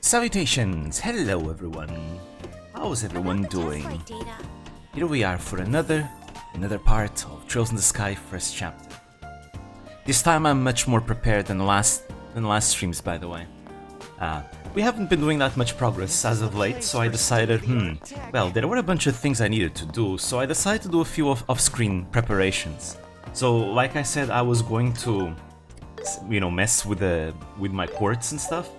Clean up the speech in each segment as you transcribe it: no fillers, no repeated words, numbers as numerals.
Salutations! Hello everyone! How's everyone doing? Here we are for another part of Trails in the Sky first chapter. This time I'm much more prepared than the last streams, by the way. We haven't been doing that much progress as of late, so I decided, well, there were a bunch of things I needed to do, so I decided to do a few off-screen preparations. So, like I said, I was going to, you know, mess with my quartz and stuff.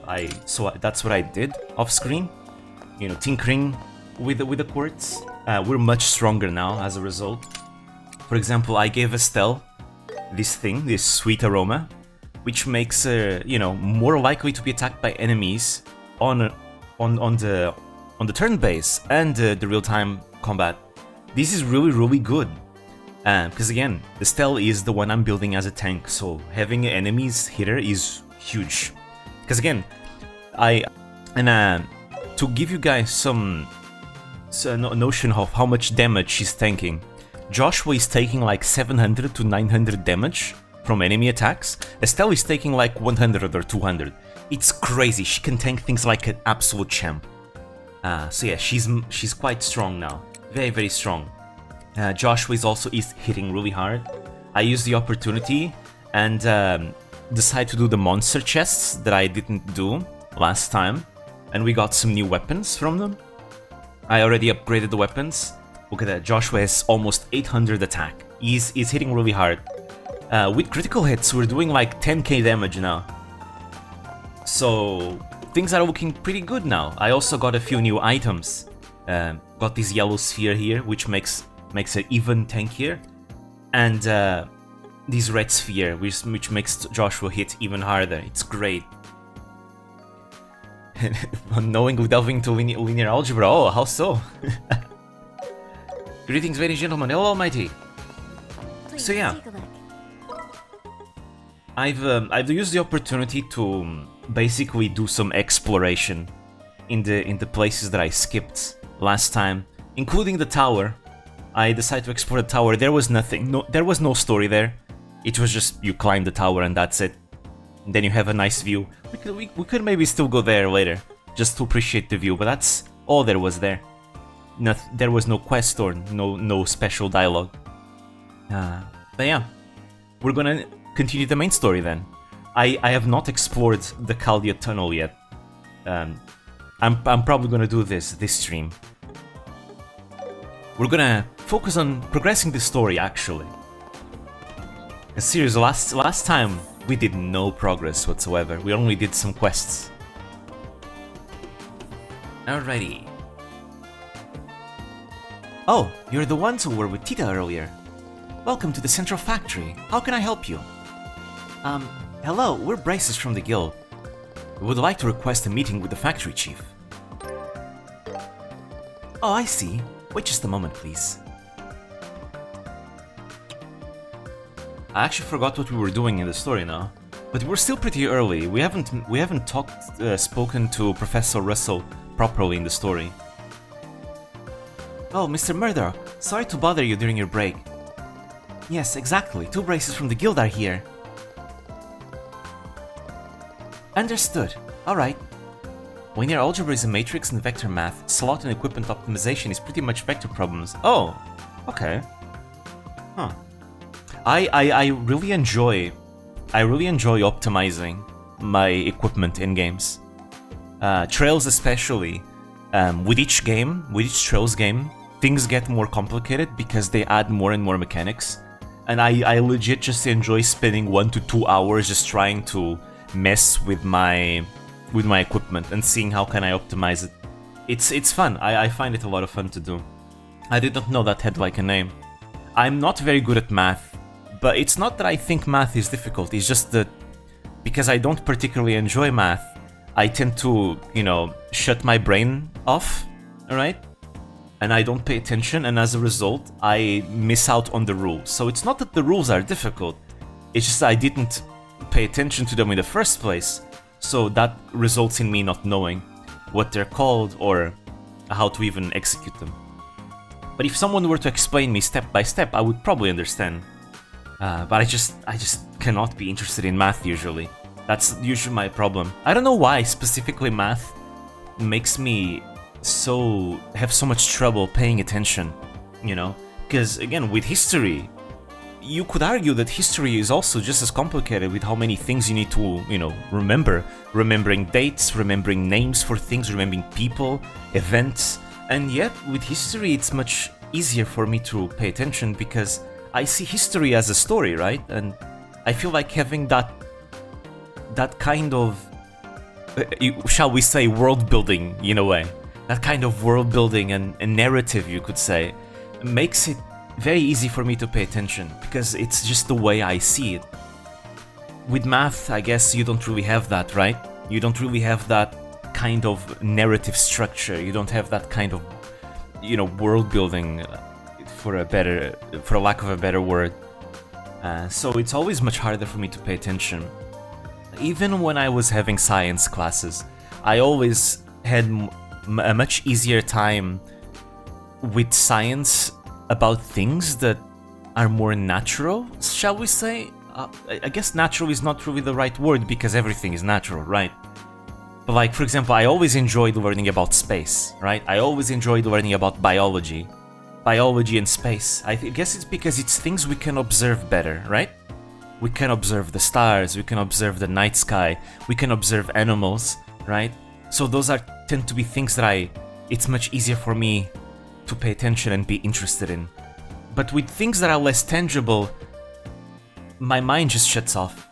So that's what I did off-screen, you know, tinkering with the quartz. We're much stronger now as a result. For example, I gave Estelle this sweet aroma, which makes her, you know, more likely to be attacked by enemies on the turn base and the real-time combat. This is really good. Because again, Estelle is the one I'm building as a tank, so having enemies hit her is huge. Because again, to give you guys some notion of how much damage she's tanking, Joshua is taking like 700 to 900 damage from enemy attacks. Estelle is taking like 100 or 200. It's crazy. She can tank things like an absolute champ. So yeah, she's quite strong now, very strong. Joshua is hitting really hard. I used the opportunity and decided to do the monster chests that I didn't do last time, and we got some new weapons from them. I already upgraded the weapons. Look at that, Joshua has almost 800 attack. He's hitting really hard. With critical hits, we're doing like 10k damage now. So things are looking pretty good now. I also got a few new items. Got this yellow sphere here, which makes it even tankier, and this red sphere, which makes Joshua hit even harder. It's great. Unknowingly delving into linear algebra. Oh, how so? Greetings, ladies and gentlemen. Hello, Mighty. So yeah, I've used the opportunity to basically do some exploration in the places that I skipped last time, including the tower. I decided to explore the tower. There was nothing. There was no story there. It was just you climb the tower and that's it. And then you have a nice view. We could maybe still go there later, just to appreciate the view. But that's all there was there. There was no quest or no special dialogue. But yeah, we're gonna continue the main story then. I have not explored the Caldia tunnel yet. I'm probably gonna do this stream. We're gonna focus on progressing the story, actually. Seriously, last time we did no progress whatsoever. We only did some quests. Alrighty. Oh, you're the ones who were with Tita earlier. Welcome to the Central Factory. How can I help you? Hello, we're Braces from the Guild. We would like to request a meeting with the factory chief. Oh, I see. Wait just a moment, please. I actually forgot what we were doing in the story now, but we're still pretty early. We haven't spoken to Professor Russell properly in the story. Oh, Mr. Murder, sorry to bother you during your break. Yes, exactly. 2 Braces from the guild are here. Understood. All right. Linear algebra is a matrix in vector math. Slot and equipment optimization is pretty much vector problems. Oh, okay. Huh. I really enjoy optimizing my equipment in games. Trails especially. With each Trails game, things get more complicated because they add more and more mechanics. And I legit just enjoy spending 1 to 2 hours just trying to mess with my equipment and seeing how can I optimize it. It's fun. I find it a lot of fun to do. I did not know that had like a name. I'm not very good at math, but it's not that I think math is difficult. It's just that because I don't particularly enjoy math, I tend to, you know, shut my brain off, alright? And I don't pay attention, and as a result, I miss out on the rules. So it's not that the rules are difficult, it's just I didn't pay attention to them in the first place. So that results in me not knowing what they're called or how to even execute them. But if someone were to explain me step by step, I would probably understand. But I just cannot be interested in math usually. That's usually my problem. I don't know why specifically math makes me have so much trouble paying attention, you know? Because again, with history, you could argue that history is also just as complicated with how many things you need to, you know, remember. Remembering dates, remembering names for things, remembering people, events. And yet, with history, it's much easier for me to pay attention because I see history as a story, right? And I feel like having that kind of, shall we say, world building in a way. That kind of world building and narrative, you could say, makes it very easy for me to pay attention because it's just the way I see it. With math, I guess you don't really have that, right? You don't really have that kind of narrative structure. You don't have that kind of, you know, world building, for a lack of a better word. So it's always much harder for me to pay attention. Even when I was having science classes, I always had a much easier time with science about things that are more natural, shall we say? I guess natural is not really the right word because everything is natural, right? But like, for example, I always enjoyed learning about space, right? I always enjoyed learning about biology and space. I guess it's because it's things we can observe better, right? We can observe the stars, we can observe the night sky, we can observe animals, right? So those tend to be things that it's much easier for me to pay attention and be interested in. But with things that are less tangible, my mind just shuts off.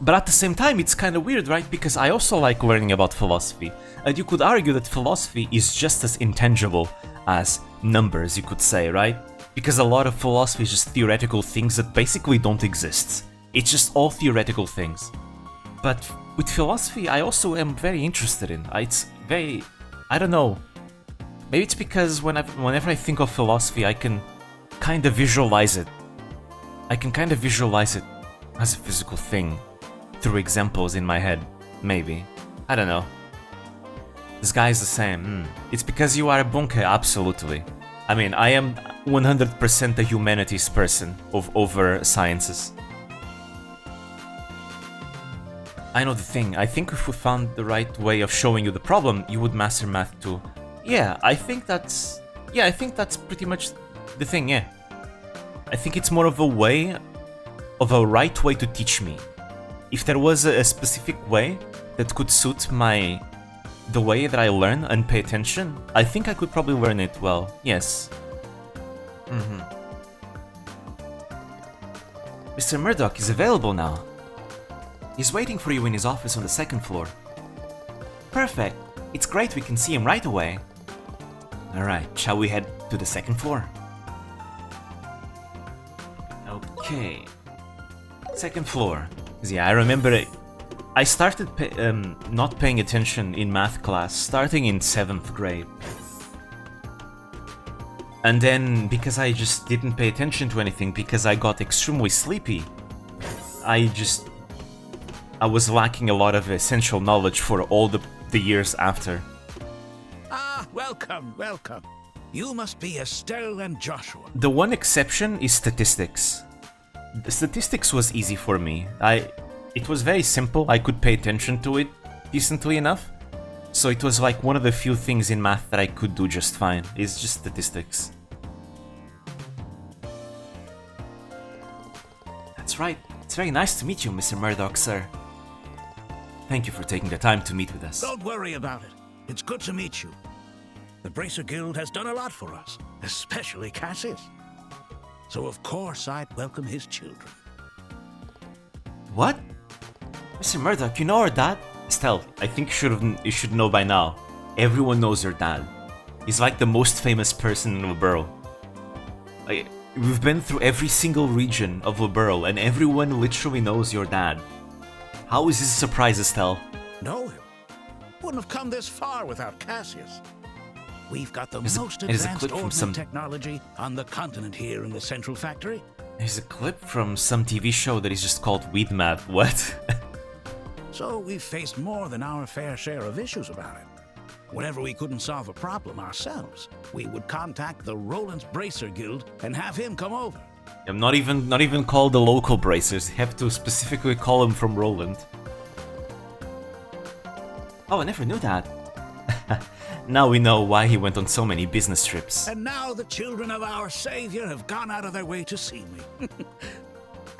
But at the same time, it's kind of weird, right? Because I also like learning about philosophy. And you could argue that philosophy is just as intangible as numbers, you could say, right? Because a lot of philosophy is just theoretical things that basically don't exist. It's just all theoretical things. But with philosophy, I also am very interested in. It's very... I don't know. Maybe it's because whenever I think of philosophy, I can kind of visualize it. I can kind of visualize it as a physical thing through examples in my head. Maybe. I don't know. This guy is the same. It's because you are a bunker, absolutely. I mean, I am 100% a humanities person over sciences. I know the thing. I think if we found the right way of showing you the problem, you would master math too. Yeah, I think that's pretty much the thing, yeah. I think it's more of a right way to teach me. If there was a specific way that could suit the way that I learn and pay attention, I think I could probably learn it well, yes. Mr. Murdoch is available now. He's waiting for you in his office on the second floor. Perfect. It's great we can see him right away. Alright, shall we head to the second floor? Okay. Second floor. Yeah, I remember it. I started not paying attention in math class starting in 7th grade. And then, because I just didn't pay attention to anything, because I got extremely sleepy, I was lacking a lot of essential knowledge for all the years after. Welcome, welcome. You must be Estelle and Joshua. The one exception is statistics. The statistics was easy for me. It was very simple. I could pay attention to it decently enough. So it was like one of the few things in math that I could do just fine. It's just statistics. That's right. It's very nice to meet you, Mr. Murdoch, sir. Thank you for taking the time to meet with us. Don't worry about it. It's good to meet you. The Bracer Guild has done a lot for us, especially Cassius. So of course I'd welcome his children. What? Mr. Murdoch, you know our dad? Estelle, I think you should know by now. Everyone knows your dad. He's like the most famous person in Liberl. We've been through every single region of Liberl and everyone literally knows your dad. How is this a surprise, Estelle? Know him? Wouldn't have come this far without Cassius. We've got the most advanced ordnance technology on the continent here in the Central Factory. There's a clip from some TV show that is just called Weed Math. What? So we've faced more than our fair share of issues about it. Whenever we couldn't solve a problem ourselves, we would contact the Roland's Bracer Guild and have him come over. I'm not even called the local bracers. You have to specifically call them from Roland. Oh, I never knew that. Now we know why he went on so many business trips. And now the children of our Savior have gone out of their way to see me.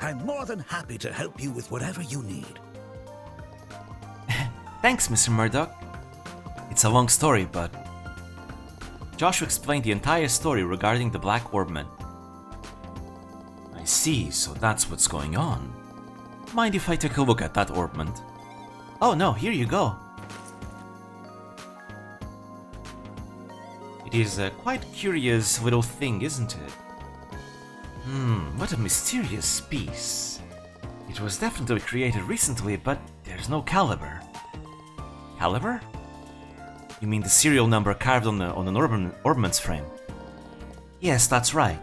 I'm more than happy to help you with whatever you need. Thanks, Mr. Murdoch. It's a long story, but... Joshua explained the entire story regarding the Black Orbman. I see, so that's what's going on. Mind if I take a look at that orbment? Oh no, here you go. It is a quite curious little thing, isn't it? What a mysterious piece. It was definitely created recently, but there's no caliber. Caliber? You mean the serial number carved on an orbment's frame? Yes, that's right.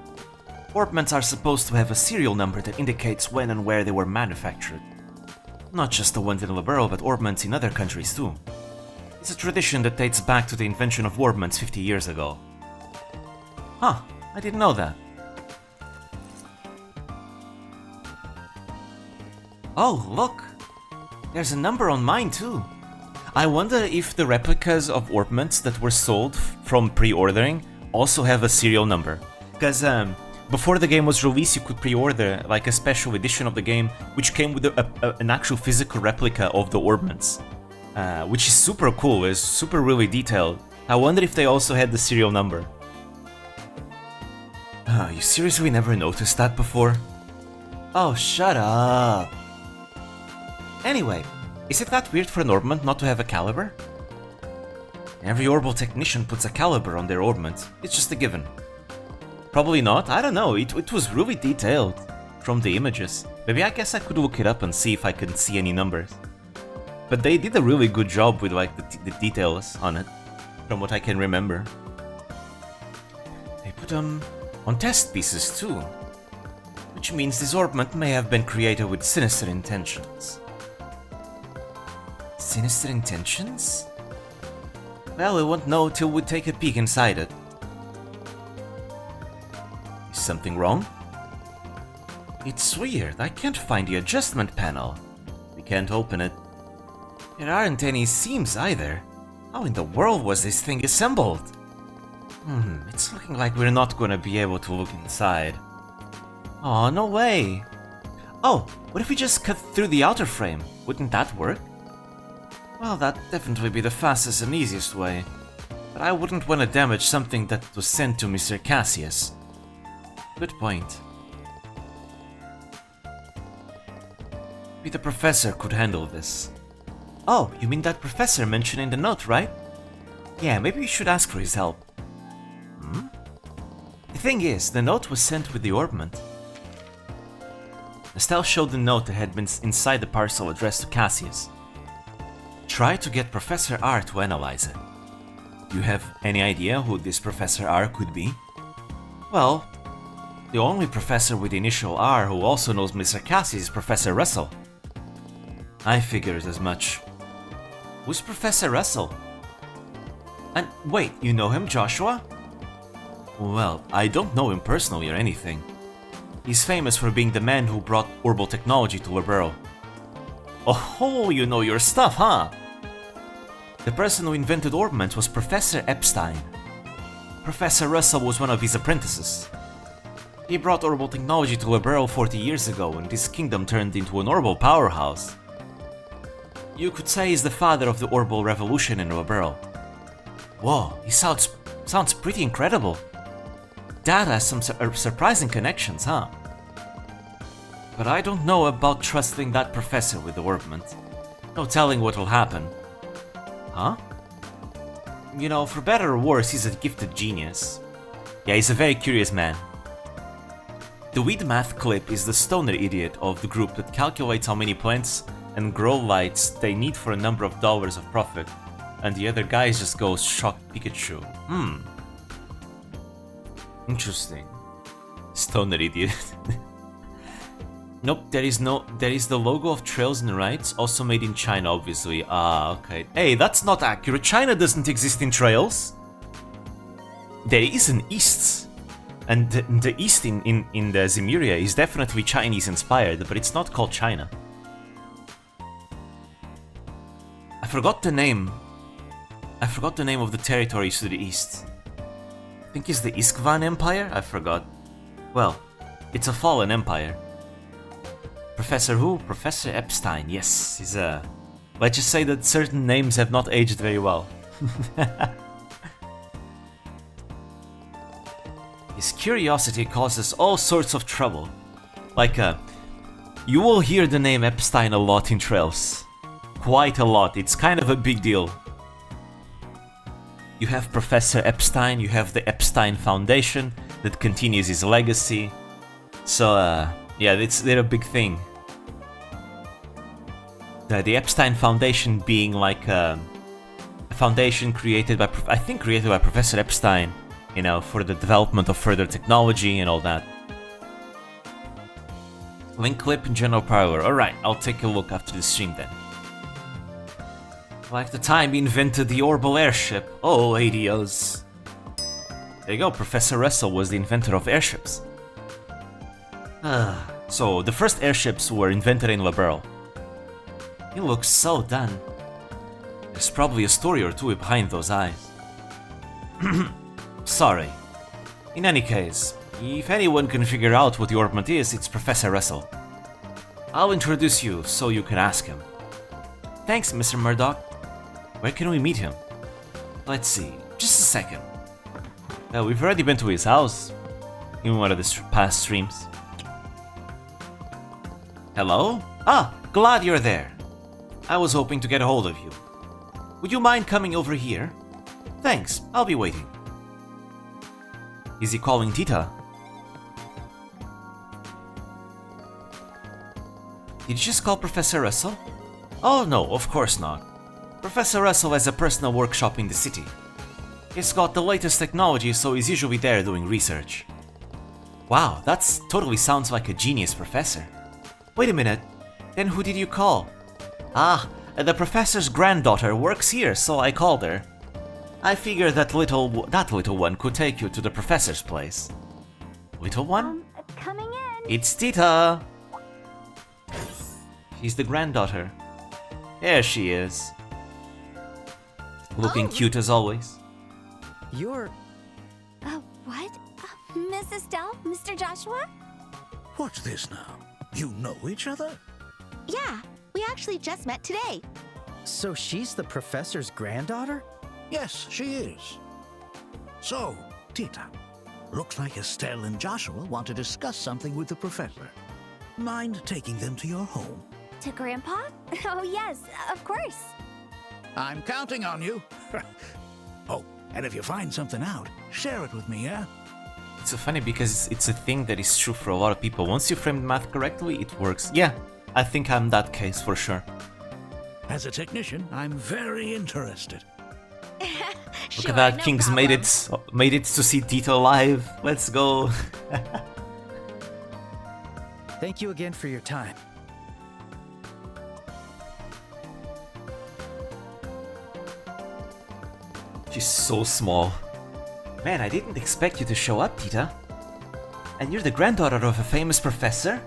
Orbments are supposed to have a serial number that indicates when and where they were manufactured. Not just the ones in Liberl, but orbments in other countries too. It's a tradition that dates back to the invention of orbments 50 years ago. Huh, I didn't know that. Oh, look! There's a number on mine too. I wonder if the replicas of orbments that were sold from pre-ordering also have a serial number. Because before the game was released, you could pre-order like a special edition of the game which came with an actual physical replica of the orbments. Which is super cool, it's super really detailed. I wonder if they also had the serial number. You seriously never noticed that before? Oh, shut up. Anyway, is it that weird for an orbment not to have a caliber? Every orbital technician puts a caliber on their orbment, it's just a given. Probably not, I don't know, it was really detailed from the images. Maybe I guess I could look it up and see if I can see any numbers. But they did a really good job with like the details on it, from what I can remember. They put them on test pieces too, which means this orbment may have been created with sinister intentions. Sinister intentions? Well, we won't know till we take a peek inside it. Is something wrong? It's weird, I can't find the adjustment panel. We can't open it. There aren't any seams either. How in the world was this thing assembled? It's looking like we're not gonna be able to look inside. Oh, no way. Oh, what if we just cut through the outer frame? Wouldn't that work? Well, that'd definitely be the fastest and easiest way. But I wouldn't want to damage something that was sent to Mr. Cassius. Good point. Maybe the professor could handle this. Oh, you mean that professor mentioned in the note, right? Yeah, maybe we should ask for his help. The thing is, the note was sent with the orbment. Estelle showed the note that had been inside the parcel addressed to Cassius. Try to get Professor R to analyze it. Do you have any idea who this Professor R could be? Well, the only professor with the initial R who also knows Mr. Cassius is Professor Russell. I figured as much. Who's Professor Russell? And wait, you know him, Joshua? Well, I don't know him personally or anything. He's famous for being the man who brought orbital technology to Liberl. Oh, you know your stuff, huh? The person who invented orbments was Professor Epstein. Professor Russell was one of his apprentices. He brought orbital technology to Liberl 40 years ago, and his kingdom turned into an orbital powerhouse. You could say he's the father of the orbital revolution in Liberl. Whoa, he sounds pretty incredible. Dad has some surprising connections, huh? But I don't know about trusting that professor with the orbment. No telling what will happen. Huh? You know, for better or worse, he's a gifted genius. Yeah, he's a very curious man. The weed math clip is the stoner idiot of the group that calculates how many plants and grow lights they need for a number of dollars of profit, and the other guys just goes shocked Pikachu. Interesting. Stoner idiot. Nope, there is the logo of Trails and Rides, also made in China, obviously. Ah, okay. Hey, that's not accurate. China doesn't exist in Trails. There is an East. And the East in the Zemuria is definitely Chinese inspired, but it's not called China. I forgot the name. I forgot the name of the territories to the east. I think it's the Iskvan Empire? I forgot. Well, it's a fallen empire. Professor who? Professor Epstein, yes. He's a... Let's just say that certain names have not aged very well. His curiosity causes all sorts of trouble. Like, you will hear the name Epstein a lot in Trails. Quite a lot, it's kind of a big deal. You have Professor Epstein, you have the Epstein Foundation that continues his legacy. So, yeah, they're a big thing. The Epstein Foundation being like a foundation created by, I think created by Professor Epstein, you know, for the development of further technology and all that. Link clip in general parlor. Alright, I'll take a look after the stream then. Like the time he invented the orbital airship. Oh, adios. There you go, Professor Russell was the inventor of airships. So, the first airships were invented in Liberl. He looks so done. There's probably a story or two behind those eyes. Sorry. In any case, if anyone can figure out what the orbment is, it's Professor Russell. I'll introduce you so you can ask him. Thanks, Mr. Murdoch. Where can we meet him? Let's see, just a second. We've already been to his house in one of the past streams. Hello? Ah, glad you're there. I was hoping to get a hold of you. Would you mind coming over here? Thanks, I'll be waiting. Is he calling Tita? Did you just call Professor Russell? Oh no, of course not. Professor Russell has a personal workshop in the city. It's got the latest technology, so he's usually there doing research. Wow, that totally sounds like a genius professor. Wait a minute, then who did you call? Ah, the professor's granddaughter works here, so I called her. I figured that little one could take you to the professor's place. Little one? Coming in. It's Tita! She's the granddaughter. There she is. Looking cute as always. You're... What? Miss Estelle? Mr. Joshua? What's this now? You know each other? Yeah, we actually just met today. So she's the professor's granddaughter? Yes, she is. So, Tita, looks like Estelle and Joshua want to discuss something with the professor. Mind taking them to your home? To Grandpa? Oh, yes, of course. I'm counting on you. Oh, and if you find something out, share it with me, yeah? It's so funny because it's a thing that is true for a lot of people. Once you frame the math correctly, it works. Yeah, I think I'm that case for sure. As a technician, I'm very interested. Look at that, King's made it to see Tita live. Let's go. Thank you again for your time. She's so small. Man, I didn't expect you to show up, Tita. And you're the granddaughter of a famous professor?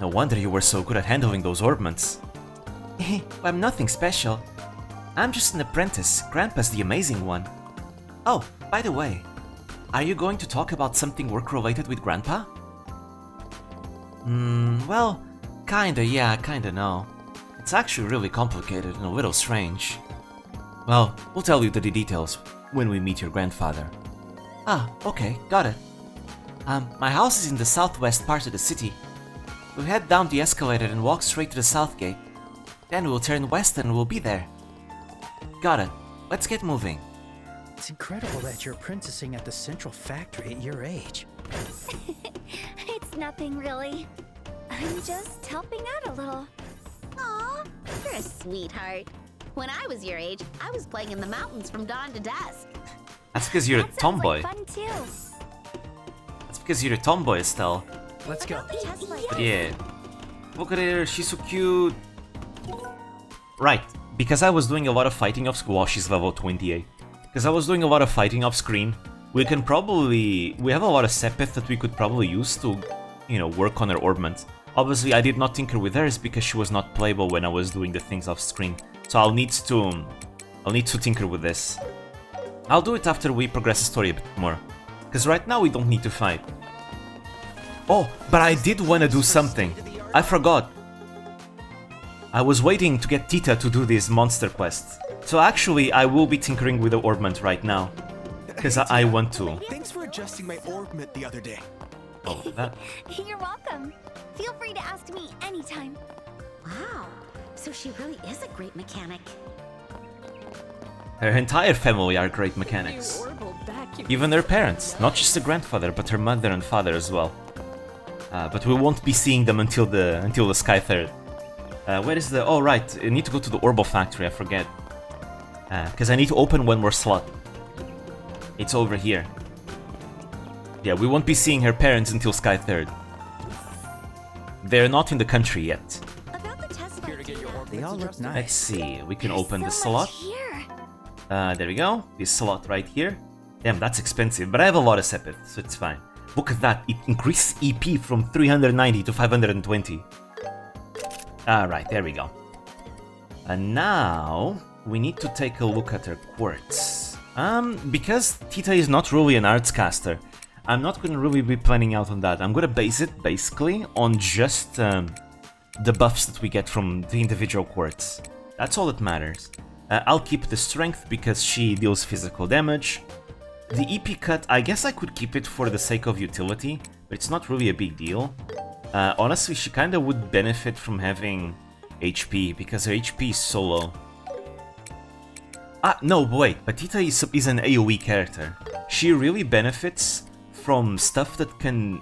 No wonder you were so good at handling those orbments. I'm nothing special. I'm just an apprentice. Grandpa's the amazing one. Oh, by the way, are you going to talk about something work-related with Grandpa? Well, kinda yeah, kinda no. It's actually really complicated and a little strange. Well, we'll tell you the details when we meet your grandfather. Ah, okay, got it. My house is in the southwest part of the city. We'll head down the escalator and walk straight to the south gate. Then we'll turn west and we'll be there. Got it. Let's get moving. It's incredible that you're apprenticing at the central factory at your age. It's nothing really. I'm just helping out a little. Aw, you're a sweetheart. When I was your age, I was playing in the mountains from dawn to dusk. That's because you're a tomboy. That sounds like fun too. That's because you're a tomboy, Estelle. Let's go. Just like But yeah. Look at her, she's so cute. Right, because I was doing a lot of fighting off screen. Well, she's level 28. Because I was doing a lot of fighting off screen. We have a lot of Sepith that we could probably use to, you know, work on her orbment. Obviously, I did not tinker with hers because she was not playable when I was doing the things off screen. So I'll need to I'll need to tinker with this. I'll do it after we progress the story a bit more. Because right now we don't need to fight. Oh, but I did want to do something. I forgot. I was waiting to get Tita to do this monster quest. So actually, I will be tinkering with the orbment right now. Because I want to. Thanks for adjusting my orbment the other day. Oh, that. You're welcome. Feel free to ask me anytime. Wow, so she really is a great mechanic. Her entire family are great mechanics. Even their parents, not just the grandfather, but her mother and father as well. But we won't be seeing them until the Sky Third. Where is the? Oh right, I need to go to the Orbital Factory. I forget. Because I need to open one more slot. It's over here. Yeah, we won't be seeing her parents until Sky Third. They're not in the country yet. About the test flight data. They all look nice. Let's see. We can open the So slot. much here. There we go. This slot right here. Damn, that's expensive, but I have a lot of Sepith, so it's fine. Look at that. It increased EP from 390 to 520. Alright, there we go. And now we need to take a look at her quartz. Because Tita is not really an arts caster, I'm not going to really be planning out on that. I'm going to base it basically on just the buffs that we get from the individual quartz. That's all that matters. I'll keep the strength because she deals physical damage. The EP cut, I guess I could keep it for the sake of utility, but it's not really a big deal. Honestly, she kinda would benefit from having HP, because her HP is so low. No, wait, but Tita is an AoE character. She really benefits from stuff that can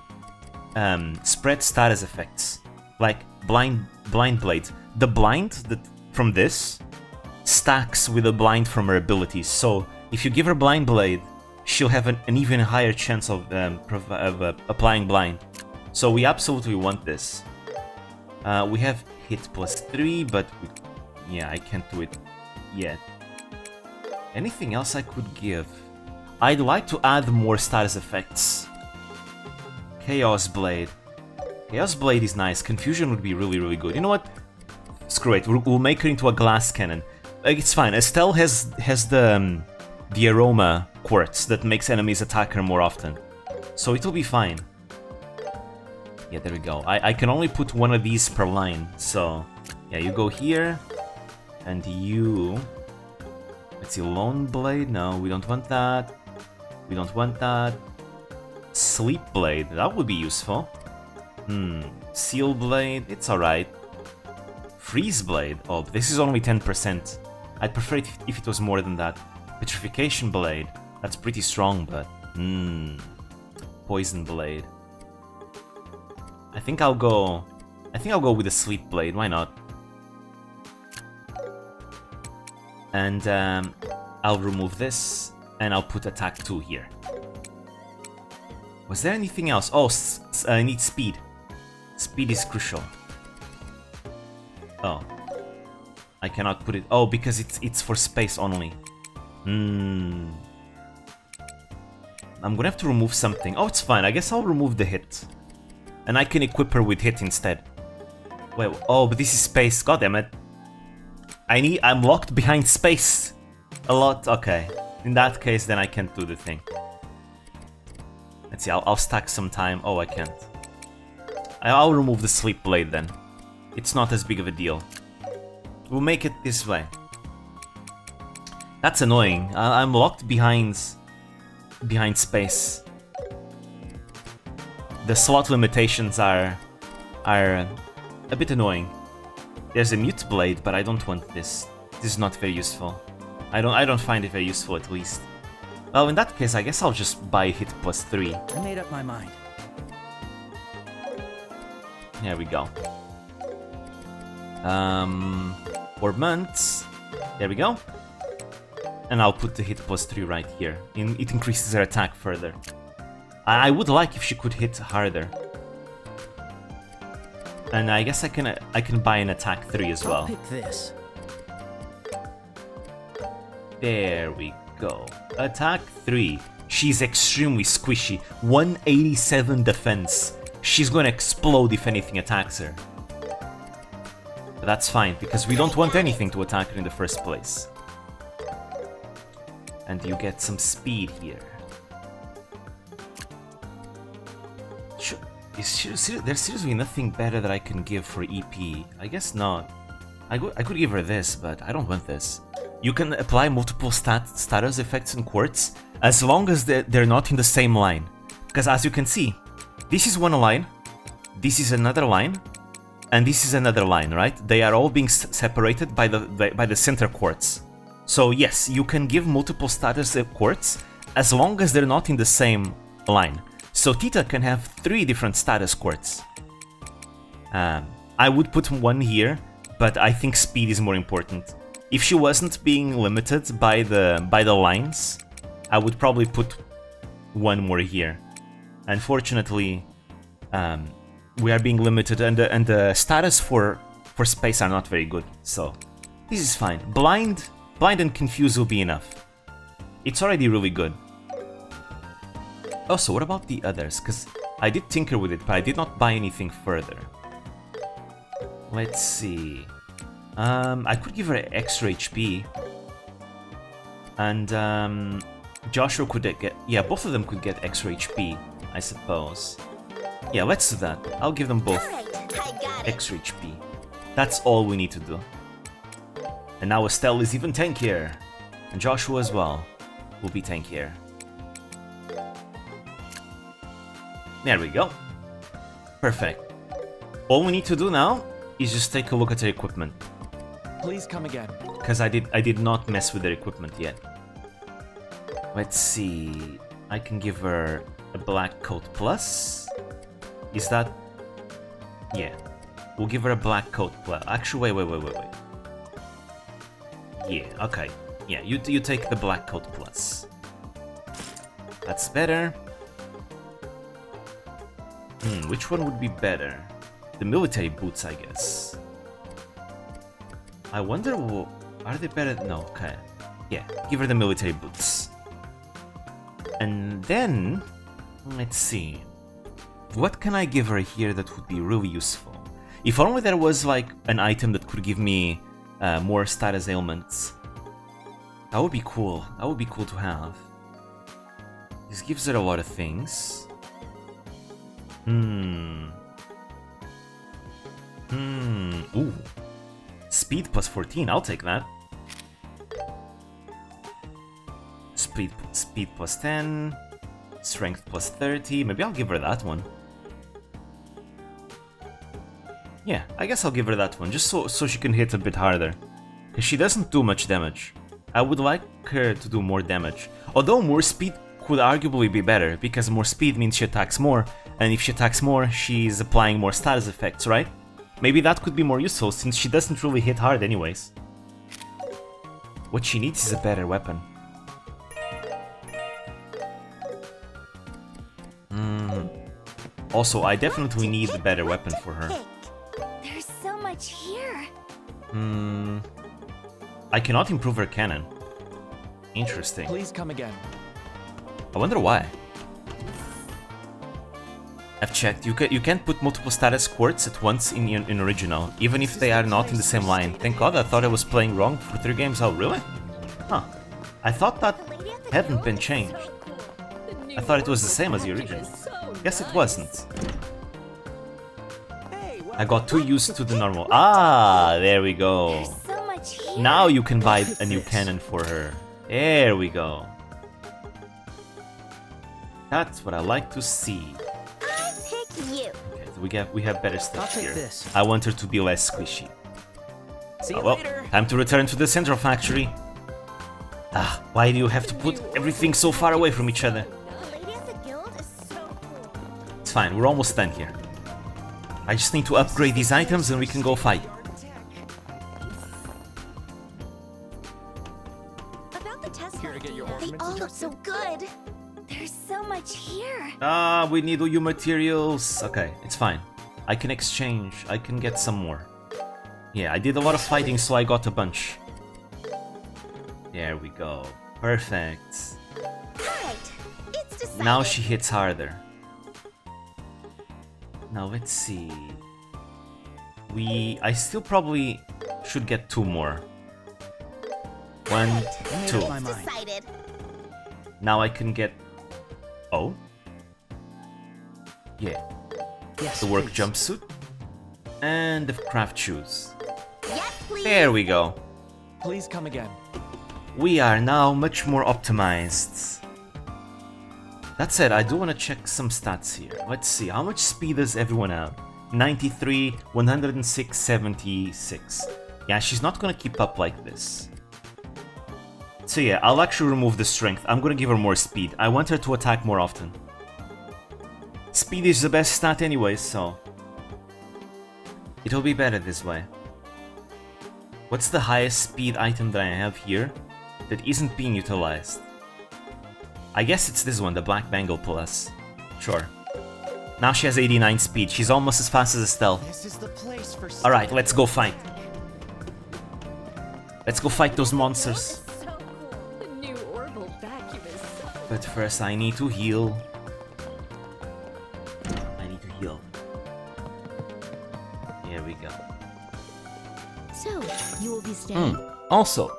spread status effects, like blind blade. The blind that from this stacks with a blind from her abilities, so if you give her blind blade, she'll have an even higher chance of applying blind. So we absolutely want this. We have hit +3, but yeah, I can't do it yet. Anything else I could give? I'd like to add more status effects. Chaos Blade. Chaos Blade is nice. Confusion would be really good. You know what? Screw it. We'll make her into a glass cannon. It's fine. Estelle has the aroma quartz that makes enemies attack her more often, so it'll be fine. Yeah, there we go. I can only put one of these per line, so yeah, you go here, and you... Let's see, Lone Blade? No, we don't want that. We don't want that. Sleep Blade, that would be useful. Seal Blade, it's alright. Freeze Blade, oh, this is only 10%. I'd prefer it if it was more than that. Petrification Blade, that's pretty strong, but... Poison Blade. I think I'll go with the Sleep Blade, why not? And I'll remove this, and I'll put attack 2 here. Was there anything else? Oh, I need speed. Speed is crucial. Oh. I cannot put it... Oh, because it's for space only. I'm gonna have to remove something. Oh, it's fine. I guess I'll remove the hit. And I can equip her with hit instead. Wait, oh, but this is space. God damn it. I'm locked behind space. A lot. Okay. In that case, then I can't do the thing. Let's see. I'll stack some time. Oh, I can't. I'll remove the Sleep Blade then. It's not as big of a deal. We'll make it this way. That's annoying. I'm locked behind space. The slot limitations are a bit annoying. There's a Mute Blade, but I don't want this. This is not very useful. I don't find it very useful, at least. Well, in that case, I guess I'll just buy hit +3. I made up my mind. There we go. Orbments. There we go. And I'll put the hit +3 right here. It increases her attack further. I would like if she could hit harder. And I guess I can buy an attack 3 as well. I'll pick this. There we go. Attack 3. She's extremely squishy. 187 defense. She's gonna explode if anything attacks her. But that's fine, because we don't want anything to attack her in the first place. And you get some speed here. There's seriously nothing better that I can give for EP. I guess not. I could give her this, but I don't want this. You can apply multiple status effects in quartz as long as they're not in the same line. Because as you can see, this is one line, this is another line, and this is another line, right? They are all being separated by the center quartz. So yes, you can give multiple status quartz as long as they're not in the same line. So Tita can have 3 different status quartz. I would put one here, but I think speed is more important. If she wasn't being limited by the lines, I would probably put one more here. Unfortunately, we are being limited, and the status for space are not very good. So this is fine. Blind and confused will be enough. It's already really good. Oh, so what about the others? Because I did tinker with it, but I did not buy anything further. Let's see. I could give her extra HP. And Joshua could get... Yeah, both of them could get extra HP, I suppose. Yeah, let's do that. I'll give them both extra HP. That's all we need to do. And now Estelle is even tankier. And Joshua as well will be tankier. There we go. Perfect. All we need to do now is just take a look at her equipment. Please come again. Because I did not mess with their equipment yet. Let's see. I can give her a black coat plus. Is that... Yeah. We'll give her a black coat plus. Actually, wait. Yeah, okay. Yeah, you take the black coat plus. That's better. Which one would be better? The military boots, I guess. I wonder, are they better? No, okay. Yeah, give her the military boots. And then, let's see. What can I give her here that would be really useful? If only there was like an item that could give me more status ailments. That would be cool. That would be cool to have. This gives her a lot of things. Ooh. Speed plus 14, I'll take that. Speed plus 10. Strength plus 30. Maybe I'll give her that one. Yeah, I guess I'll give her that one, just so she can hit a bit harder. Because she doesn't do much damage. I would like her to do more damage. Although more speed could arguably be better, because more speed means she attacks more, and if she attacks more, she's applying more status effects, right? Maybe that could be more useful, since she doesn't really hit hard anyways. What she needs is a better weapon. Also, I definitely need a better weapon for her. There's so much here. I cannot improve her cannon. Interesting. Please come again. I wonder why. I've checked. You can't put multiple status quartz at once in original, even if they are not in the same line. Thank God, I thought I was playing wrong for 3 games. Oh, really? Huh. I thought that hadn't been changed. I thought it was the same as the original. Guess it wasn't. I got too used to the normal. Ah, there we go. So much here. Now you can buy a new cannon for her. There we go. That's what I like to see. I pick you. Okay, we have better stuff I'll take here. this. I want her to be less squishy. See you Well, later. time to return to the central factory. Ah, why do you have to put everything so far away from each other? The lady at the guild is so cool. It's fine, we're almost done here. I just need to upgrade these items and we can go fight. About the test Here to get your they ornaments all look adjusted? so good. There's so much here. Ah, we need all your materials. Okay, it's fine. I can exchange. I can get some more. Yeah, I did a lot of fighting, so I got a bunch. There we go. Perfect. Alright, it's decided. Now she hits harder. Now let's see. I still probably should get 2 more. 1, 2. My mind. Decided. Now I can get... Oh? Yeah. Yes, The work please. jumpsuit. And the craft shoes. Yes, please. There we go. Please come again. We are now much more optimized. That said, I do want to check some stats here. Let's see, how much speed does everyone have? 93, 106, 76. Yeah, she's not gonna keep up like this. So yeah, I'll actually remove the strength. I'm gonna give her more speed. I want her to attack more often. Speed is the best stat anyway, so... it'll be better this way. What's the highest speed item that I have here that isn't being utilized? I guess it's this one, the Black Bangle Plus. Sure. Now she has 89 speed. She's almost as fast as Estelle. This is the place for. Alright, let's go fight. Let's go fight those monsters. So cool. The new orbital vacuum is so But first I need to heal. Here we go. So, you will be staying. Also,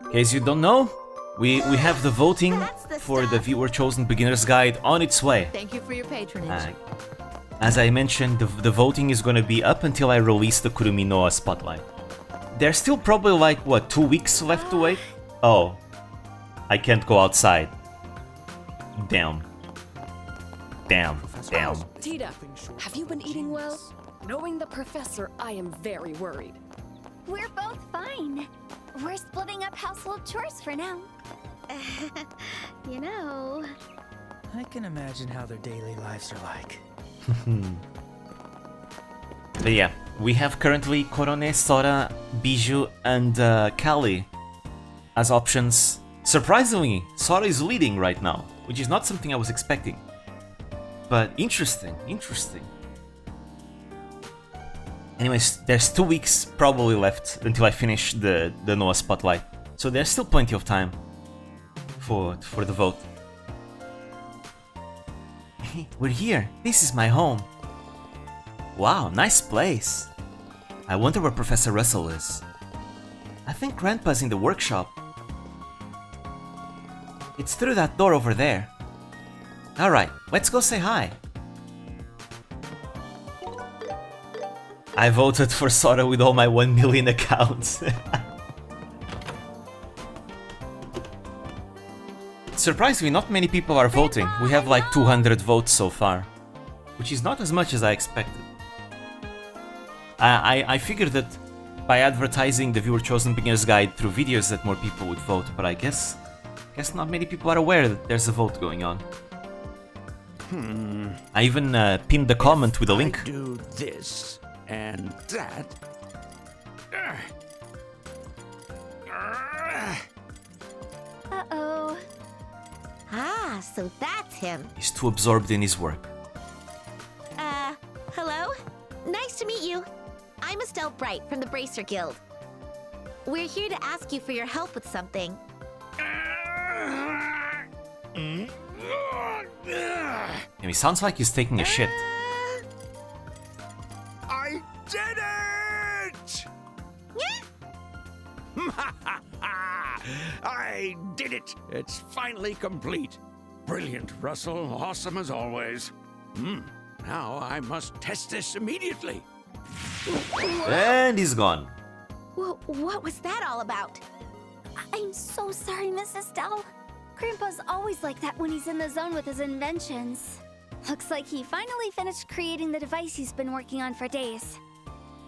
in case you don't know, we have the voting That's the for the stuff. Viewer Chosen Beginner's Guide on its way. Thank you for your patronage. As I mentioned, the voting is gonna be up until I release the Kurumi Noa Spotlight. There's still probably like, what, 2 weeks left to wait? Oh. I can't go outside. Damn. Damn. Tita, have you been eating well? Knowing the professor, I am very worried. We're both fine. We're splitting up household chores for now. You know... I can imagine how their daily lives are like. But yeah, we have currently Korone, Sora, Bijou, and Kali as options. Surprisingly, Sora is leading right now, which is not something I was expecting. But interesting. Anyways, there's 2 weeks probably left until I finish the Noah Spotlight. So there's still plenty of time for the vote. Hey, we're here. This is my home. Wow, nice place. I wonder where Professor Russell is. I think Grandpa's in the workshop. It's through that door over there. Alright, let's go say hi. I voted for Sora with all my 1 million accounts. Surprisingly, not many people are voting. We have like 200 votes so far, which is not as much as I expected. I figured that by advertising the Viewer Chosen Beginner's Guide through videos that more people would vote, but I guess not many people are aware that there's a vote going on. I even pinned the comment with a link. I do this and that. Uh-oh. Ah, so that's him. He's too absorbed in his work. Hello? Nice to meet you. I'm Estelle Bright from the Bracer Guild. We're here to ask you for your help with something. And he sounds like he's taking a shit. I did it! I did it! It's finally complete. Brilliant, Russell. Awesome as always. Now I must test this immediately. And he's gone. What was that all about? I'm so sorry, Miss Estelle. Grandpa's always like that when he's in the zone with his inventions. Looks like he finally finished creating the device he's been working on for days.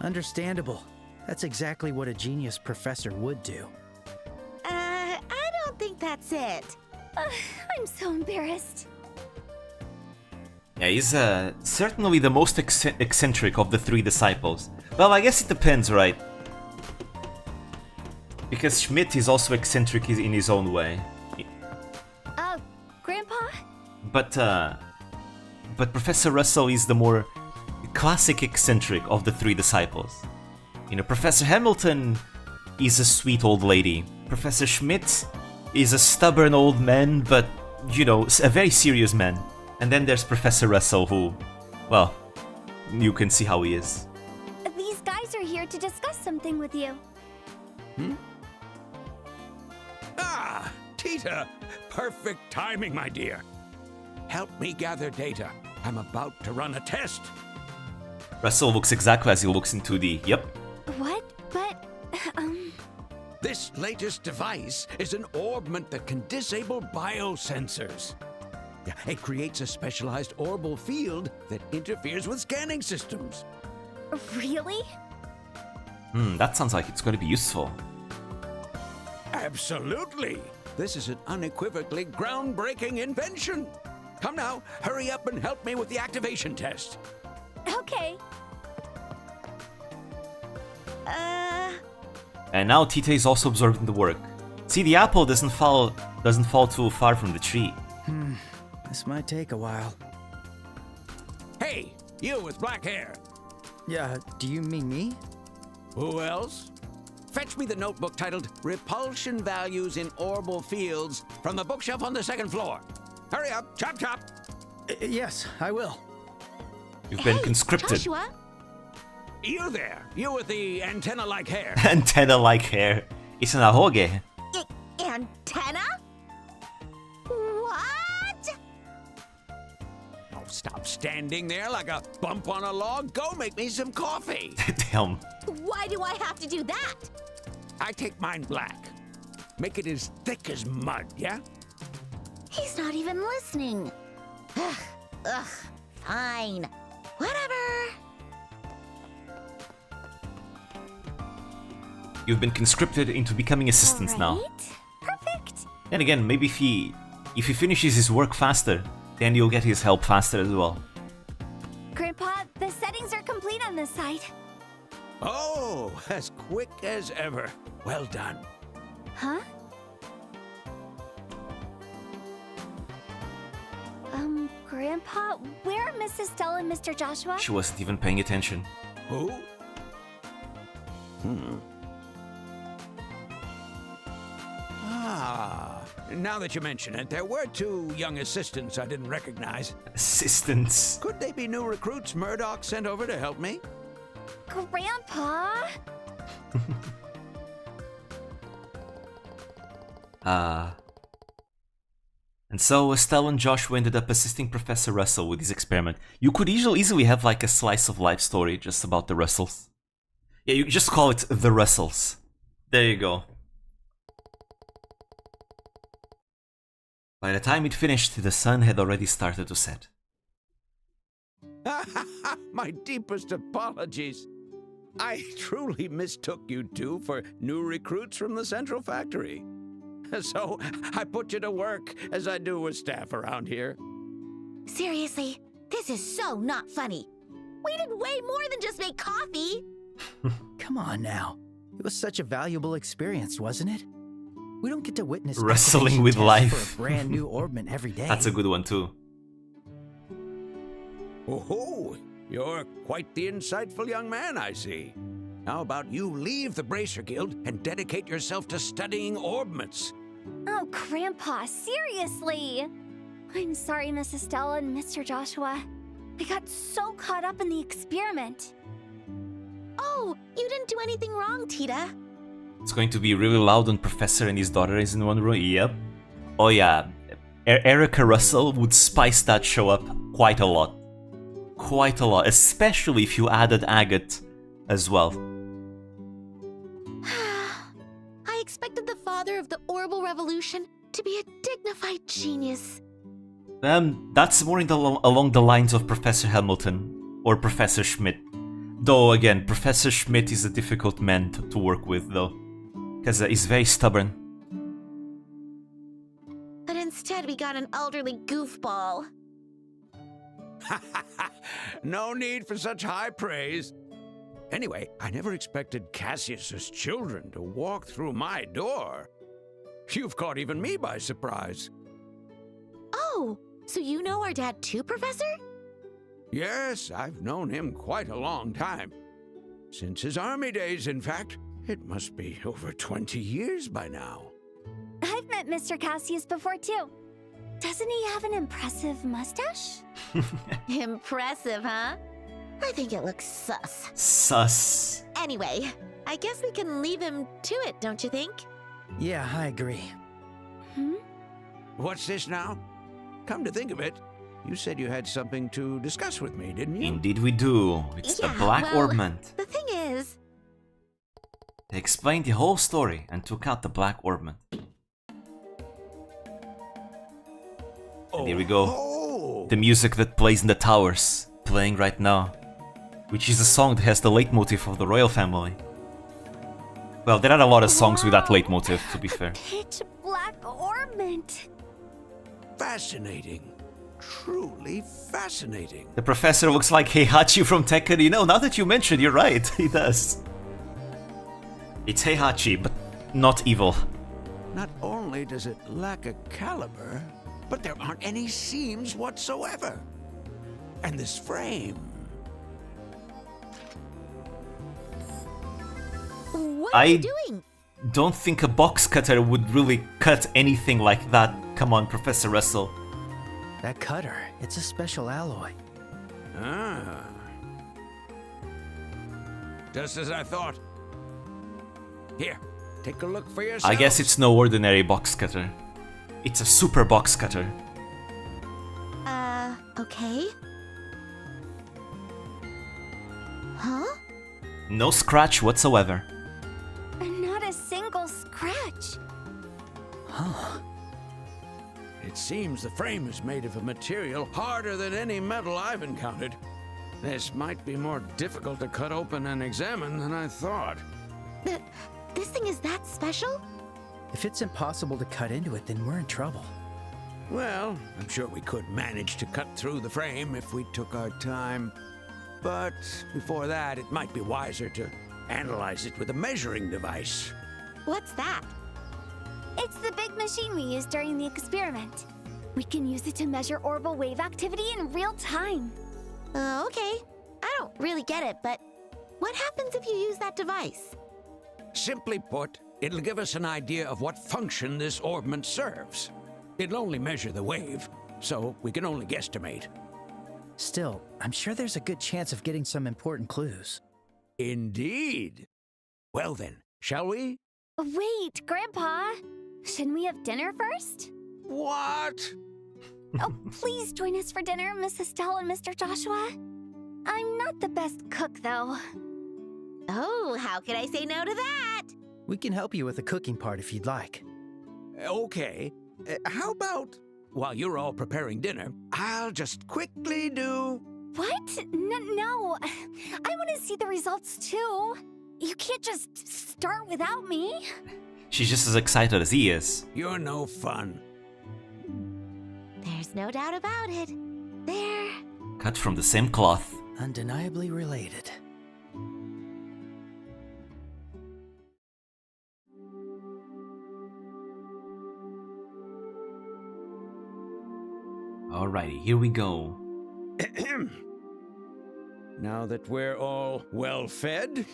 Understandable. That's exactly what a genius professor would do. I don't think that's it. I'm so embarrassed. Yeah, he's certainly the most eccentric of the 3 disciples. Well, I guess it depends, right? Because Schmidt is also eccentric in his own way. Grandpa? But Professor Russell is the more classic eccentric of the 3 disciples. You know, Professor Hamilton is a sweet old lady. Professor Schmidt is a stubborn old man, but, you know, a very serious man. And then there's Professor Russell who, well, you can see how he is. These guys are here to discuss something with you. Ah, Tita! perfect timing, my dear. Help me gather data. I'm about to run a test. Russell looks exactly as he looks in 2D. Yep. What? But, This latest device is an orbment that can disable biosensors. Yeah, it creates a specialized orbal field that interferes with scanning systems. really? That sounds like it's going to be useful. Absolutely. This is an unequivocally groundbreaking invention. Come now, hurry up and help me with the activation test. Okay. And now Tita is also observing the work. See, the apple doesn't fall too far from the tree. This might take a while. Hey, you with black hair. Yeah, do you mean me? Who else? Fetch me the notebook titled Repulsion Values in Orbal Fields from the bookshelf on the second floor. Hurry up, chop chop. Yes, I will. You've been Hey, conscripted. Joshua? You there, you with the antenna-like hair. Antenna-like hair. It's an ahoge. Antenna? What? Oh, stop standing there like a bump on a log. Go make me some coffee. Damn. Why do I have to do that? I take mine black. Make it as thick as mud, yeah? He's not even listening. Ugh, fine. Whatever. You've been conscripted into becoming assistants now. Alright, perfect. Then again, maybe if he finishes his work faster, then you'll get his help faster as well. Grandpa, the settings are complete on this side. Oh, as quick as ever. Well done. Huh? Grandpa, where are Mrs. Stella and Mr. Joshua? She wasn't even paying attention. Who? Now that you mention it, there were two young assistants I didn't recognize. Assistants. Could they be new recruits Murdoch sent over to help me? Grandpa? And so Estelle and Joshua ended up assisting Professor Russell with his experiment. You could easily have like a slice of life story just about the Russells. Yeah, you just call it the Russells. There you go. By the time it finished, the sun had already started to set. My deepest apologies. I truly mistook you two for new recruits from the Central Factory. So I put you to work, as I do with staff around here. Seriously, this is so not funny. We did way more than just make coffee. Come on now. It was such a valuable experience, wasn't it? We don't get to witness Wrestling activation with tests life. for a brand new orbment every day. That's a good one too. Oh, you're quite the insightful young man, I see. How about you leave the Bracer Guild and dedicate yourself to studying orbments? Oh, Grandpa, seriously. I'm sorry, Mrs. Stella and Mr. Joshua. I got so caught up in the experiment. Oh, you didn't do anything wrong, Tita. It's going to be really loud when Professor and his daughter is in one room. Yep. Oh yeah, Erica Russell would spice that show up quite a lot. Quite a lot, especially if you added Agate as well. I expected the father of the Orbital Revolution to be a dignified genius. That's more along the lines of Professor Hamilton or Professor Schmidt. Though again, Professor Schmidt is a difficult man to work with though. Because he's very stubborn. But instead we got an elderly goofball. No need for such high praise. Anyway, I never expected Cassius's children to walk through my door. You've caught even me by surprise. Oh, so you know our dad too, Professor? Yes, I've known him quite a long time. Since his army days, in fact. It must be over 20 years by now. I've met Mr. Cassius before too. Doesn't he have an impressive mustache? Impressive, huh? I think it looks sus. Sus. Anyway, I guess we can leave him to it, don't you think? Yeah, I agree. What's this now? Come to think of it, you said you had something to discuss with me, didn't you? Indeed we do. It's the Yeah, Black well, Orbment. The thing is, They explained the whole story and took out the Black Orbment. And here we go. Oh. The music that plays in the towers, playing right now. Which is a song that has the leitmotif of the royal family. Well, there are a lot of songs with that leitmotif, to be fair. pitch black ornament. Fascinating. Truly fascinating. The professor looks like Heihachi from Tekken. You know, now that you mention, you're right. He does. It's Heihachi, but not evil. Not only does it lack a caliber, but there aren't any seams whatsoever. And this frame. What are you doing? Don't think a box cutter would really cut anything like that. Come on, Professor Russell. That cutter, it's a special alloy. Ah. Just as I thought. Here, take a look for yourself. I guess it's no ordinary box cutter. It's a super box cutter. Okay. Huh? No scratch whatsoever. Not a single scratch. Huh. It seems the frame is made of a material harder than any metal I've encountered. This might be more difficult to cut open and examine than I thought. This thing is that special? If it's impossible to cut into it, then we're in trouble. Well, I'm sure we could manage to cut through the frame if we took our time. But before that, it might be wiser to analyze it with a measuring device. What's that? It's the big machine we used during the experiment. We can use it to measure orbital wave activity in real time. Okay. I don't really get it, but what happens if you use that device? Simply put, it'll give us an idea of what function this orbment serves. It'll only measure the wave, so we can only guesstimate. Still, I'm sure there's a good chance of getting some important clues. Indeed. Well then, shall we? Wait, Grandpa. Shouldn't we have dinner first? What? Oh, please join us for dinner, Miss Estelle and Mr. Joshua. I'm not the best cook, though. Oh, how could I say no to that? We can help you with the cooking part if you'd like. Okay. How about, while you're all preparing dinner, I'll just quickly do... What? No. I want to see the results, too. You can't just start without me. She's just as excited as he is. You're no fun. There's no doubt about it. There. Cut from the same cloth. Undeniably related. Alrighty, here we go. Now that we're all well fed,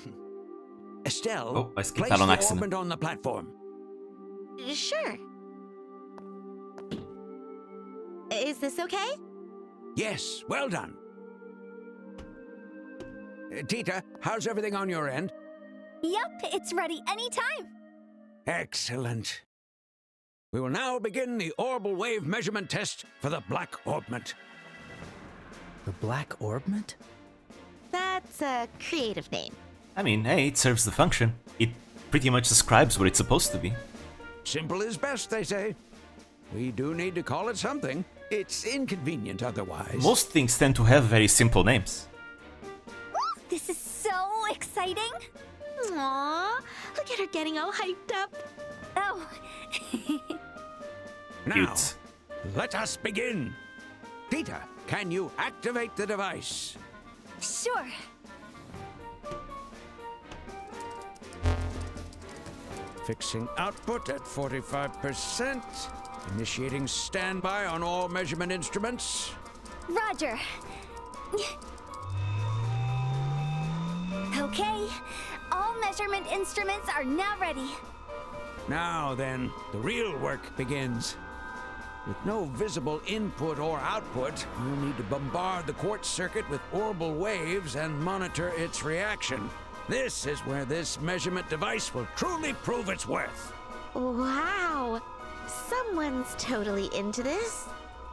Estelle, Oh, I skipped place that on the accident. orbment on the platform. Sure. Is this okay? Yes, well done. Tita, how's everything on your end? Yep, it's ready anytime. Excellent. We will now begin the orbital wave measurement test for the Black Orbment. The Black Orbment? That's a creative name. I mean, hey, it serves the function. It pretty much describes what it's supposed to be. Simple is best, they say. We do need to call it something. It's inconvenient otherwise. Most things tend to have very simple names. Ooh, this is so exciting. Aww, look at her getting all hyped up. Oh. Now, Cute. let us begin. Tita, can you activate the device? Sure. Fixing output at 45%. Initiating standby on all measurement instruments. Roger. Okay, all measurement instruments are now ready. Now then, the real work begins. With no visible input or output, you'll need to bombard the quartz circuit with orbital waves and monitor its reaction. This is where this measurement device will truly prove its worth. Wow. Someone's totally into this.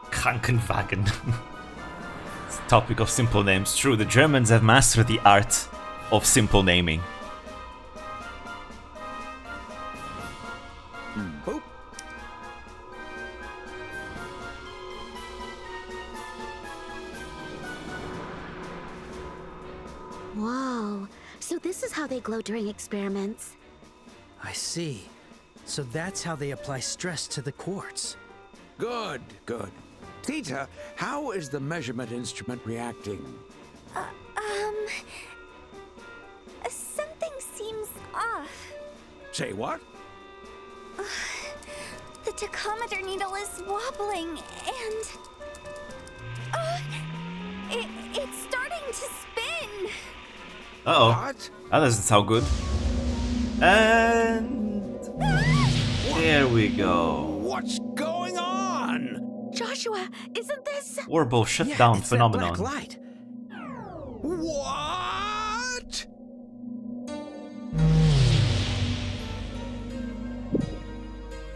Krankenwagen. It's the topic of simple names. True, the Germans have mastered the art of simple naming. Boop. Whoa. So this is how they glow during experiments. I see. So that's how they apply stress to the quartz. Good, good. Tita, how is the measurement instrument reacting? Something seems off. Say what? The tachometer needle is wobbling and... it's starting to spin! Uh-oh. What? That doesn't sound good. And... there we go. What's going on? Joshua, isn't this... Orbital shutdown it's phenomenon. that black light. What?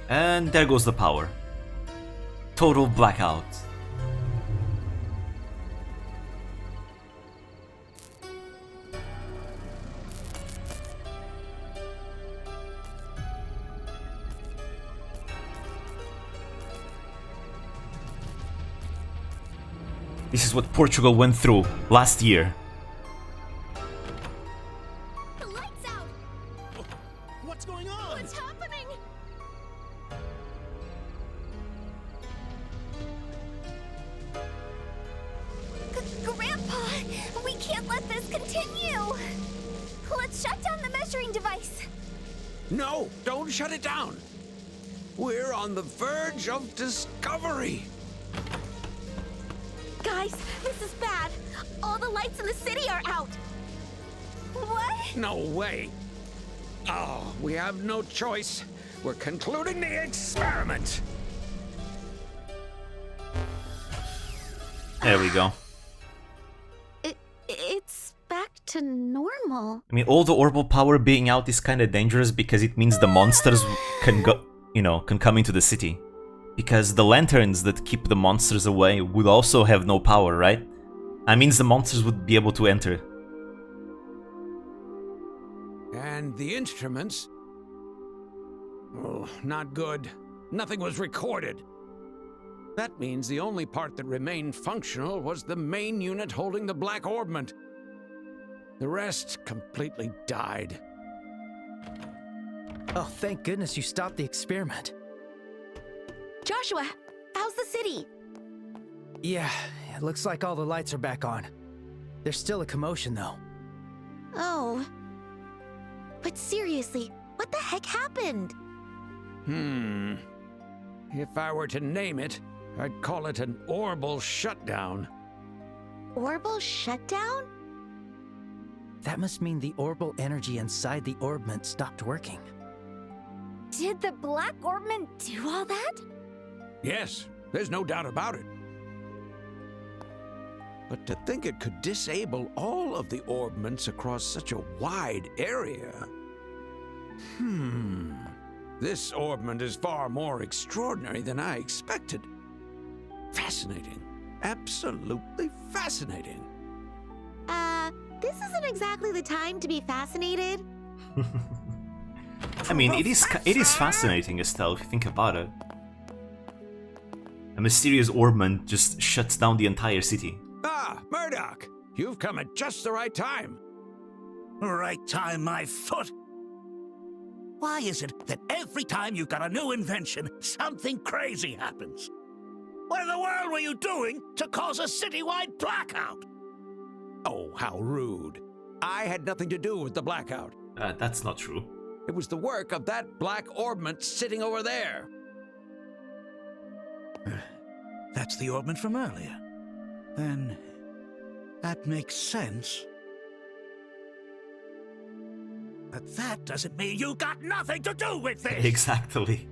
And there goes the power. Total blackout. This is what Portugal went through last year. The light's out! What's going on? What's happening? Grandpa, we can't let this continue. Let's shut down the measuring device. No, don't shut it down. We're on the verge of discovery. Guys, this is bad. All the lights in the city are out. What? No way. Oh, we have no choice. We're concluding the experiment. There we go. It's back to normal. I mean, all the orbital power being out is kind of dangerous because it means the monsters can go, can come into the city. Because the lanterns that keep the monsters away would also have no power, right? That means the monsters would be able to enter. And the instruments? Oh, not good. Nothing was recorded. That means the only part that remained functional was the main unit holding the black orbment. The rest completely died. Oh, thank goodness you stopped the experiment. Joshua, how's the city? Yeah, it looks like all the lights are back on. There's still a commotion, though. Oh. But seriously, what the heck happened? If I were to name it, I'd call it an orbital shutdown. Orbital shutdown? That must mean the orbital energy inside the orbment stopped working. Did the black orbment do all that? Yes, there's no doubt about it. But to think it could disable all of the orbments across such a wide area... This orbment is far more extraordinary than I expected. Fascinating. Absolutely fascinating. This isn't exactly the time to be fascinated. I mean, it is fascinating, Estelle, if you think about it. A mysterious orbment just shuts down the entire city. Ah, Murdoch! You've come at just the right time. Right time, my foot. Why is it that every time you've got a new invention, something crazy happens? What in the world were you doing to cause a citywide blackout? Oh, how rude. I had nothing to do with the blackout. That's not true. It was the work of that black orbment sitting over there. That's the orbment from earlier. Then that makes sense. But that doesn't mean you got nothing to do with this! Exactly.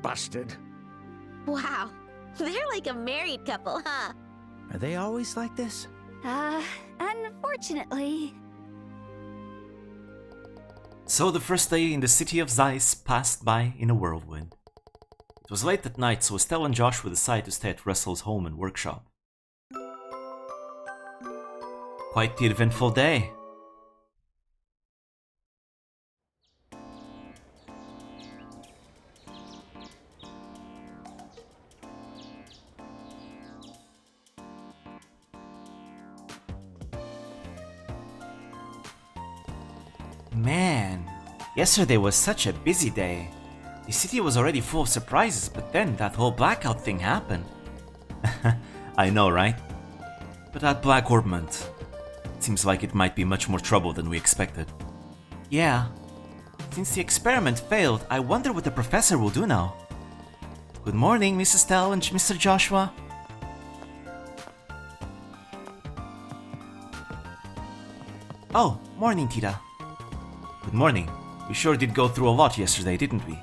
Busted. Wow, they're like a married couple, huh? Are they always like this? Unfortunately. So the first day in the city of Zeiss passed by in a whirlwind. It was late at night, so Estelle and Joshua decided to stay at Russell's home and workshop. Quite the eventful day. Man, yesterday was such a busy day. The city was already full of surprises, but then that whole blackout thing happened. I know, right? But that black orbment, seems like it might be much more trouble than we expected. Yeah. Since the experiment failed, I wonder what the professor will do now. Good morning, Mrs. Stell and Mr. Joshua. Oh, morning, Tita. Good morning. We sure did go through a lot yesterday, didn't we?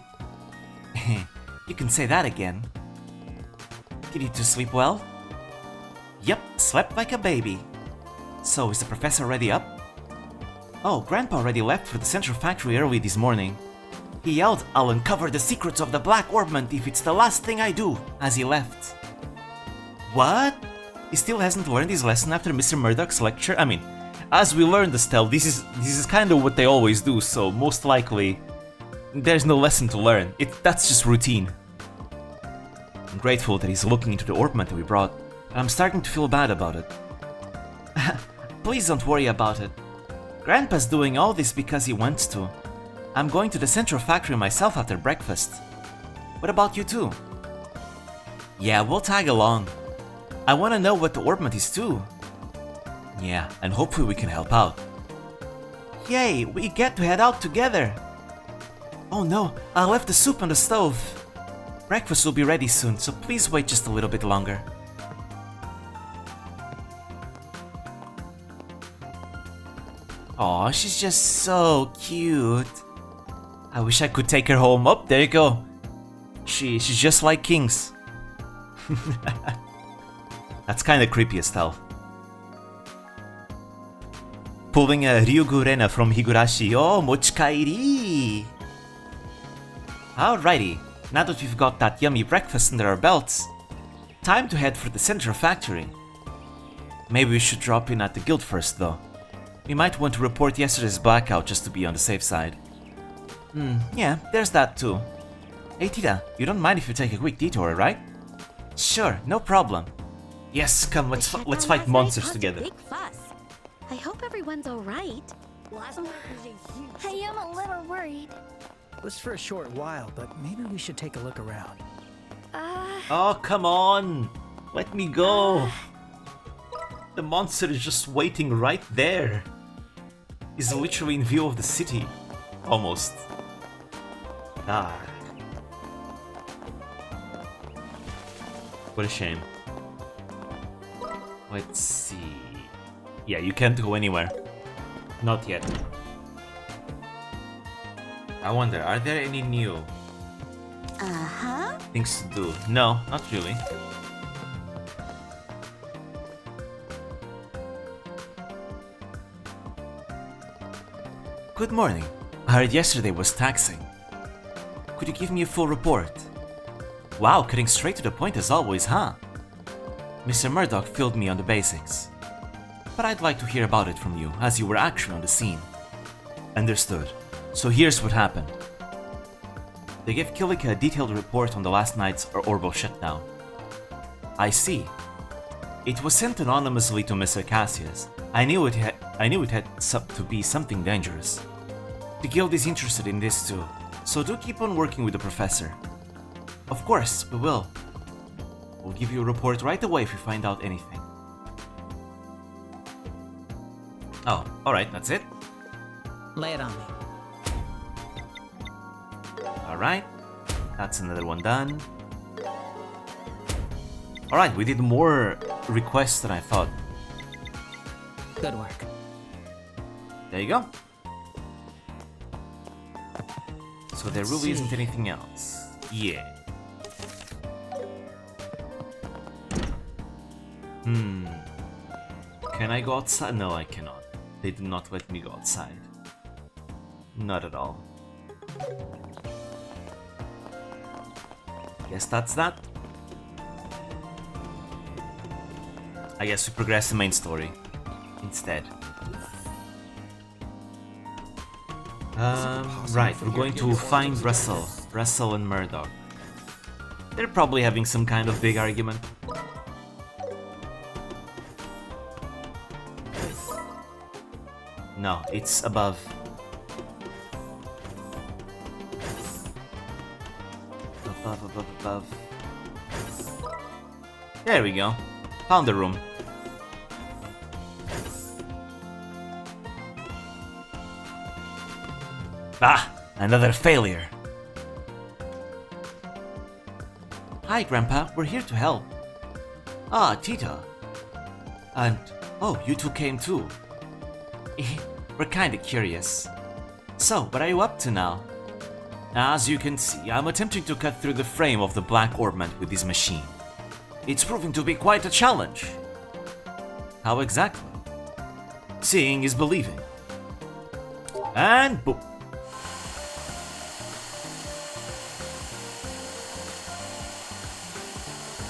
You can say that again. Did you two sleep well? Yep, slept like a baby. So, is the professor already up? Oh, Grandpa already left for the Central Factory early this morning. He yelled, "I'll uncover the secrets of the Black Orbment if it's the last thing I do," as he left. What? He still hasn't learned his lesson after Mr. Murdoch's lecture? I mean, as we learned, Estelle, this is kind of what they always do, so most likely there's no lesson to learn. That's just routine. I'm grateful that he's looking into the orbment that we brought, but I'm starting to feel bad about it. Please don't worry about it. Grandpa's doing all this because he wants to. I'm going to the Central Factory myself after breakfast. What about you two? Yeah, we'll tag along. I want to know what the orbment is too. Yeah, and hopefully we can help out. Yay, we get to head out together! Oh no, I left the soup on the stove. Breakfast will be ready soon, so please wait just a little bit longer. Aw, she's just so cute. I wish I could take her home. Oh, there you go. She's just like kings. That's kinda creepy, Estelle. Pulling a Ryugu Rena from Higurashi. Oh, mochikairi! Alrighty, now that we've got that yummy breakfast under our belts, time to head for the Central Factory. Maybe we should drop in at the guild first, though. We might want to report yesterday's blackout just to be on the safe side. Yeah, there's that too. Hey Tita, you don't mind if you take a quick detour, right? Sure, no problem. Yes, come, let's fight monsters together. Big fuss. I hope everyone's alright. I am a little worried. It was for a short while, but maybe we should take a look around. Oh, come on! Let me go! The monster is just waiting right there. He's literally in view of the city. Almost. Ah. What a shame. Let's see. Yeah, you can't go anywhere. Not yet. I wonder, are there any new things to do? No, not really. Good morning. I heard yesterday was taxing. Could you give me a full report? Wow, cutting straight to the point as always, huh? Mr. Murdoch filled me on the basics. But I'd like to hear about it from you, as you were actually on the scene. Understood. So here's what happened. They gave Kilika a detailed report on the last night's orbital shutdown. I see. It was sent anonymously to Mr. Cassius. I knew it had to be something dangerous. The guild is interested in this too, so do keep on working with the professor. Of course, we will. We'll give you a report right away if we find out anything. Oh, alright, that's it? Lay it on me. Alright, that's another one done. Alright, we did more requests than I thought. Good work. There you go. So there really isn't anything else. Yeah. Can I go outside? No, I cannot. They did not let me go outside. Not at all. Guess that's that. I guess we progress the main story instead. Right, we're going to find Russell and Murdoch. They're probably having some kind of big argument. No, it's above. Above. There we go. Found the room. Ah, another failure. Hi, Grandpa. We're here to help. Ah, Tita. And, oh, you two came too. We're kinda curious. So, what are you up to now? As you can see, I'm attempting to cut through the frame of the black orbment with this machine. It's proving to be quite a challenge. How exactly? Seeing is believing. And boom.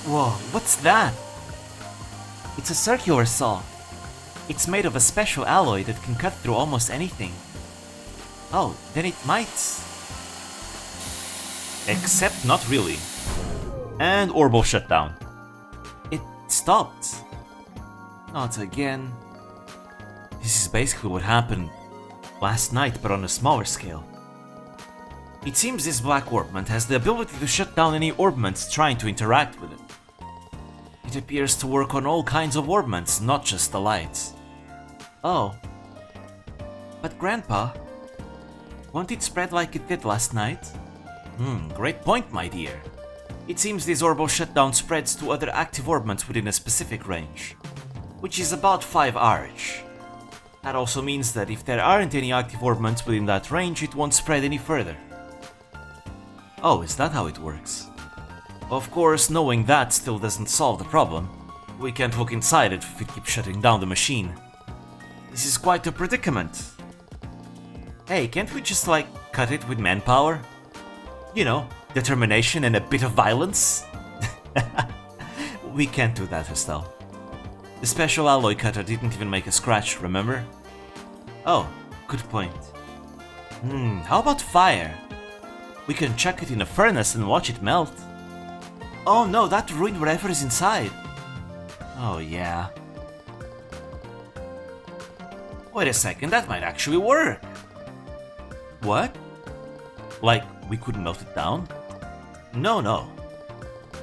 Whoa, what's that? It's a circular saw. It's made of a special alloy that can cut through almost anything. Oh, then it might... Except not really. And Orbital shutdown. It stopped. Not again. This is basically what happened last night, but on a smaller scale. It seems this black orbment has the ability to shut down any orbments trying to interact with it. It appears to work on all kinds of orbments, not just the lights. Oh. But Grandpa, won't it spread like it did last night? Great point, my dear. It seems this orbital shutdown spreads to other active orbments within a specific range, which is about 5 Arch. That also means that if there aren't any active orbments within that range, it won't spread any further. Oh, is that how it works? Of course, knowing that still doesn't solve the problem. We can't look inside it if it keeps shutting down the machine. This is quite a predicament. Hey, can't we just, like, cut it with manpower? You know, determination and a bit of violence? We can't do that, Estelle. The special alloy cutter didn't even make a scratch, remember? Oh, good point. How about fire? We can chuck it in a furnace and watch it melt. Oh no, that ruined whatever is inside. Oh yeah. Wait a second, that might actually work. What? Like, we could melt it down? No.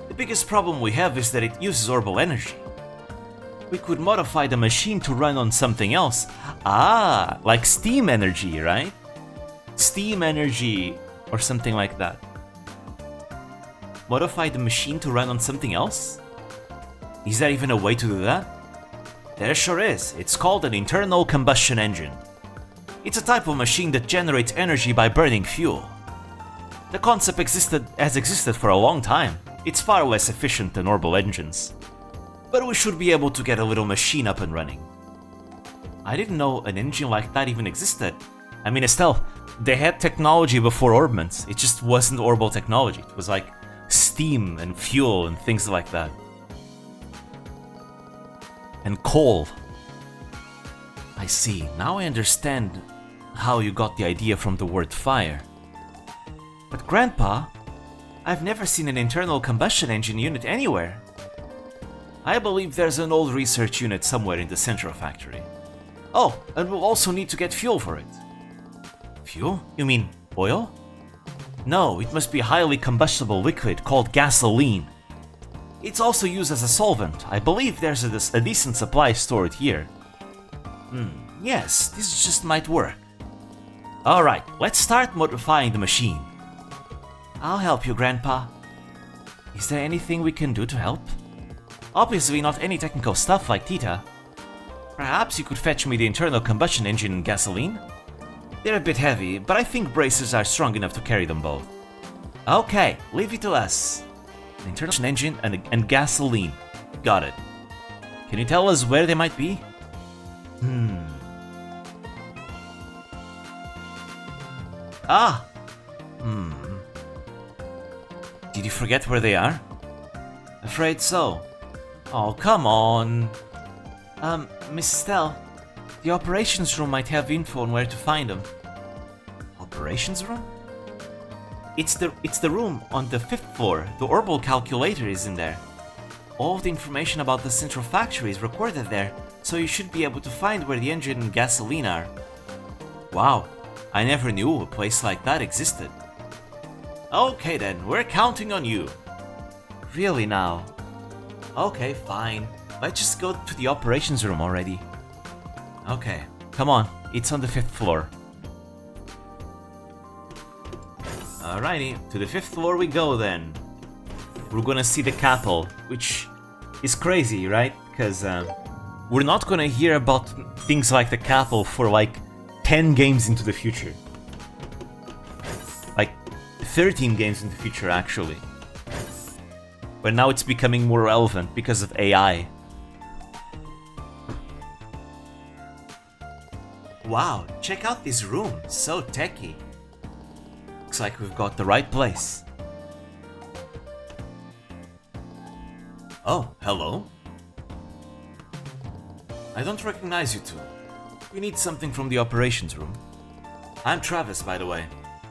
The biggest problem we have is that it uses orbital energy. We could modify the machine to run on something else. Ah, like steam energy, right? Steam energy or something like that. Modify the machine to run on something else? Is there even a way to do that? There sure is. It's called an internal combustion engine. It's a type of machine that generates energy by burning fuel. The concept has existed for a long time. It's far less efficient than orbital engines. But we should be able to get a little machine up and running. I didn't know an engine like that even existed. I mean, Estelle, they had technology before orbments. It just wasn't orbital technology. It was like steam and fuel and things like that. And coal. I see. Now I understand how you got the idea from the word fire. But Grandpa, I've never seen an internal combustion engine unit anywhere. I believe there's an old research unit somewhere in the central factory. Oh, and we'll also need to get fuel for it. Fuel? You mean oil? No, it must be a highly combustible liquid called gasoline. It's also used as a solvent. I believe there's a decent supply stored here. Yes, this just might work. Alright, let's start modifying the machine. I'll help you, Grandpa. Is there anything we can do to help? Obviously not any technical stuff like Tita. Perhaps you could fetch me the internal combustion engine and gasoline? They're a bit heavy, but I think bracers are strong enough to carry them both. Okay, leave it to us. An internal combustion engine and gasoline. Got it. Can you tell us where they might be? Did you forget where they are? Afraid so. Oh, come on. Miss Stell, the operations room might have info on where to find them. Operations room? It's the room on the 5th floor. The orbital calculator is in there. All of the information about the central factory is recorded there, so you should be able to find where the engine and gasoline are. Wow, I never knew a place like that existed. Okay then, we're counting on you. Really now? Okay, fine. Let's just go to the operations room already. Okay, come on, it's on the 5th floor. Alrighty, to the 5th floor we go then. We're gonna see the capital, which is crazy, right? Because we're not gonna hear about things like the capital for like 10 games into the future. Like 13 games in the future actually. But now it's becoming more relevant because of AI. Wow, check out this room, so techy. Looks like we've got the right place. Oh, hello? I don't recognize you two. We need something from the operations room. I'm Travis, by the way.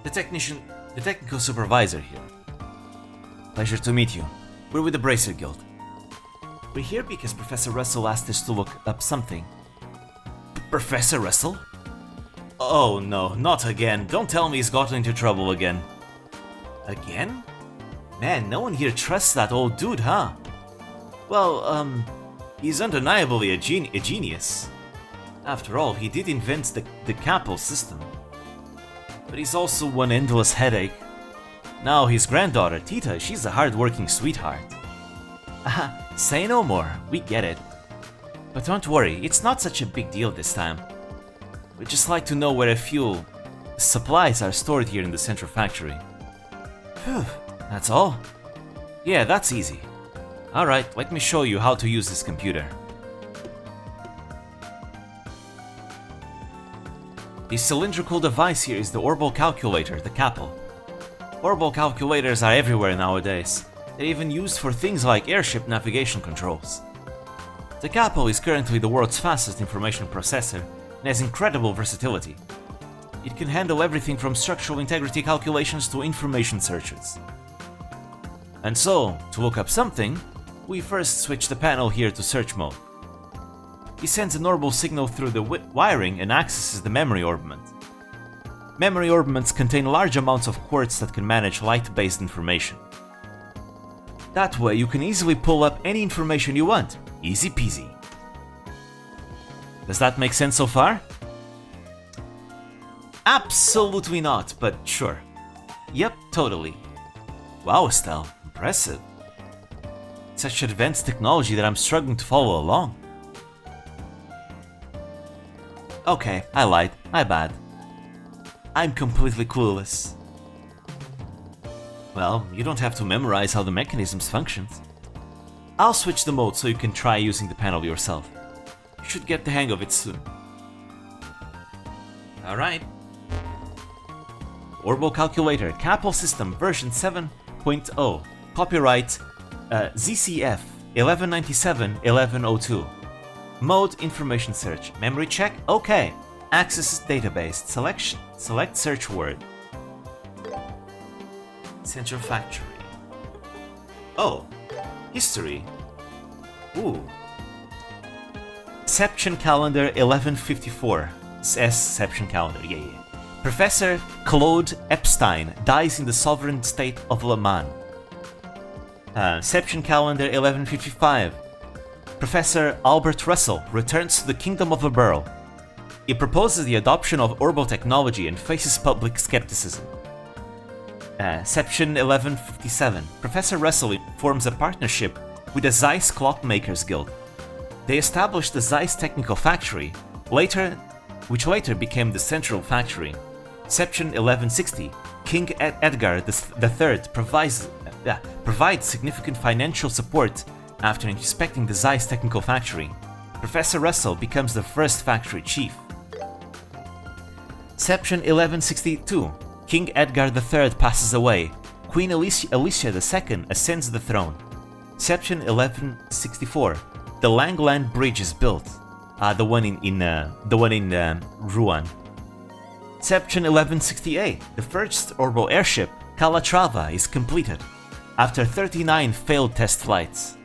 The technical supervisor here. Pleasure to meet you. We're with the Bracer Guild. We're here because Professor Russell asked us to look up something. Professor Russell? Oh no, not again. Don't tell me he's gotten into trouble again. Again? Man, no one here trusts that old dude, huh? Well, he's undeniably a genius. After all, he did invent the capital system. But he's also one endless headache. Now his granddaughter, Tita, she's a hard-working sweetheart. Say no more, we get it. But don't worry, it's not such a big deal this time. We'd just like to know where a few supplies are stored here in the central factory. Phew, that's all? Yeah, that's easy. Alright, let me show you how to use this computer. This cylindrical device here is the orbital calculator, the CAPL. Orbital calculators are everywhere nowadays. They're even used for things like airship navigation controls. The CAPL is currently the world's fastest information processor and has incredible versatility. It can handle everything from structural integrity calculations to information searches. And so, to look up something, we first switch the panel here to search mode. It sends a normal signal through the wiring and accesses the memory orbment. Memory orbments contain large amounts of quartz that can manage light-based information. That way you can easily pull up any information you want, easy peasy. Does that make sense so far? Absolutely not, but sure. Yep, totally. Wow, Estelle, impressive. Such advanced technology that I'm struggling to follow along. Okay, I lied, my bad. I'm completely clueless. Well, you don't have to memorize how the mechanisms function. I'll switch the mode so you can try using the panel yourself. You should get the hang of it soon. Alright. Orbital Calculator, CAPL System version 7.0. Copyright ZCF 1197-1102. Mode Information Search. Memory check? Okay. Access database. Select search word. Central Factory. Oh. History. Ooh. Seption Calendar 1154. Seption Calendar, yeah. Professor Claude Epstein dies in the sovereign state of Le Mans. Seption Calendar 1155. Professor Albert Russell returns to the Kingdom of the Burl. He proposes the adoption of orbital technology and faces public skepticism. Seption 1157. Professor Russell forms a partnership with the Zeiss Clockmakers Guild. They established the Zeiss Technical Factory, which later became the Central Factory. Seption 1160. King Edgar III provides significant financial support after inspecting the Zeiss Technical Factory. Professor Russell becomes the first factory chief. Seption 1162. King Edgar III passes away. Queen Alicia II ascends the throne. Section 1164. The Langland Bridge is built. The one in Rouen. Section 1168. The first orbital airship, Calatrava, is completed after 39 failed test flights.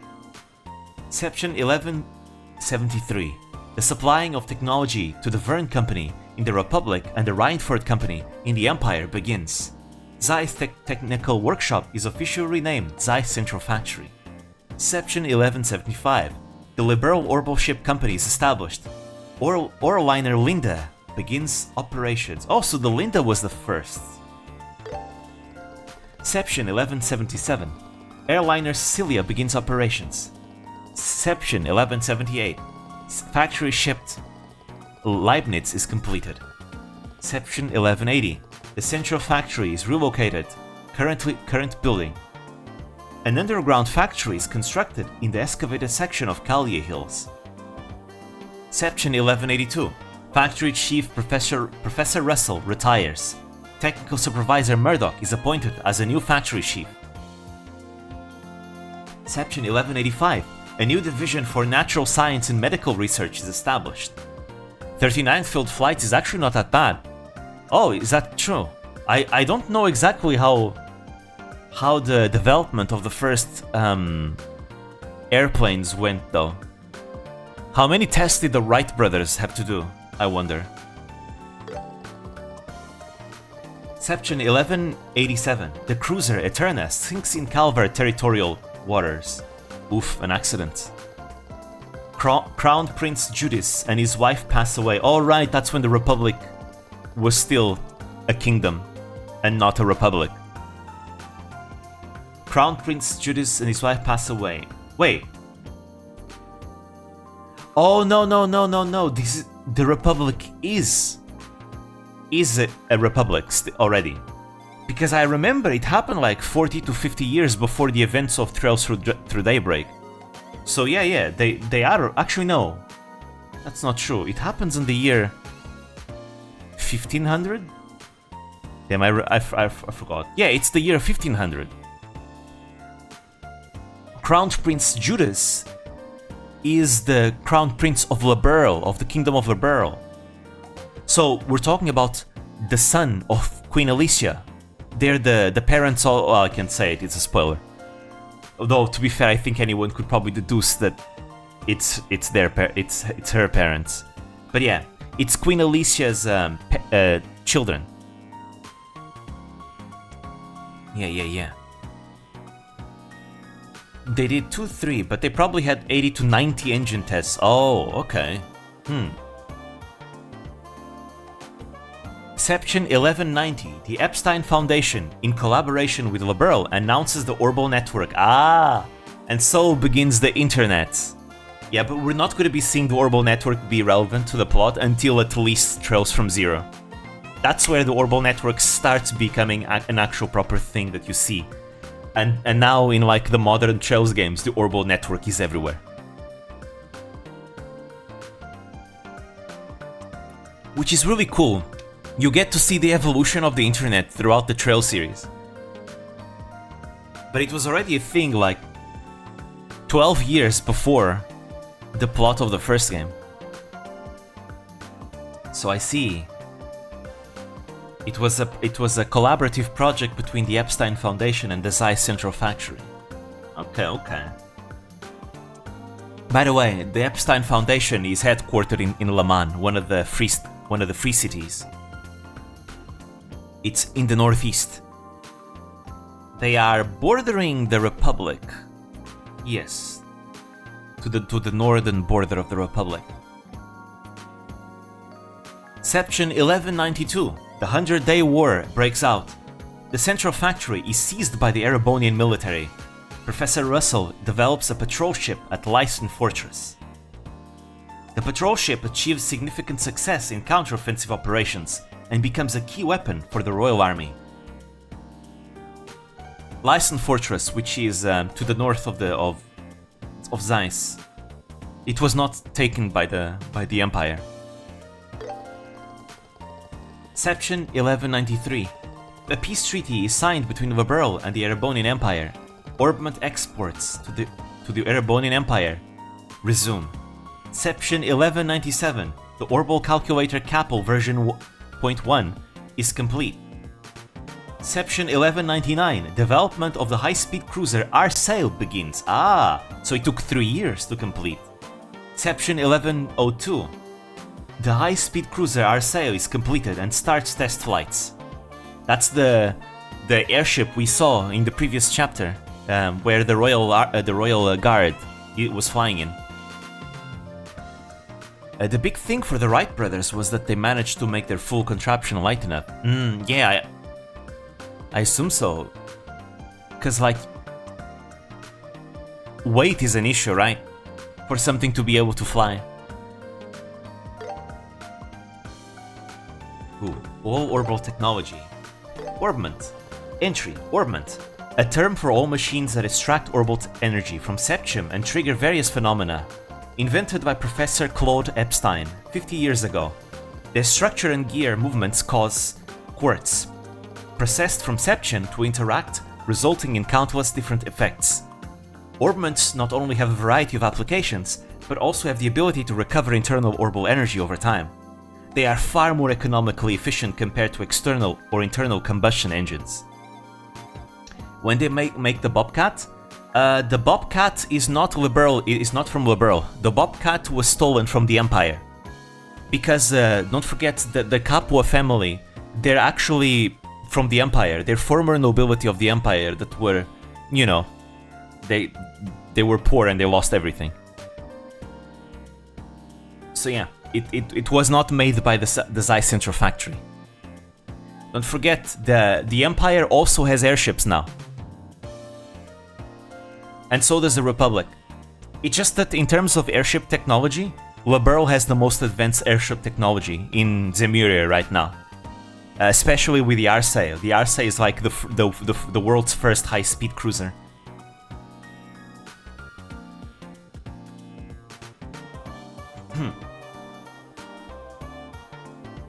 Section 1173. The supplying of technology to the Verne Company in the Republic and the Reinford Company in the Empire begins. Zeiss Technical Workshop is officially renamed Zeiss Central Factory. Section 1175. The Liberal Orbital Ship Company is established. Orliner Linda begins operations. Oh, so the Linda was the first. Section 1177. Airliner Sicilia begins operations. Section 1178. Factory shipped Leibniz is completed. Section 1180. The central factory is relocated. Current building. An underground factory is constructed in the excavated section of Callier Hills. Section 1182. Factory Chief Professor Russell retires. Technical Supervisor Murdoch is appointed as a new factory chief. Section 1185. A new division for natural science and medical research is established. 39 failed flights is actually not that bad. Oh, is that true? I don't know exactly how the development of the first airplanes went though. How many tests did the Wright brothers have to do, I wonder? Section 1187. The cruiser Eterna sinks in Calvar territorial waters. Oof, an accident. Crown Prince Judas and his wife pass away. Oh right, that's when the Republic was still a kingdom and not a republic. Crown Prince Judas and his wife pass away. Wait. Oh no. This is, the Republic is a republic already. Because I remember it happened like 40 to 50 years before the events of Trails Through Daybreak. So yeah, they are... Actually no, that's not true. It happens in the year 1500? Damn, I forgot. Yeah, it's the year 1500. Crown Prince Judas is the Crown Prince of Liberl, of the Kingdom of Liberl. So we're talking about the son of Queen Alicia. They're the parents of... Well, I can't say it, it's a spoiler. Although, to be fair, I think anyone could probably deduce that it's her parents. But yeah, it's Queen Alicia's children. Yeah. They did 2-3, but they probably had 80 to 90 engine tests. Oh, okay. Section 1190. The Epstein Foundation, in collaboration with Liberl, announces the Orbital Network. And so begins the internet. Yeah, but we're not going to be seeing the Orbital Network be relevant to the plot until at least Trails from Zero. That's where the Orbital Network starts becoming an actual proper thing that you see. And now in like the modern Trails games, the Orbital Network is everywhere. Which is really cool. You get to see the evolution of the internet throughout the Trail series. But it was already a thing like 12 years before the plot of the first game. So I see. It was a collaborative project between the Epstein Foundation and the Zeiss Central Factory. Okay. By the way, the Epstein Foundation is headquartered in Le Mans, one of the free cities. It's in the northeast. They are bordering the Republic. Yes. To the northern border of the Republic. Section 1192. The 100-Day War breaks out. The Central Factory is seized by the Erebonian military. Professor Russell develops a patrol ship at Lyson Fortress. The patrol ship achieves significant success in counteroffensive operations and becomes a key weapon for the Royal Army. Lyson Fortress, which is to the north of Zeiss, it was not taken by the Empire. Section 1193. A peace treaty is signed between Liberl and the Erebonian Empire. Orbment exports to the Erebonian Empire resume. Section 1197, the Orbal Calculator Capel version 0.1 is complete. Section 1199, development of the high-speed cruiser Arsail begins. Ah, so it took 3 years to complete. Section 1102, the high-speed cruiser Arsail is completed and starts test flights. That's the airship we saw in the previous chapter, where the Royal Guard was flying in. The big thing for the Wright brothers was that they managed to make their full contraption light enough. Yeah, I assume so. Cause like, weight is an issue, right? For something to be able to fly. Ooh, all orbital technology. Orbment. Entry. Orbment. A term for all machines that extract orbital energy from septum and trigger various phenomena. Invented by Professor Claude Epstein 50 years ago. Their structure and gear movements cause quartz, processed from septum to interact, resulting in countless different effects. Orbments not only have a variety of applications, but also have the ability to recover internal orbital energy over time. They are far more economically efficient compared to external or internal combustion engines. When they make the Bobcat is not Liberl, it is not from Liberl. The Bobcat was stolen from the Empire. Because, don't forget that the Capua family, they're actually from the Empire. They're former nobility of the Empire that were, you know, they were poor and they lost everything. So yeah, it was not made by the Zai Central factory. Don't forget, the Empire also has airships now. And so does the Republic. It's just that in terms of airship technology, Liberl has the most advanced airship technology in Zemuria right now. Especially with the Arsail. The Arsail is like the world's first high-speed cruiser.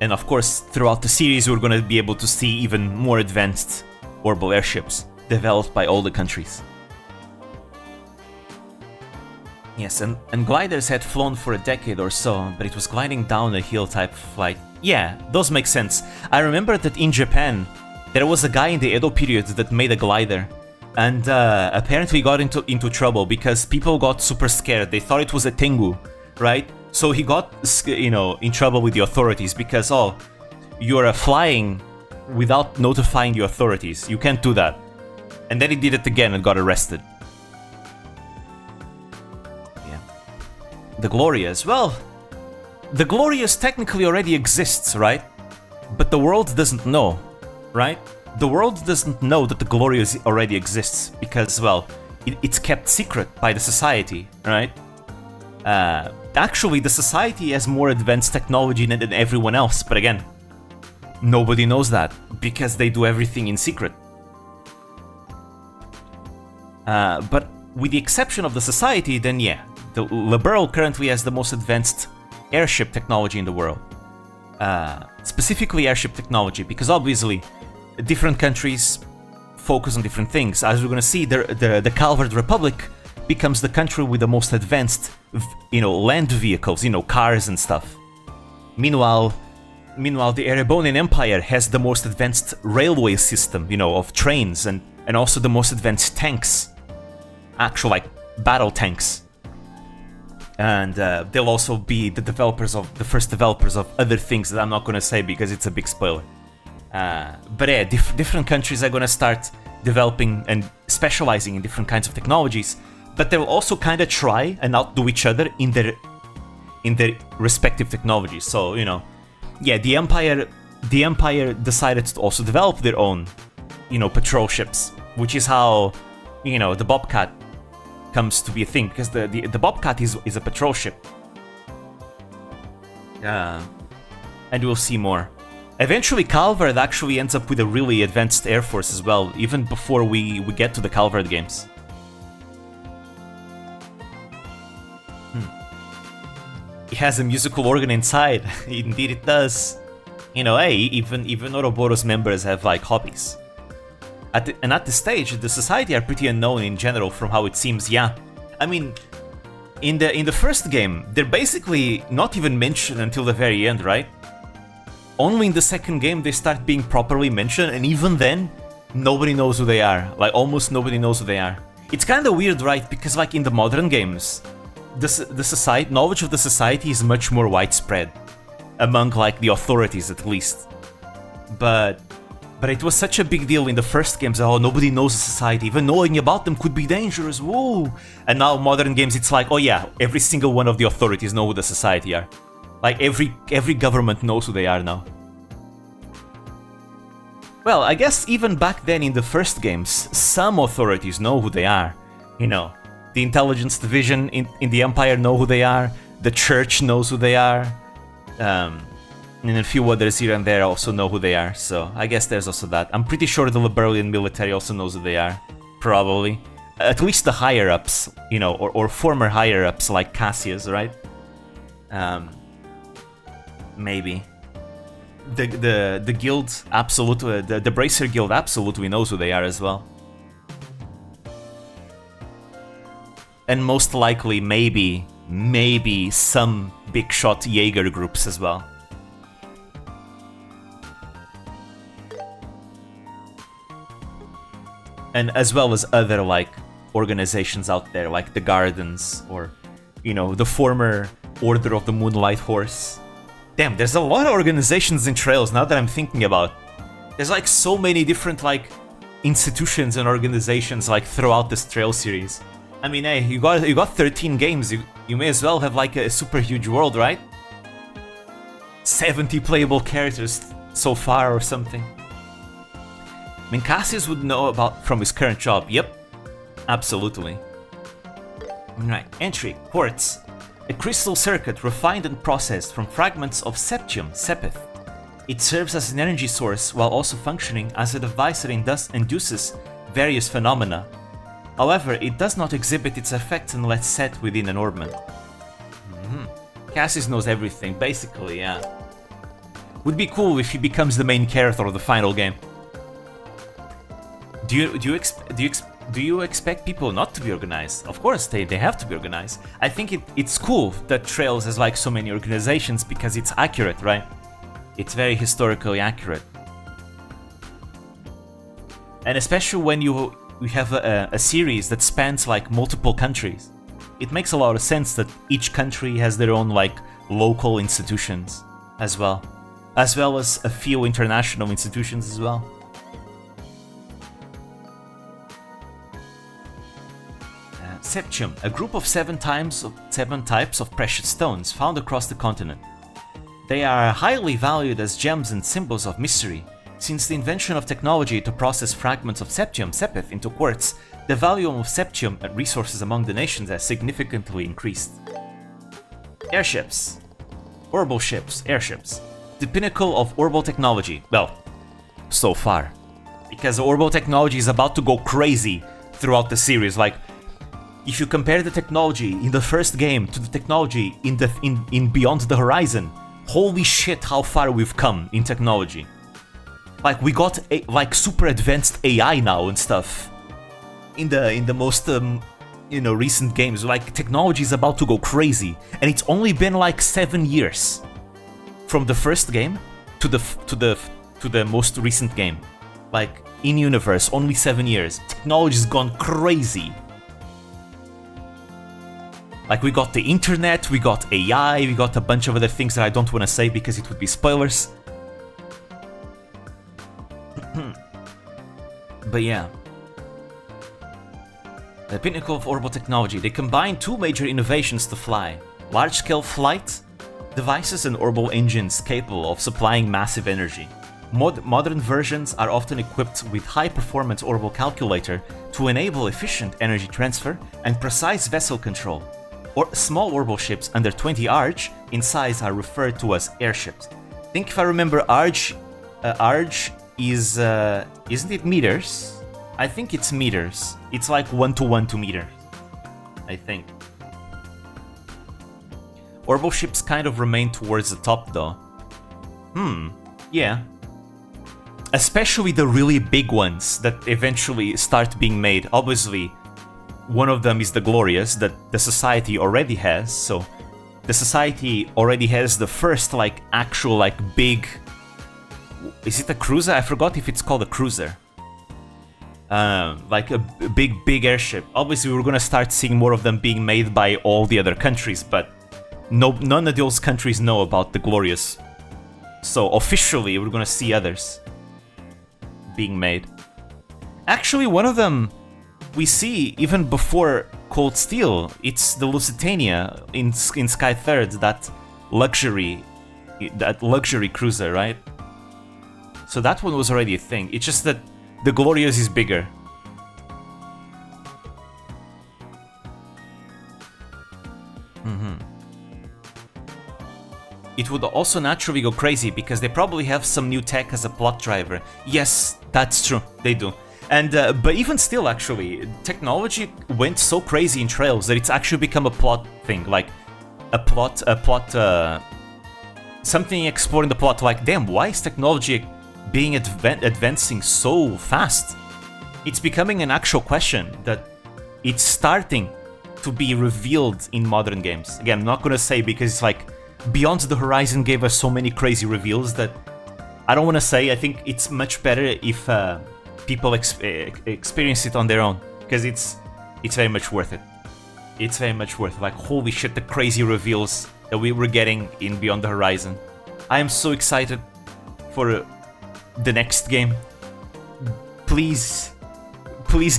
And of course, throughout the series, we're gonna be able to see even more advanced orbital airships developed by all the countries. Yes, and gliders had flown for a decade or so, but it was gliding down a hill type flight. Yeah, those make sense. I remember that in Japan, there was a guy in the Edo period that made a glider, and apparently got into trouble because people got super scared. They thought it was a Tengu, right? So he got, you know, in trouble with the authorities because, oh, you're flying without notifying the authorities. You can't do that. And then he did it again and got arrested. The Glorious. Well, the Glorious technically already exists, right? But the world doesn't know, right? The world doesn't know that the Glorious already exists because, well, it's kept secret by the society, right? Actually, the society has more advanced technology than everyone else, but again, nobody knows that because they do everything in secret. But with the exception of the society, then yeah. The Liberl currently has the most advanced airship technology in the world. Specifically airship technology, because obviously different countries focus on different things. As we're gonna see, the Calvard Republic becomes the country with the most advanced, you know, land vehicles, you know, cars and stuff. Meanwhile, the Erebonian Empire has the most advanced railway system, you know, of trains and also the most advanced tanks. Actual, like, battle tanks. And they'll also be the first developers of other things that I'm not gonna say because it's a big spoiler. But yeah, different countries are gonna start developing and specializing in different kinds of technologies, but they'll also kind of try and outdo each other in their respective technologies. So, you know, yeah, the Empire decided to also develop their own, you know, patrol ships, which is how, you know, the Bobcat comes to be a thing, because the Bobcat is a patrol ship. And we'll see more. Eventually, Calvard actually ends up with a really advanced air force as well, even before we get to the Calvard games. It has a musical organ inside. Indeed it does. You know, hey, even Ouroboros members have like hobbies. At this stage, the society are pretty unknown in general from how it seems, yeah. I mean, in the first game, they're basically not even mentioned until the very end, right? Only in the second game they start being properly mentioned, and even then, nobody knows who they are. Like, almost nobody knows who they are. It's kind of weird, right? Because like in the modern games, the society, knowledge of the society is much more widespread. Among like the authorities at least. But it was such a big deal in the first games. Oh, nobody knows the society. Even knowing about them could be dangerous. Whoa! And now modern games, it's like, oh yeah, every single one of the authorities know who the society are. Like every government knows who they are now. Well, I guess even back then in the first games, some authorities know who they are. You know, the intelligence division in the Empire know who they are. The church knows who they are. And a few others here and there also know who they are, so I guess there's also that. I'm pretty sure the Liberalian military also knows who they are, probably. At least the higher-ups, you know, or former higher-ups like Cassius, right? Maybe. The guild absolutely, the Bracer Guild absolutely knows who they are as well. And most likely, maybe some big shot Jaeger groups as well. And as well as other like organizations out there like the Gardens or, you know, the former Order of the Moonlight Horse. Damn, there's a lot of organizations in Trails now that I'm thinking about. There's like so many different like institutions and organizations like throughout this Trail series. I mean, hey, you got 13 games. You may as well have like a super huge world, right? 70 playable characters so far or something. I mean, Cassius would know about from his current job. Yep, absolutely. Right, entry, quartz. A crystal circuit refined and processed from fragments of septium, sepith. It serves as an energy source while also functioning as a device that induces various phenomena. However, it does not exhibit its effects unless set within an orbment. Cassius knows everything, basically, yeah. Would be cool if he becomes the main character of the final game. Do you expect people not to be organized? Of course, they have to be organized. I think it's cool that Trails has like so many organizations because it's accurate, right? It's very historically accurate. And especially when we have a series that spans like multiple countries. It makes a lot of sense that each country has their own like local institutions as well as a few international institutions as well. Septium, a group of seven types of precious stones found across the continent. They are highly valued as gems and symbols of mystery. Since the invention of technology to process fragments of septium, sepith, into quartz, the value of septium and resources among the nations has significantly increased. Airships. Orbital ships, airships. The pinnacle of orbital technology. Well, so far. Because orbital technology is about to go crazy throughout the series. Like, if you compare the technology in the first game to the technology in Beyond the Horizon, holy shit how far we've come in technology. Like, we got like super advanced AI now and stuff. In the most recent games, like technology is about to go crazy, and it's only been like 7 years from the first game to the most recent game. Like, in universe, only 7 years. Technology's gone crazy. Like, we got the internet, we got AI, we got a bunch of other things that I don't want to say because it would be spoilers. But yeah. The pinnacle of orbital technology. They combine two major innovations to fly. Large-scale flight devices and orbital engines capable of supplying massive energy. Modern versions are often equipped with high-performance orbital calculator to enable efficient energy transfer and precise vessel control. Small orbital ships under 20 Arg in size are referred to as airships. I think if I remember, Arg is, isn't it meters? I think it's meters. It's like 1:1 to meters, I think. Orbital ships kind of remain towards the top though. Yeah. Especially the really big ones that eventually start being made. Obviously, one of them is the Glorious that the Society already has, so the Society already has the first, like, actual, like, big... Is it a cruiser? I forgot if it's called a cruiser. Like a big airship. Obviously, we're gonna start seeing more of them being made by all the other countries, but none of those countries know about the Glorious. So officially, we're gonna see others being made. Actually, one of them we see even before Cold Steel. It's the Lusitania in Sky Third, that luxury cruiser, right? So that one was already a thing. It's just that the Glorious is bigger. It would also naturally go crazy because they probably have some new tech as a plot driver. Yes, that's true, they do. And but even still, actually, technology went so crazy in Trails that it's actually become a plot thing, like something exploring the plot. Like, damn, why is technology being advancing so fast? It's becoming an actual question that it's starting to be revealed in modern games. Again, I'm not gonna say because it's like Beyond the Horizon gave us so many crazy reveals that I don't want to say. I think it's much better if people experience it on their own, because it's very much worth it. It's very much worth it. Like, holy shit, the crazy reveals that we were getting in Beyond the Horizon. I am so excited for the next game. Please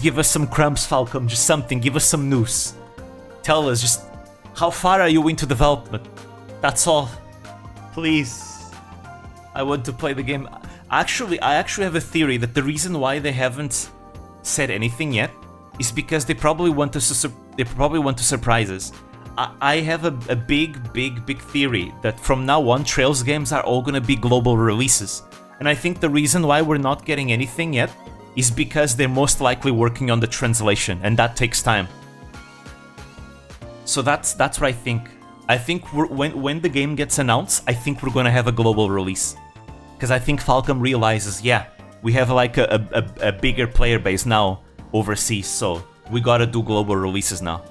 give us some crumbs, Falcom. Just something. Give us some news. Tell us just how far are you into development. That's all. Please. I want to play the game. Actually, I actually have a theory that the reason why they haven't said anything yet is because they probably want to surprise us. I have a big theory that from now on, Trails games are all gonna be global releases. And I think the reason why we're not getting anything yet is because they're most likely working on the translation, and that takes time. So that's what I think. I think when the game gets announced, I think we're gonna have a global release. Because I think Falcom realizes, yeah, we have like a bigger player base now overseas, so we gotta do global releases now.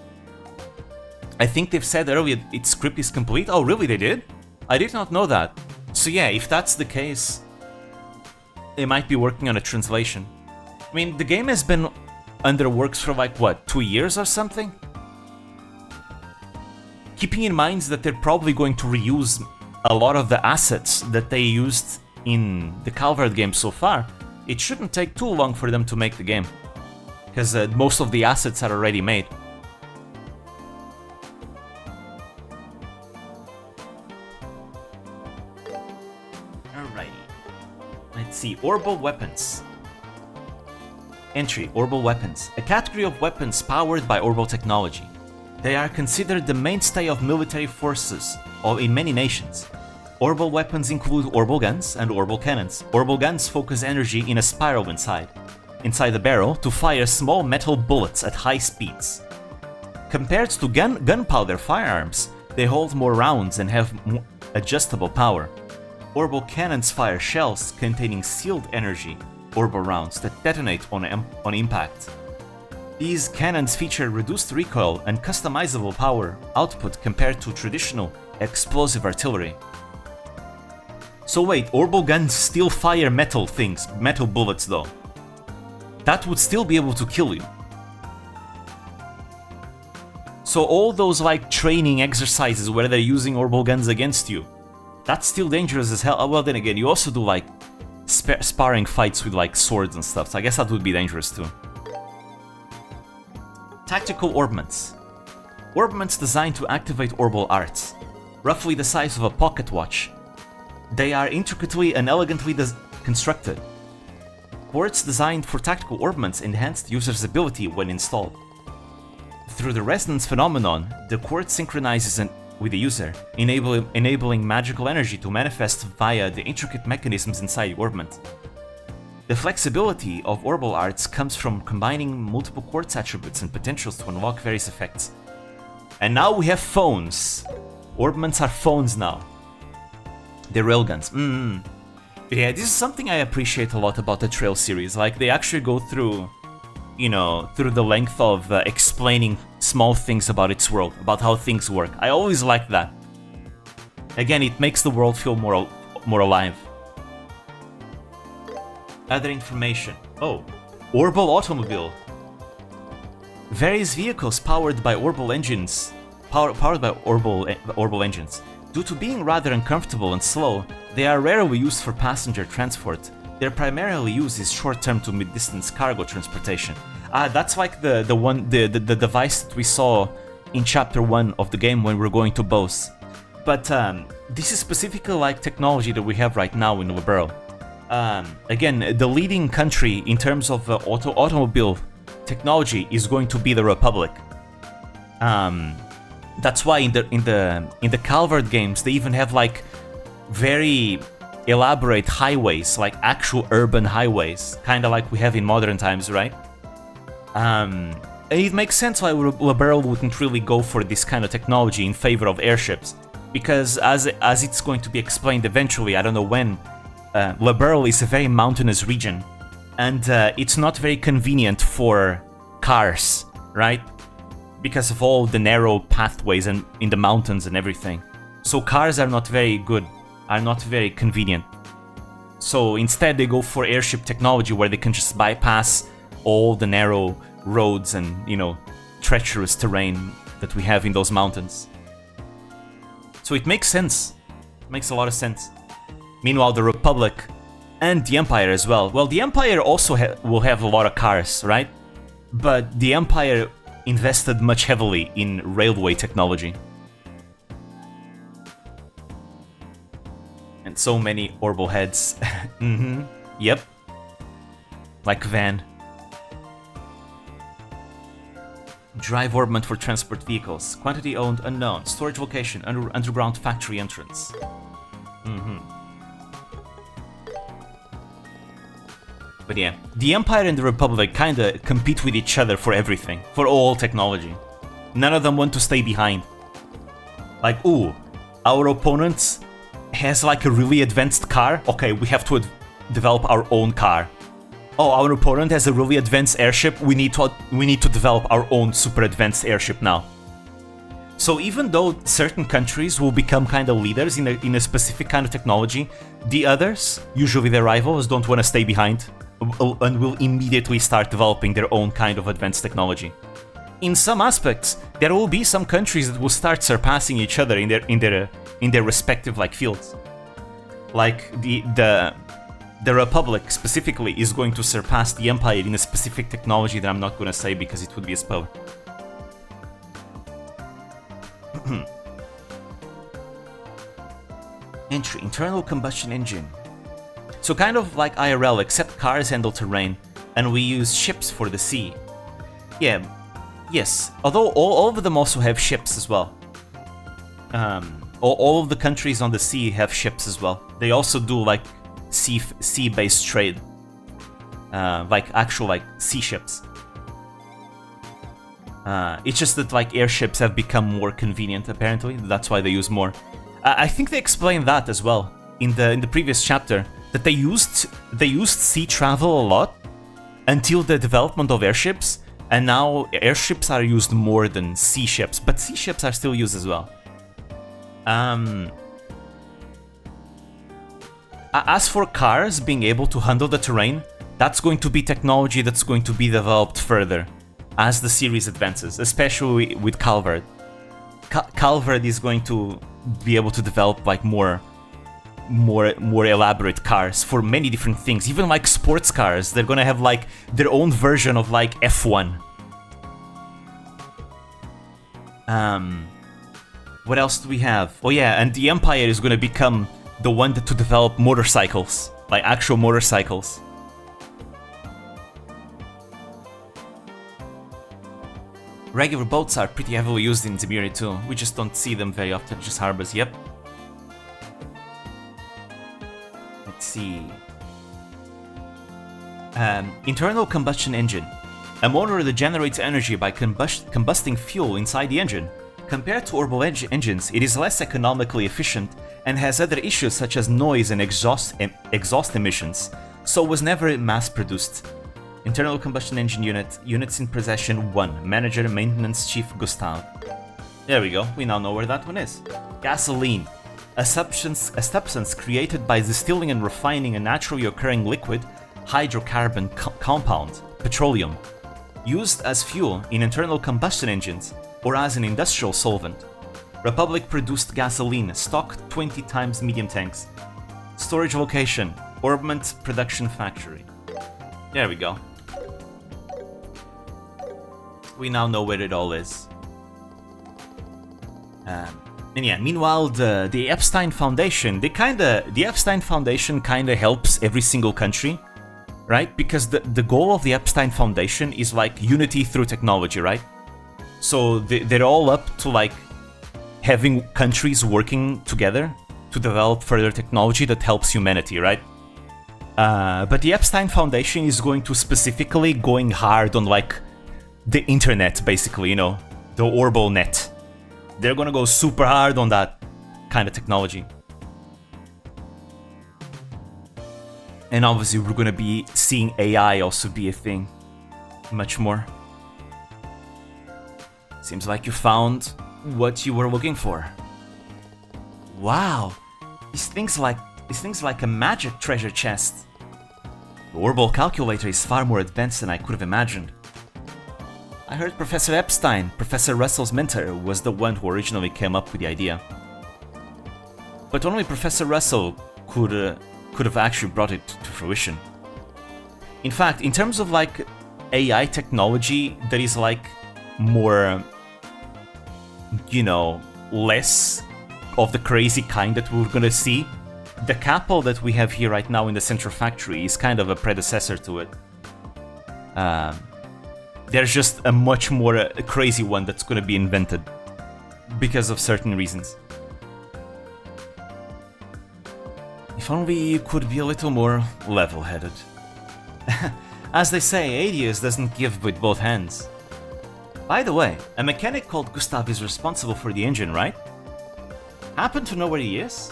I think they've said earlier its script is complete. Oh, really? They did? I did not know that. So yeah, if that's the case, they might be working on a translation. I mean, the game has been under works for like, what, 2 years or something? Keeping in mind that they're probably going to reuse a lot of the assets that they used in the Calvard game so far, it shouldn't take too long for them to make the game. Because most of the assets are already made. Alrighty. Let's see. Orbital weapons. Entry. Orbital weapons. A category of weapons powered by orbital technology. They are considered the mainstay of military forces in many nations. Orbital weapons include orbital guns and orbital cannons. Orbital guns focus energy in a spiral inside the barrel to fire small metal bullets at high speeds. Compared to gunpowder firearms, they hold more rounds and have more adjustable power. Orbital cannons fire shells containing sealed energy orbital rounds that detonate on impact. These cannons feature reduced recoil and customizable power output compared to traditional explosive artillery. So wait, orbital guns still fire metal bullets though. That would still be able to kill you. So all those like training exercises where they're using orbital guns against you, that's still dangerous as hell. Oh, well, then again, you also do like sparring fights with like swords and stuff, so I guess that would be dangerous too. Tactical orbments. Orbments designed to activate orbital arts, roughly the size of a pocket watch. They are intricately and elegantly constructed. Quartz designed for tactical orbments enhance the user's ability when installed. Through the resonance phenomenon, the quartz synchronizes with the user, enabling magical energy to manifest via the intricate mechanisms inside the orbment. The flexibility of orbital arts comes from combining multiple quartz attributes and potentials to unlock various effects. And now we have phones. Orbments are phones now. They're railguns. Yeah, this is something I appreciate a lot about the Trail series. Like, they actually go through, you know, through the length of explaining small things about its world, about how things work. I always like that. Again, it makes the world feel more alive. Other information. Oh, Orbital Automobile. Various vehicles powered by orbital engines. Powered by orbital engines. Due to being rather uncomfortable and slow, they are rarely used for passenger transport. Their primarily use is short-term to mid-distance cargo transportation. That's like the device that we saw in Chapter 1 of the game when we're going to Bose. But this is specifically like technology that we have right now in Liberl. Again, the leading country in terms of automobile technology is going to be the Republic. That's why in the Calvard games they even have like very elaborate highways, like actual urban highways, kind of like we have in modern times, right? It makes sense why Liberl wouldn't really go for this kind of technology in favor of airships, because as it's going to be explained eventually, I don't know when, Liberl is a very mountainous region, and it's not very convenient for cars, right? Because of all the narrow pathways and in the mountains and everything. So cars are not very good, are not very convenient. So instead they go for airship technology where they can just bypass all the narrow roads and, you know, treacherous terrain that we have in those mountains. So it makes sense. It makes a lot of sense. Meanwhile, the Republic and the Empire as well. Well, the Empire also will have a lot of cars, right? But the Empire invested much heavily in railway technology. And so many orbital heads. Yep. Like Van. Drive orbment for transport vehicles. Quantity owned unknown. Storage location underground factory entrance. But yeah, the Empire and the Republic kinda compete with each other for everything, for all technology. None of them want to stay behind. Like, ooh, our opponent has like a really advanced car. Okay, we have to develop our own car. Oh, our opponent has a really advanced airship. We need to develop our own super advanced airship now. So even though certain countries will become kind of leaders in a specific kind of technology, the others, usually their rivals, don't want to stay behind and will immediately start developing their own kind of advanced technology. In some aspects, there will be some countries that will start surpassing each other in their respective like fields. Like the Republic specifically is going to surpass the Empire in a specific technology that I'm not going to say because it would be a spoiler. Entry: internal combustion engine. So kind of like IRL, except cars handle terrain, and we use ships for the sea. Yeah, yes. Although all of them also have ships as well. All of the countries on the sea have ships as well. They also do like sea-based trade, like actual like sea ships. It's just that like airships have become more convenient apparently. That's why they use more. I think they explained that as well in the previous chapter, that they used sea travel a lot until the development of airships, and now airships are used more than sea ships, but sea ships are still used as well. As for cars being able to handle the terrain, that's going to be technology that's going to be developed further as the series advances, especially with Calvard. Calvard is going to be able to develop like more elaborate cars for many different things, even like sports cars. They're gonna have like their own version of like F1. What else do we have? Oh yeah, and the Empire is gonna become the one to develop motorcycles, like actual motorcycles. Regular boats are pretty heavily used in Zemiri too. We just don't see them very often, just harbors, yep. Let's see. Internal combustion engine. A motor that generates energy by combusting fuel inside the engine. Compared to orbital engines, it is less economically efficient and has other issues such as noise and exhaust emissions, so was never mass-produced. Internal combustion engine units in possession 1, Manager Maintenance Chief Gustav. There we go, we now know where that one is. Gasoline, a substance created by distilling and refining a naturally occurring liquid hydrocarbon compound, petroleum, used as fuel in internal combustion engines or as an industrial solvent. Republic produced gasoline, stock 20 times medium tanks. Storage location, Orbment Production Factory. There we go. We now know where it all is. And yeah, meanwhile, the Epstein Foundation, the Epstein Foundation kinda helps every single country, right? Because the goal of the Epstein Foundation is like unity through technology, right? So they're all up to like having countries working together to develop further technology that helps humanity, right? But the Epstein Foundation is going to specifically going hard on like the internet, basically, you know, the orbital net. They're gonna go super hard on that kind of technology. And obviously we're gonna be seeing AI also be a thing much more. Seems like you found what you were looking for. Wow, these things like a magic treasure chest. The orbital calculator is far more advanced than I could have imagined. I heard Professor Epstein, Professor Russell's mentor, was the one who originally came up with the idea. But only Professor Russell could have actually brought it to fruition. In fact, in terms of like AI technology that is like more, you know, less of the crazy kind that we're gonna see, the Capel that we have here right now in the Central Factory is kind of a predecessor to it. There's just a much more crazy one that's gonna be invented because of certain reasons. If only you could be a little more level-headed. As they say, Adius doesn't give with both hands. By the way, a mechanic called Gustav is responsible for the engine, right? Happen to know where he is?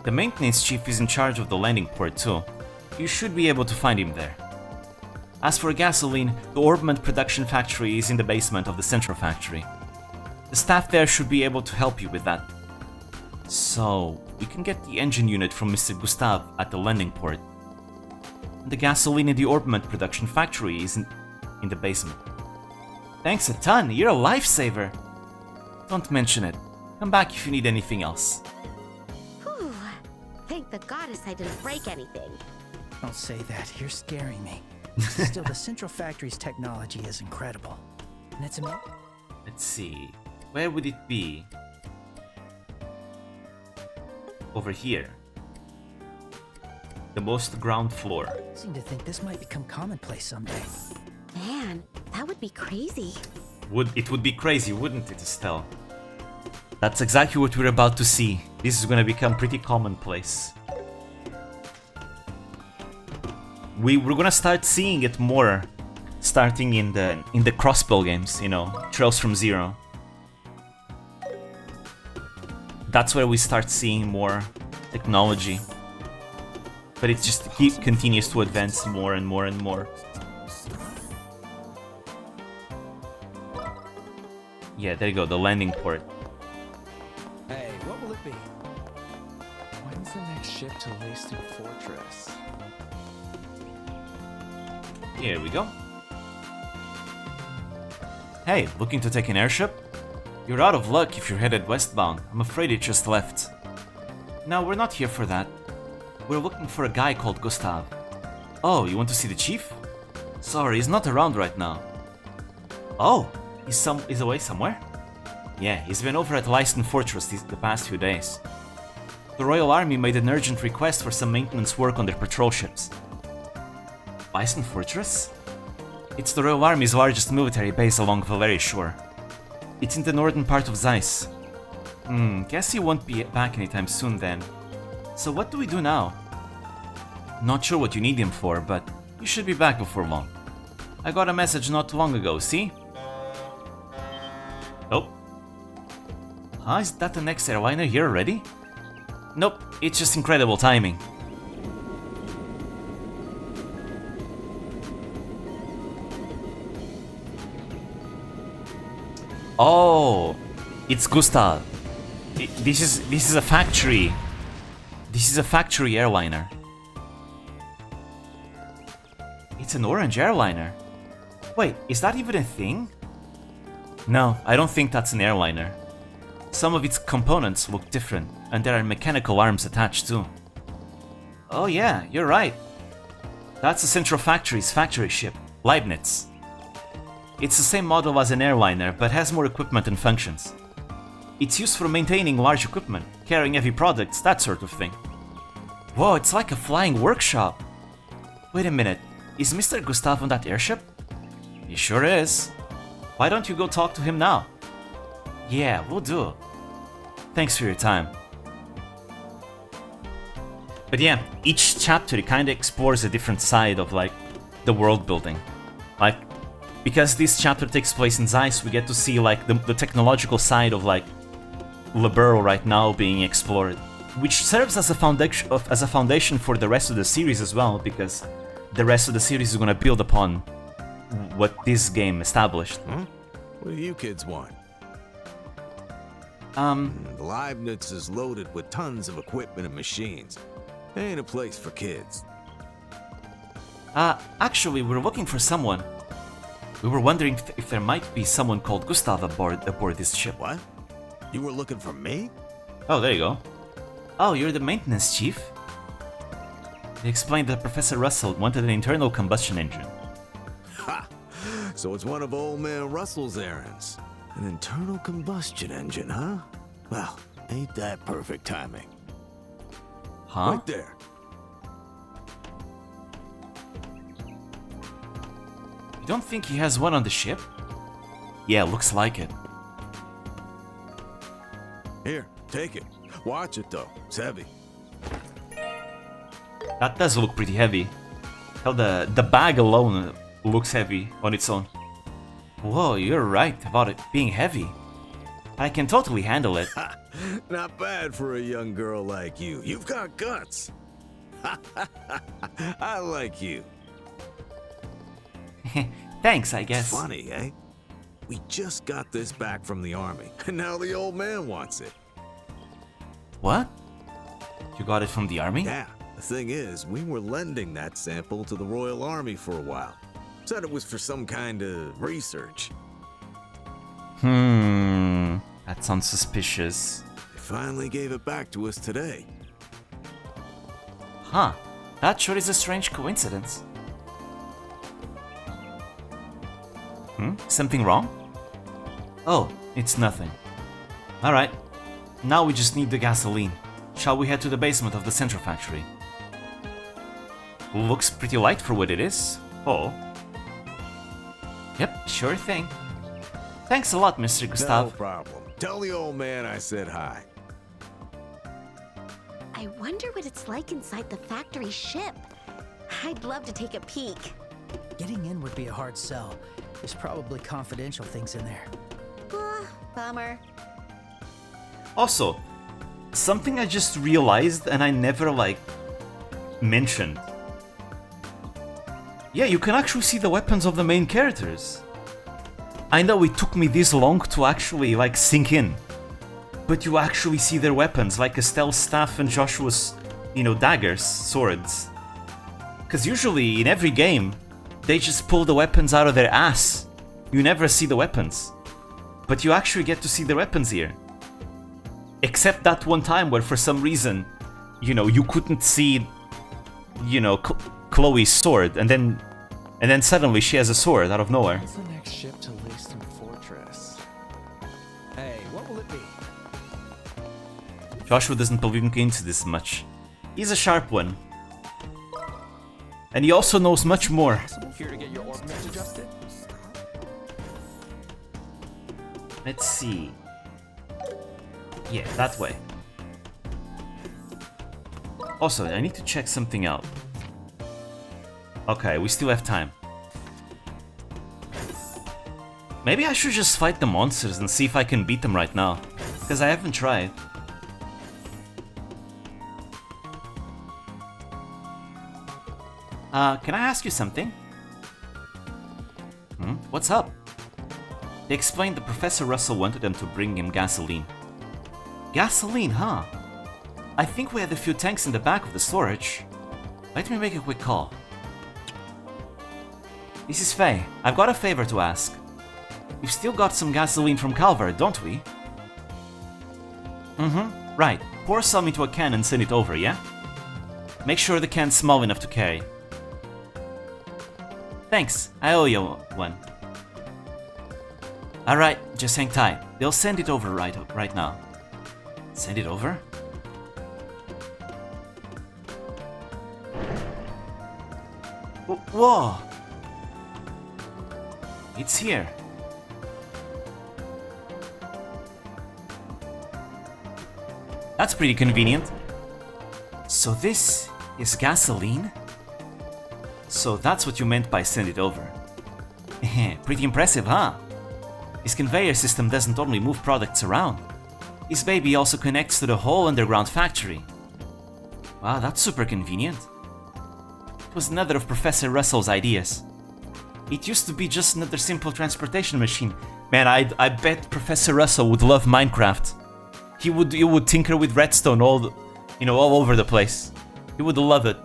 The maintenance chief is in charge of the landing port too. You should be able to find him there. As for gasoline, the Orbment Production Factory is in the basement of the Central Factory. The staff there should be able to help you with that. So, we can get the engine unit from Mr. Gustav at the landing port. The gasoline in the Orbment Production Factory is in the basement. Thanks a ton, you're a lifesaver! Don't mention it. Come back if you need anything else. Whew. Thank the goddess I didn't break anything. Don't say that, you're scaring me. Still, the Central Factory's technology is incredible. And it's amazing. Let's see. Where would it be? Over here. The most ground floor. I seem to think this might become commonplace someday. Man, that would be crazy. It would be crazy, wouldn't it, Estelle? That's exactly what we're about to see. This is gonna become pretty commonplace. We're gonna start seeing it more starting in the crossbow games, you know, Trails from Zero. That's where we start seeing more technology. But it just continues to advance more and more and more. Yeah, there you go, the landing port. Hey, what will it be? When's the next ship to Laced Fortress? Here we go. Hey, looking to take an airship? You're out of luck if you're headed westbound. I'm afraid it just left. No, we're not here for that. We're looking for a guy called Gustav. Oh, you want to see the chief? Sorry, he's not around right now. Oh, he's away somewhere? Yeah, he's been over at Laced Fortress the past few days. The Royal Army made an urgent request for some maintenance work on their patrol ships. Laced Fortress? It's the Royal Army's largest military base along Valeri's shore. It's in the northern part of Zeiss. Guess he won't be back anytime soon then. So what do we do now? Not sure what you need him for, but you should be back before long. I got a message not too long ago, see? Oh. Huh? Is that the next airliner here already? Nope, it's just incredible timing. Oh, it's Gustav. This is a factory. This is a factory airliner. It's an orange airliner. Wait, is that even a thing? No, I don't think that's an airliner. Some of its components look different, and there are mechanical arms attached too. Oh yeah, you're right. That's the Central Factory's factory ship, Leibniz. It's the same model as an airliner, but has more equipment and functions. It's used for maintaining large equipment, carrying heavy products, that sort of thing. Whoa, it's like a flying workshop. Wait a minute, is Mr. Gustav on that airship? He sure is. Why don't you go talk to him now? Yeah, we'll do. Thanks for your time. But yeah, each chapter kind of explores a different side of like the world building. Like, because this chapter takes place in Zeiss, we get to see like the technological side of like Liberl right now being explored, which serves as a foundation for the rest of the series as well, because the rest of the series is going to build upon what this game established. What do you kids want? Leibniz is loaded with tons of equipment and machines. Ain't a place for kids. Actually, we're looking for someone. We were wondering if there might be someone called Gustav aboard this ship. What? You were looking for me? Oh, there you go. Oh, you're the maintenance chief? They explained that Professor Russell wanted an internal combustion engine. Ha! So it's one of old man Russell's errands. An internal combustion engine, huh? Well, ain't that perfect timing. Huh? Right there. You don't think he has one on the ship? Yeah, looks like it. Here, take it. Watch it though, it's heavy. That does look pretty heavy. Hell, the bag alone looks heavy on its own. Whoa, you're right about it being heavy. I can totally handle it. Not bad for a young girl like you. You've got guts. I like you. Thanks, I guess. Funny, eh? We just got this back from the army, and now the old man wants it. What? You got it from the army? Yeah, the thing is, we were lending that sample to the Royal Army for a while. Said it was for some kind of research. That sounds suspicious. They finally gave it back to us today. Huh, that sure is a strange coincidence. Something wrong? Oh, it's nothing. Alright, now we just need the gasoline. Shall we head to the basement of the Central Factory? Looks pretty light for what it is. Oh. Yep, sure thing. Thanks a lot, Mr. Gustav. No problem. Tell the old man I said hi. I wonder what it's like inside the factory ship. I'd love to take a peek. Getting in would be a hard sell. There's probably confidential things in there. Bummer. Also, something I just realized and I never, mentioned. Yeah, you can actually see the weapons of the main characters. I know it took me this long to actually, sink in. But you actually see their weapons, like Estelle's staff and Joshua's, daggers, swords. Because usually, in every game, they just pull the weapons out of their ass. You never see the weapons. But you actually get to see the weapons here. Except that one time where for some reason, you couldn't see, Chloe's sword, and then suddenly she has a sword out of nowhere. What's the next ship to Leiston Fortress? Hey, what will it be? Joshua doesn't believe into this much. He's a sharp one. And he also knows much more. Here to get your ordnance adjusted? Let's see. Yeah, that way. Also, I need to check something out. Okay, we still have time. Maybe I should just fight the monsters and see if I can beat them right now. Because I haven't tried. Can I ask you something? What's up? They explained that Professor Russell wanted them to bring him gasoline. Gasoline, huh? I think we had a few tanks in the back of the storage. Let me make a quick call. This is Faye. I've got a favor to ask. We've still got some gasoline from Calvert, don't we? Right. Pour some into a can and send it over, yeah? Make sure the can's small enough to carry. Thanks. I owe you one. Alright, just hang tight. They'll send it over right now. Send it over? Whoa! It's here. That's pretty convenient. So this is gasoline? So that's what you meant by send it over. Pretty impressive, huh? This conveyor system doesn't only move products around. This baby also connects to the whole underground factory. Wow, that's super convenient. It was another of Professor Russell's ideas. It used to be just another simple transportation machine. Man, I bet Professor Russell would love Minecraft. He would tinker with redstone all over the place. He would love it.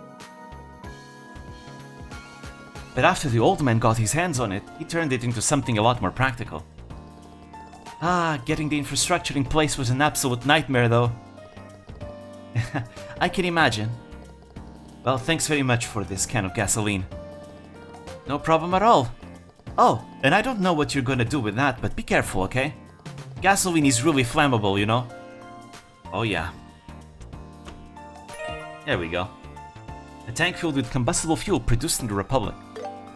But after the old man got his hands on it, he turned it into something a lot more practical. Getting the infrastructure in place was an absolute nightmare though. I can imagine. Well, thanks very much for this can of gasoline. No problem at all. Oh, and I don't know what you're gonna do with that, but be careful, okay? Gasoline is really flammable, you know? Oh yeah. There we go. A tank filled with combustible fuel produced in the Republic.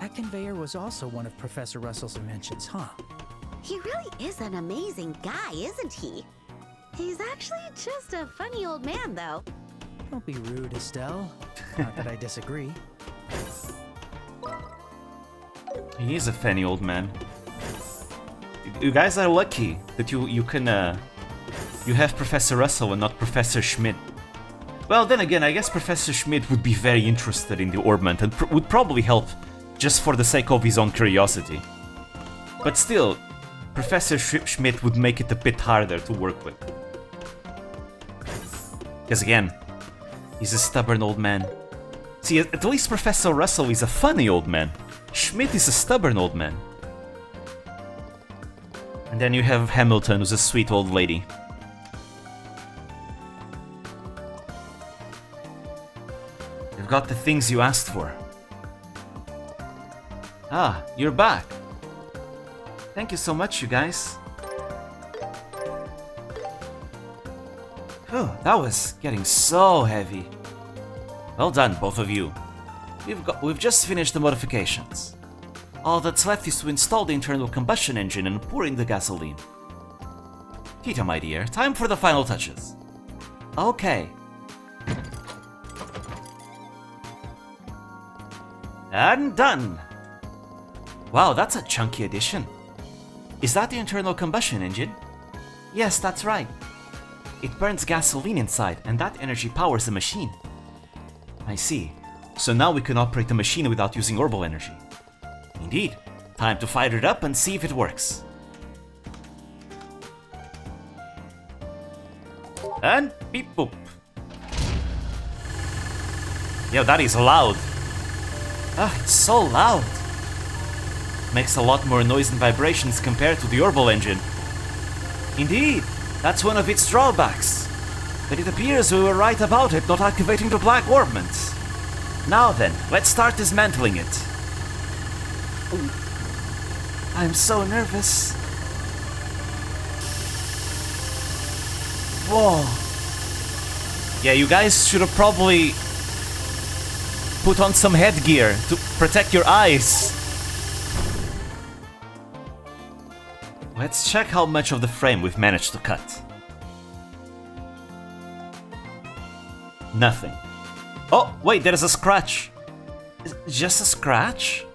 That conveyor was also one of Professor Russell's inventions, huh? He really is an amazing guy, isn't he? He's actually just a funny old man, though. Don't be rude, Estelle. Not that I disagree. He is a funny old man. You guys are lucky that you can you have Professor Russell and not Professor Schmidt. Well, then again, I guess Professor Schmidt would be very interested in the orbment and would probably help just for the sake of his own curiosity. But still, Professor Schmidt would make it a bit harder to work with. Because again, he's a stubborn old man. See, at least Professor Russell is a funny old man. Schmidt is a stubborn old man. And then you have Hamilton, who's a sweet old lady. You've got the things you asked for. Ah, you're back. Thank you so much, you guys. Whew, that was getting so heavy. Well done, both of you. We've just finished the modifications. All that's left is to install the internal combustion engine and pour in the gasoline. Tita, my dear, time for the final touches. Okay. And done! Wow, that's a chunky addition. Is that the internal combustion engine? Yes, that's right. It burns gasoline inside, and that energy powers the machine. I see. So now we can operate the machine without using orbital energy. Indeed. Time to fire it up and see if it works. And beep boop. Yo, that is loud. It's so loud. Makes a lot more noise and vibrations compared to the orbital engine. Indeed, that's one of its drawbacks. But it appears we were right about it not activating the black orbment. Now then, let's start dismantling it. I'm so nervous. Whoa. Yeah, you guys should have probably put on some headgear to protect your eyes. Let's check how much of the frame we've managed to cut. Nothing. Oh, wait, there's a scratch. Just a scratch?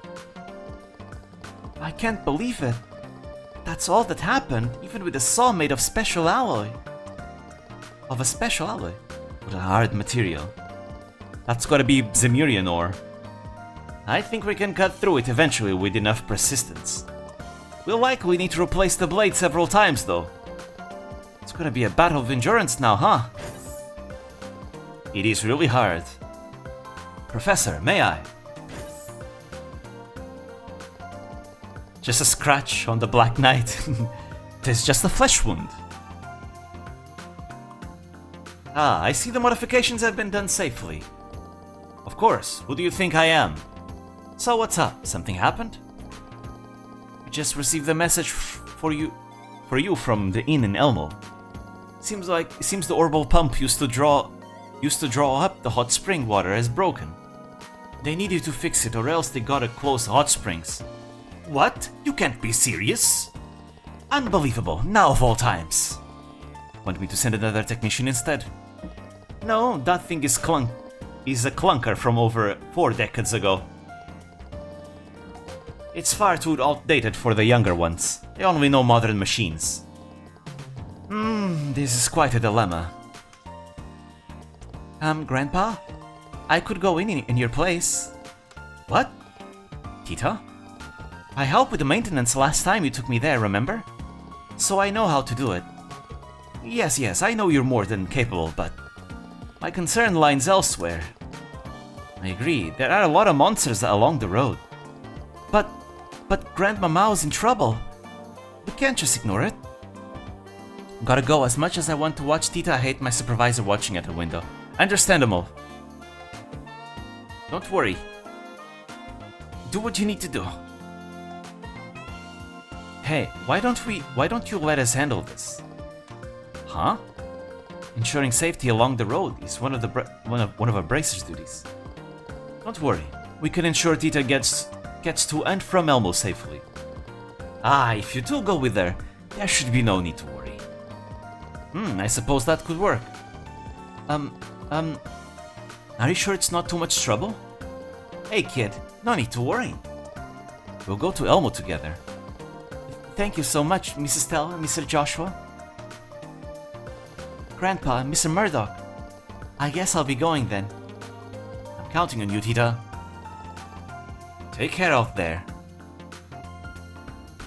I can't believe it. That's all that happened, even with a saw made of special alloy. Of a special alloy? With a hard material. That's gotta be Zemurian ore. I think we can cut through it eventually with enough persistence. We'll likely need to replace the blade several times though. It's gonna be a battle of endurance now, huh? It is really hard. Professor, may I? Just a scratch on the Black Knight. Tis just a flesh wound. Ah, I see the modifications have been done safely. Of course, who do you think I am? So what's up? Something happened? We just received a message for you from the inn in Elmo. Seems the orbital pump used to draw up the hot spring water has broken. They need you to fix it or else they gotta close the hot springs. What? You can't be serious? Unbelievable, now of all times. Want me to send another technician instead? No, that thing is a clunker from over 4 decades ago. It's far too outdated for the younger ones. They only know modern machines. This is quite a dilemma. Grandpa? I could go in your place. What? Tita? I helped with the maintenance last time you took me there, remember? So I know how to do it. Yes, I know you're more than capable, but my concern lies elsewhere. I agree, there are a lot of monsters along the road. But Grandma Mao's in trouble. We can't just ignore it. Gotta go. As much as I want to watch Tita, I hate my supervisor watching at the window. Understandable. Don't worry. Do what you need to do. Hey, why don't you let us handle this? Huh? Ensuring safety along the road is one of our bracer's duties. Don't worry. We can ensure Tita gets to and from Elmo safely. Ah, if you do go with her, there should be no need to worry. I suppose that could work. Are you sure it's not too much trouble? Hey kid, no need to worry. We'll go to Elmo together. Thank you so much, Mrs. Stella and Mr. Joshua. Grandpa and Mr. Murdoch. I guess I'll be going then. I'm counting on you, Tita. Take care out there.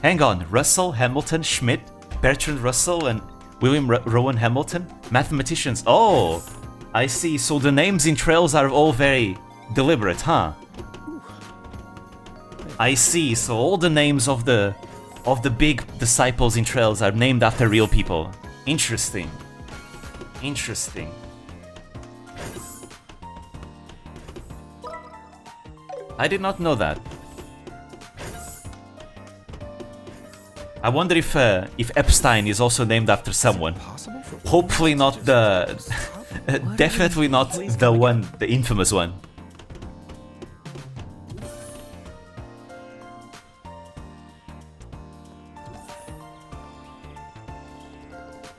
Hang on, Russell, Hamilton, Schmidt, Bertrand Russell, and William Rowan Hamilton? Mathematicians. Oh, I see. So the names in Trails are all very deliberate, huh? I see. So all the names of the big disciples in Trails are named after real people. Interesting. Interesting. I did not know that. I wonder if Epstein is also named after someone. Hopefully not the... definitely not the one, the infamous one.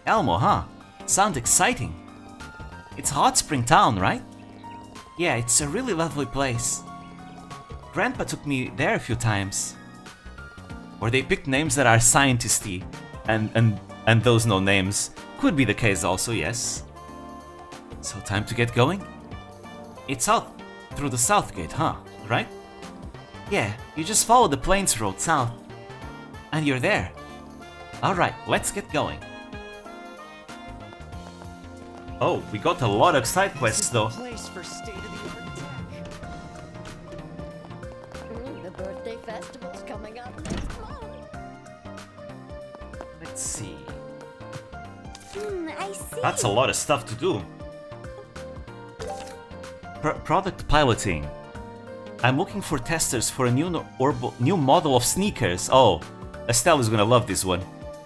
Elmo, huh? Sounds exciting. It's Hot Spring Town, right? Yeah, it's a really lovely place. Grandpa took me there a few times. Or they picked names that are scientisty, and those no names. Could be the case also, yes. So time to get going? It's out through the south gate, huh? Right? Yeah, you just follow the Plains Road south. And you're there. Alright, let's get going. Oh, we got a lot of side quests though. The birthday festival's coming up next month. Let's see. I see. That's a lot of stuff to do. Product piloting. I'm looking for testers for a new model of sneakers. Oh, Estelle is gonna love this one.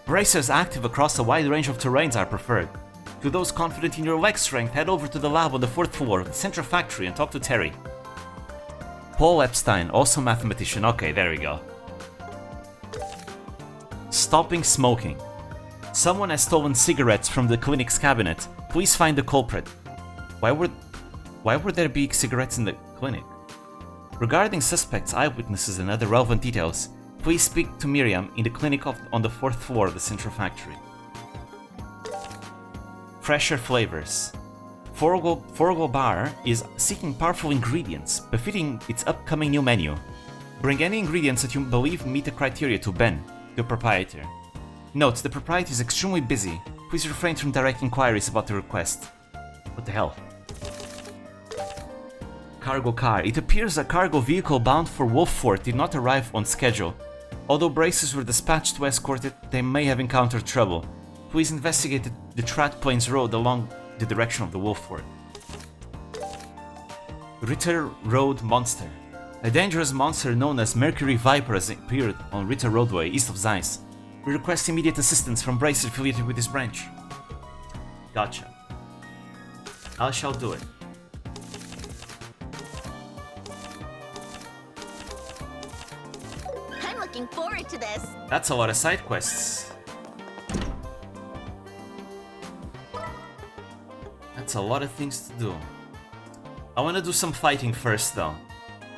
Bracers active across a wide range of terrains are preferred. To those confident in your leg strength, head over to the lab on the 4th floor of the Central Factory and talk to Terry. Paul Epstein, also mathematician. Okay, there we go. Stopping smoking. Someone has stolen cigarettes from the clinic's cabinet. Please find the culprit. Why would there be cigarettes in the clinic? Regarding suspects, eyewitnesses, and other relevant details, Please speak to Miriam in the clinic on the 4th floor of the Central Factory. Fresher flavors. Forgo Bar is seeking powerful ingredients, befitting its upcoming new menu. Bring any ingredients that you believe meet the criteria to Ben, the proprietor. Note, the proprietor is extremely busy. Please refrain from direct inquiries about the request. What the hell? Cargo car. It appears a cargo vehicle bound for Wolffort did not arrive on schedule. Although braces were dispatched to escort it, they may have encountered trouble. Please investigate the Trat Plains Road along the direction of the Wolffort. Ritter Road Monster. A dangerous monster known as Mercury Viper has appeared on Ritter Roadway, east of Zeiss. We request immediate assistance from braces affiliated with this branch. Gotcha. I shall do it. I'm looking forward to this. That's a lot of side quests. That's a lot of things to do. I want to do some fighting first, though.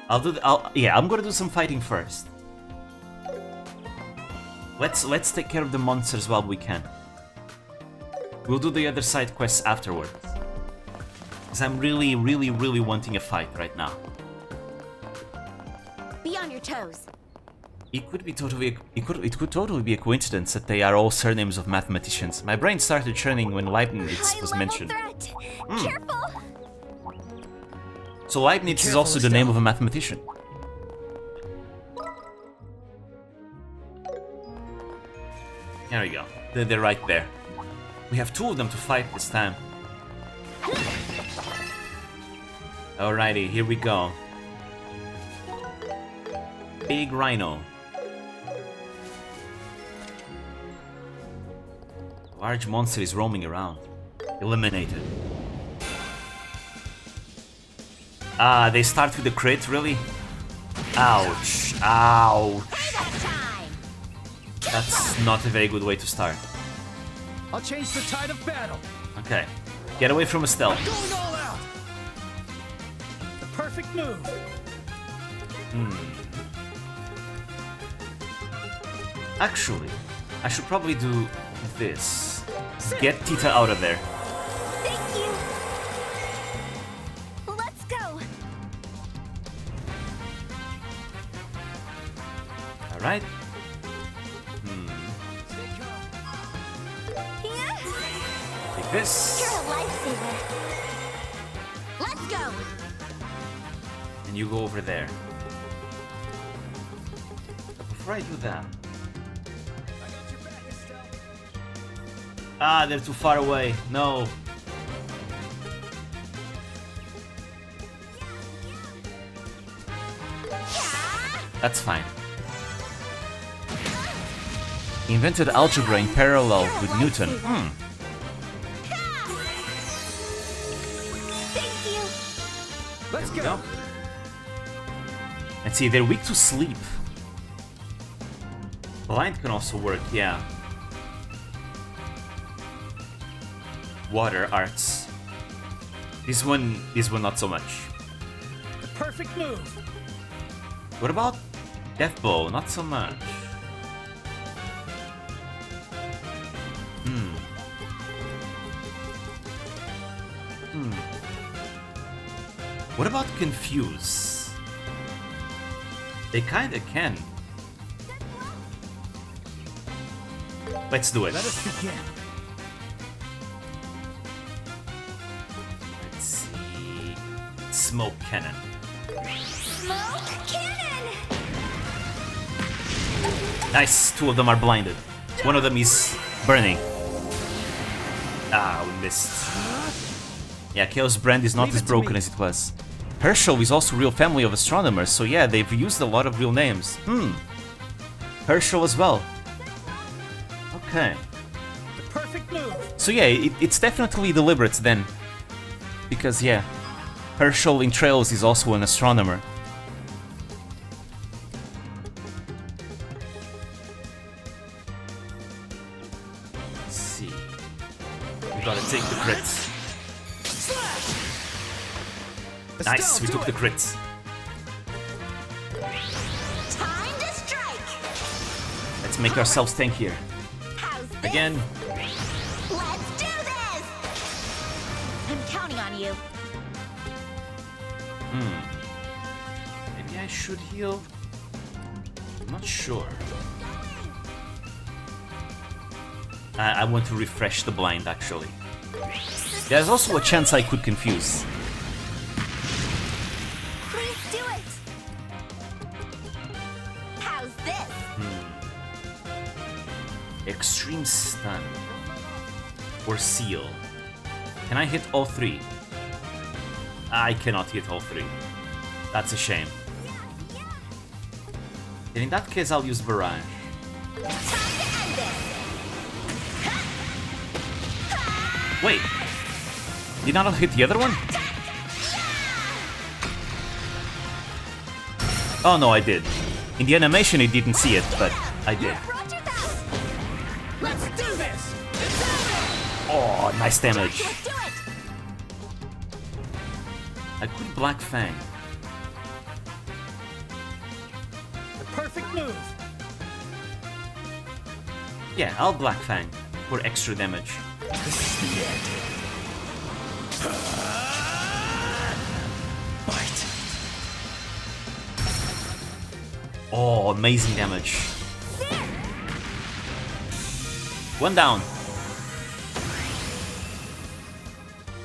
I'm gonna do some fighting first. Let's take care of the monsters while we can. We'll do the other side quests afterwards. Because I'm really wanting a fight right now. Be on your toes. It could totally be a coincidence that they are all surnames of mathematicians. My brain started churning when Leibniz was mentioned. Threat. Careful. So Leibniz is also the name of a mathematician. There we go. They're right there. We have two of them to fight this time. Alrighty, here we go. Big Rhino. Large monster is roaming around. Eliminated. Ah, they start with the crit, really? Ouch. Ouch. That's not a very good way to start. I'll change the tide of battle. Okay. Get away from Estelle. Going all out. The perfect move. Actually, I should probably do this. Get Tita out of there. Thank you. Let's go. Alright. Yeah. Take this. You're a lifesaver. Let's go. And you go over there. But before I do that... Ah, they're too far away. No. That's fine. He invented algebra in parallel with Newton. Thank you. Let's There we go. And see, they're weak to sleep. Blind can also work, yeah. Water arts. This one not so much. The perfect move. What about Death Bow? Not so much. What about Confuse? They kinda can. Let's do it. Let us begin. Let's see. Smoke Cannon. Smoke cannon. Nice, two of them are blinded. One of them is burning. Ah, we missed. Yeah, Chaos Brand is not as broken as it was. Herschel is also a real family of astronomers, so yeah, they've used a lot of real names. Herschel as well. Okay. The perfect move. So yeah, it's definitely deliberate then. Because yeah, Herschel in Trails is also an astronomer. Let's see. We gotta take the crits. Nice, we took the crits. Time to strike. Let's make ourselves tankier. How's this? Again. Let's do this! I'm counting on you. Maybe I should heal? I'm not sure. I want to refresh the blind, actually. There's also a chance I could confuse. Please do it! How's this? Extreme stun. Or seal. Can I hit all three? I cannot hit all three. That's a shame. And in that case, I'll use Barrage. Time to end this! Wait. Did I not hit the other one? Oh no, I did. In the animation, it didn't see it, but I did. Roger that! Let's do this! Oh, nice damage. Let's do it! I could Black Fang. The perfect move. Yeah, I'll Black Fang for extra damage. This is the end. Bite. Oh, amazing damage. One down.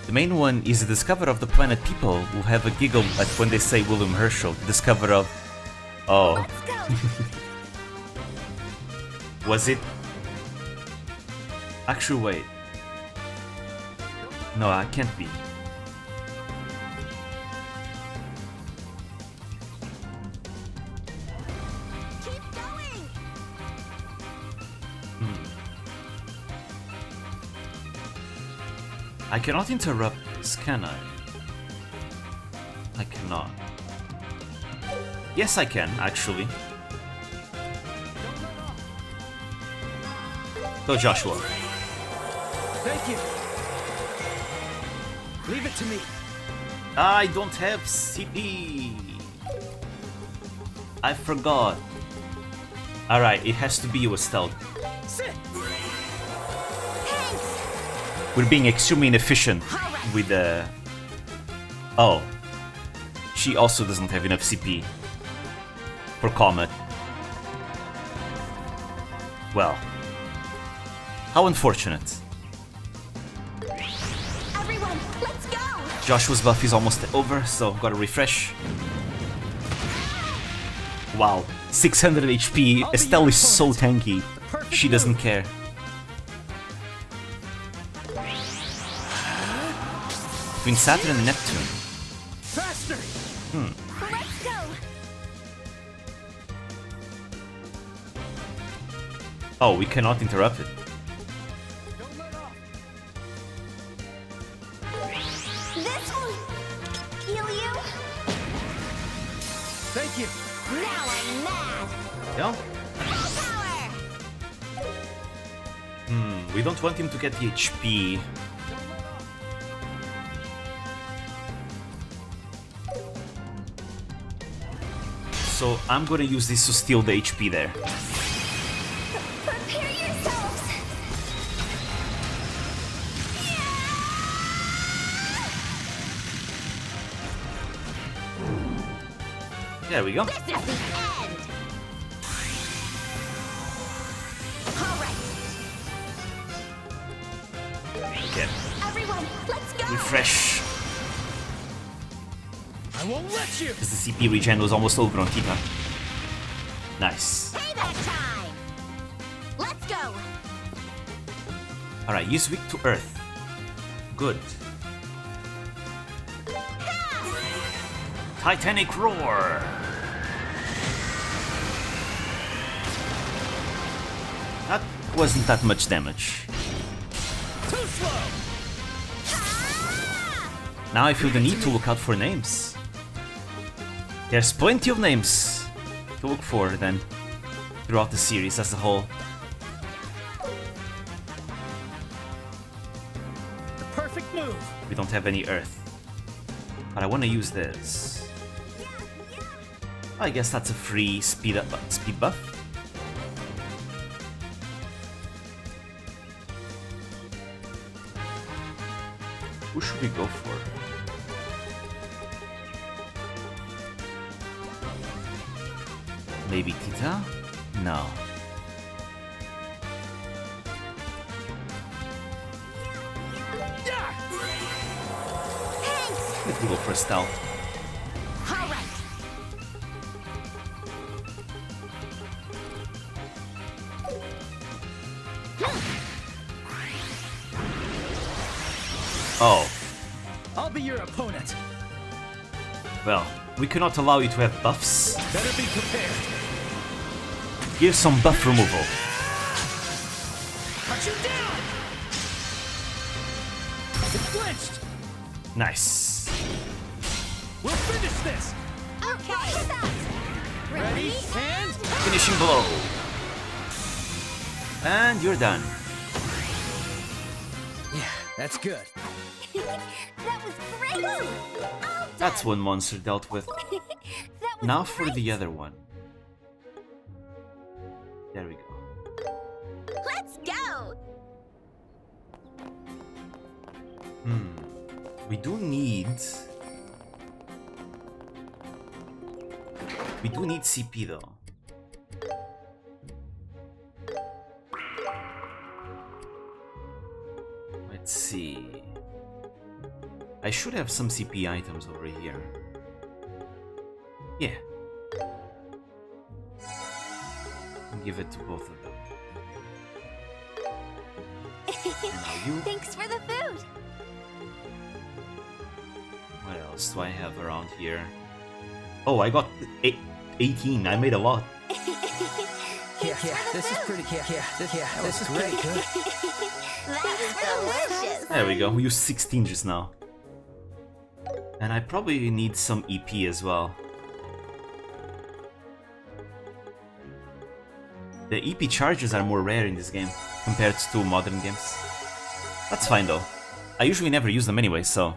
The main one is the discover of the planet people will have a giggle at when they say William Herschel. The discover of... Oh. Let's go! Was it? Actually, wait. No, I can't be. Keep going! I cannot interrupt this, can I? I cannot. Yes, I can, actually. Go, Joshua. Thank you. Leave it to me. I don't have CP. I forgot. Alright, it has to be you, Estelle. Sit. Thanks! We're being extremely inefficient with the... Oh. She also doesn't have enough CP. For Comet. Well. How unfortunate. Everyone, let's go! Joshua's buff is almost over, so gotta refresh. Wow. 600 HP. Estelle is so tanky. She doesn't care. Between Saturn and Neptune. Faster. Let's go! Oh, we cannot interrupt it. Don't let off. This will heal you. Thank you. Now I'm mad. Yeah? Full power. We don't want him to get the HP. So I'm gonna use this to steal the HP there. Prepare yourselves. There we go. This is the end. All right, Okay. everyone, let's go. Refresh. I won't let you. Because the CP regen was almost over on Tika. Nice. Payback time. Let's go. Alright, use weak to earth. Good. Titanic roar. That wasn't that much damage. Too slow. Now I feel the need to look out for names. There's plenty of names to look for then throughout the series as a whole. The perfect move. We don't have any earth. But I want to use this. I guess that's a free speed buff. Who should we go for? Maybe Tita? No. Let's go for stealth. All right. Oh, I'll be your opponent. well, we cannot allow you to have buffs. Better be prepared. Give some buff removal. Cut you down! It flinched! Nice. We'll finish this! Okay. Ready, and... Finishing blow. And you're done. Yeah, that's good. That was great. All That's one monster dealt with. that was Now for great. the other one. There we go. Let's go. We do need... We do need CP though. Let's see. I should have some CP items over here. Yeah. I'll give it to both of them. Now you. Thanks for the food. What else do I have around here? Oh, I got 18. I made a lot. Yeah, this is pretty... this is great. Good. That was delicious. There we go. We used 16 just now. And I probably need some EP as well. The EP charges are more rare in this game compared to modern games. That's fine though. I usually never use them anyway, so...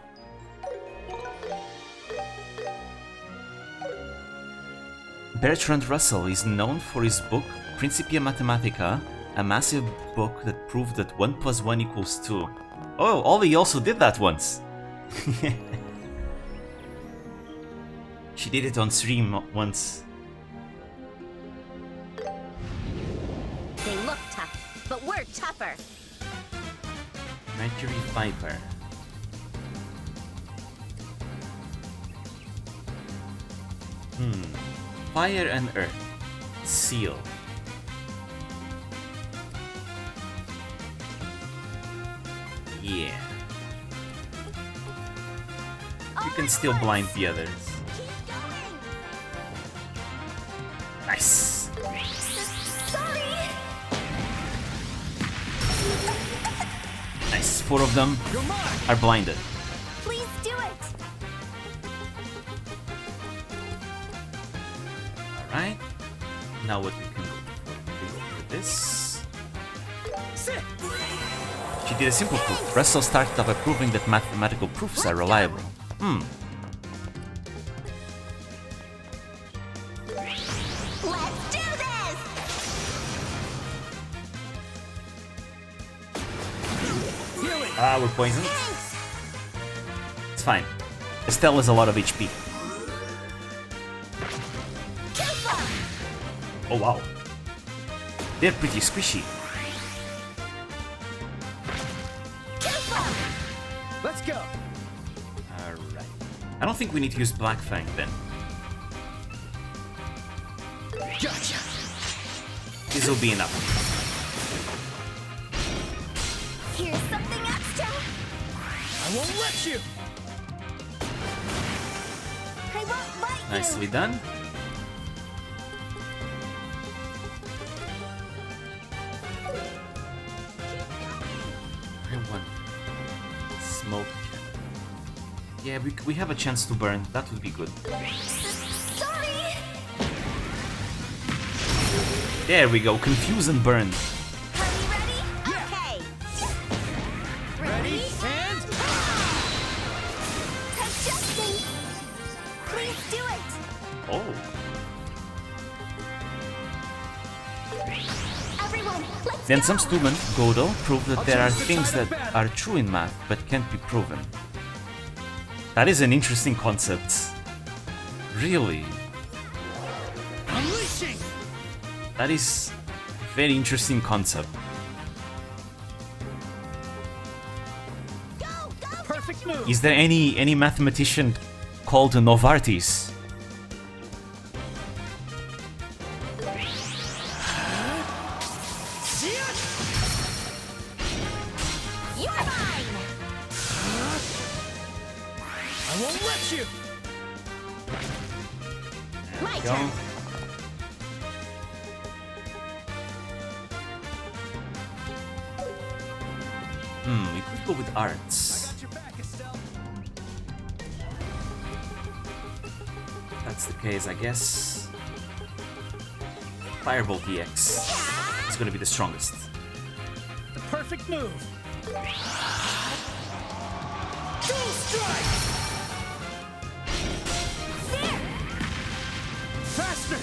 Bertrand Russell is known for his book Principia Mathematica, a massive book that proved that 1 + 1 = 2. Oh, Ollie also did that once! She did it on stream once. They look tough, but we're tougher. Mercury Viper. Fire and Earth. Seal. Yeah. You can still blind the others. Keep going. Nice. Sorry. Nice. 4 of them are blinded. Please do it. Alright. Now what we can do? We go for this. She did a simple proof. Russell started off by proving that mathematical proofs are reliable. Let's do this. Ah, we're poisoned. Thanks. It's fine. Estelle has a lot of HP. Oh wow. They're pretty squishy. Let's go! Alright. I don't think we need to use Black Fang then. Gotcha! This will be enough. Here's something extra. I won't let you! I won't bite you. Nicely done. I want smoke. Yeah, we have a chance to burn. That would be good. Sorry. There we go. Confuse and burn. Are you ready? Okay. Ready, and... Adjusting. Please do it. Oh. Everyone, let's Then go. some student, Godel, proved that there are things that are true in math but can't be proven. That is an interesting concept. Really. Unleashing! That is a very interesting concept. Perfect move! Is there any mathematician called Novartis? You're mine! I won't let you! My Go. turn. We could go with arts. Got your back, Estelle. That's the case, I guess. Fireball DX is gonna be the strongest. The perfect move! Dual strike! Faster!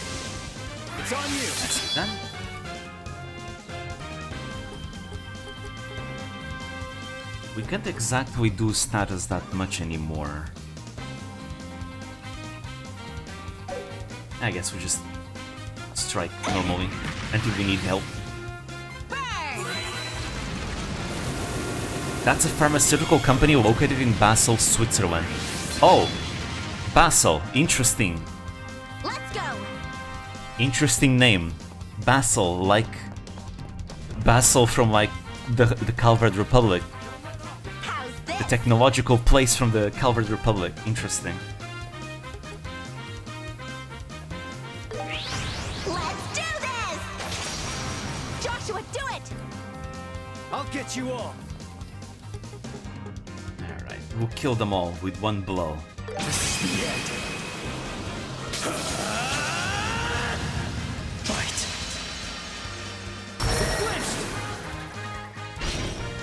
It's on you! That's done. We can't exactly do status that much anymore. I guess we just strike normally until we need help. That's a pharmaceutical company located in Basel, Switzerland. Oh, Basel, interesting. Let's go! Interesting name. Basel, like Basel from like the Calvard Republic. How's The this? technological place from the Calvard Republic. Interesting. Let's do this! Joshua, do it! I'll get you all! Alright, we'll kill them all with one blow.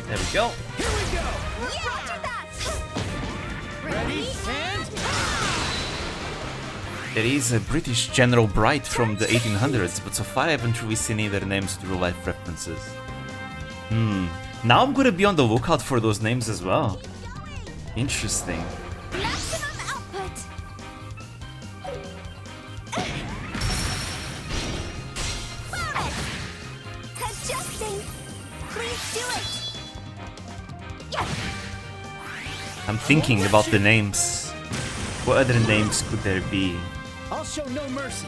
There we go. Here we go! Roger that! Ready, and... There is a British General Bright from the 1800s, but so far I haven't really seen any of their names with real-life references. Now I'm gonna be on the lookout for those names as well. Interesting. Maximum output! Bonus! Adjusting! Please do it! Yes! I'm thinking about the names. What other names could there be? I'll show no mercy.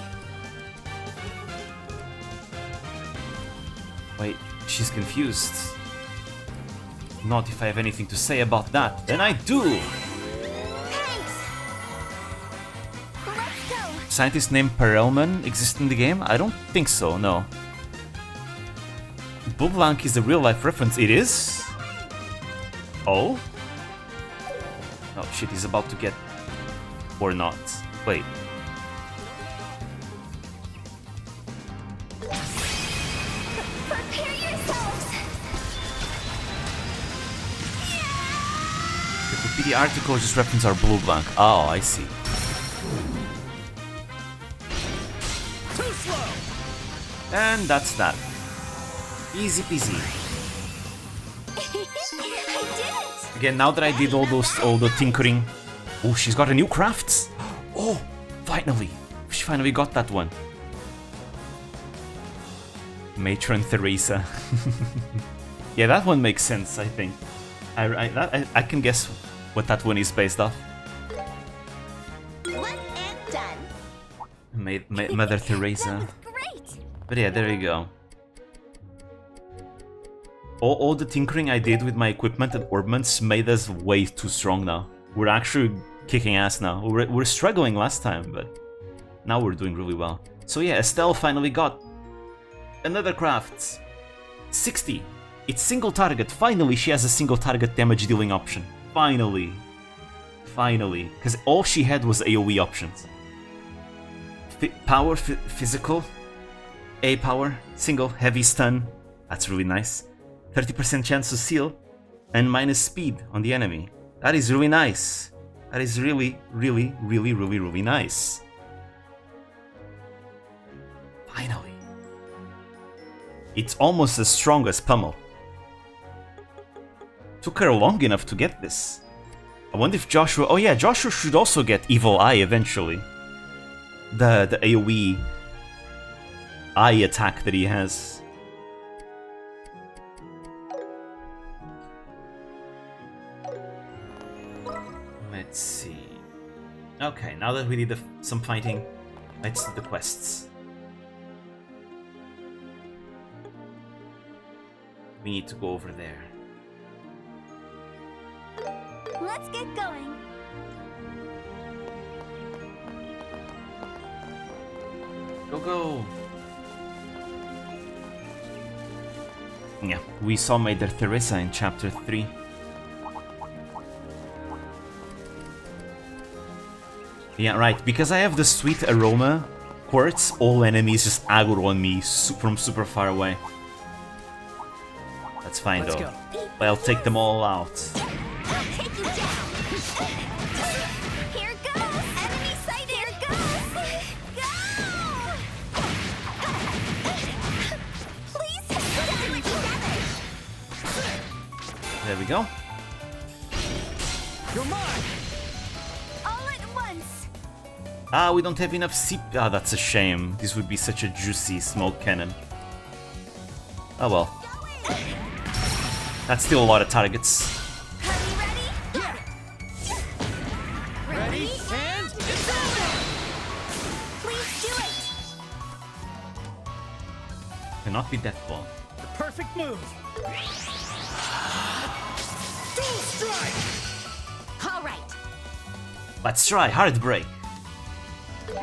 Wait, she's confused. Not if I have anything to say about that. Then I do! Thanks! Let's go! Scientist named Perelman exists in the game? I don't think so, no. Bublank is a real-life reference. It is? Oh? Oh shit, he's about to get... Or not. Wait. Prepare yourselves! The Wikipedia article just reference our Bublank. Oh, I see. Too slow! And that's that. Easy peasy. I did it! Again, now that I did all the tinkering. Oh, she's got a new craft. Oh, finally. She finally got that one. Matron Theresa. Yeah, that one makes sense, I think. I can guess what that one is based off. One and done. Mother That Teresa. was great! But yeah, there you go. All the tinkering I did with my equipment and orbments made us way too strong now. We're actually kicking ass now. We're struggling last time, but now we're doing really well. So yeah, Estelle finally got another craft. 60. It's single target. Finally, she has a single target damage dealing option. Finally. Finally. Because all she had was AoE options. Power, physical, A power, single, heavy stun. That's really nice. 30% chance to seal, and minus speed on the enemy. That is really nice. That is really, really, really, really, really nice. Finally. It's almost as strong as Pummel. Took her long enough to get this. I wonder if Joshua... Oh yeah, Joshua should also get Evil Eye eventually. The AoE eye attack that he has. Let's see. Okay, now that we did some fighting, let's do the quests. We need to go over there. Let's get going. Go, go! Yeah, we saw Mother Teresa in chapter 3. Yeah, right, because I have the sweet aroma quartz, all enemies just aggro on me from super far away. That's fine Let's though. go. But I'll take them all out. I'll take you down. Here goes. Enemy sighted. Here goes. Go. Please stand together. There we go. You're mine! All at once. Ah, we don't have enough CP. Ah, that's a shame. This would be such a juicy smoke cannon. Oh well. That's still a lot of targets. Are you ready? Yeah! Ready, and it's over! Please do it. Cannot be that long. The perfect move! Dual strike! All right. Let's try hard break. And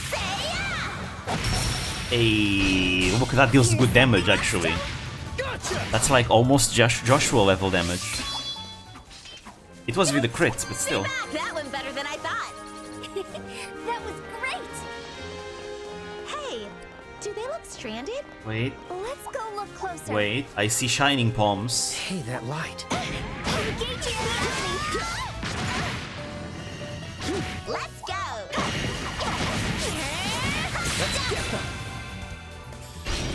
say yeah. Hey, look, that deals good damage actually. Gotcha! That's like almost Joshua level damage. It was with the crit, but still. That went better than I thought. That was great. Hey, do they look stranded? Wait, Let's go look closer. wait. I see shining palms. Hey, that light. Engaging the enemy. Let's go. Let's get them!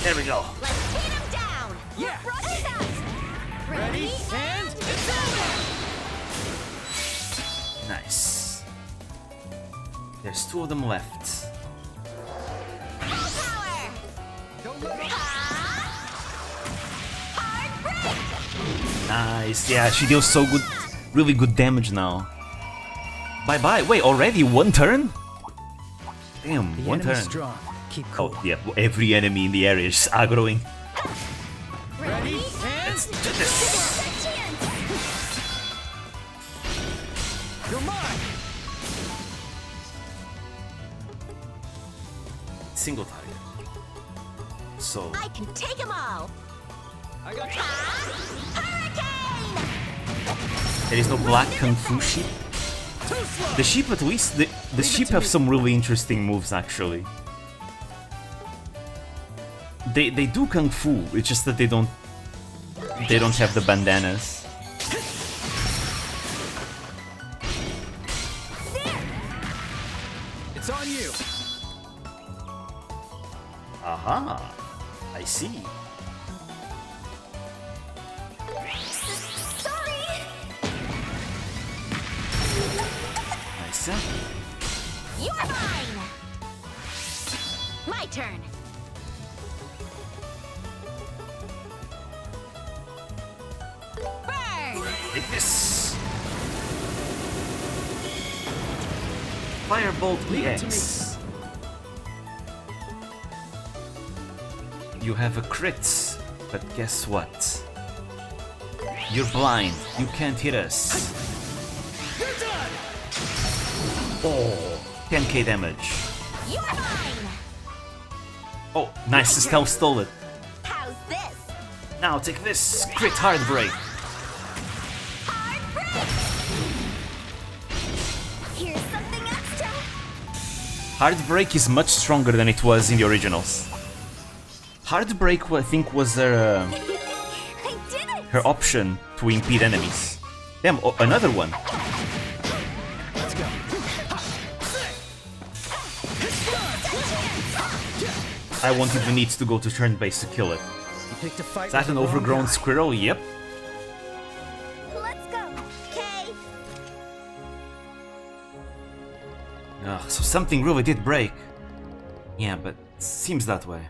There we go. Let's pin him down. Yeah! Rush it out. Ready, and it's over! Nice. There's 2 of them left. Full power. Don't let it... Hard break. Nice. Yeah, she deals so good, really good damage now. Bye bye. Wait, already 1 turn? Damn, The 1 enemy's turn. strong. Keep cool. Oh yeah, every enemy in the area is just aggroing. Ready, and Let's do this. you're mine! Single target. So I can take them all. I got you. Hurricane. there is no black kung fu sheep. Too slow! The sheep, at least, the sheep have some really interesting moves actually. They do kung fu. It's just that they don't have the bandanas. It's on you! Aha, I see. Sorry. Nice. You're mine. My turn. Burn. Take this. Firebolt EX. You have a crit, but guess what? You're blind. You can't hit us. You're done! Oh, 10k damage. You're mine. Oh, nice. Stealth stole it. How's this? Now take this. Crit hard break. Hard break. Here's something extra. Hard break is much stronger than it was in the originals. Hard break, I think, was her I did it. her option to impede enemies. Damn, oh, another one. Let's go. I won't even need to go to turn base to kill it. You picked a fight Is that with an the wrong overgrown guy. squirrel? Yep. Let's go. something really did break. Yeah, but seems that way.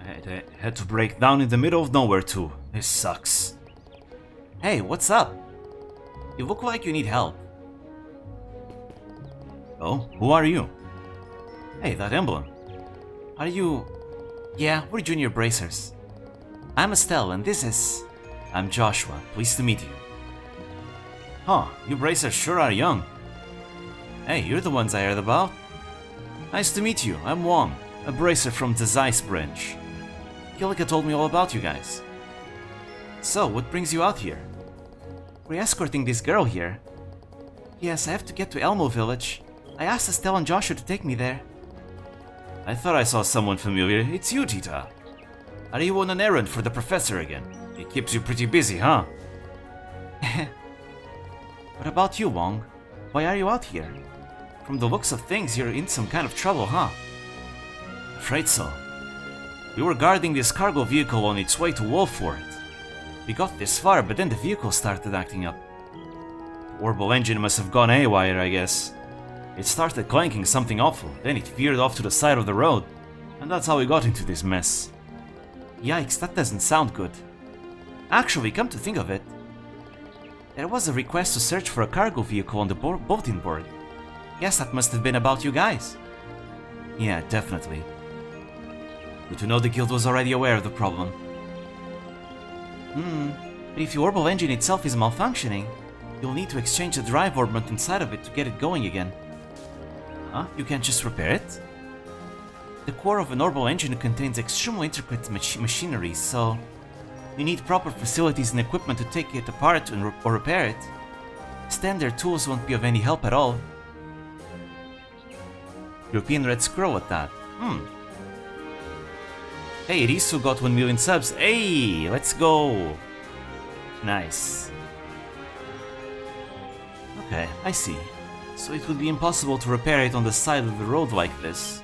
I had to break down in the middle of nowhere too. This sucks. Hey, what's up? You look like you need help. Oh, who are you? Hey, that emblem. Are you... Yeah, we're junior bracers. I'm Estelle and this is... I'm Joshua, pleased to meet you. Huh, you bracers sure are young. Hey, you're the ones I heard about. Nice to meet you, I'm Wong, a bracer from the Zeiss branch. Kilika told me all about you guys. So, what brings you out here? We're escorting this girl here. Yes, I have to get to Elmo Village. I asked Estelle and Joshua to take me there. I thought I saw someone familiar. It's you, Tita. Are you on an errand for the professor again? It keeps you pretty busy, huh? What about you, Wong? Why are you out here? From the looks of things, you're in some kind of trouble, huh? Afraid so. We were guarding this cargo vehicle on its way to Wolford. We got this far, but then the vehicle started acting up. The orbital engine must have gone haywire, I guess. It started clanking something awful, then it veered off to the side of the road, and that's how we got into this mess. Yikes, that doesn't sound good. Actually, come to think of it, there was a request to search for a cargo vehicle on the bulletin board. Guess that must have been about you guys. Yeah, definitely. Good to know the guild was already aware of the problem. But if the orbital engine itself is malfunctioning, you'll need to exchange the drive orbit inside of it to get it going again. Huh? You can't just repair it? The core of an orbital engine contains extremely intricate machinery, so you need proper facilities and equipment to take it apart or repair it. Standard tools won't be of any help at all. European Red Squirrel at that. Hey, Risu got 1 million subs. Hey, let's go. Nice. Okay, I see. So it would be impossible to repair it on the side of the road like this.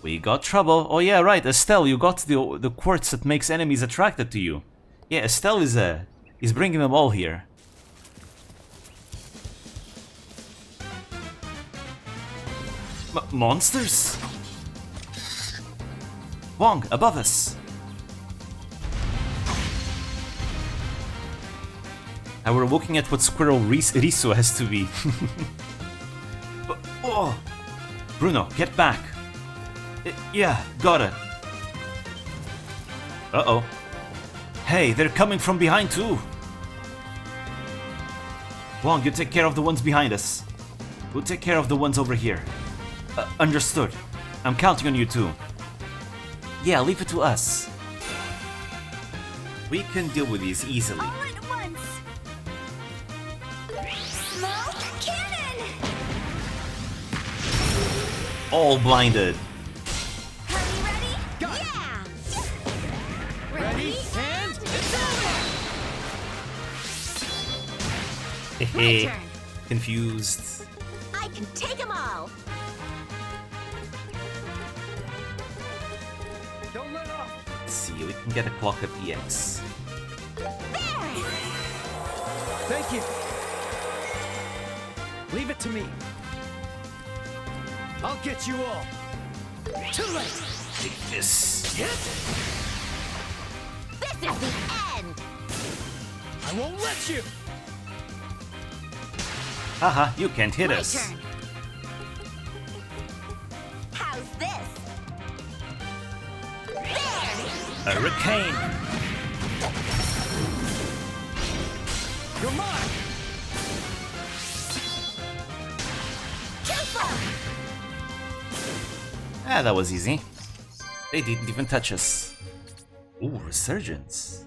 We got trouble. Oh yeah, right, Estelle, you got the quartz that makes enemies attracted to you. Yeah, Estelle is bringing them all here. Monsters? Wong, above us. And we're looking at what Squirrel Risu has to be. Oh! Bruno, get back. Yeah, got it. Uh-oh. Hey, they're coming from behind too. Wong, you take care of the ones behind us. We'll take care of the ones over here. Understood. I'm counting on you too. Yeah, leave it to us. We can deal with these easily. All at once. Smoke cannon. All blinded. Are you ready? Got it. Yeah. Ready, and it's over! My turn. Confused. I can take them all. Don't let off! Let's see, we can get a clock at EX. Thank you! Leave it to me. I'll get you all. Too late! Take this. This is the end. I won't let you! Haha, you can't hit My us. turn. How's this? There. Hurricane. You're mine! Ah, that was easy. They didn't even touch us. Ooh, resurgence.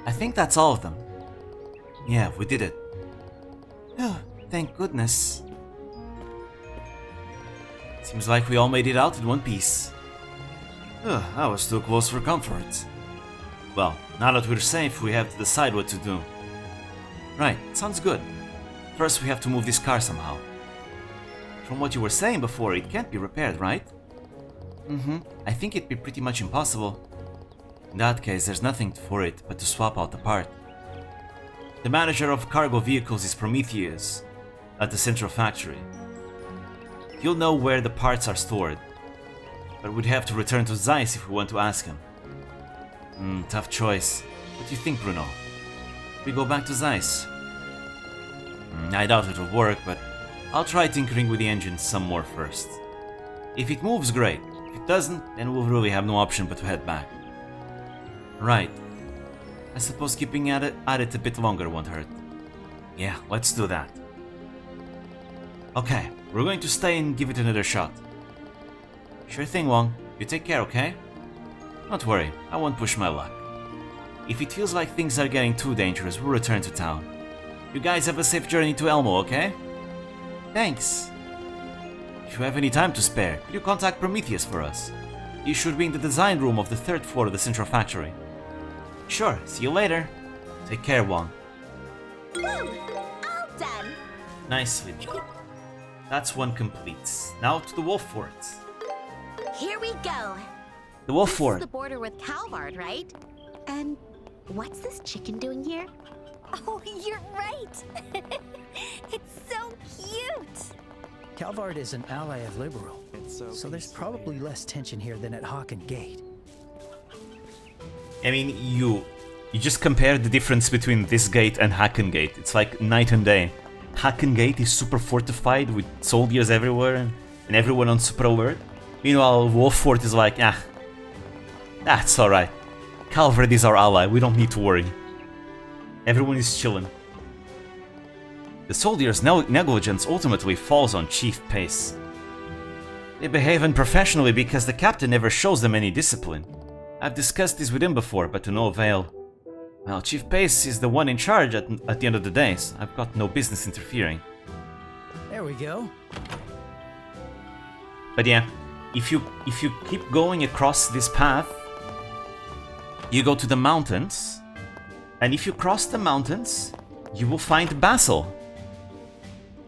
I think that's all of them. Yeah, we did it. Oh, thank goodness. Seems like we all made it out in one piece. I was too close for comfort. Well, now that we're safe, we have to decide what to do. Right, sounds good. First we have to move this car somehow. From what you were saying before, it can't be repaired, right? I think it'd be pretty much impossible. In that case, there's nothing for it but to swap out the part. The manager of cargo vehicles is Prometheus, at the central factory. He'll know where the parts are stored, but we'd have to return to Zeiss if we want to ask him. Tough choice. What do you think, Bruno? We go back to Zeiss? I doubt it'll work, but I'll try tinkering with the engine some more first. If it moves, great. If it doesn't, then we'll really have no option but to head back. Right. I suppose keeping at it a bit longer won't hurt. Yeah, let's do that. Okay, we're going to stay and give it another shot. Sure thing, Wong. You take care, okay? Don't worry, I won't push my luck. If it feels like things are getting too dangerous, we'll return to town. You guys have a safe journey to Elmo, okay? Thanks. If you have any time to spare, could you contact Prometheus for us? He should be in the design room of the 3rd floor of the central factory. Sure, see you later. Take care, Wong. Woo! All done. Nicely done. That's one complete. Now to the Wolf Fort. Here we go. The Wolf This Fort. is the border with Calvard, right? And what's this chicken doing here? Oh, you're right. It's so cute. Calvard is an ally of Liberal, so there's probably less tension here than at Haken Gate. I mean, you just compare the difference between this gate and Haken Gate. It's like night and day. Haken Gate is super fortified with soldiers everywhere and everyone on super alert. Meanwhile, Wolf Fort is like, that's alright. Calvard is our ally, we don't need to worry. Everyone is chilling. The soldiers' negligence ultimately falls on Chief Pace. They behave unprofessionally because the captain never shows them any discipline. I've discussed this with him before, but to no avail. Well, Chief Pace is the one in charge at the end of the day, so I've got no business interfering. There we go. But yeah, if you keep going across this path, you go to the mountains, and if you cross the mountains, you will find Basel.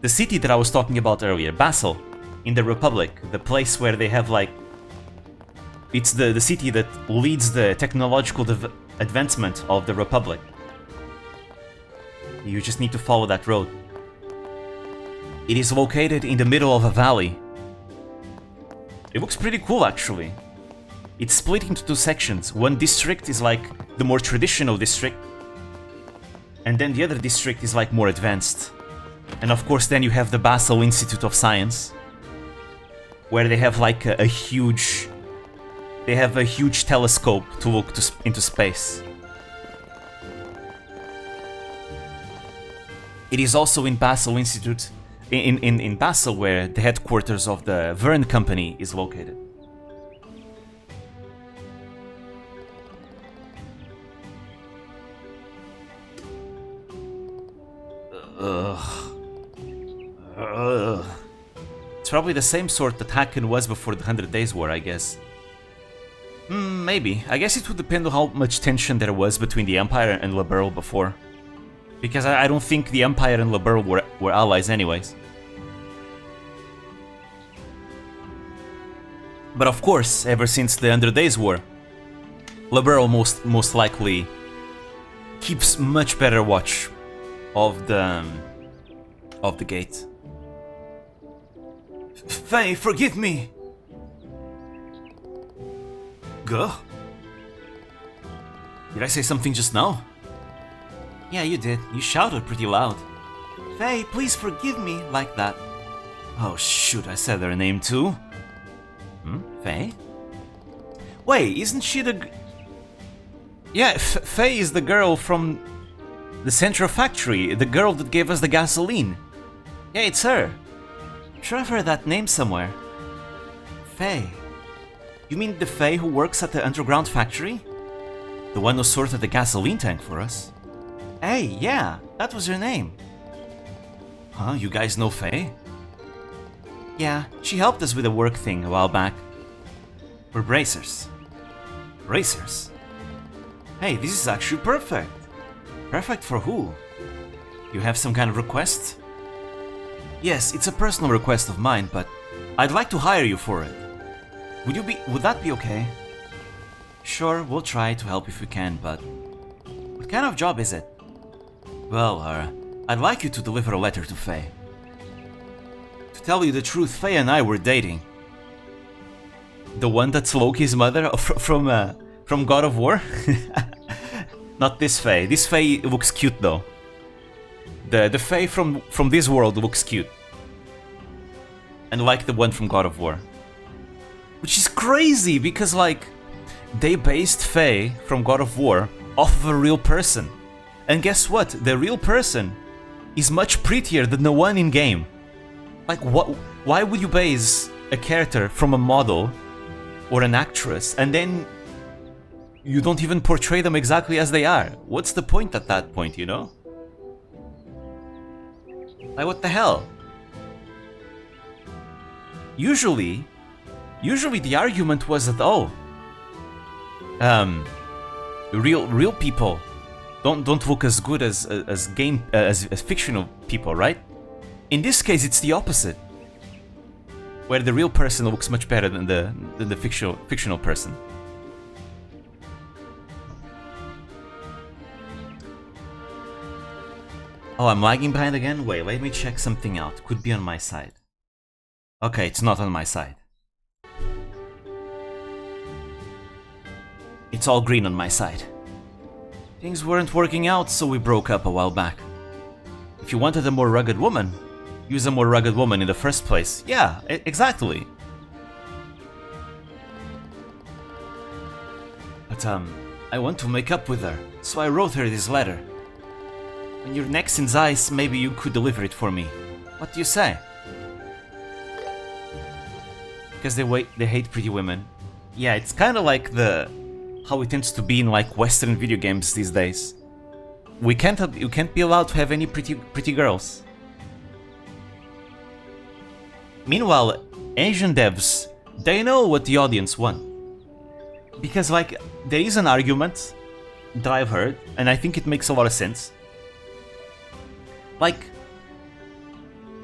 The city that I was talking about earlier, Basel, in the Republic, the place where they have like... It's the city that leads the technological advancement of the Republic. You just need to follow that road. It is located in the middle of a valley. It looks pretty cool, actually. It's split into 2 sections. One district is like the more traditional district, and then the other district is like more advanced. And of course then you have the Basel Institute of Science, where they have like a huge... They have a huge telescope to look into space. It is also in Basel Institute, in Basel, where the headquarters of the Verne Company is located. It's probably the same sort that Haken was before the 100 Days War, I guess. Maybe. I guess it would depend on how much tension there was between the Empire and Liberal before. Because I don't think the Empire and Liberal were allies anyways. But of course, ever since the 100 Days War, Liberal most likely keeps much better watch of the gate. Faye, forgive me! Go? Did I say something just now? Yeah, you did. You shouted pretty loud. Faye, please forgive me, like that. Oh shoot, I said her name too. Faye? Wait, isn't she the... Yeah, Faye is the girl from the Central Factory, the girl that gave us the gasoline. Yeah, it's her. I'm sure I've heard that name somewhere. Faye. You mean the Faye who works at the underground factory? The one who sorted the gasoline tank for us? Hey, yeah, that was her name. Huh, you guys know Faye? Yeah, she helped us with a work thing a while back. We're bracers. Bracers? Hey, this is actually perfect. Perfect for who? You have some kind of request? Yes, it's a personal request of mine, but I'd like to hire you for it. Would that be okay? Sure, we'll try to help if we can, but what kind of job is it? Well, I'd like you to deliver a letter to Faye. To tell you the truth, Faye and I were dating. The one that's Loki's mother from God of War? Not this Faye. This Faye looks cute though. The Faye from this world looks cute. And like the one from God of War. Which is crazy because like they based Faye from God of War off of a real person. And guess what? The real person is much prettier than the one in game. Like what? Why would you base a character from a model or an actress and then you don't even portray them exactly as they are? What's the point at that point, you know? Like what the hell? Usually the argument was that real people don't look as good as fictional people, right? In this case, it's the opposite, where the real person looks much better than the fictional person. Oh, I'm lagging behind again? Wait, let me check something out. Could be on my side. Okay, it's not on my side. It's all green on my side. Things weren't working out, so we broke up a while back. If you wanted a more rugged woman, use a more rugged woman in the first place. Yeah, exactly. But I want to make up with her, so I wrote her this letter. When your neck's in ice, maybe you could deliver it for me. What do you say? Because they hate pretty women. Yeah, it's kind of like how it tends to be in like Western video games these days. You can't be allowed to have any pretty girls. Meanwhile, Asian devs, they know what the audience want. Because like there is an argument that I've heard, and I think it makes a lot of sense. Like,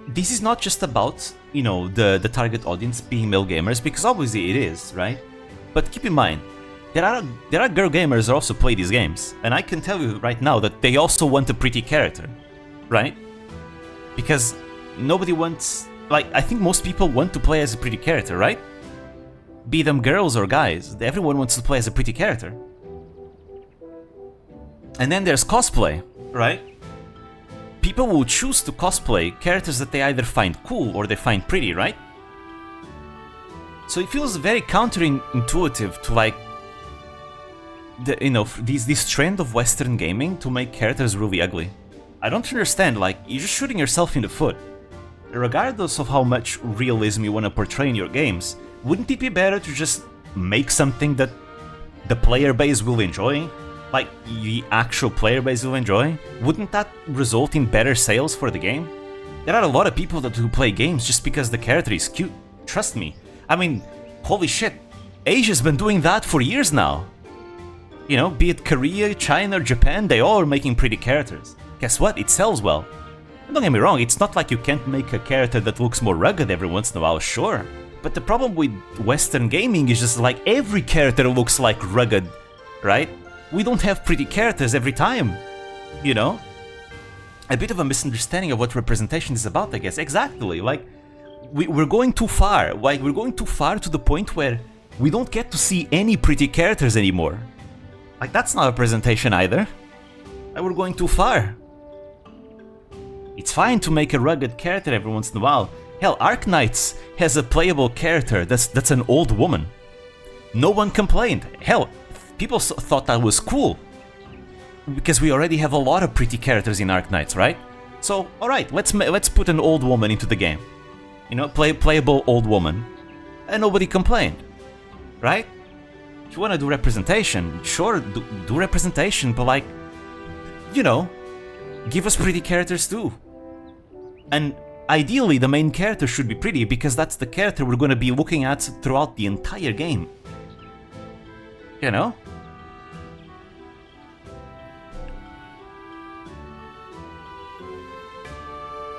this is not just about, you know, the target audience being male gamers, because obviously it is, right? But keep in mind, there are girl gamers that also play these games, and I can tell you right now that they also want a pretty character, right? Because nobody wants, like, I think most people want to play as a pretty character, right? Be them girls or guys, everyone wants to play as a pretty character. And then there's cosplay, right? People will choose to cosplay characters that they either find cool or they find pretty, right? So it feels very counterintuitive to like, this trend of Western gaming to make characters really ugly. I don't understand, like, you're just shooting yourself in the foot. Regardless of how much realism you want to portray in your games, wouldn't it be better to just make something that the player base will enjoy? Like, the actual player base will enjoy? Wouldn't that result in better sales for the game? There are a lot of people who play games just because the character is cute. Trust me. I mean, holy shit. Asia's been doing that for years now. You know, be it Korea, China, Japan, they all are making pretty characters. Guess what? It sells well. And don't get me wrong, it's not like you can't make a character that looks more rugged every once in a while, sure. But the problem with Western gaming is just like every character looks like rugged, right? We don't have pretty characters every time, you know? A bit of a misunderstanding of what representation is about, I guess. Exactly, like, we're going too far. Like, we're going too far to the point where we don't get to see any pretty characters anymore. Like, that's not a representation either. Like, we're going too far. It's fine to make a rugged character every once in a while. Hell, Arknights has a playable character that's an old woman. No one complained. Hell, people thought that was cool. Because we already have a lot of pretty characters in Arknights, right? So, alright, let's put an old woman into the game. You know, playable old woman. And nobody complained. Right? If you want to do representation, sure, do representation, but like, you know, give us pretty characters too. And ideally, the main character should be pretty, because that's the character we're going to be looking at throughout the entire game. You know?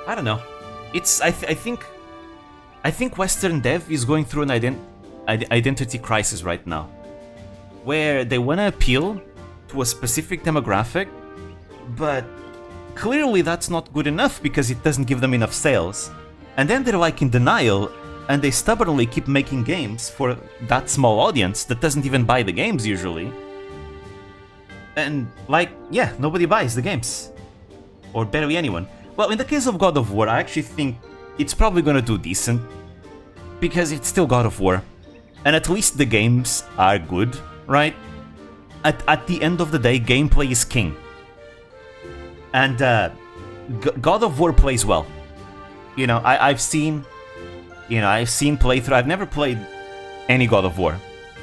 I don't know. It's I think Western dev is going through an identity crisis right now. where they want to appeal to a specific demographic, but clearly that's not good enough because it doesn't give them enough sales. And then they're like in denial, and they stubbornly keep making games for that small audience that doesn't even buy the games usually. And like, yeah, nobody buys the games. Or barely anyone. Well, in the case of God of War, I actually think it's probably gonna do decent, because it's still God of War. And at least the games are good, right? At the end of the day, gameplay is king. And God of War plays well. You know, I've seen playthrough. I've never played any God of War,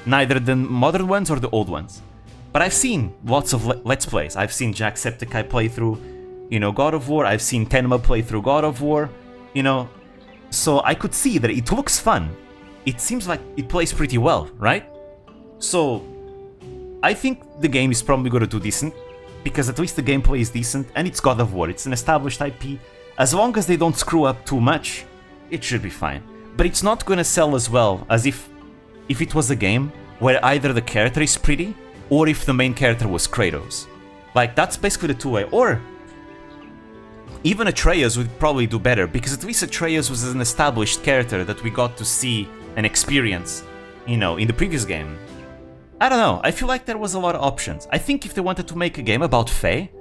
neither the modern ones or the old ones. But I've seen lots of Let's Plays. I've seen Jacksepticeye play through, you know, God of War. I've seen Tenma play through God of War, you know. So I could see that it looks fun. It seems like it plays pretty well, right? So I think the game is probably going to do decent, because at least the gameplay is decent, and it's God of War. It's an established IP. As long as they don't screw up too much, it should be fine. But it's not going to sell as well as if it was a game where either the character is pretty, or if the main character was Kratos. Like, that's basically the two-way. Or even Atreus would probably do better, because at least Atreus was an established character that we got to see and experience, you know, in the previous game. I don't know, I feel like there was a lot of options. I think if they wanted to make a game about Faye,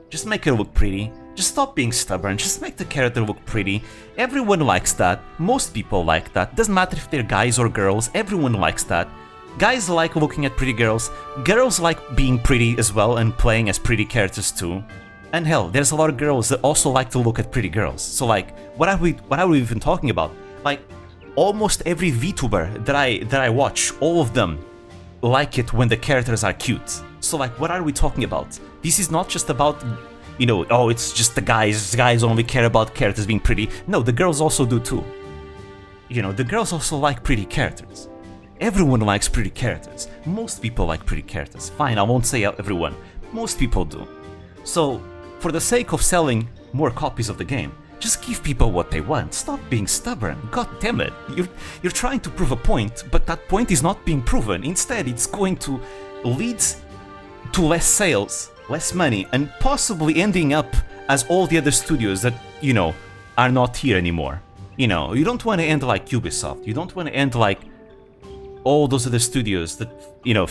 just make her look pretty. Just stop being stubborn, just make the character look pretty. Everyone likes that, most people like that. Doesn't matter if they're guys or girls, everyone likes that. Guys like looking at pretty girls, girls like being pretty as well and playing as pretty characters too. And hell, there's a lot of girls that also like to look at pretty girls. So like, what are we even talking about? Like, almost every VTuber that I watch, all of them like it when the characters are cute. So like, what are we talking about? This is not just about, you know, oh, it's just the guys only care about characters being pretty. No, the girls also do too. You know, the girls also like pretty characters. Everyone likes pretty characters. Most people like pretty characters. Fine, I won't say everyone. Most people do. So, for the sake of selling more copies of the game, just give people what they want. Stop being stubborn. God damn it. You're trying to prove a point, but that point is not being proven. Instead, it's going to lead to less sales, less money, and possibly ending up as all the other studios that, you know, are not here anymore. You know, you don't want to end like Ubisoft. You don't want to end like all those other studios that, you know,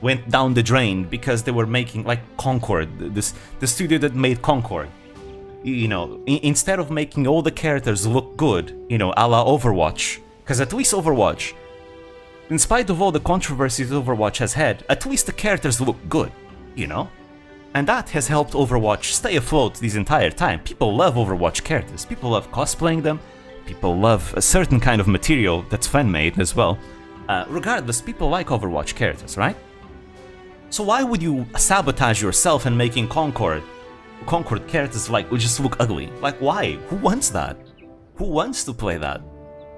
went down the drain because they were making, like, Concord, the studio that made Concord. You know, instead of making all the characters look good, you know, a la Overwatch, because at least Overwatch, in spite of all the controversies Overwatch has had, at least the characters look good, you know? And that has helped Overwatch stay afloat this entire time. People love Overwatch characters, people love cosplaying them, people love a certain kind of material that's fan-made as well. Regardless, people like Overwatch characters, right? So why would you sabotage yourself and making Concord characters like would just look ugly? Like, why? Who wants that? Who wants to play that?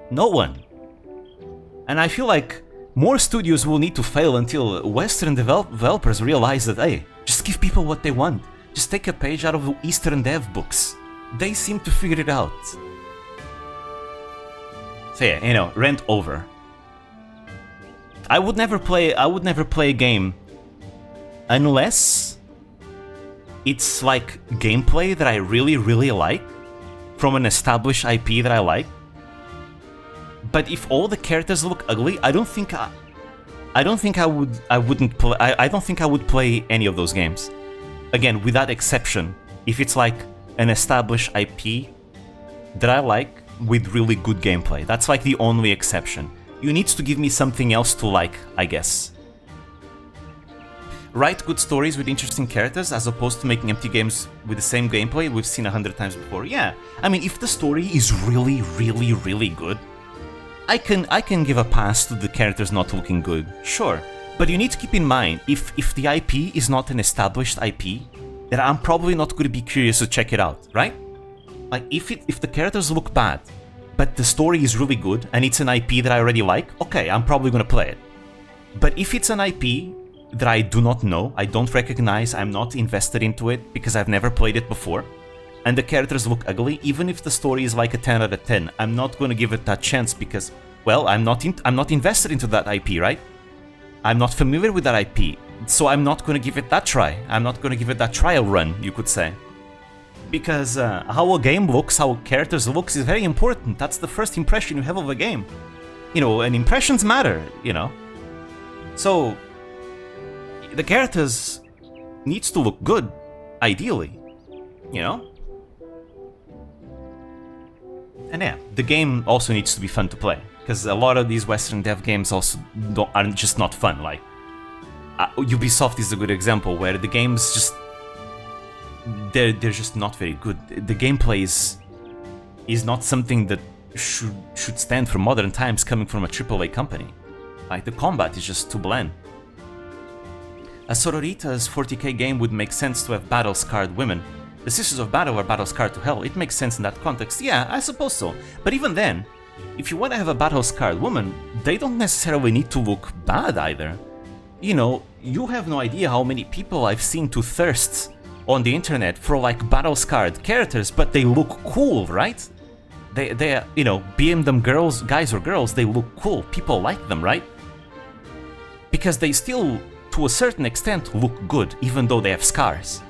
No one. And I feel like more studios will need to fail until Western developers realize that, hey, just give people what they want. Just take a page out of the Eastern dev books. They seem to figure it out. So yeah, you know, rant over. I would never play a game unless it's like gameplay that I really, really like from an established IP that I like. But if all the characters look ugly, I don't think I would play any of those games. Again, with that exception, if it's like an established IP that I like with really good gameplay, that's like the only exception. You need to give me something else to like, I guess. Write good stories with interesting characters as opposed to making empty games with the same gameplay we've seen 100 times before. Yeah, I mean, if the story is really, really, really good, I can give a pass to the characters not looking good, sure. But you need to keep in mind, if the IP is not an established IP, then I'm probably not going to be curious to check it out, right? Like, if the characters look bad, but the story is really good, and it's an IP that I already like, okay, I'm probably gonna play it. But if it's an IP that I do not know, I don't recognize, I'm not invested into it because I've never played it before, and the characters look ugly, even if the story is like a 10 out of 10, I'm not gonna give it that chance because, well, I'm not invested into that IP, right? I'm not familiar with that IP, so I'm not going to give it that try. I'm not going to give it that trial run, you could say. Because how a game looks, how characters looks is very important. That's the first impression you have of a game. You know, and impressions matter, you know. So, the characters needs to look good, ideally, you know? And yeah, the game also needs to be fun to play, because a lot of these Western dev games also are just not fun. Like, Ubisoft is a good example, where the games just... They're just not very good. The gameplay is not something that should stand for modern times coming from a AAA company. Like, the combat is just too bland. A Sororita's 40k game would make sense to have battle-scarred women. The Sisters of Battle are battle-scarred to hell. It makes sense in that context. Yeah, I suppose so. But even then, if you want to have a battle-scarred woman, they don't necessarily need to look bad either. You know, you have no idea how many people I've seen to thirst on the internet for like battle-scarred characters, but they look cool, right? They you know, being them girls, guys or girls, they look cool. People like them, right? Because they still, to a certain extent, look good, even though they have scars.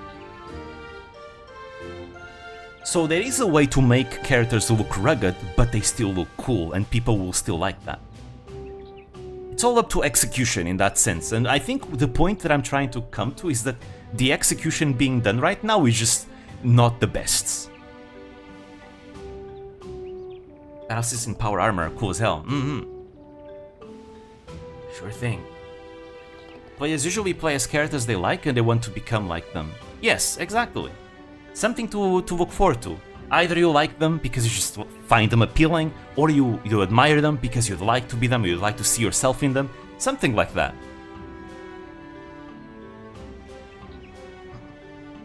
So there is a way to make characters look rugged, but they still look cool, and people will still like that. It's all up to execution in that sense, and I think the point that I'm trying to come to is that the execution being done right now is just not the best. Battlesis in power armor, cool as hell. Sure thing. Players usually play as characters they like and they want to become like them. Yes, exactly. Something to look forward to. Either you like them because you just find them appealing, or you admire them because you'd like to be them, you'd like to see yourself in them. Something like that.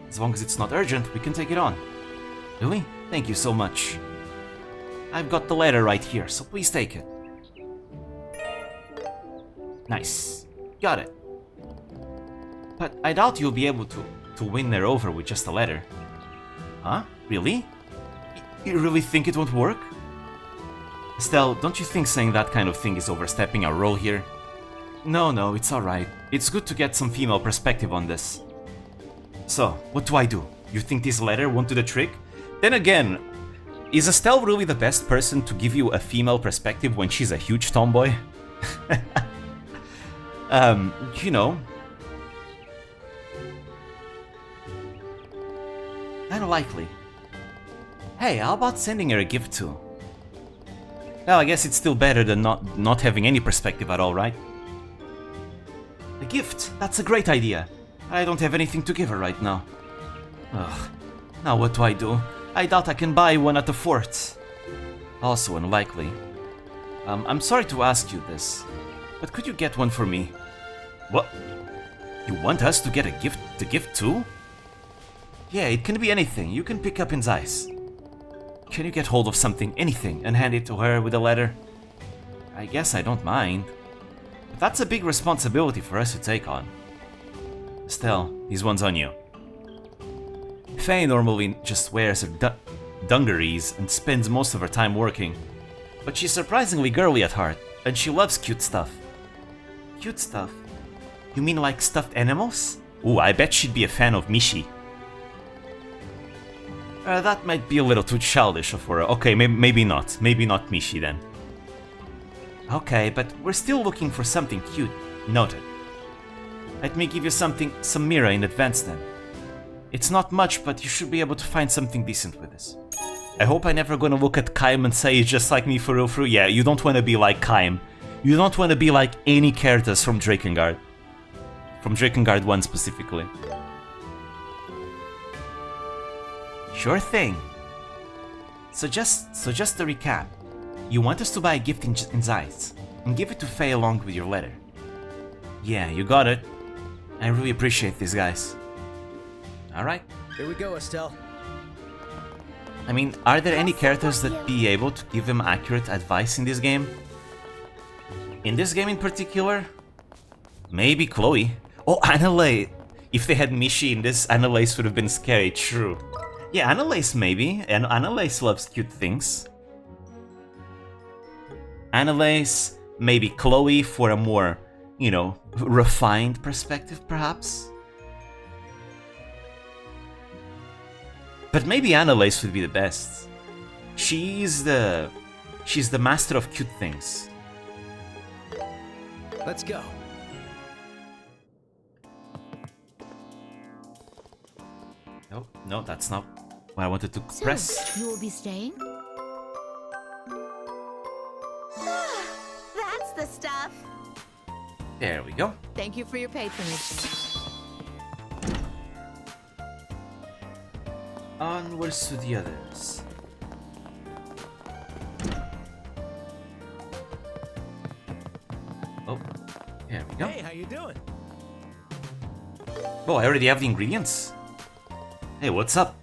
As long as it's not urgent, we can take it on. Really? Thank you so much. I've got the letter right here, so please take it. Nice. Got it. But I doubt you'll be able to win her over with just a letter. Huh? Really? You really think it won't work? Estelle, don't you think saying that kind of thing is overstepping our role here? No, it's alright. It's good to get some female perspective on this. So, what do? You think this letter won't do the trick? Then again, is Estelle really the best person to give you a female perspective when she's a huge tomboy? You know... Unlikely. Hey, how about sending her a gift too? Well, I guess it's still better than not having any perspective at all, right? A gift? That's a great idea. I don't have anything to give her right now. Ugh. Now what do? I doubt I can buy one at the fort. Also unlikely. I'm sorry to ask you this, but could you get one for me? What? You want us to get a gift too? Yeah, it can be anything. You can pick up in Zeiss. Can you get hold of something, anything, and hand it to her with a letter? I guess I don't mind. But that's a big responsibility for us to take on. Estelle, these one's on you. Faye normally just wears her dungarees and spends most of her time working. But she's surprisingly girly at heart, and she loves cute stuff. Cute stuff? You mean like stuffed animals? Ooh, I bet she'd be a fan of Mishi. That might be a little too childish of her. Okay, maybe not. Maybe not Mishi then. Okay, but we're still looking for something cute. Noted. Let me give you some Mira in advance then. It's not much, but you should be able to find something decent with this. I hope I'm never gonna look at Kaim and say he's just like me for real. Yeah, you don't want to be like Kaim. You don't want to be like any characters from Drakengard. From Drakengard 1 specifically. Sure thing. So just to recap, you want us to buy a gift in Zeiss and give it to Faye along with your letter. Yeah, you got it. I really appreciate this, guys. Alright. Here we go, Estelle. I mean, are there any characters that be able to give them accurate advice in this game? In this game in particular? Maybe Chloe. Oh, Annalise. If they had Mishi in this, Annalise would have been scary, true. Yeah, Annalise maybe, and Annalise loves cute things. Annalise, maybe Chloe for a more you know, refined perspective, perhaps. But maybe Annalise would be the best. She's the master of cute things. Let's go. No, no, that's not what I wanted to press. You will be staying? That's the stuff. There we go. Thank you for your patronage. Onwards to the others. Oh, here we go. Hey, how you doing? Oh, I already have the ingredients. Hey, what's up?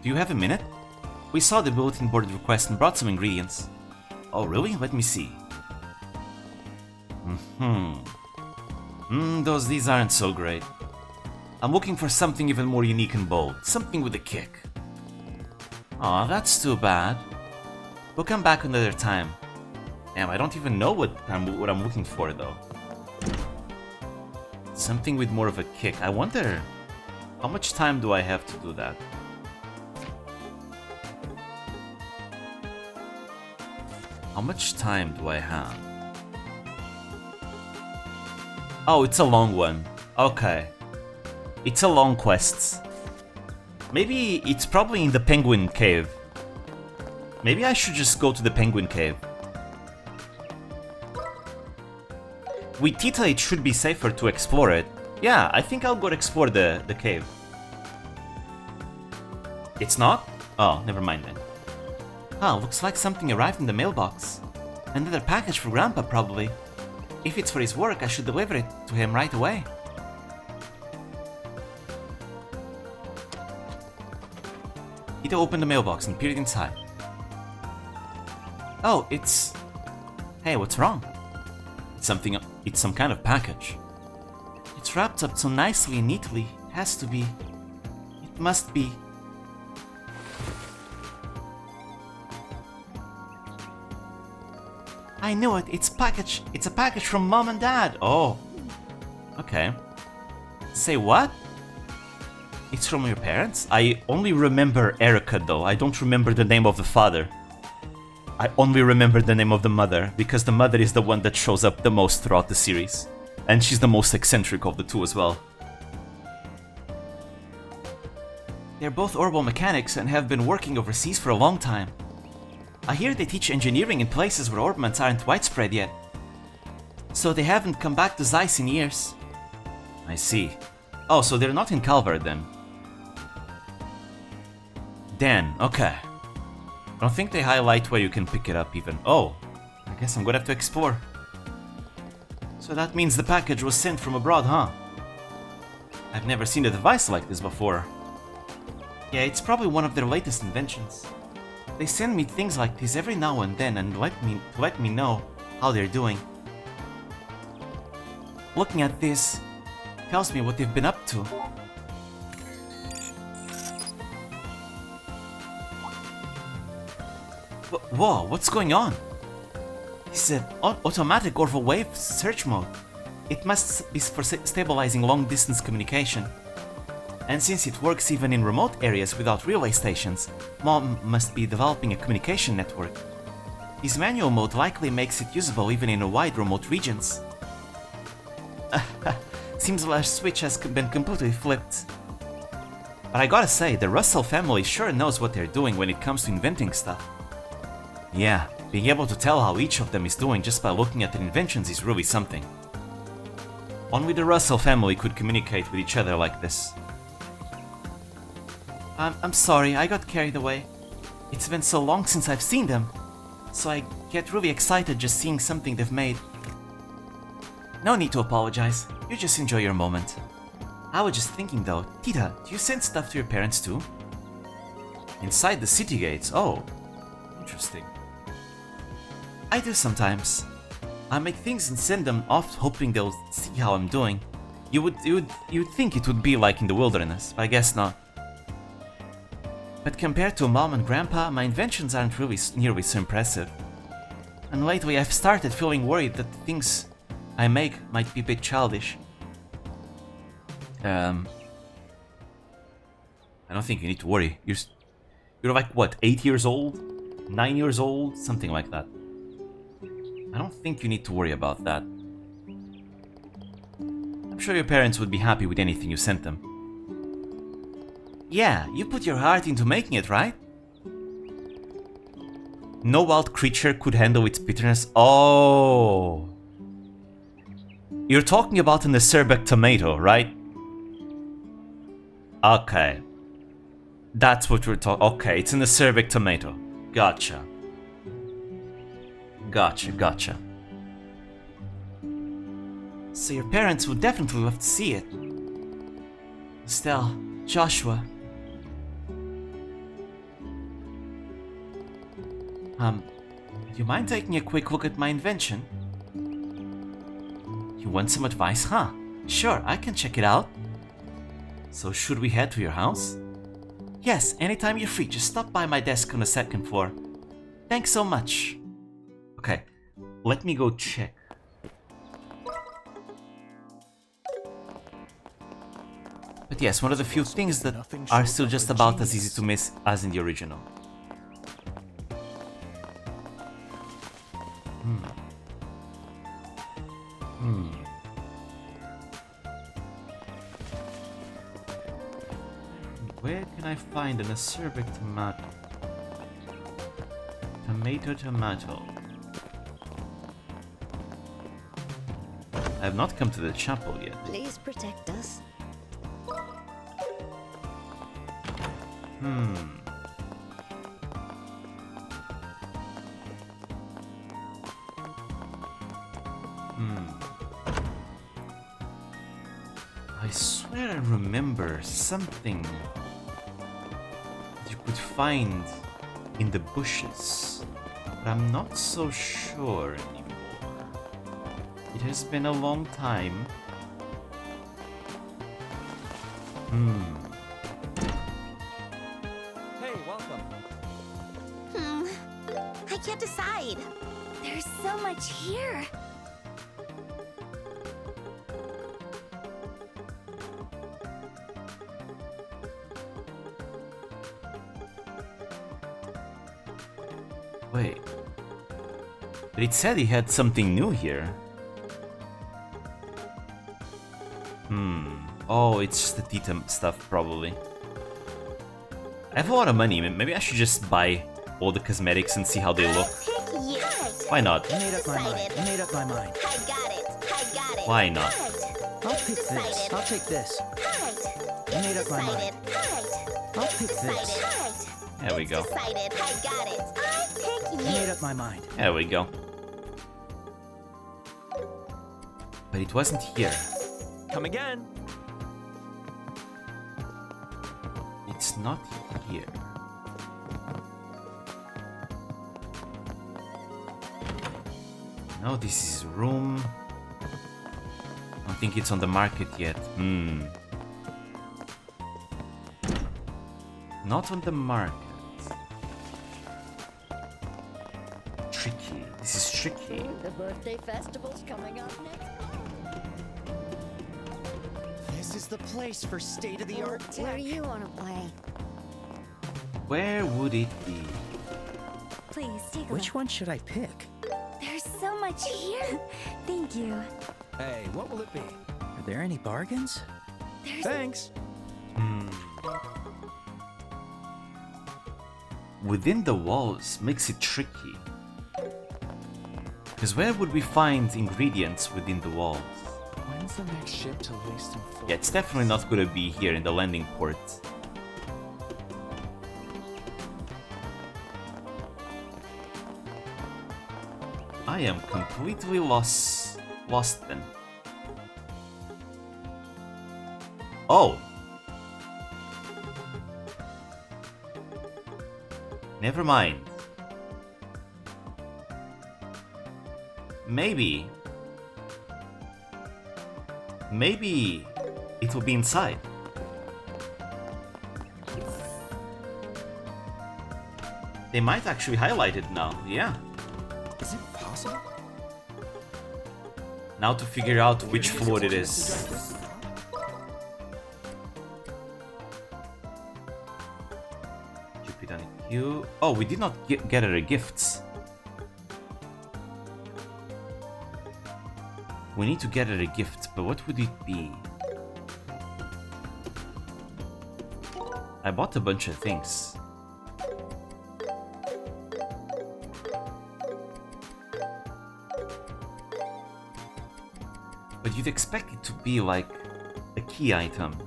Do you have a minute? We saw the bulletin board request and brought some ingredients. Oh, really? Let me see. These aren't so great. I'm looking for something even more unique and bold. Something with a kick. Aw, that's too bad. We'll come back another time. Damn, I don't even know what I'm looking for, though. Something with more of a kick. I wonder, how much time do I have to do that? How much time do I have? Oh, it's a long one. Okay. It's a long quest. Maybe it's probably in the Penguin Cave. Maybe I should just go to the Penguin Cave. With Tita, it should be safer to explore it. Yeah, I think I'll go explore the cave. It's not? Oh, never mind then. Ah, looks like something arrived in the mailbox. Another package for Grandpa, probably. If it's for his work, I should deliver it to him right away. Tita opened the mailbox and peered inside. Oh, it's... Hey, what's wrong? It's some kind of package. It's wrapped up so nicely and neatly. It has to be... It must be... I knew it. It's a package from Mom and Dad. Oh. Okay. Say what? It's from your parents? I only remember Erica though. I don't remember the name of the father. I only remember the name of the mother, because the mother is the one that shows up the most throughout the series. And she's the most eccentric of the two as well. They're both orbital mechanics and have been working overseas for a long time. I hear they teach engineering in places where orbments aren't widespread yet. So they haven't come back to Zeiss in years. I see. Oh, so they're not in Calvert then. Dan, okay. I don't think they highlight where you can pick it up even. Oh, I guess I'm gonna have to explore. So that means the package was sent from abroad, huh? I've never seen a device like this before. Yeah, it's probably one of their latest inventions. They send me things like this every now and then and let me know how they're doing. Looking at this tells me what they've been up to. Whoa, what's going on? It's an automatic orbital wave search mode. It must be for stabilizing long-distance communication. And since it works even in remote areas without relay stations, Mom must be developing a communication network. This manual mode likely makes it usable even in wide remote regions. Seems like a switch has been completely flipped. But I gotta say, the Russell family sure knows what they're doing when it comes to inventing stuff. Yeah, being able to tell how each of them is doing just by looking at their inventions is really something. Only the Russell family could communicate with each other like this. I'm sorry, I got carried away. It's been so long since I've seen them, so I get really excited just seeing something they've made. No need to apologize, you just enjoy your moment. I was just thinking though, Tita, do you send stuff to your parents too? Inside the city gates, oh, interesting. I do sometimes. I make things and send them off hoping they'll see how I'm doing. You'd think it would be like in the wilderness, but I guess not. But compared to Mom and Grandpa, my inventions aren't really nearly so impressive. And lately I've started feeling worried that the things I make might be a bit childish. I don't think you need to worry. You're like, what, 8 years old? 9 years old? Something like that. I don't think you need to worry about that. I'm sure your parents would be happy with anything you sent them. Yeah, you put your heart into making it, right? No wild creature could handle its bitterness. Oh. You're talking about an acerbic tomato, right? Okay. That's what we're talking. Okay, it's an acerbic tomato. Gotcha. Gotcha. So your parents would definitely love to see it. Estelle, Joshua. Do you mind taking a quick look at my invention? You want some advice, huh? Sure, I can check it out. So should we head to your house? Yes, anytime you're free, just stop by my desk on the second floor. Thanks so much. Okay, let me go check. But yes, one of the few things that are still just about as easy to miss as in the original. Where can I find an acerbic tomato? Tomato. I have not come to the chapel yet. Please protect us. I swear I remember something that you could find in the bushes, but I'm not so sure anymore. It has been a long time. Hey, welcome. I can't decide. There's so much here. Wait. But it said he had something new here. Oh, it's just the Titan stuff, probably. I have a lot of money. Maybe I should just buy all the cosmetics and see how they look. Yes. Why not? I made up my mind. I made up my mind. I got it. Why not? I'll pick this. I'll take this. I made up my mind. I'll pick this. There we go. Decided. I got it. I pick I made up my mind. There we go. But it wasn't here. Come again. It's not here. No, this is room. I don't think it's on the market yet. Not on the market. Tricky. This is tricky. The birthday festival's coming up next. This is the place for state-of-the-art Where tech. do you want to play? Where would it be? Please take a Which one should I pick? look. There's so much here. Thank you. Hey, what will it be? Are there any bargains? There's Thanks. Within the walls makes it tricky. Because where would we find ingredients within the walls? When's the next ship to Laced and Full? Yeah, it's definitely not gonna be here in the landing port. I am completely lost then. Oh! Never mind. Maybe it will be inside. They might actually highlight it now, yeah. Is it possible? Now to figure out which floor it is. Cupid on a queue. Oh, we did not get her gifts. We need to get her a gift, but what would it be? I bought a bunch of things. But you'd expect it to be like a key item.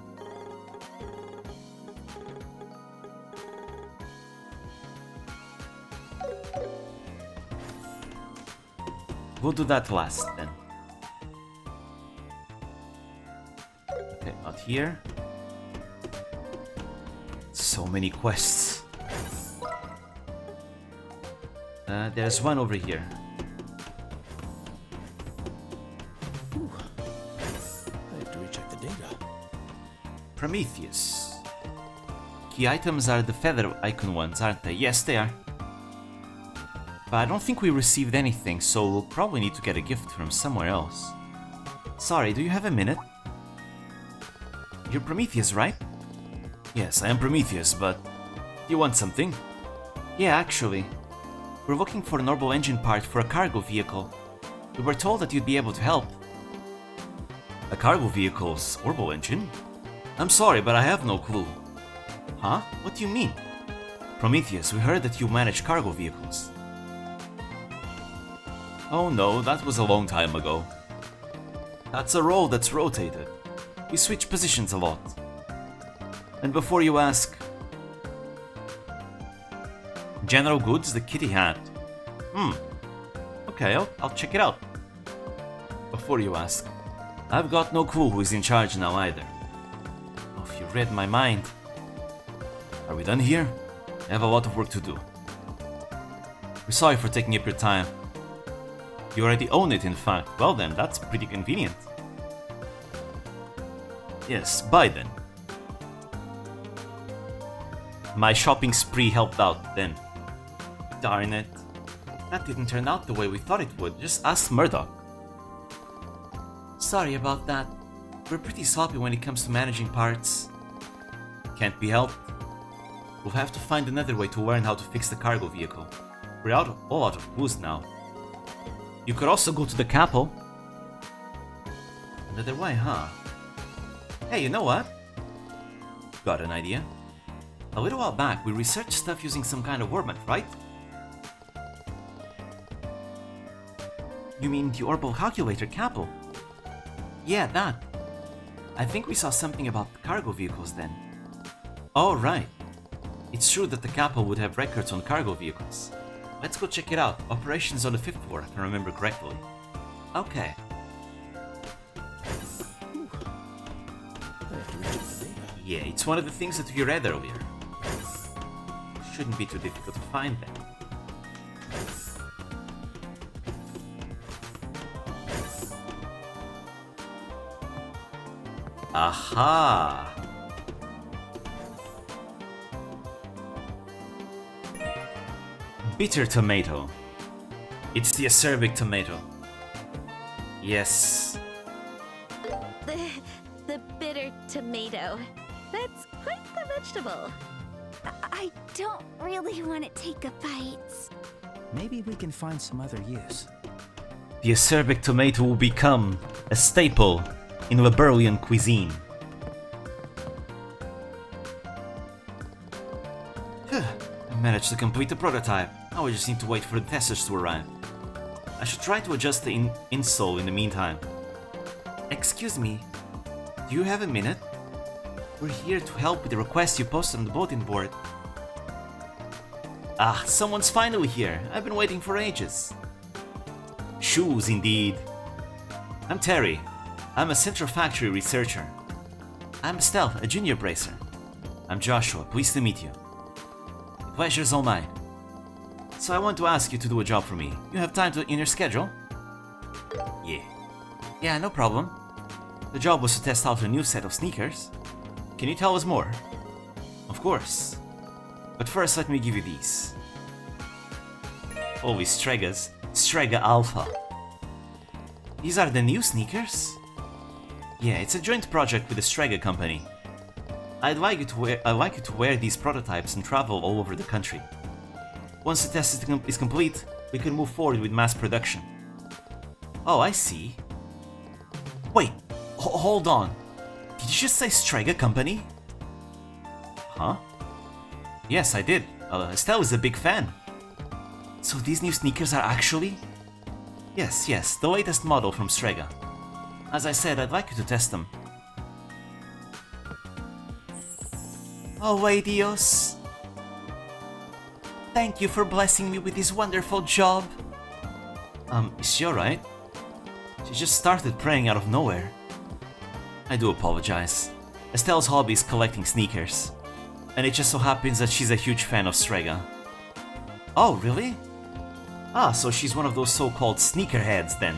We'll do that last then. Okay, not here. So many quests. There's one over here. I have to recheck the data. Prometheus. Key items are the feather icon ones, aren't they? Yes, they are. But I don't think we received anything, so we'll probably need to get a gift from somewhere else. Sorry, do you have a minute? You're Prometheus, right? Yes, I am Prometheus, but... You want something? Yeah, actually. We're looking for an orbital engine part for a cargo vehicle. We were told that you'd be able to help. A cargo vehicle's orbital engine? I'm sorry, but I have no clue. Huh? What do you mean? Prometheus, we heard that you manage cargo vehicles. Oh no, that was a long time ago. That's a role that's rotated. We switch positions a lot. And before you ask... General Goods, the kitty hat. Okay, I'll check it out. Before you ask, I've got no clue who is in charge now either. Oh, if you read my mind. Are we done here? I have a lot of work to do. We're sorry for taking up your time. You already own it, in fact. Well then, that's pretty convenient. Yes, bye then. My shopping spree helped out then. Darn it. That didn't turn out the way we thought it would. Just ask Murdoch. Sorry about that. We're pretty sloppy when it comes to managing parts. Can't be helped. We'll have to find another way to learn how to fix the cargo vehicle. We're all out of booze now. You could also go to the capo. Another way, huh? Hey, you know what? Got an idea. A little while back, we researched stuff using some kind of warband, right? You mean the orbital calculator capo? Yeah, that. I think we saw something about the cargo vehicles then. Oh, right. It's true that the capo would have records on cargo vehicles. Let's go check it out. Operations on the 5th floor, if I remember correctly. Okay. Yeah, it's one of the things that we read earlier. Shouldn't be too difficult to find them. Aha! Bitter tomato. It's the acerbic tomato. Yes. The bitter tomato. That's quite the vegetable. I don't really want to take a bite. Maybe we can find some other use. The acerbic tomato will become a staple in Liberalian cuisine. I managed to complete the prototype. Now I just need to wait for the testers to arrive. I should try to adjust the insole in the meantime. Excuse me, do you have a minute? We're here to help with the request you posted on the bulletin board. Ah, someone's finally here. I've been waiting for ages. Shoes, indeed. I'm Terry. I'm a Central Factory researcher. I'm Estelle, a junior bracer. I'm Joshua, pleased to meet you. The pleasure's all mine. So I want to ask you to do a job for me. You have time in your schedule? Yeah. Yeah, no problem. The job was to test out a new set of sneakers. Can you tell us more? Of course. But first let me give you these. Holy Stregas. Strega Alpha. These are the new sneakers? Yeah, it's a joint project with the Strega company. I'd like you to wear these prototypes and travel all over the country. Once the test is complete, we can move forward with mass production. Oh, I see. Wait, hold on. Did you just say Strega company? Huh? Yes, I did. Estelle is a big fan. So these new sneakers are actually... Yes, the latest model from Strega. As I said, I'd like you to test them. Oh, Dios. Thank you for blessing me with this wonderful job. Is she alright? She just started praying out of nowhere. I do apologize. Estelle's hobby is collecting sneakers. And it just so happens that she's a huge fan of Strega. Oh, really? Ah, so she's one of those so-called sneakerheads then.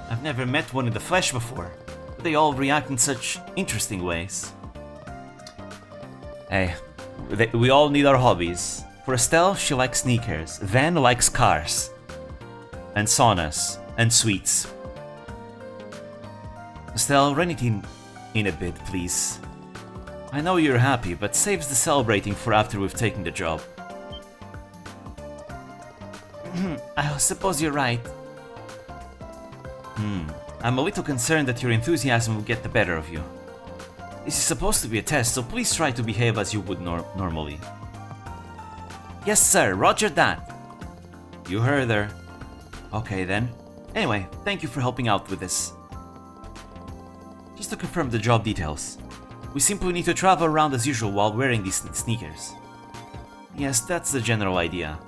I've never met one in the flesh before, but they all react in such interesting ways. Hey, we all need our hobbies. For Estelle, she likes sneakers. Van likes cars. And saunas. And sweets. Estelle, run it in a bit, please. I know you're happy, but saves the celebrating for after we've taken the job. I suppose you're right. I'm a little concerned that your enthusiasm will get the better of you. This is supposed to be a test, so please try to behave as you would normally. Yes, sir, roger that. You heard her. Okay, then. Anyway, thank you for helping out with this. Just to confirm the job details. We simply need to travel around as usual while wearing these sneakers. Yes, that's the general idea.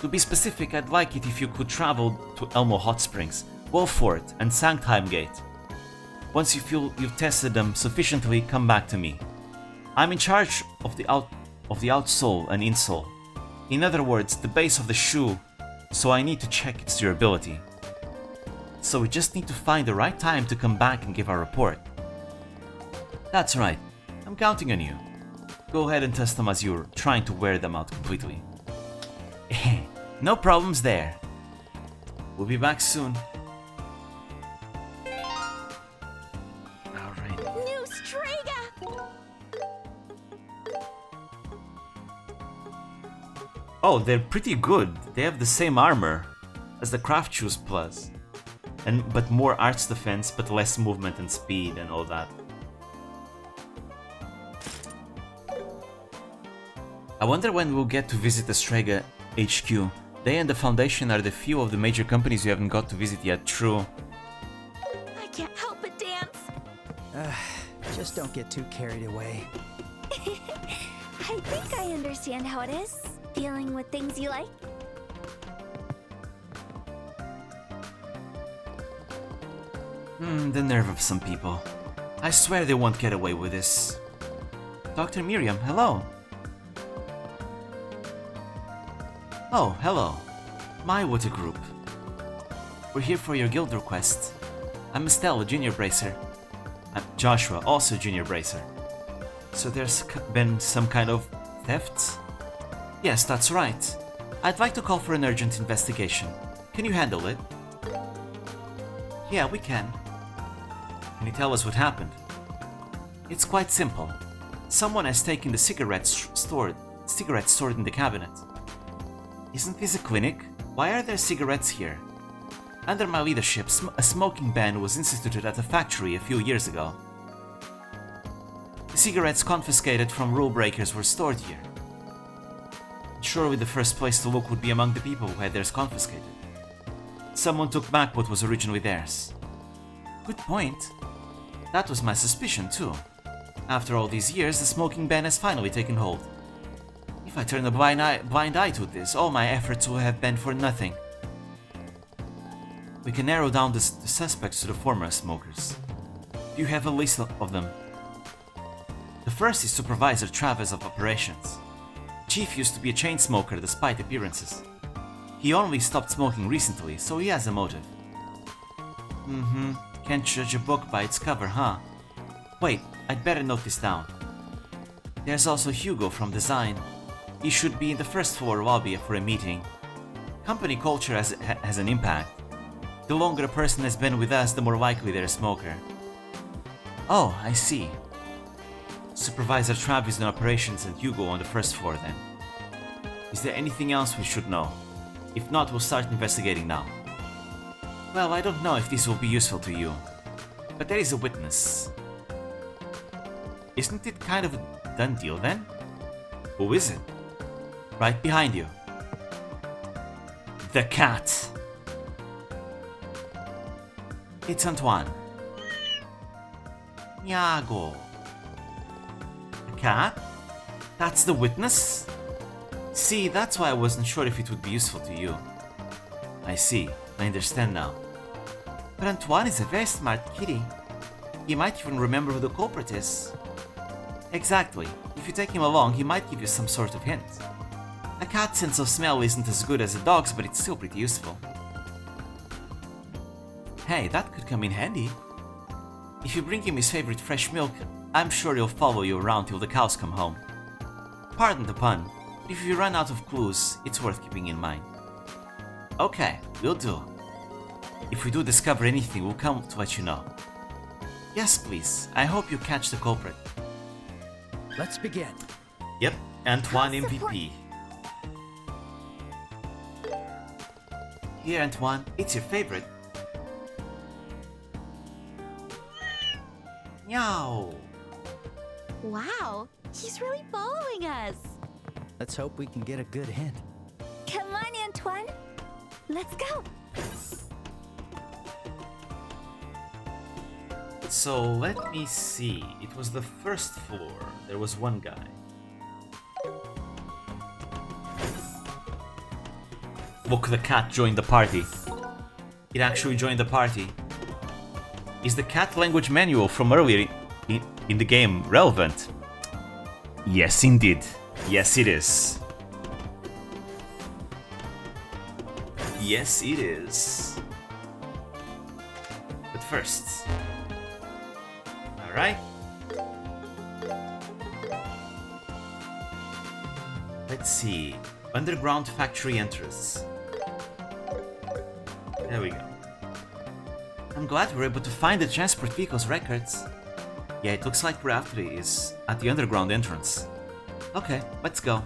To be specific, I'd like it if you could travel to Elmo Hot Springs, Wolfort, and Sanktheim Gate. Once you feel you've tested them sufficiently, come back to me. I'm in charge of the outsole and insole. In other words, the base of the shoe, so I need to check its durability. So we just need to find the right time to come back and give our report. That's right, I'm counting on you. Go ahead and test them as you're trying to wear them out completely. No problems there. We'll be back soon. Alright. New Strega! Oh, they're pretty good. They have the same armor as the Craft Shoes Plus. But more arts defense, but less movement and speed and all that. I wonder when we'll get to visit the Strega HQ. They and the Foundation are the few of the major companies you haven't got to visit yet, true. I can't help but dance. Just don't get too carried away. I think I understand how it is, dealing with things you like. The nerve of some people. I swear they won't get away with this. Dr. Miriam, hello. Oh, hello. My what a group. We're here for your guild request. I'm Estelle, a junior bracer. I'm Joshua, also junior bracer. So there's been some kind of theft? Yes, that's right. I'd like to call for an urgent investigation. Can you handle it? Yeah, we can. Can you tell us what happened? It's quite simple. Someone has taken the cigarettes stored in the cabinet. Isn't this a clinic? Why are there cigarettes here? Under my leadership, a smoking ban was instituted at the factory a few years ago. The cigarettes confiscated from rule breakers were stored here. Surely the first place to look would be among the people who had theirs confiscated. Someone took back what was originally theirs. Good point. That was my suspicion too. After all these years, the smoking ban has finally taken hold. If I turn a blind eye to this, all my efforts will have been for nothing. We can narrow down the suspects to the former smokers. You have a list of them. The first is Supervisor Travis of Operations. Chief used to be a chain smoker despite appearances. He only stopped smoking recently, so he has a motive. Can't judge a book by its cover, huh? Wait, I'd better note this down. There's also Hugo from Design. He should be in the first floor lobby for a meeting. Company culture has an impact. The longer a person has been with us, the more likely they're a smoker. Oh, I see. Supervisor Trav is in operations and Hugo on the first floor then. Is there anything else we should know? If not, we'll start investigating now. Well, I don't know if this will be useful to you, but there is a witness. Isn't it kind of a done deal then? Who is it? Right behind you. The cat. It's Antoine. Iago. A cat? That's the witness? See, that's why I wasn't sure if it would be useful to you. I see. I understand now. But Antoine is a very smart kitty. He might even remember who the culprit is. Exactly. If you take him along, he might give you some sort of hint. A cat's sense of smell isn't as good as a dog's, but it's still pretty useful. Hey, that could come in handy. If you bring him his favorite fresh milk, I'm sure he'll follow you around till the cows come home. Pardon the pun, but if you run out of clues, it's worth keeping in mind. Okay, will do. If we do discover anything, we'll come to let you know. Yes, please. I hope you catch the culprit. Let's begin. Yep, Antoine MVP. Here, Antoine, it's your favorite. Meow. Wow, he's really following us. Let's hope we can get a good hint. Come on, Antoine. Let's go. So let me see. It was the first floor. There was one guy. Look, the cat joined the party. It actually joined the party. Is the cat language manual from earlier in the game relevant? Yes, indeed. Yes, it is. Yes, it is. But first... Alright. Let's see. Underground factory entrance. There we go. I'm glad we were able to find the transport vehicle's records. Yeah, it looks like Raftery is at the underground entrance. Okay, let's go.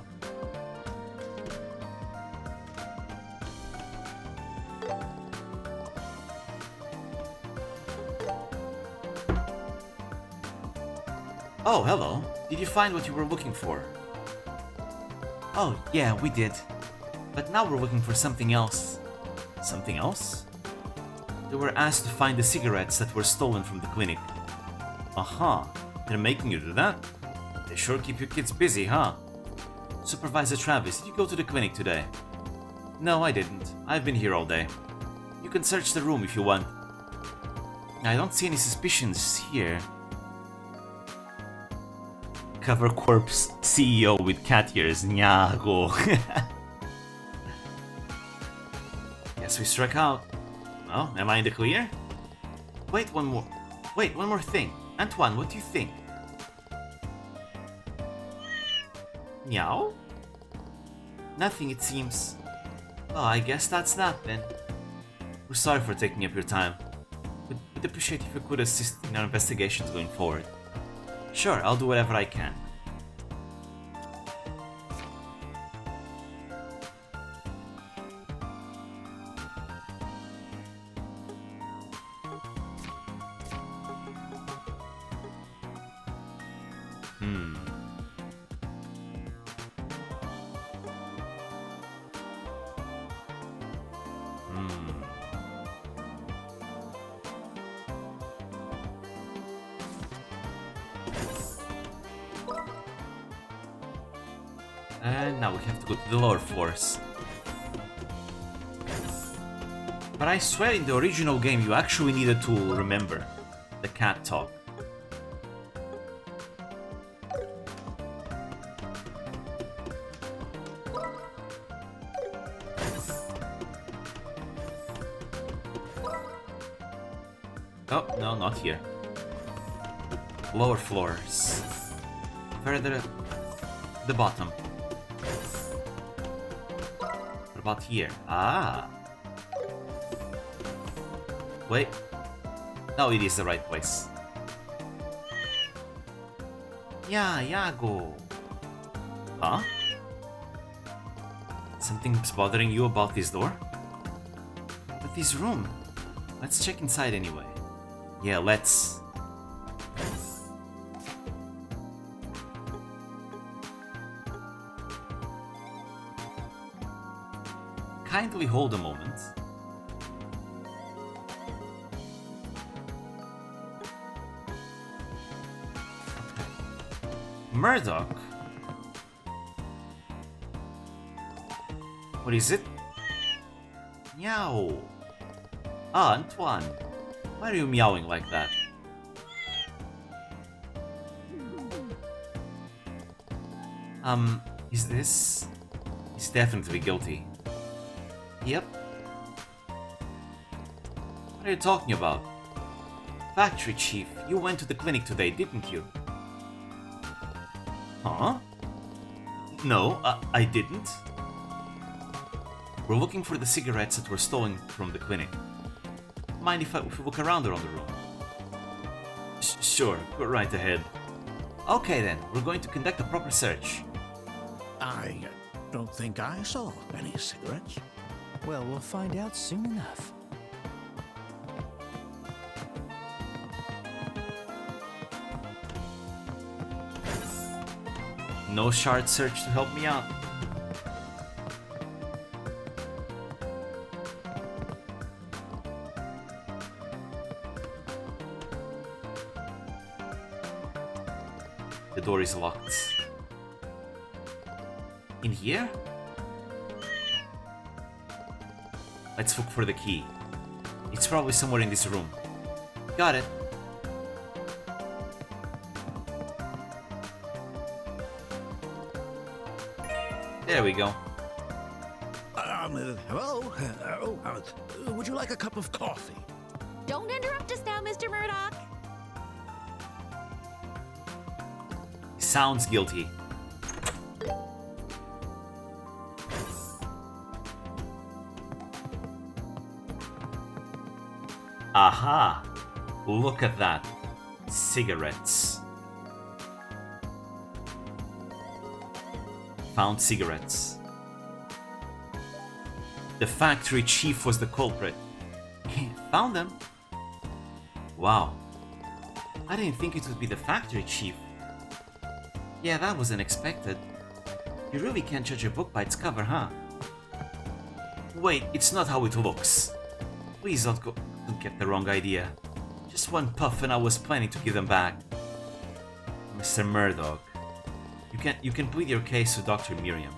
Oh, hello. Did you find what you were looking for? Oh, yeah, we did. But now we're looking for something else. Something else? They were asked to find the cigarettes that were stolen from the clinic. Aha, they're making you do that? They sure keep you kids busy, huh? Supervisor Travis, did you go to the clinic today? No, I didn't. I've been here all day. You can search the room if you want. I don't see any suspicions here. Cover Corp's CEO with cat ears, Nyago. Guess we struck out. Well, am I in the clear? Wait, one more thing. Antoine, what do you think? Meow? Nothing, it seems. Oh, I guess that's that then. We're sorry for taking up your time. We'd appreciate if you could assist in our investigations going forward. Sure, I'll do whatever I can. And now we have to go to the lower floors. But I swear in the original game you actually needed to remember the cat talk. Oh, no, not here. Lower floors. Further at the bottom. What about here? Ah. Wait. No, it is the right place. Yeah, Yago. Huh? Something's bothering you about this door? But this room. Let's check inside anyway. Yeah, let's. Kindly hold a moment. Murdoch? What is it? Meow. Ah, Antoine. Why are you meowing like that? Is this... He's definitely guilty. Yep. What are you talking about? Factory Chief, you went to the clinic today, didn't you? Huh? No, I didn't. We're looking for the cigarettes that were stolen from the clinic. Mind if we look around around the room? Sure, go right ahead. Okay then, we're going to conduct a proper search. I don't think I saw any cigarettes. Well, we'll find out soon enough. No shard search to help me out. The door is locked. In here? Let's look for the key. It's probably somewhere in this room. Got it. There we go. Hello? Would you like a cup of coffee? Don't interrupt us now, Mr. Murdoch. Sounds guilty. Aha! Look at that. Cigarettes. Found cigarettes. The factory chief was the culprit. Found them. Wow. I didn't think it would be the factory chief. Yeah, that was unexpected. You really can't judge a book by its cover, huh? Wait, it's not how it looks. Please don't get the wrong idea. Just one puff and I was planning to give them back. Mr. Murdoch, you can plead your case to Dr. Miriam.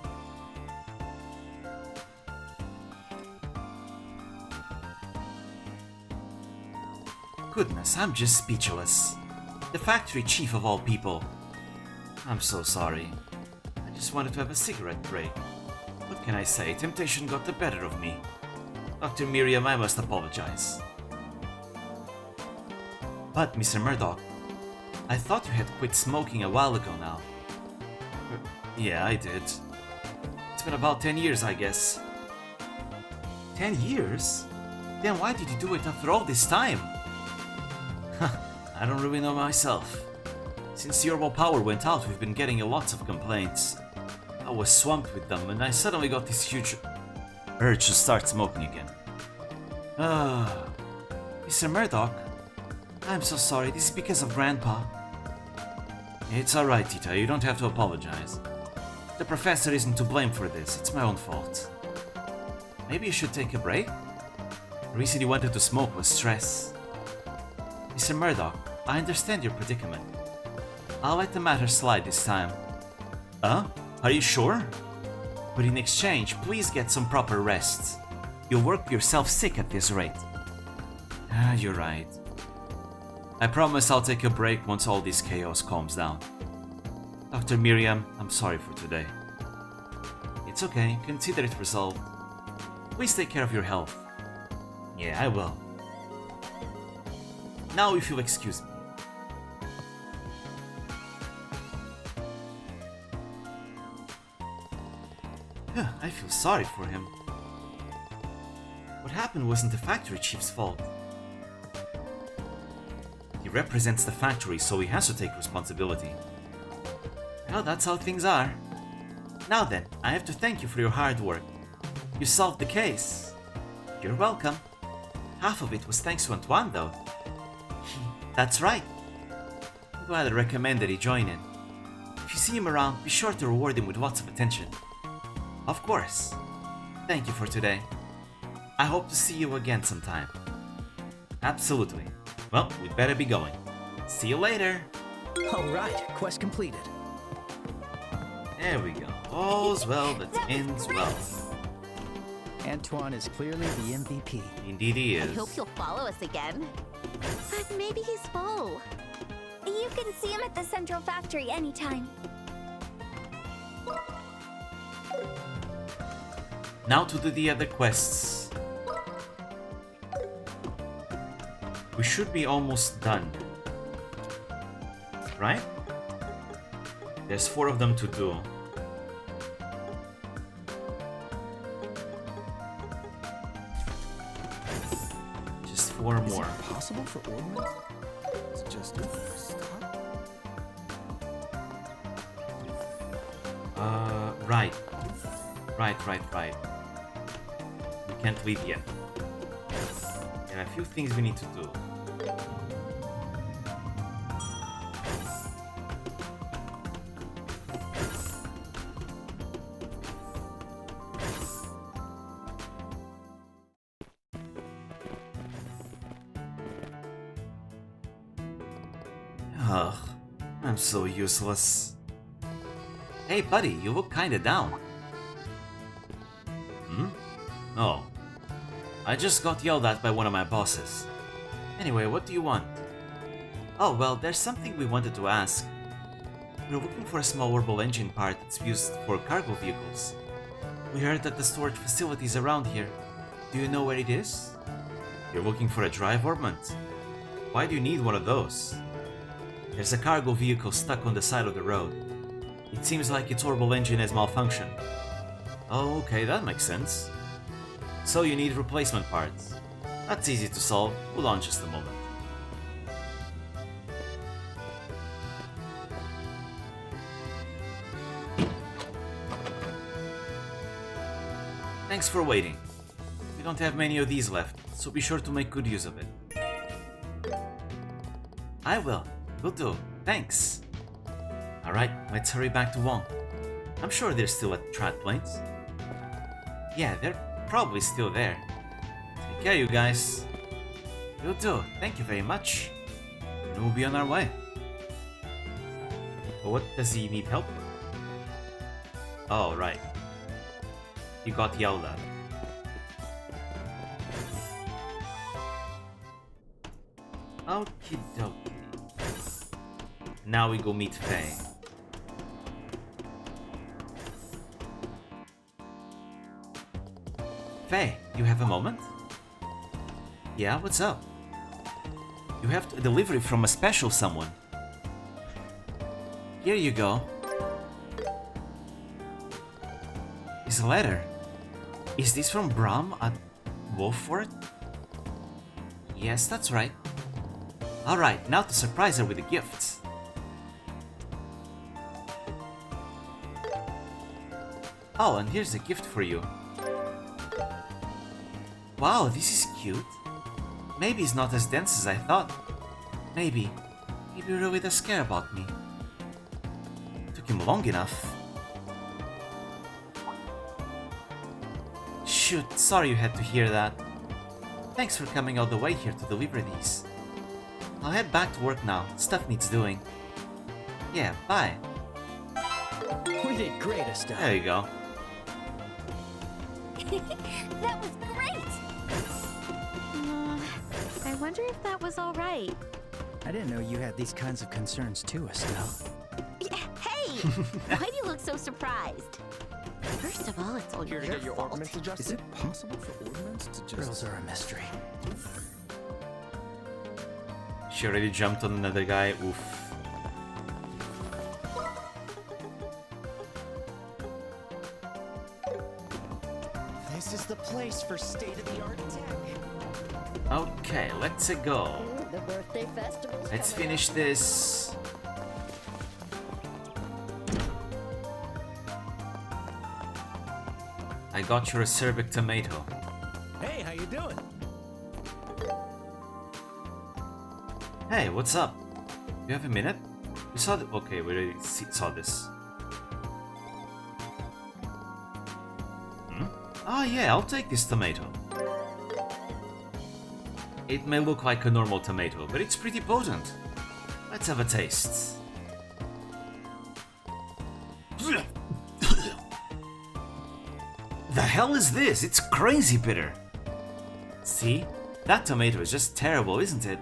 Goodness, I'm just speechless. The factory chief of all people. I'm so sorry. I just wanted to have a cigarette break. What can I say? Temptation got the better of me. Dr. Miriam, I must apologize. But, Mr. Murdoch, I thought you had quit smoking a while ago now. Yeah, I did. It's been about 10 years, I guess. 10 years? Then why did you do it after all this time? I don't really know myself. Since the herbal power went out, we've been getting lots of complaints. I was swamped with them, and I suddenly got this huge urge to start smoking again. Mr. Murdoch, I'm so sorry, this is because of Grandpa. It's alright, Tita, you don't have to apologize. The professor isn't to blame for this, it's my own fault. Maybe you should take a break? The reason you wanted to smoke was stress. Mr. Murdoch, I understand your predicament. I'll let the matter slide this time. Are you sure? But in exchange, please get some proper rest. You'll work yourself sick at this rate. You're right. I promise I'll take a break once all this chaos calms down. Dr. Miriam, I'm sorry for today. It's okay, consider it resolved. Please take care of your health. Yeah, I will. Now if you'll excuse me. I feel sorry for him. What happened wasn't the factory chief's fault. represents the factory, so he has to take responsibility. Well, that's how things are. Now then, I have to thank you for your hard work. You solved the case. You're welcome. Half of it was thanks to Antoine, though. That's right. I'm glad I recommend that he join in. If you see him around, be sure to reward him with lots of attention. Of course. Thank you for today. I hope to see you again sometime. Absolutely. Well, we'd better be going. See you later. Alright, quest completed. There we go. All's well that ends well. Antoine is clearly the MVP. Indeed he I is. hope you'll follow us again. But maybe he's full. You can see him at the Central Factory anytime. Now to do the other quests. We should be almost done. Right? There's 4 of them to do. Just 4 more. Possible for ornaments? It's just stop. Right. Right. We can't leave yet. There are a few things we need to do. Ugh, I'm so useless. Hey buddy, you look kinda down. Oh. I just got yelled at by one of my bosses. Anyway, what do you want? Oh, well, there's something we wanted to ask. We're looking for a small orbital engine part that's used for cargo vehicles. We heard that the storage facilities around here. Do you know where it is? You're looking for a drive ornament? Why do you need one of those? There's a cargo vehicle stuck on the side of the road. It seems like its orbital engine has malfunctioned. Oh, okay, that makes sense. So you need replacement parts. That's easy to solve. Hold on just a moment. Thanks for waiting. We don't have many of these left, so be sure to make good use of it. I will. Will do. Thanks. Alright, let's hurry back to Wong. I'm sure they're still at Trat Plains. Yeah, they're probably still there. Take care, you guys. Will do. Thank you very much. And we'll be on our way. But what does he need help with? Oh, right. He got yelled at. Okie dokie. Now we go meet Faye. Faye, you have a moment? Yeah, what's up? You have a delivery from a special someone. Here you go. It's a letter. Is this from Bram at Wolford? Yes, that's right. Alright, now to surprise her with the gifts. Oh, and here's a gift for you. Wow, this is cute. Maybe it's not as dense as I thought. Maybe he really does care about me. Took him long enough. Shoot, sorry you had to hear that. Thanks for coming all the way here to deliver these. I'll head back to work now. Stuff needs doing. Yeah, bye. We did great, Estelle. There you go. That was great! I wonder if that was all right. I didn't know you had these kinds of concerns too, Estelle. Hey! Why do you look so surprised? First of all, it's all Here to your get your fault. ornaments adjusted? Is it possible for ornaments to just... Girls are a mystery. She already jumped on another guy. Oof. This is the place for state-of-the-art tech. Okay, let's go. The birthday festival. Let's finish this. I got your acerbic tomato. Hey, how you doing? Hey, what's up? You have a minute? We saw the— okay, we already saw this. Oh yeah, I'll take this tomato. It may look like a normal tomato, but it's pretty potent. Let's have a taste. The hell is this? It's crazy bitter. See? That tomato is just terrible, isn't it?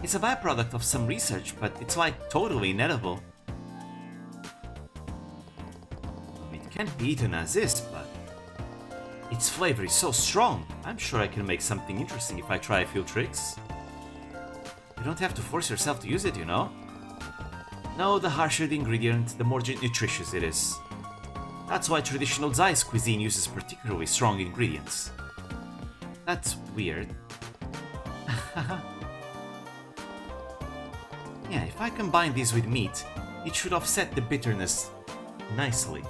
It's a byproduct of some research, but it's like totally inedible. It can't be eaten as is, but its flavor is so strong. I'm sure I can make something interesting if I try a few tricks. You don't have to force yourself to use it, you know? No, the harsher the ingredient, the more nutritious it is. That's why traditional Zeiss cuisine uses particularly strong ingredients. That's weird. Yeah, if I combine these with meat, it should offset the bitterness nicely.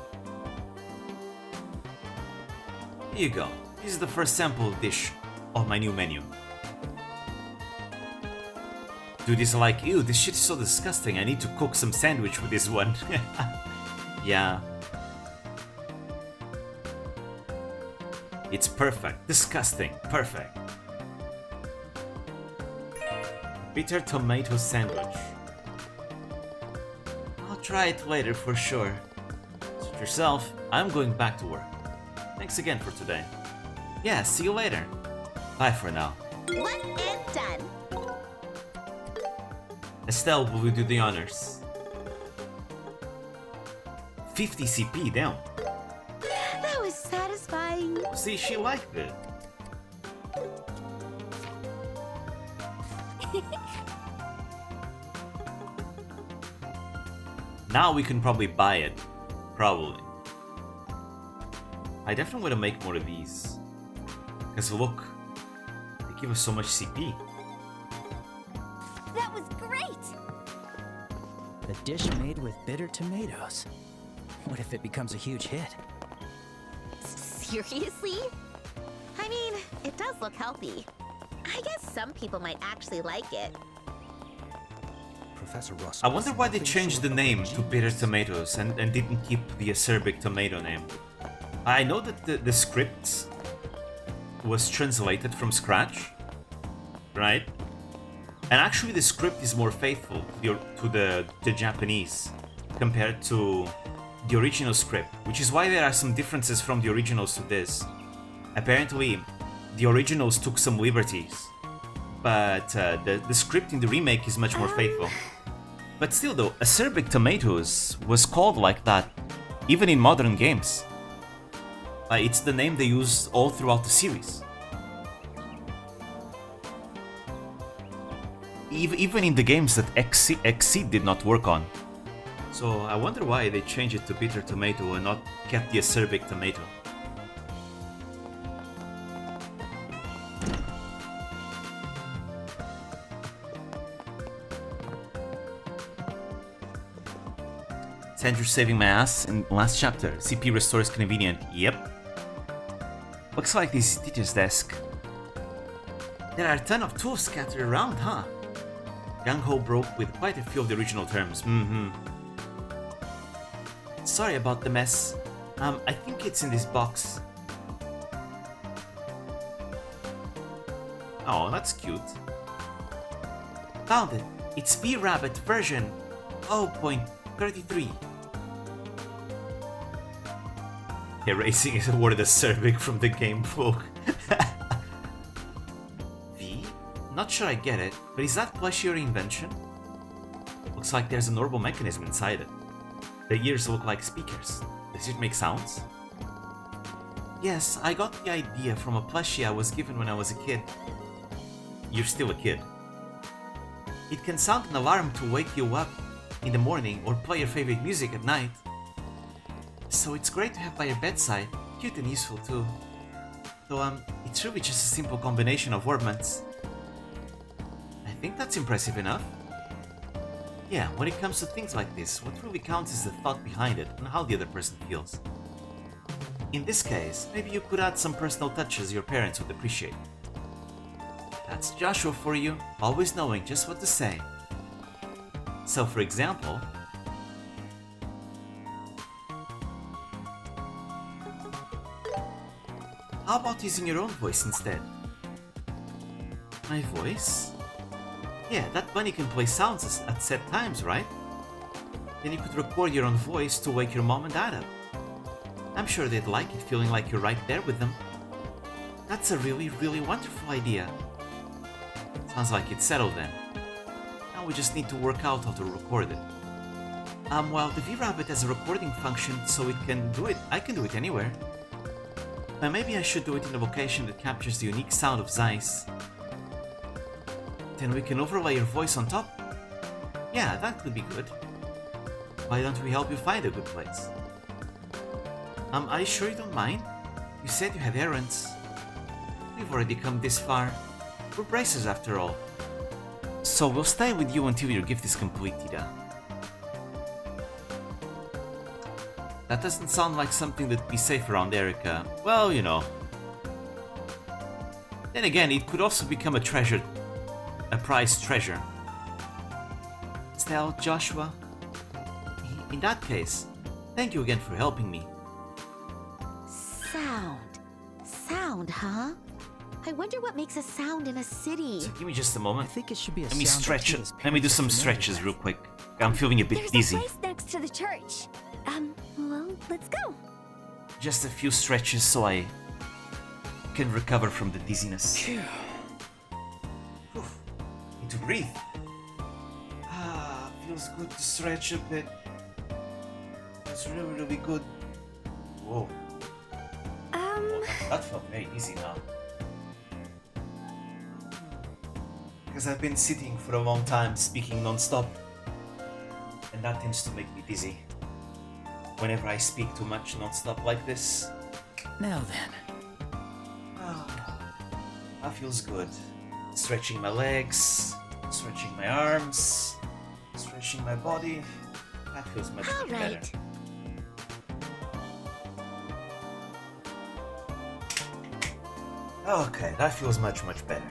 Here you go. This is the first sample dish of my new menu. Dude is like, ew, this shit is so disgusting, I need to cook some sandwich with this one. Yeah. It's perfect. Disgusting. Perfect. Bitter tomato sandwich. I'll try it later for sure. Suit yourself. I'm going back to work. Thanks again for today. Yeah, see you later. Bye for now. One and done. Estelle, will you do the honors? 50 CP down. That was satisfying. See, she liked it. Now we can probably buy it. Probably. I definitely want to make more of these. Because look, they give us so much CP. That was great! A dish made with bitter tomatoes. What if it becomes a huge hit? Seriously? I mean, it does look healthy. I guess some people might actually like it. Professor Russell. I wonder why they changed the name to bitter tomatoes and didn't keep the acerbic tomato name. I know that the script was translated from scratch, right? And actually the script is more faithful to the Japanese compared to the original script, which is why there are some differences from the originals to this. Apparently, the originals took some liberties, but the script in the remake is much more faithful. But still though, acerbic tomatoes was called like that, even in modern games. It's the name they use all throughout the series. Even in the games that Exceed did not work on. So I wonder why they changed it to bitter tomato and not kept the acerbic tomato. Sandra saving my ass in last chapter. CP restore is convenient. Yep. Looks like this is teacher's desk. There are a ton of tools scattered around, huh? Gung-Ho broke with quite a few of the original terms. Sorry about the mess. I think it's in this box. Oh, that's cute. Found it. It's V-Rabbit version 0.33. Erasing is a word acerbic from the game book. V? Not sure I get it, but is that plushie your invention? Looks like there's a normal mechanism inside it. The ears look like speakers. Does it make sounds? Yes, I got the idea from a plushie I was given when I was a kid. You're still a kid. It can sound an alarm to wake you up in the morning or play your favorite music at night. So it's great to have by your bedside. Cute and useful too. So, it's really just a simple combination of words. I think that's impressive enough. Yeah, when it comes to things like this, what really counts is the thought behind it and how the other person feels. In this case, maybe you could add some personal touches your parents would appreciate. That's Joshua for you, always knowing just what to say. So, for example, how about using your own voice instead? My voice? Yeah, that bunny can play sounds at set times, right? Then you could record your own voice to wake your mom and dad up. I'm sure they'd like it, feeling like you're right there with them. That's a really, really wonderful idea. Sounds like it's settled then. Now we just need to work out how to record it. Well, the V-Rabbit has a recording function, so it can do it. I can do it anywhere. But maybe I should do it in a location that captures the unique sound of Zeiss. Then we can overlay your voice on top. Yeah, that could be good. Why don't we help you find a good place? Are you sure you don't mind? You said you had errands. We've already come this far. We're bracers after all. So we'll stay with you until your gift is complete, Tita. That doesn't sound like something that'd be safe around Erica. Well, you know. Then again, it could also become a treasure. A prized treasure. Still, Joshua? In that case, thank you again for helping me. Sound, huh? I wonder what makes a sound in a city. So give me just a moment. I think it should be a Let me sound stretch that it. Tita's Let me do parents some are familiar stretches with. real quick. I'm feeling a bit There's dizzy. a place next to the church. Well, let's go. Just a few stretches so I can recover from the dizziness. Oof. Need to breathe. Feels good to stretch a bit. It's really, really good. Whoa. That felt very easy now. Because I've been sitting for a long time speaking non-stop. And that tends to make me dizzy. Whenever I speak too much non-stop like this. Now then. That feels good. Stretching my legs, stretching my arms, stretching my body. That feels much better. Right. Okay, that feels much better.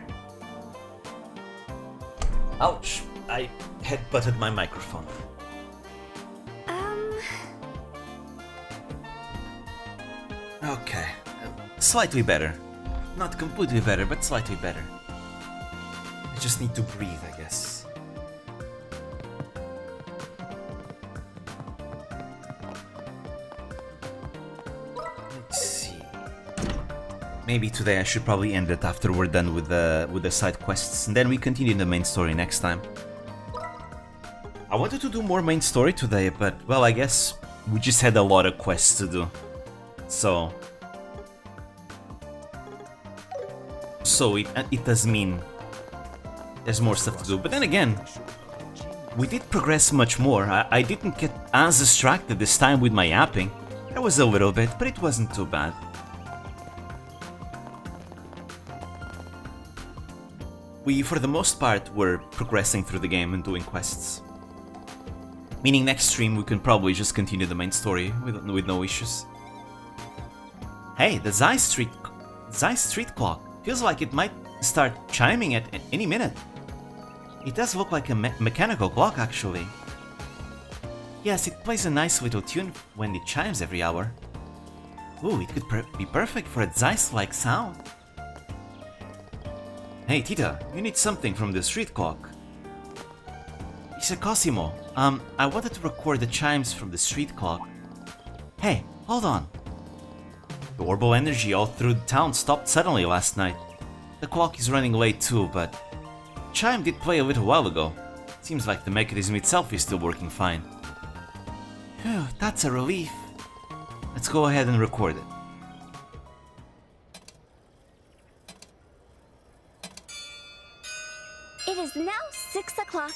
Ouch! I head-butted my microphone. Okay, slightly better. Not completely better, but slightly better. I just need to breathe, I guess. Let's see. Maybe today I should probably end it after we're done with the side quests, and then we continue the main story next time. I wanted to do more main story today, but well, I guess we just had a lot of quests to do. So it does mean there's more stuff to do. But then again, we did progress much more. I didn't get as distracted this time with my yapping. There was a little bit, but it wasn't too bad. We, for the most part, were progressing through the game and doing quests. Meaning next stream we can probably just continue the main story with no issues. Hey, the Zeiss Street clock feels like it might start chiming at any minute. It does look like a mechanical clock, actually. Yes, it plays a nice little tune when it chimes every hour. Ooh, it could be perfect for a Zeiss-like sound. Hey, Tita, you need something from the street clock. It's a Cosimo. I wanted to record the chimes from the street clock. Hey, hold on. The orbital energy all through the town stopped suddenly last night. The clock is running late too, but the chime did play a little while ago. Seems like the mechanism itself is still working fine. Phew, that's a relief. Let's go ahead and record it. It is now 6 o'clock.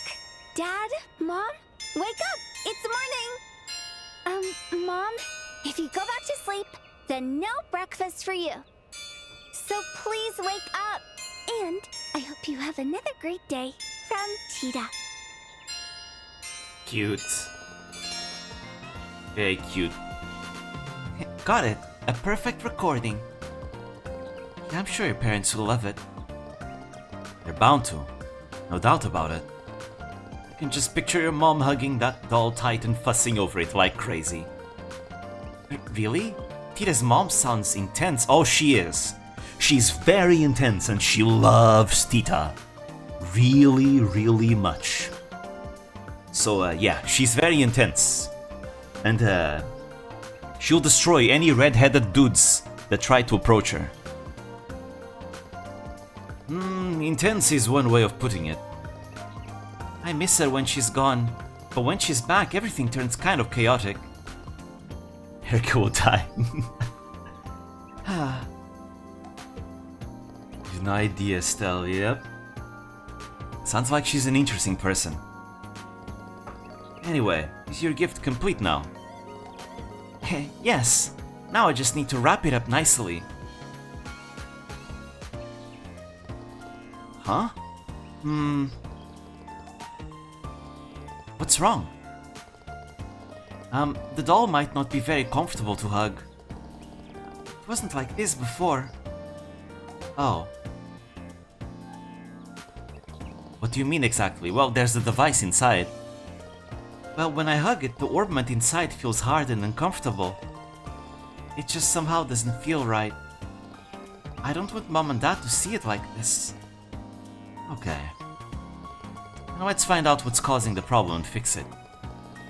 Dad, Mom, wake up! It's morning! Mom, if you go back to sleep, then no breakfast for you. So please wake up. And I hope you have another great day. From Tita. Cute. Very cute. Got it. A perfect recording. Yeah, I'm sure your parents will love it. They're bound to. No doubt about it. I can just picture your mom hugging that doll tight and fussing over it like crazy. Really? Tita's mom sounds intense. Oh, she is. She's very intense and she loves Tita. Really, really much. So, yeah, she's very intense. And, she'll destroy any red-headed dudes that try to approach her. Intense is one way of putting it. I miss her when she's gone, but when she's back, everything turns kind of chaotic. Erica will die. You've no idea, Estelle, yep. Sounds like she's an interesting person. Anyway, is your gift complete now? Yes. Now I just need to wrap it up nicely. Huh? What's wrong? The doll might not be very comfortable to hug. It wasn't like this before. Oh. What do you mean exactly? Well, there's the device inside. Well, when I hug it, the orbment inside feels hard and uncomfortable. It just somehow doesn't feel right. I don't want Mom and Dad to see it like this. Okay. Now let's find out what's causing the problem and fix it.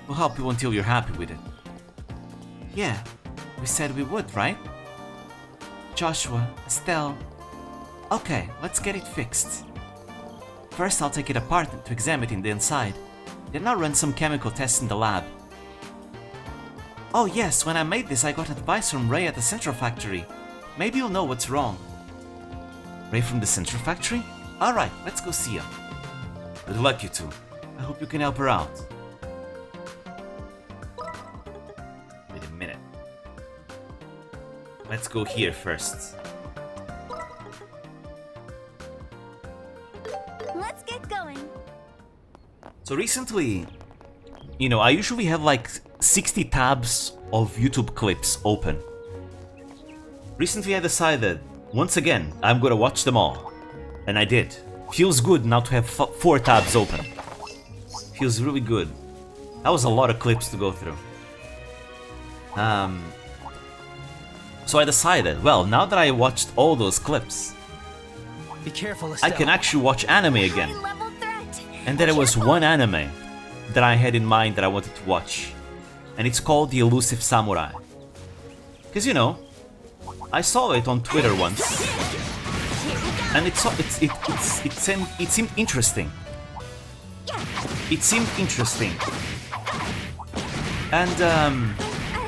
We'll help you until you're happy with it. Yeah, we said we would, right? Joshua, Estelle. Okay, let's get it fixed. First, I'll take it apart to examine it in the inside. Then I'll run some chemical tests in the lab. Oh yes, when I made this I got advice from Ray at the Central Factory. Maybe you'll know what's wrong. Ray from the Central Factory? Alright, let's go see him. Good luck, you two. I hope you can help her out. Wait a minute. Let's go here first. Let's get going. So recently, you know, I usually have like 60 tabs of YouTube clips open. Recently I decided, once again, I'm gonna watch them all. And I did. Feels good now to have 4 tabs open. Feels really good. That was a lot of clips to go through. So I decided, well, now that I watched all those clips, Be careful, I Estelle. can actually watch anime again. High-level threat. And there was one anime that I had in mind that I wanted to watch. And it's called The Elusive Samurai. Because, you know, I saw it on Twitter once. And it seemed interesting. It seemed interesting. And, I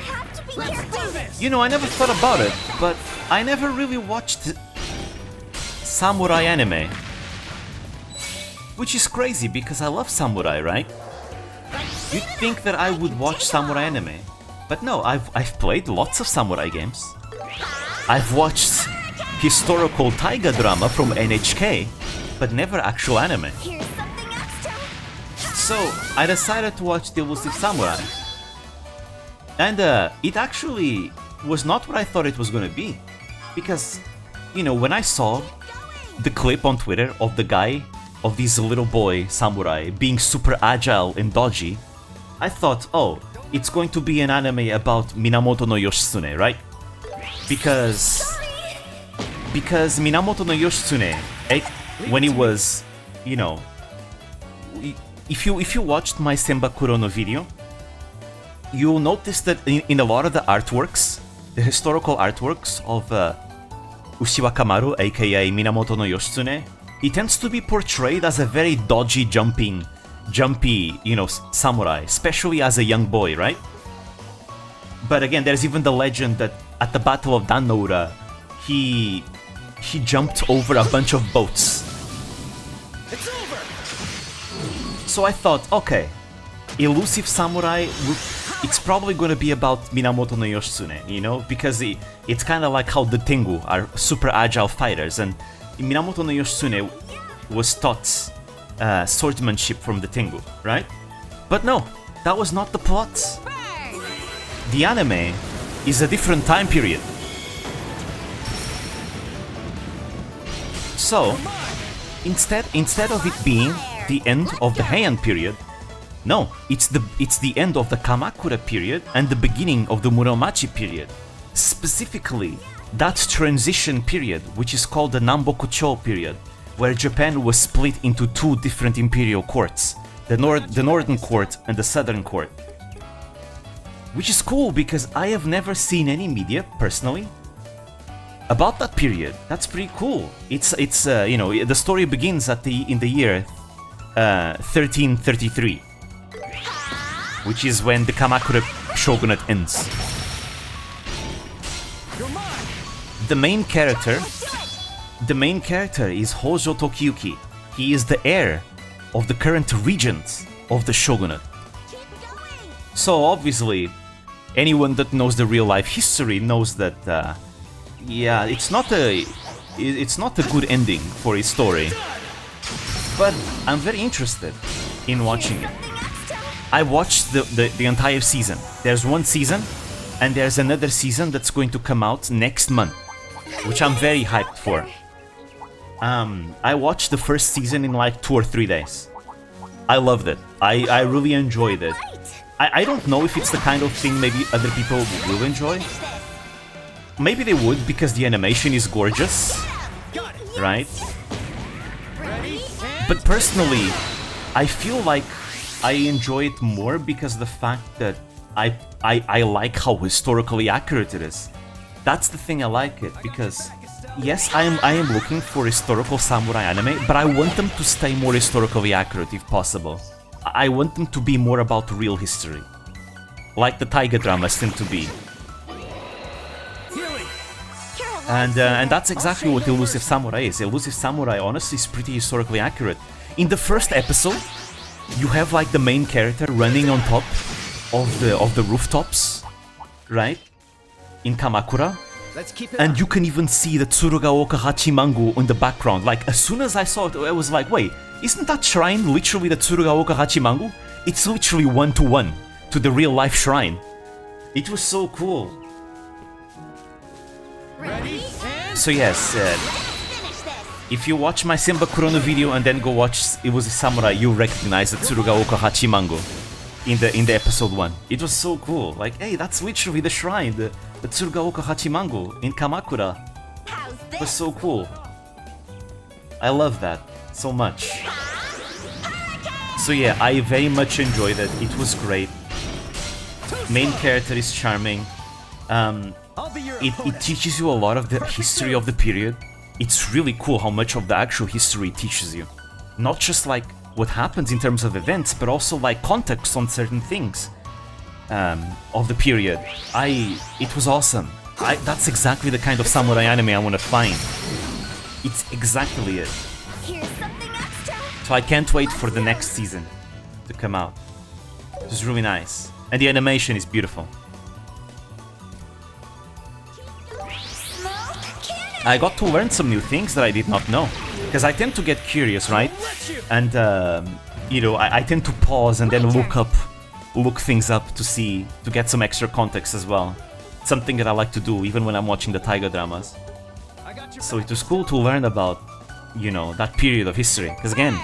have to be careful. you know, I never thought about it, but I never really watched samurai anime. Which is crazy because I love samurai, right? You'd think that I would watch samurai anime. But no, I've played lots of samurai games. I've watched historical taiga drama from NHK, but never actual anime. Here's something extra. So, I decided to watch The Elusive Samurai. And it actually was not what I thought it was gonna be. Because, you know, when I saw the clip on Twitter of the guy, of this little boy samurai being super agile and dodgy, I thought, oh, it's going to be an anime about Minamoto no Yoshitsune, right? Because Minamoto no Yoshitsune, when he was, you know, if you watched my Senbakuro no video, you'll notice that in a lot of the artworks, the historical artworks of Ushiwa Kamaru, aka Minamoto no Yoshitsune, he tends to be portrayed as a very dodgy, jumpy, you know, samurai, especially as a young boy, right? But again, there's even the legend that at the Battle of Dannoura, he jumped over a bunch of boats. It's over. So I thought, okay, Elusive Samurai it's probably gonna be about Minamoto no Yoshitsune, you know, because it's kind of like how the Tengu are super agile fighters, and Minamoto no Yoshitsune was taught swordsmanship from the Tengu, right? But no, that was not the plot. The anime is a different time period. So, instead of it being the end of the Heian period, no, it's the end of the Kamakura period and the beginning of the Muromachi period. Specifically, that transition period, which is called the Nambokucho period, where Japan was split into two different imperial courts, the northern court and the southern court. Which is cool because I have never seen any media, personally, about that period. That's pretty cool. It's you know, the story begins in the year 1333. Which is when the Kamakura shogunate ends. The main character is Hojo Tokiyuki. He is the heir of the current regent of the shogunate. So obviously, anyone that knows the real life history knows that, yeah, it's not a good ending for his story. But I'm very interested in watching it. I watched the entire season. There's one season, and there's another season that's going to come out next month, which I'm very hyped for. I watched the first season in like 2 or 3 days. I loved it. I really enjoyed it. I don't know if it's the kind of thing maybe other people will enjoy. Maybe they would because the animation is gorgeous, right? But personally, I feel like I enjoy it more because of the fact that I like how historically accurate it is. That's the thing I like it, because yes, I am looking for historical samurai anime, but I want them to stay more historically accurate if possible. I want them to be more about real history, like the taiga dramas tend to be. And that's exactly what Elusive Samurai is. Elusive Samurai honestly is pretty historically accurate. In the first episode, you have like the main character running on top of the rooftops, right? In Kamakura. And you can even see the Tsurugaoka Hachimangu in the background. Like, as soon as I saw it, I was like, wait, isn't that shrine literally the Tsurugaoka Hachimangu? It's literally 1-to-1 to the real life shrine. It was so cool. So yes, if you watch my Senba Kurono video and then go watch It Was a Samurai, you recognize the Tsurugaoka Hachimangu in the episode 1. It was so cool. Like, hey, that's literally the shrine, the Tsurugaoka Hachimangu in Kamakura. It was so cool. I love that so much. So yeah, I very much enjoyed it. It was great. Main character is charming. It teaches you a lot of the history of the period. It's really cool how much of the actual history it teaches you. Not just like what happens in terms of events, but also like context on certain things of the period. It was awesome. That's exactly the kind of samurai anime I want to find. It's exactly it. So I can't wait for the next season to come out. It was really nice. And the animation is beautiful. I got to learn some new things that I did not know. Because I tend to get curious, right? And, you know, I tend to pause and then look things up to get some extra context as well. Something that I like to do even when I'm watching the taiga dramas. So it was cool to learn about, you know, that period of history. Because again,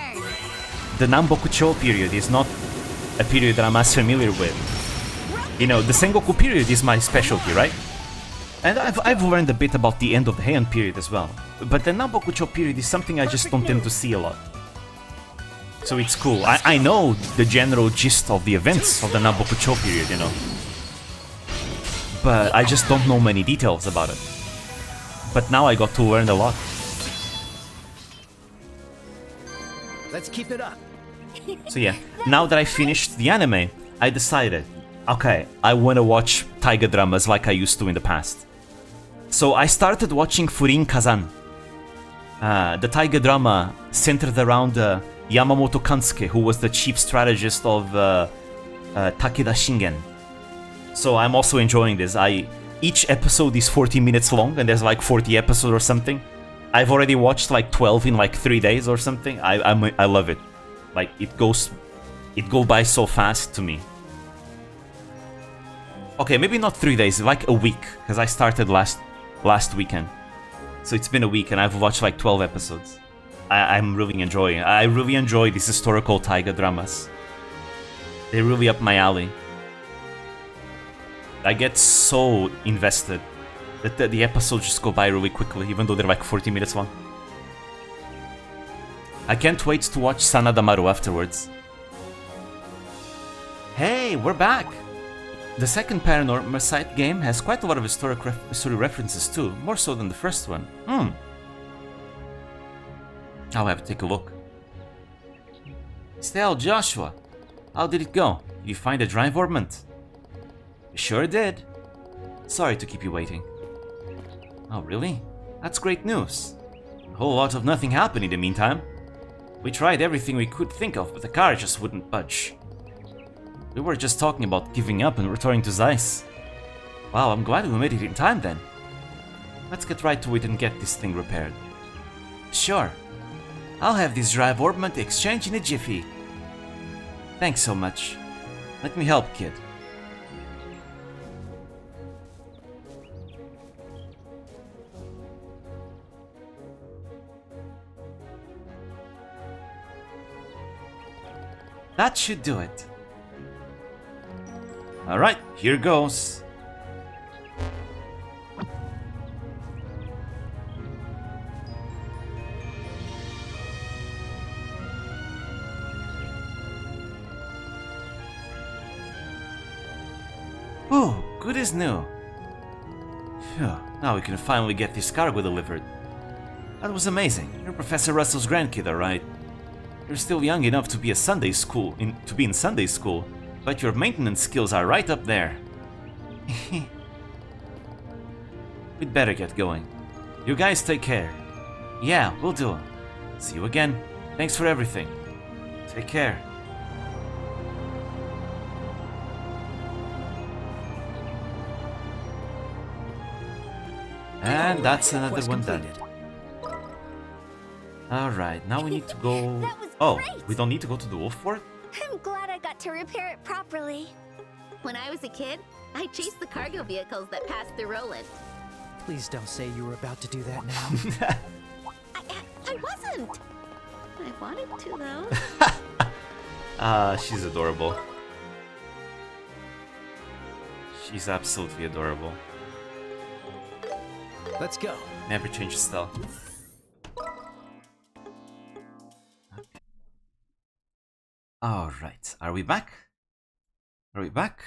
the Nambokucho period is not a period that I'm as familiar with. You know, the Sengoku period is my specialty, right? And I've learned a bit about the end of the Heian period as well. But the Nambokucho period is something I just don't tend to see a lot. So it's cool. I know the general gist of the events of the Nambokucho period, you know. But I just don't know many details about it. But now I got to learn a lot. Let's keep it up. So yeah, now that I finished the anime, I decided, okay, I want to watch taiga dramas like I used to in the past. So I started watching Furin Kazan, the taiga drama centered around Yamamoto Kansuke, who was the chief strategist of Takeda Shingen. So I'm also enjoying this. Each episode is 40 minutes long, and there's like 40 episodes or something. I've already watched like 12 in like 3 days or something. I love it. Like it goes by so fast to me. Okay, maybe not 3 days, like a week, because I started last weekend. So it's been a week, and I've watched like 12 episodes. I'm really enjoying it. I really enjoy these historical taiga dramas. They're really up my alley. I get so invested that the episodes just go by really quickly, even though they're like 40 minutes long. I can't wait to watch Sanadamaru afterwards. Hey, we're back! The second Paranormal Sight game has quite a lot of history references too, more so than the first one. I'll have to take a look. Still, Joshua, how did it go? Did you find a drive orbment? You sure did. Sorry to keep you waiting. Oh, really? That's great news. A whole lot of nothing happened in the meantime. We tried everything we could think of, but the car just wouldn't budge. We were just talking about giving up and returning to Zeiss. Wow, I'm glad we made it in time then. Let's get right to it and get this thing repaired. Sure. I'll have this drive orbment exchanged in a jiffy. Thanks so much. Let me help, kid. That should do it. Alright, here goes. Oh, good as new. Phew, now we can finally get this cargo delivered. That was amazing. You're Professor Russell's grandkid, alright? You're still young enough to be in Sunday school, but your maintenance skills are right up there. We'd better get going. You guys take care. Yeah, we'll do. See you again. Thanks for everything. Take care. And that's another one done. Alright, now we need to go... Oh, we don't need to go to the wolf fort? I'm glad I got to repair it properly. When I was a kid, I chased the cargo vehicles that passed through Roland. Please don't say you were about to do that now. I wasn't. I wanted to, though. She's adorable. She's absolutely adorable. Let's go. Never change style. Alright, are we back? Are we back?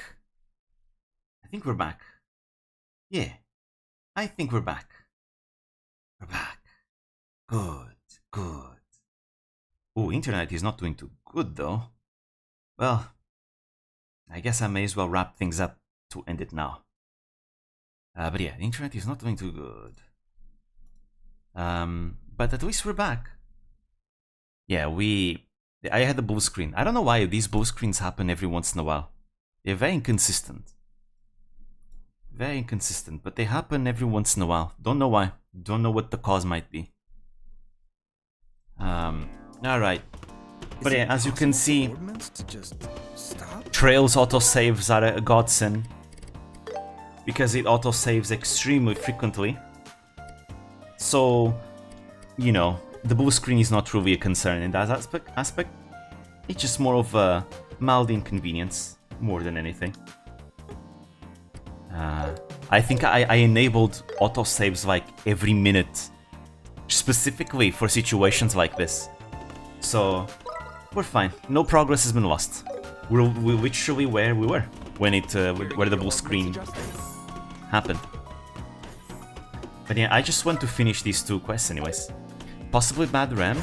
I think we're back. Yeah, I think we're back. We're back. Good, good. Oh, internet is not doing too good though. Well, I guess I may as well wrap things up to end it now. But yeah, internet is not doing too good. But at least we're back. Yeah, I had a blue screen. I don't know why these blue screens happen every once in a while. They're very inconsistent. Very inconsistent, but they happen every once in a while. Don't know why. Don't know what the cause might be. Alright. But yeah, as you can see, Trails autosaves are a godsend. Because it autosaves extremely frequently. So, you know, the blue screen is not really a concern in that aspect. It's just more of a mild inconvenience, more than anything. I think I enabled autosaves like every minute, specifically for situations like this. So, we're fine. No progress has been lost. We're literally where we were when where the blue screen happened. But yeah, I just want to finish these two quests anyways. Possibly bad RAM?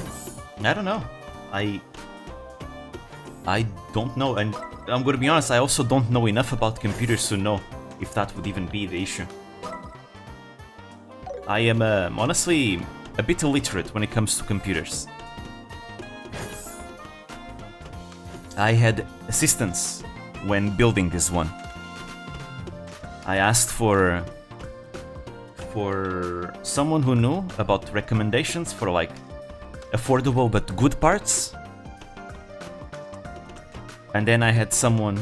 I don't know. I don't know, and I'm gonna be honest, I also don't know enough about computers to know if that would even be the issue. I am honestly a bit illiterate when it comes to computers. I had assistance when building this one, I asked for someone who knew about recommendations for like affordable but good parts. And then I had someone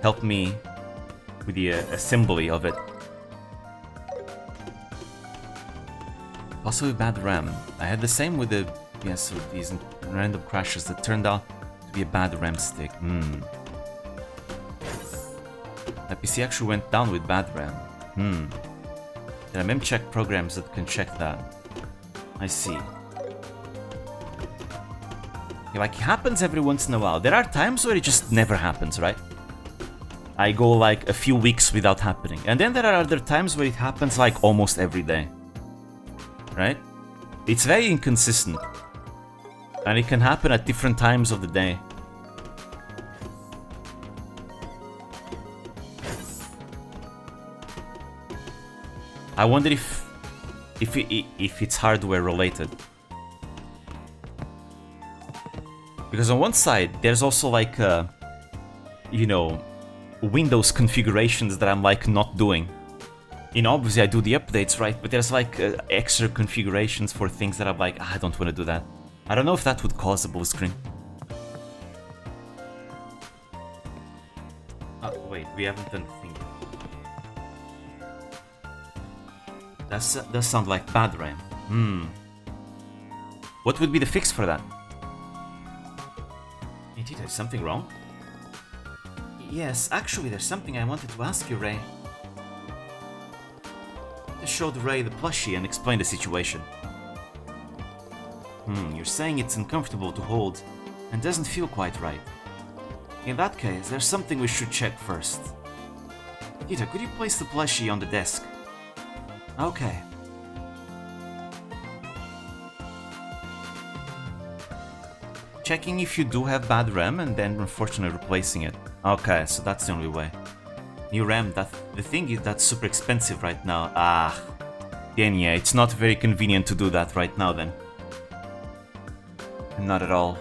help me with the assembly of it. Possibly bad RAM. I had the same with the with these random crashes that turned out to be a bad RAM stick. My PC actually went down with bad RAM. There are mem check programs that can check that. I see. Yeah, like, it happens every once in a while. There are times where it just never happens, right? I go like a few weeks without happening. And then there are other times where it happens like almost every day. Right? It's very inconsistent. And it can happen at different times of the day. I wonder if it's hardware related. Because on one side, there's also like, you know, Windows configurations that I'm like not doing. You know, obviously I do the updates, right? But there's like extra configurations for things that I'm like, I don't want to do that. I don't know if that would cause a blue screen. Oh, wait, we haven't done the thing yet. That does sound like bad RAM. What would be the fix for that? Hey, Tita, is something wrong? Yes, actually, there's something I wanted to ask you, Ray. I showed Ray the plushie and explained the situation. You're saying it's uncomfortable to hold and doesn't feel quite right. In that case, there's something we should check first. Tita, could you place the plushie on the desk? Okay. Checking if you do have bad RAM and then unfortunately replacing it. Okay, so that's the only way. New RAM, the thing is that's super expensive right now. Then yeah, it's not very convenient to do that right now then. Not at all.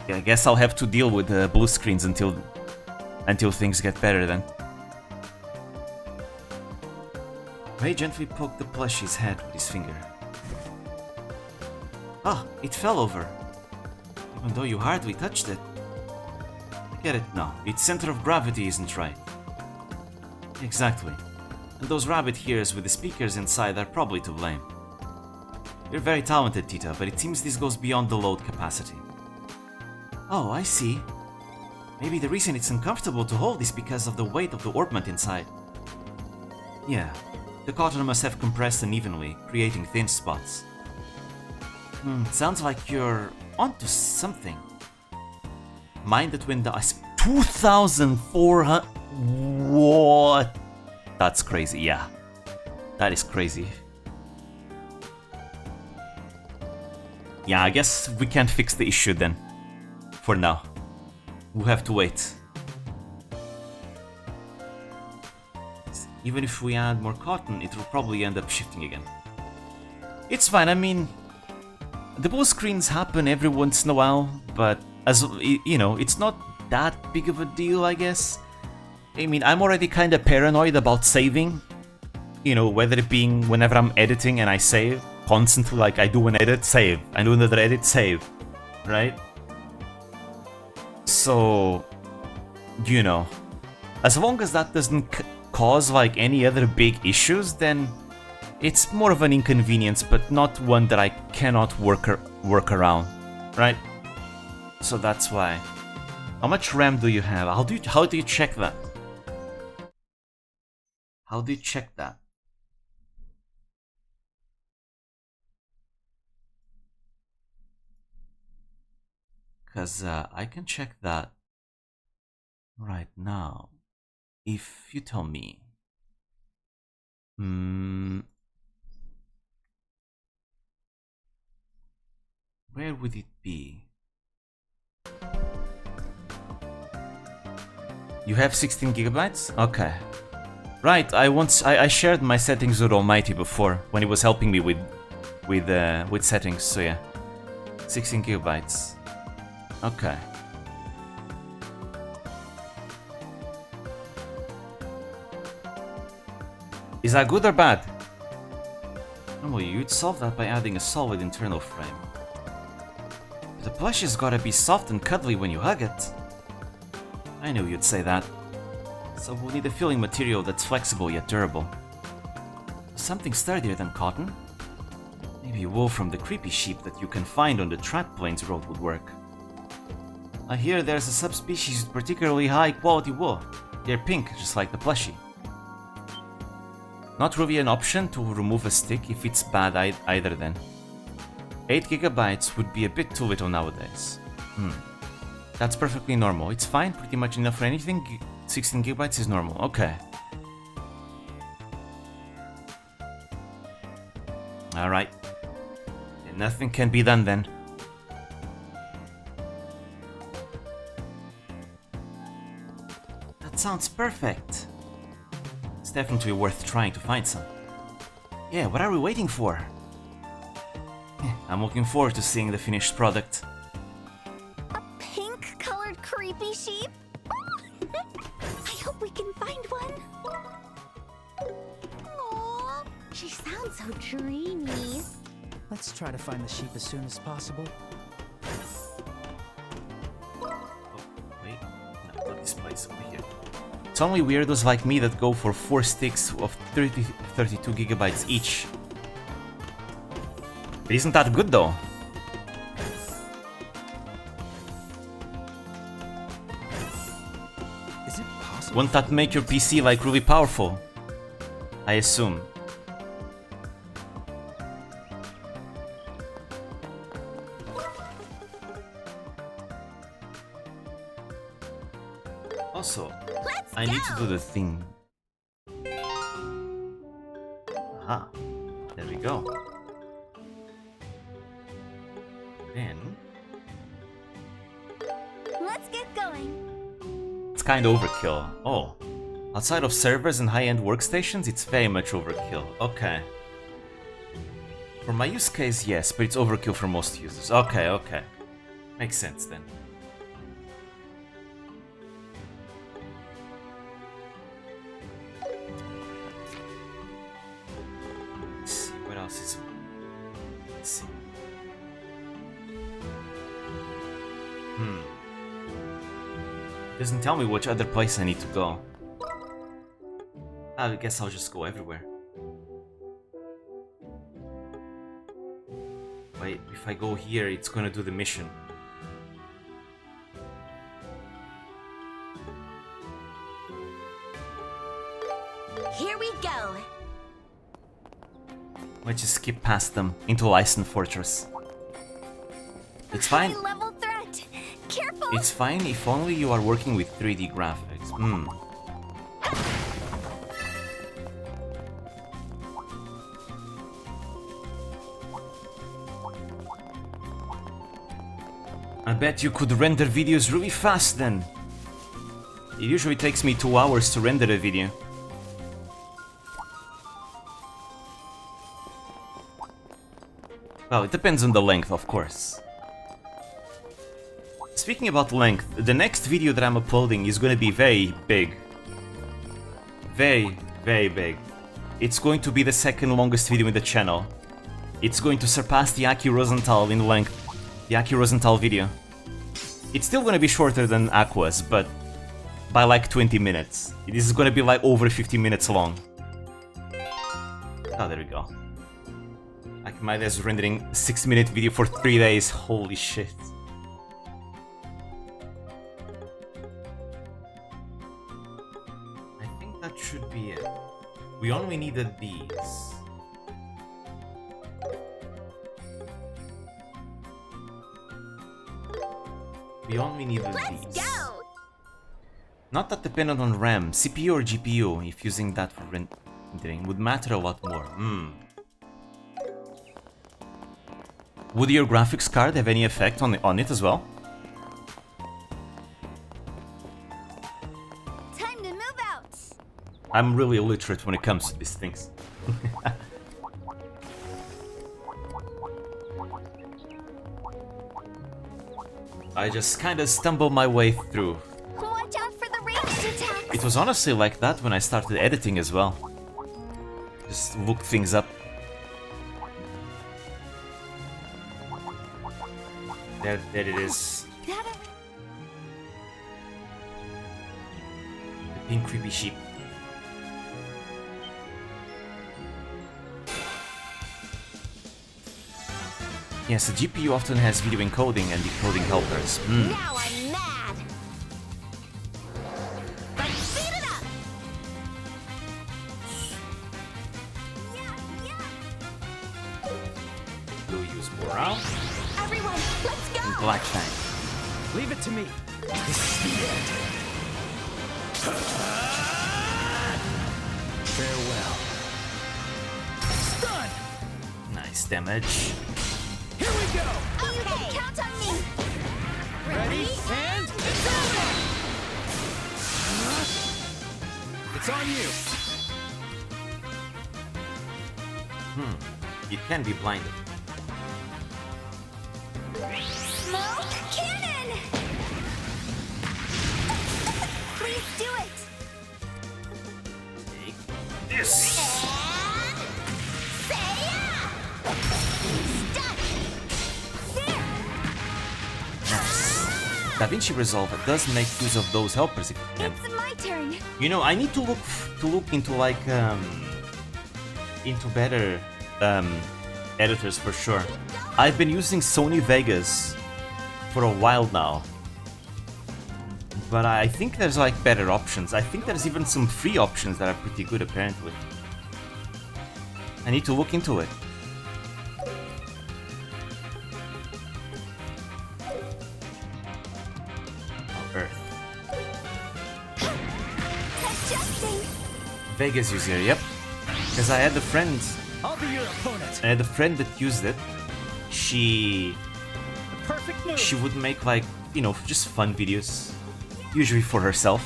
Yeah, I guess I'll have to deal with blue screens until things get better then. Ray gently poked the plushie's head with his finger. Ah, it fell over. Even though you hardly touched it. I get it now. Its center of gravity isn't right. Exactly. And those rabbit ears with the speakers inside are probably to blame. You're very talented, Tita, but it seems this goes beyond the load capacity. Oh, I see. Maybe the reason it's uncomfortable to hold is because of the weight of the orbment inside. Yeah, the cotton must have compressed unevenly, creating thin spots. Sounds like you're onto something. Mind that when the 2,400... What? That's crazy, yeah. That is crazy. Yeah, I guess we can't fix the issue then. For now. We'll have to wait. Even if we add more cotton, it will probably end up shifting again. It's fine, I mean... The blue screens happen every once in a while, but as you know, it's not that big of a deal, I guess. I mean, I'm already kind of paranoid about saving. You know, whether it being whenever I'm editing and I save constantly, like I do an edit, save. I do another edit, save. Right? So, you know, as long as that doesn't cause like any other big issues, then it's more of an inconvenience, but not one that I cannot work around, right? So that's why. How much RAM do you have? How do you check that? How do you check that? Because I can check that right now. If you tell me. Where would it be? You have 16 gigabytes? Okay. Right, I shared my settings with Almighty before when he was helping me with settings, so yeah. 16 gigabytes. Okay. Is that good or bad? Normally you'd solve that by adding a solid internal frame. The plushie's gotta be soft and cuddly when you hug it. I knew you'd say that. So we'll need a filling material that's flexible yet durable. Something sturdier than cotton? Maybe wool from the creepy sheep that you can find on the Trap Plains Road would work. I hear there's a subspecies with particularly high quality wool. They're pink, just like the plushie. Not really an option to remove a stick if it's bad either then. 8 GB would be a bit too little nowadays. That's perfectly normal. It's fine, pretty much enough for anything. 16 GB is normal, okay. Alright. And nothing can be done then. That sounds perfect. It's definitely worth trying to find some. Yeah, what are we waiting for? I'm looking forward to seeing the finished product. A pink-colored creepy sheep? I hope we can find one. Aww, she sounds so dreamy. Let's try to find the sheep as soon as possible. Oh, wait. No, not this place, over here. It's only weirdos like me that go for 4 sticks of 32 GB each. But isn't that good though? Is it possible? Won't that make your PC like really powerful? I assume. Also, I need to do the thing. Aha, there we go. Then Let's get going. it's kind of overkill. Oh, outside of servers and high-end workstations, it's very much overkill. Okay. For my use case, yes, but it's overkill for most users. Okay, okay. Makes sense then. Let's see, what else is... Let's see. Doesn't tell me which other place I need to go. I guess I'll just go everywhere. Wait, if I go here, it's gonna do the mission. Here we go. Might just skip past them into Lyson Fortress. It's fine. High-level threat. Careful. It's fine if only you are working with 3D graphics. I bet you could render videos really fast then. It usually takes me 2 hours to render a video. Well, it depends on the length, of course. Speaking about length, the next video that I'm uploading is going to be very big. Very, very big. It's going to be the second longest video in the channel. It's going to surpass the Aki Rosenthal in length. The Aki Rosenthal video. It's still going to be shorter than Aqua's, but by like 20 minutes. This is going to be like over 50 minutes long. Oh, there we go. Like my dad's rendering a 6-minute video for 3 days. Holy shit. I think that should be it. We only needed these. We only needed these. Go. Not that dependent on RAM, CPU or GPU, if using that for rendering, would matter a lot more. Would your graphics card have any effect on it as well? Time to move out. I'm really illiterate when it comes to these things. I just kinda stumbled my way through. Watch out for the ranged attack. It was honestly like that when I started editing as well. Just look things up. There it is. The pink creepy sheep. Yes, the GPU often has video encoding and decoding helpers. Now I'm mad. Let's speed it up. We'll use morale Everyone, let's go. and Black Fang. Leave it to me. This is the end. Farewell. Stun! Nice damage. Here we go! You can count on me. Ready? And it's over! It's on you. It can be blinded. Smoke cannon. Please do it. Take this. And say yeah. Stun. There. Nice. DaVinci Resolve does make use of those helpers if you can. It's my turn. You know, I need to look into like into better editors for sure. I've been using Sony Vegas for a while now, but I think there's like better options. I think there's even some free options that are pretty good apparently. I need to look into it. Oh, Earth. Adjusting. Vegas user, yep. Because I had a friend. I'll be your opponent. I had a friend that used it. She Perfect move. would make like, you know, just fun videos, usually for herself.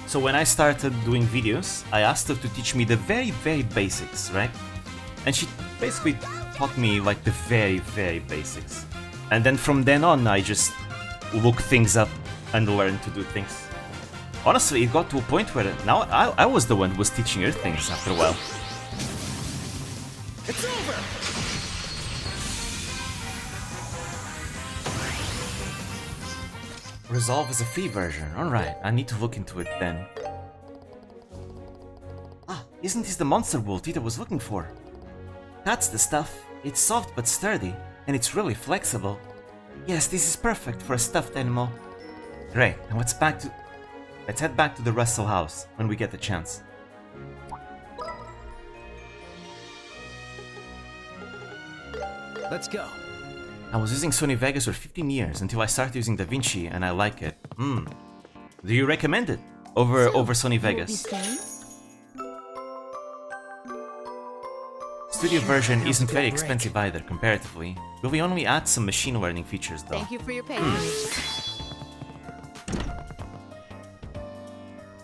So when I started doing videos, I asked her to teach me the very, very basics, right? And she basically taught me like the very, very basics. And then from then on, I just look things up and learn to do things. Honestly, it got to a point where now I was the one who was teaching her things after a while. It's over. Resolve is a free version. Alright, I need to look into it then. Ah, isn't this the monster wool Tita was looking for? That's the stuff. It's soft but sturdy, and it's really flexible. Yes, this is perfect for a stuffed animal. Great, now let's head back to the Russell house when we get the chance. Let's go. I was using Sony Vegas for 15 years until I started using DaVinci and I like it. Do you recommend it over Sony Vegas? Studio version isn't very expensive either, comparatively. Will we only add some machine learning features though? Thank you for your patience.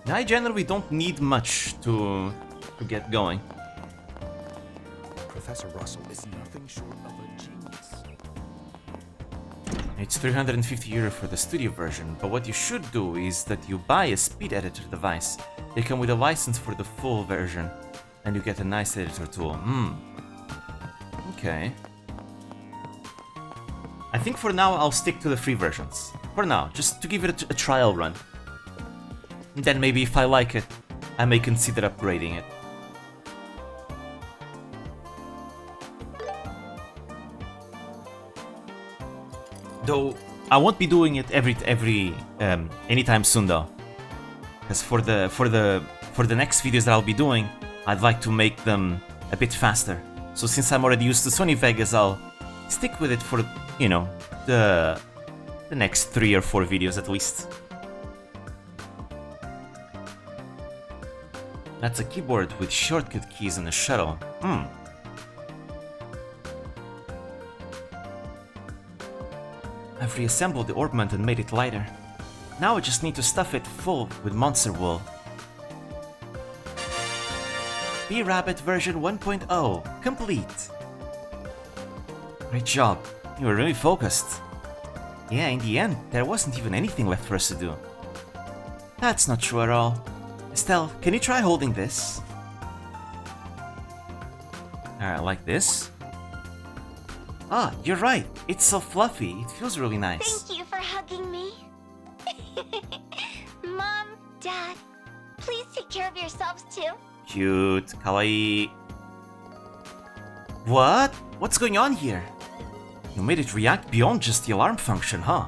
I generally don't need much to get going. Professor Russell is nothing short of a genius. It's 350 euro for the studio version, but what you should do is that you buy a speed editor device. They come with a license for the full version, and you get a nice editor tool. Okay. I think for now I'll stick to the free versions. For now, just to give it a trial run. And then maybe if I like it, I may consider upgrading it. Though I won't be doing it anytime soon though, because for the next videos that I'll be doing, I'd like to make them a bit faster. So since I'm already used to Sony Vegas, I'll stick with it for, you know, the next 3 or 4 videos at least. That's a keyboard with shortcut keys and a shuttle. I've reassembled the orbment and made it lighter. Now I just need to stuff it full with monster wool. B-Rabbit version 1.0 complete. Great job, you were really focused. Yeah, in the end, there wasn't even anything left for us to do. That's not true at all. Estelle, can you try holding this? Alright, like this. Ah, you're right. It's so fluffy. It feels really nice. Thank you for hugging me. Mom, Dad, please take care of yourselves too. Cute. Kawaii. What? What's going on here? You made it react beyond just the alarm function, huh?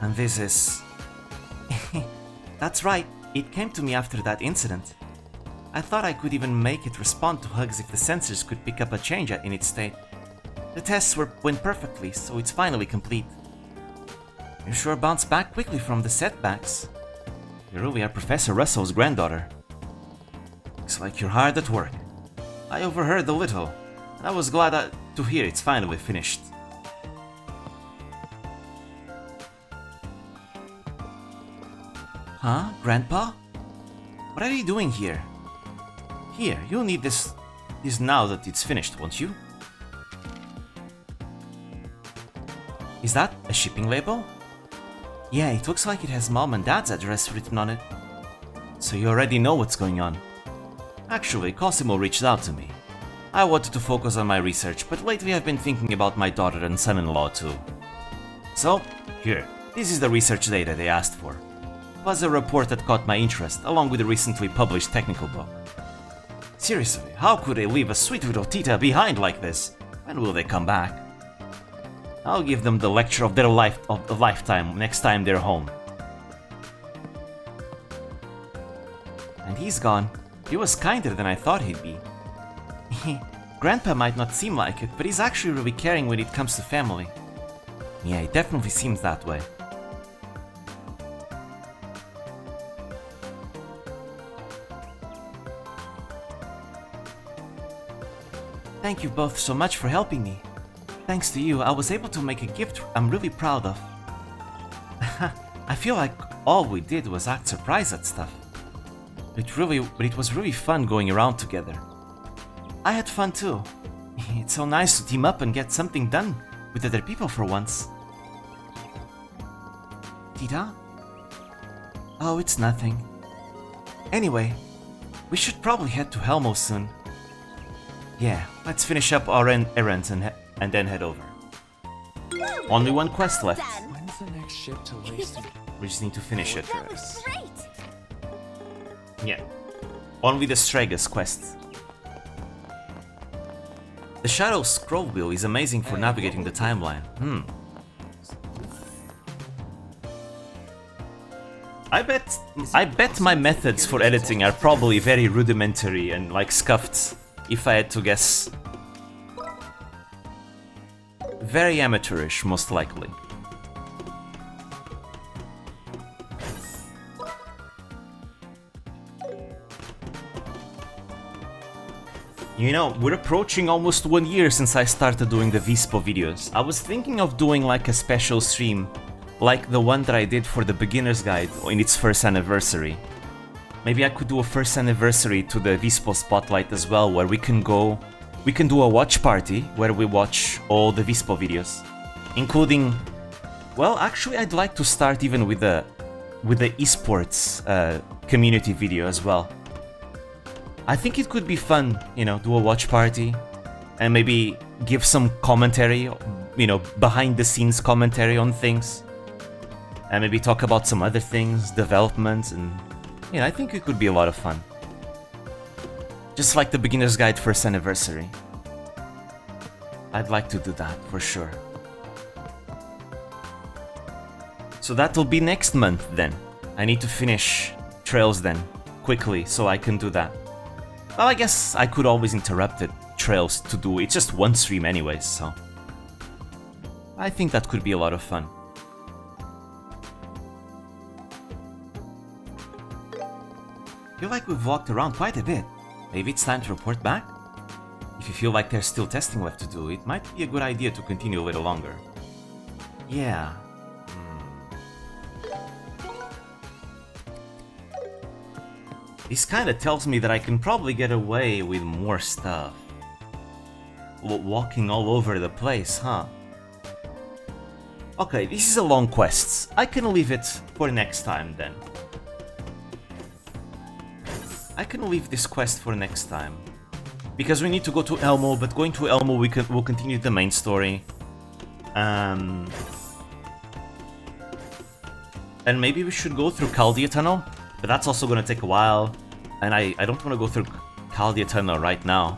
And this is... That's right. It came to me after that incident. I thought I could even make it respond to hugs if the sensors could pick up a change in its state. The tests went perfectly, so it's finally complete. You sure bounced back quickly from the setbacks. You really are Professor Russell's granddaughter. Looks like you're hard at work. I overheard a little, and I was glad to hear it's finally finished. Huh, Grandpa? What are you doing here? Here, you'll need this now that it's finished, won't you? Is that a shipping label? Yeah, it looks like it has Mom and Dad's address written on it. So you already know what's going on. Actually, Cosimo reached out to me. I wanted to focus on my research, but lately I've been thinking about my daughter and son-in-law too. So, here, this is the research data they asked for. It was a report that caught my interest, along with a recently published technical book. Seriously, how could they leave a sweet little Tita behind like this? When will they come back? I'll give them the lecture of their lifetime next time they're home. And he's gone. He was kinder than I thought he'd be. Grandpa might not seem like it, but he's actually really caring when it comes to family. Yeah, it definitely seems that way. Thank you both so much for helping me. Thanks to you, I was able to make a gift I'm really proud of. I feel like all we did was act surprised at stuff. But it was really fun going around together. I had fun too. It's so nice to team up and get something done with other people for once. Tita? Oh, it's nothing. Anyway, we should probably head to Helmo soon. Yeah, let's finish up our errands and then head over. Only one quest left. When's the next ship to Lacey? We just need to finish it. That was great. Yeah. Only the Stregas quest. The Shadow scroll wheel is amazing for navigating the timeline. I bet my methods for editing are probably very rudimentary and like scuffed, if I had to guess. Very amateurish, most likely. You know, we're approaching almost 1 year since I started doing the Vispo videos. I was thinking of doing like a special stream, like the one that I did for the beginner's guide in its first anniversary. Maybe I could do a first anniversary to the Vispo Spotlight as well, where we can do a watch party where we watch all the Vispo videos, including, well, actually I'd like to start even with the esports community video as well. I think it could be fun, you know, do a watch party and maybe give some commentary, you know, behind the scenes commentary on things, and maybe talk about some other things, developments, and yeah, I think it could be a lot of fun. Just like the beginner's guide first anniversary. I'd like to do that for sure. So that'll be next month then. I need to finish Trails then, quickly, so I can do that. Well, I guess I could always interrupt it, Trails, to do it's just one stream anyways, so I think that could be a lot of fun. I feel like we've walked around quite a bit. Maybe it's time to report back? If you feel like there's still testing left to do, it might be a good idea to continue a little longer. Yeah. This kinda tells me that I can probably get away with more stuff. Walking all over the place, huh? Okay, this is a long quest. I can leave it for next time then. I can leave this quest for next time. because we need to go to Elmo, but going to Elmo we'll continue the main story. And maybe we should go through Chaldea Tunnel, but that's also gonna take a while, and I don't want to go through Chaldea Tunnel right now.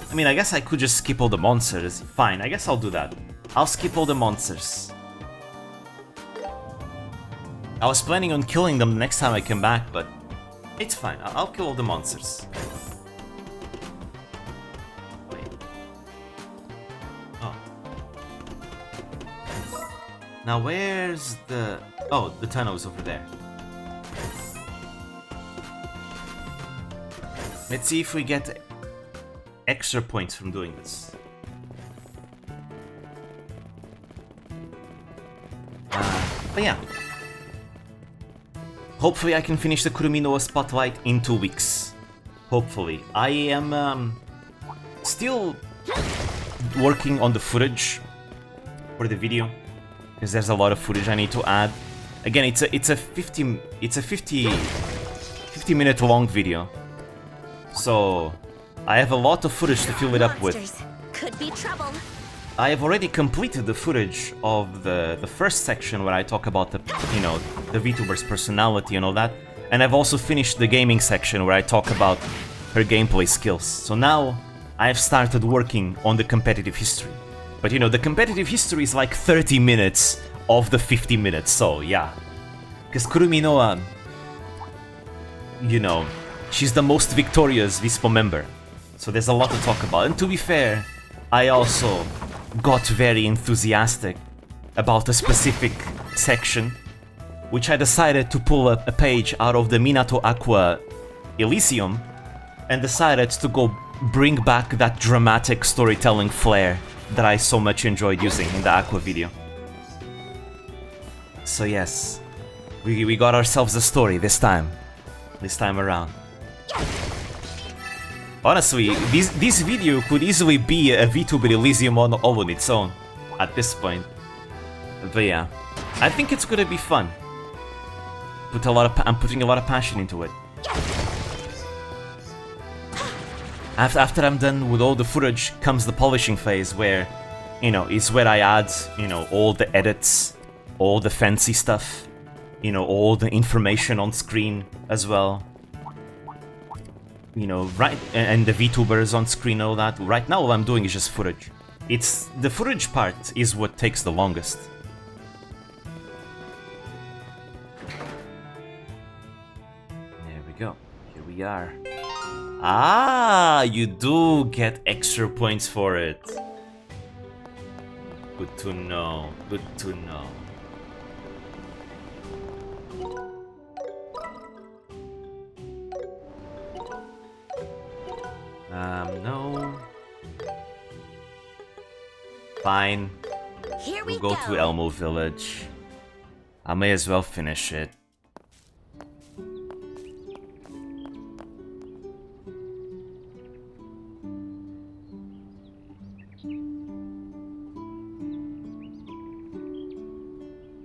I mean, I guess I could just skip all the monsters. Fine, I guess I'll do that. I'll skip all the monsters. I was planning on killing them the next time I come back, but it's fine. I'll kill all the monsters. Wait. Oh. Now where's the... Oh, the tunnel is over there. Let's see if we get extra points from doing this. But yeah. Hopefully I can finish the Kuruminoa Spotlight in 2 weeks. Hopefully. I am still working on the footage for the video, because there's a lot of footage I need to add. Again, it's a 50 minute long video. So I have a lot of footage to fill it up with. Could be trouble. I have already completed the footage of the first section where I talk about the, you know, the VTuber's personality and all that, and I've also finished the gaming section where I talk about her gameplay skills. So now I've started working on the competitive history. But you know, the competitive history is like 30 minutes of the 50 minutes, so yeah. Because Kuruminoa, you know, she's the most victorious Vispo member, so there's a lot to talk about. And to be fair, I also got very enthusiastic about a specific section, which I decided to pull a page out of the Minato Aqua Elysium and decided to go bring back that dramatic storytelling flair that I so much enjoyed using in the Aqua video. So yes, we got ourselves a story this time around. Honestly, this video could easily be a VTuber Elysium all on its own at this point. But yeah, I think it's gonna be fun. I'm putting a lot of passion into it. After I'm done with all the footage comes the polishing phase, where, you know, is where I add, you know, all the edits, all the fancy stuff, you know, all the information on screen as well. You know, right, and the VTubers on screen, all that. Right now all I'm doing is just footage. It's the footage part is what takes the longest. There we go. Here we are. Ah, you do get extra points for it. Good to know. Good to know. No. Fine. Here we We'll go to Elmo Village. I may as well finish it.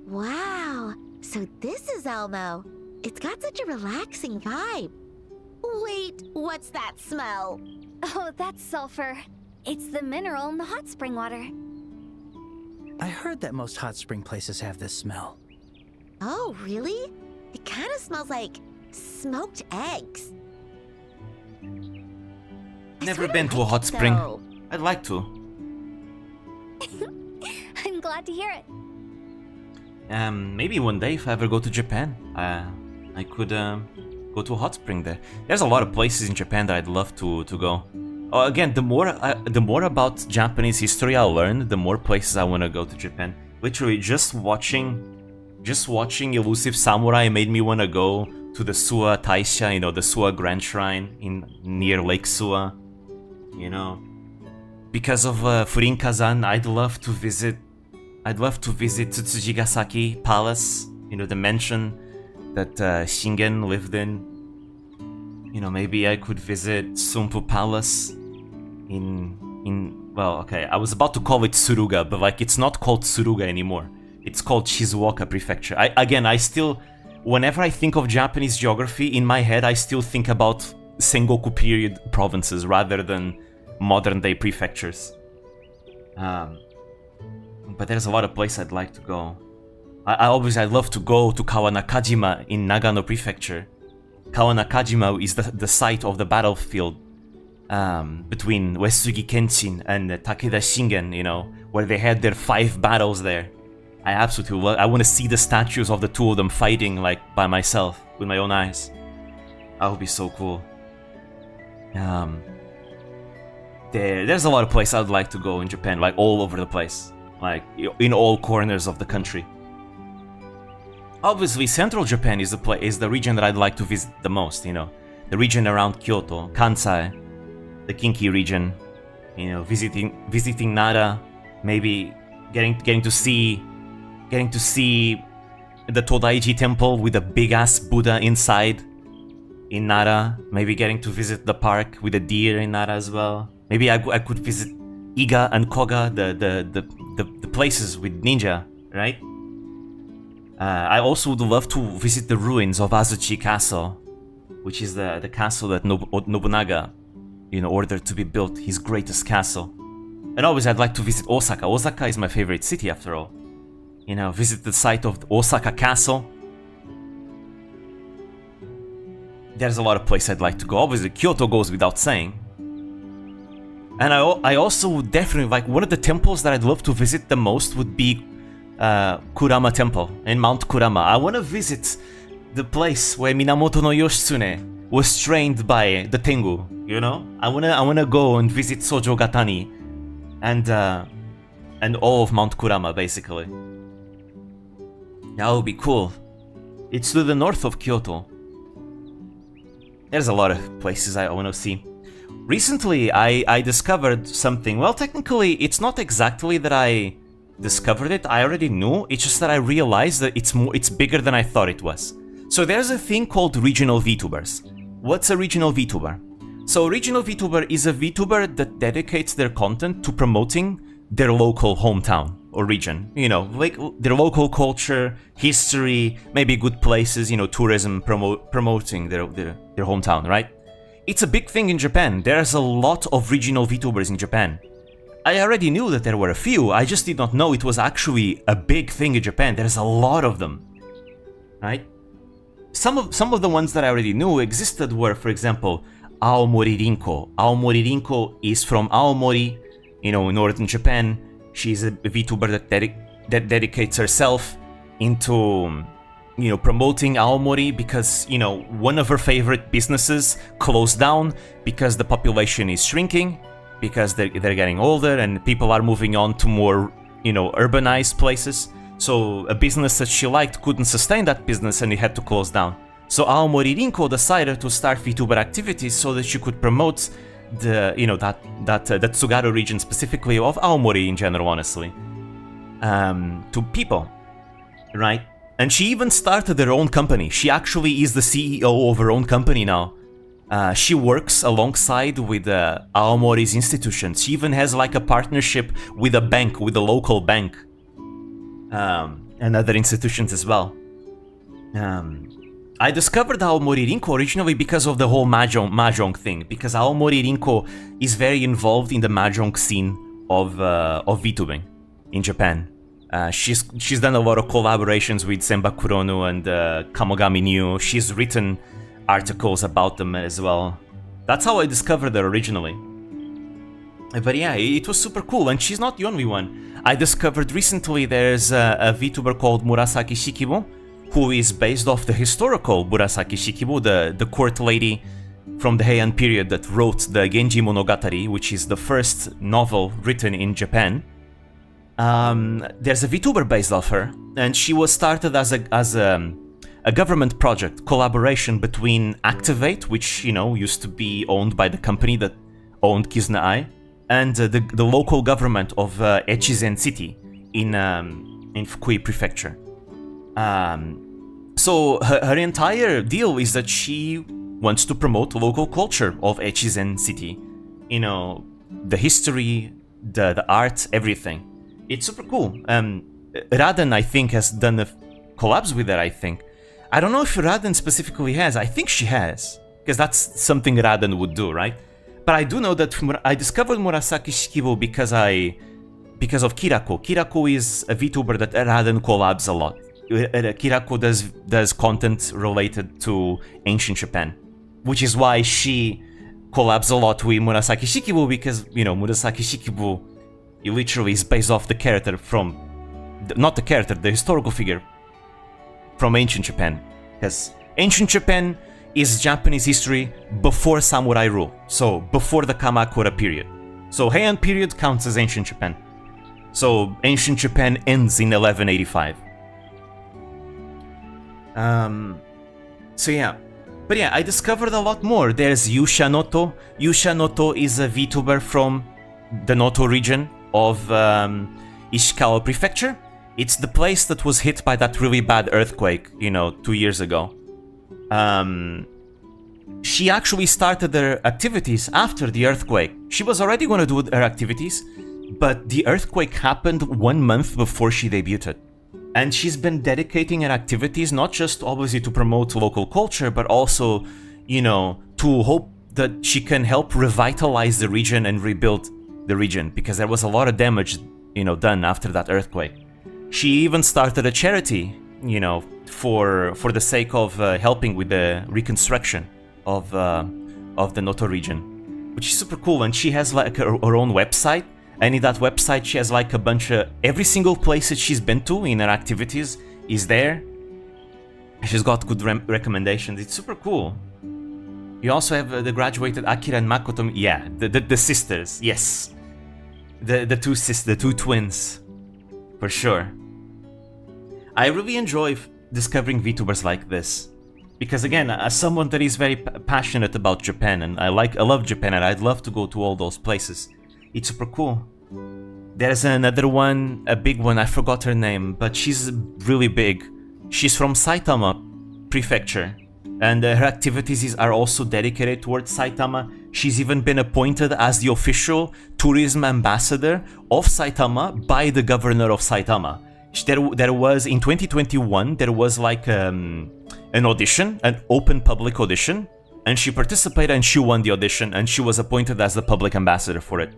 Wow, so this is Elmo. It's got such a relaxing vibe. Wait, what's that smell? Oh, that's sulfur. It's the mineral in the hot spring water. I heard that most hot spring places have this smell. Oh, really? It kind of smells like smoked eggs. Never been to a hot spring. though. I'd like to. I'm glad to hear it. Maybe one day if I ever go to Japan, I could go to a hot spring there. There's a lot of places in Japan that I'd love to go. Oh, again, the more about Japanese history I learn, the more places I want to go to Japan. Literally, just watching Elusive Samurai made me want to go to the Suwa Taisha, you know, the Suwa Grand Shrine near Lake Suwa, you know. Because of Furin Kazan, I'd love to visit Tsutsujigasaki Palace, you know, the mansion that Shingen lived in. You know, maybe I could visit Sumpu Palace well, okay, I was about to call it Suruga, but like, it's not called Suruga anymore. It's called Shizuoka Prefecture. Whenever I think of Japanese geography, in my head I still think about Sengoku period provinces rather than modern day prefectures. But there's a lot of places I'd like to go. I'd love to go to Kawanakajima in Nagano Prefecture. Kawanakajima is the site of the battlefield between Uesugi Kenshin and Takeda Shingen, you know, where they had their 5 battles there. I absolutely love. I want to see the statues of the 2 of them fighting like by myself with my own eyes. That would be so cool. There's a lot of places I'd like to go in Japan, like all over the place, like in all corners of the country. Obviously, Central Japan is the region that I'd like to visit the most. You know, the region around Kyoto, Kansai, the Kinki region. You know, visiting Nara, maybe getting to see the Todaiji temple with a big ass Buddha inside in Nara. Maybe getting to visit the park with a deer in Nara as well. Maybe I could visit Iga and Koga, the places with ninja, right? I also would love to visit the ruins of Azuchi Castle, which is the castle that Nobunaga, you know, ordered to be built, his greatest castle. And always I'd like to visit Osaka. Osaka is my favorite city after all. You know, visit the site of Osaka Castle. There's a lot of places I'd like to go. Obviously, Kyoto goes without saying. And I also would definitely like, one of the temples that I'd love to visit the most would be Kurama Temple in Mount Kurama. I want to visit the place where Minamoto no Yoshitsune was trained by the Tengu, you know? I wanna go and visit Sojo Gatani and all of Mount Kurama, basically. That would be cool. It's to the north of Kyoto. There's a lot of places I want to see. Recently, I discovered something. Well, technically, it's not exactly that I discovered it. I already knew. It's just that I realized that it's bigger than I thought it was. So there's a thing called regional VTubers. What's a regional VTuber? So a regional VTuber is a VTuber that dedicates their content to promoting their local hometown or region. You know, like their local culture, history, maybe good places, you know, tourism, promoting their hometown, right? It's a big thing in Japan. There's a lot of regional VTubers in Japan. I already knew that there were a few, I just did not know it was actually a big thing in Japan. There's a lot of them, right? Some of the ones that I already knew existed were, for example, Aomori Rinko. Aomori Rinko is from Aomori, you know, in northern Japan. She's a VTuber that dedicates herself into, you know, promoting Aomori because, you know, one of her favorite businesses closed down because the population is shrinking, because they're getting older and people are moving on to more, you know, urbanized places. So a business that she liked couldn't sustain that business and it had to close down. So Aomori Rinko decided to start VTuber activities so that she could promote the, you know, that Tsugaru region specifically, of Aomori in general, honestly, to people, right? And she even started her own company. She actually is the CEO of her own company now. She works alongside with Aomori's institutions. She even has like a partnership with a bank, with a local bank, and other institutions as well. I discovered Aomori Rinko originally because of the whole mahjong thing, because Aomori Rinko is very involved in the mahjong scene of VTubing in Japan. She's done a lot of collaborations with Senba Kurono and Kamogami Nyu. She's written articles about them as well. That's how I discovered her originally. But yeah, it was super cool, and she's not the only one. I discovered recently there's a VTuber called Murasaki Shikibu, who is based off the historical Murasaki Shikibu, the court lady from the Heian period that wrote the Genji Monogatari, which is the first novel written in Japan. There's a VTuber based off her, and she was started as a government project collaboration between Activate, which, you know, used to be owned by the company that owned Kizuna Ai, and the local government of Echizen City in Fukui Prefecture. So her entire deal is that she wants to promote local culture of Echizen City. You know, the history, the art, everything. It's super cool. Raden, I think, has done collabs with her, I think. I don't know if Raden specifically has. I think she has. because that's something Raden would do, right? But I do know that I discovered Murasaki Shikibu because of Kirako. Kirako is a VTuber that Raden collabs a lot. Kirako does content related to ancient Japan, which is why she collabs a lot with Murasaki Shikibu, because, you know, Murasaki Shikibu, it literally is based off the character from, not the character, the historical figure from ancient Japan. Because ancient Japan is Japanese history before samurai rule, so before the Kamakura period. So Heian period counts as ancient Japan. So ancient Japan ends in 1185. So yeah. But yeah, I discovered a lot more. There's Yusha Noto. Yusha Noto is a VTuber from the Noto region of Ishikawa Prefecture. It's the place that was hit by that really bad earthquake, you know, 2 years ago. She actually started her activities after the earthquake. She was already going to do her activities, but the earthquake happened 1 month before she debuted. And she's been dedicating her activities not just obviously to promote local culture, but also, you know, to hope that she can help revitalize the region and rebuild the region, because there was a lot of damage, you know, done after that earthquake. She even started a charity, you know, for the sake of helping with the reconstruction of the Noto region, which is super cool. And she has like her own website, and in that website she has like a bunch of every single place that she's been to in her activities is there. She's got good recommendations. It's super cool. You also have the graduated Akira and Makoto. Yeah, the sisters. Yes, the two sisters, the two twins, for sure. I really enjoy discovering VTubers like this, because again, as someone that is very passionate about Japan, and I love Japan, and I'd love to go to all those places. It's super cool. There's another one, a big one, I forgot her name, but she's really big. She's from Saitama Prefecture, and her activities are also dedicated towards Saitama. She's even been appointed as the official tourism ambassador of Saitama by the governor of Saitama. There was, in 2021, there was like an audition, an open public audition, and she participated and she won the audition, and she was appointed as the public ambassador for it.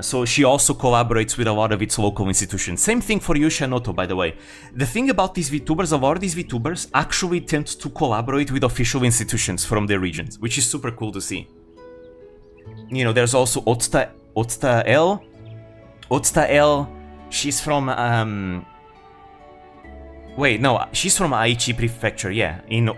So she also collaborates with a lot of its local institutions. Same thing for Yusha Noto, by the way. The thing about these VTubers, a lot of these VTubers actually tend to collaborate with official institutions from their regions, which is super cool to see. You know, there's also Otsuta L. Otsuta L, she's from, wait, no, she's from Aichi Prefecture, yeah, in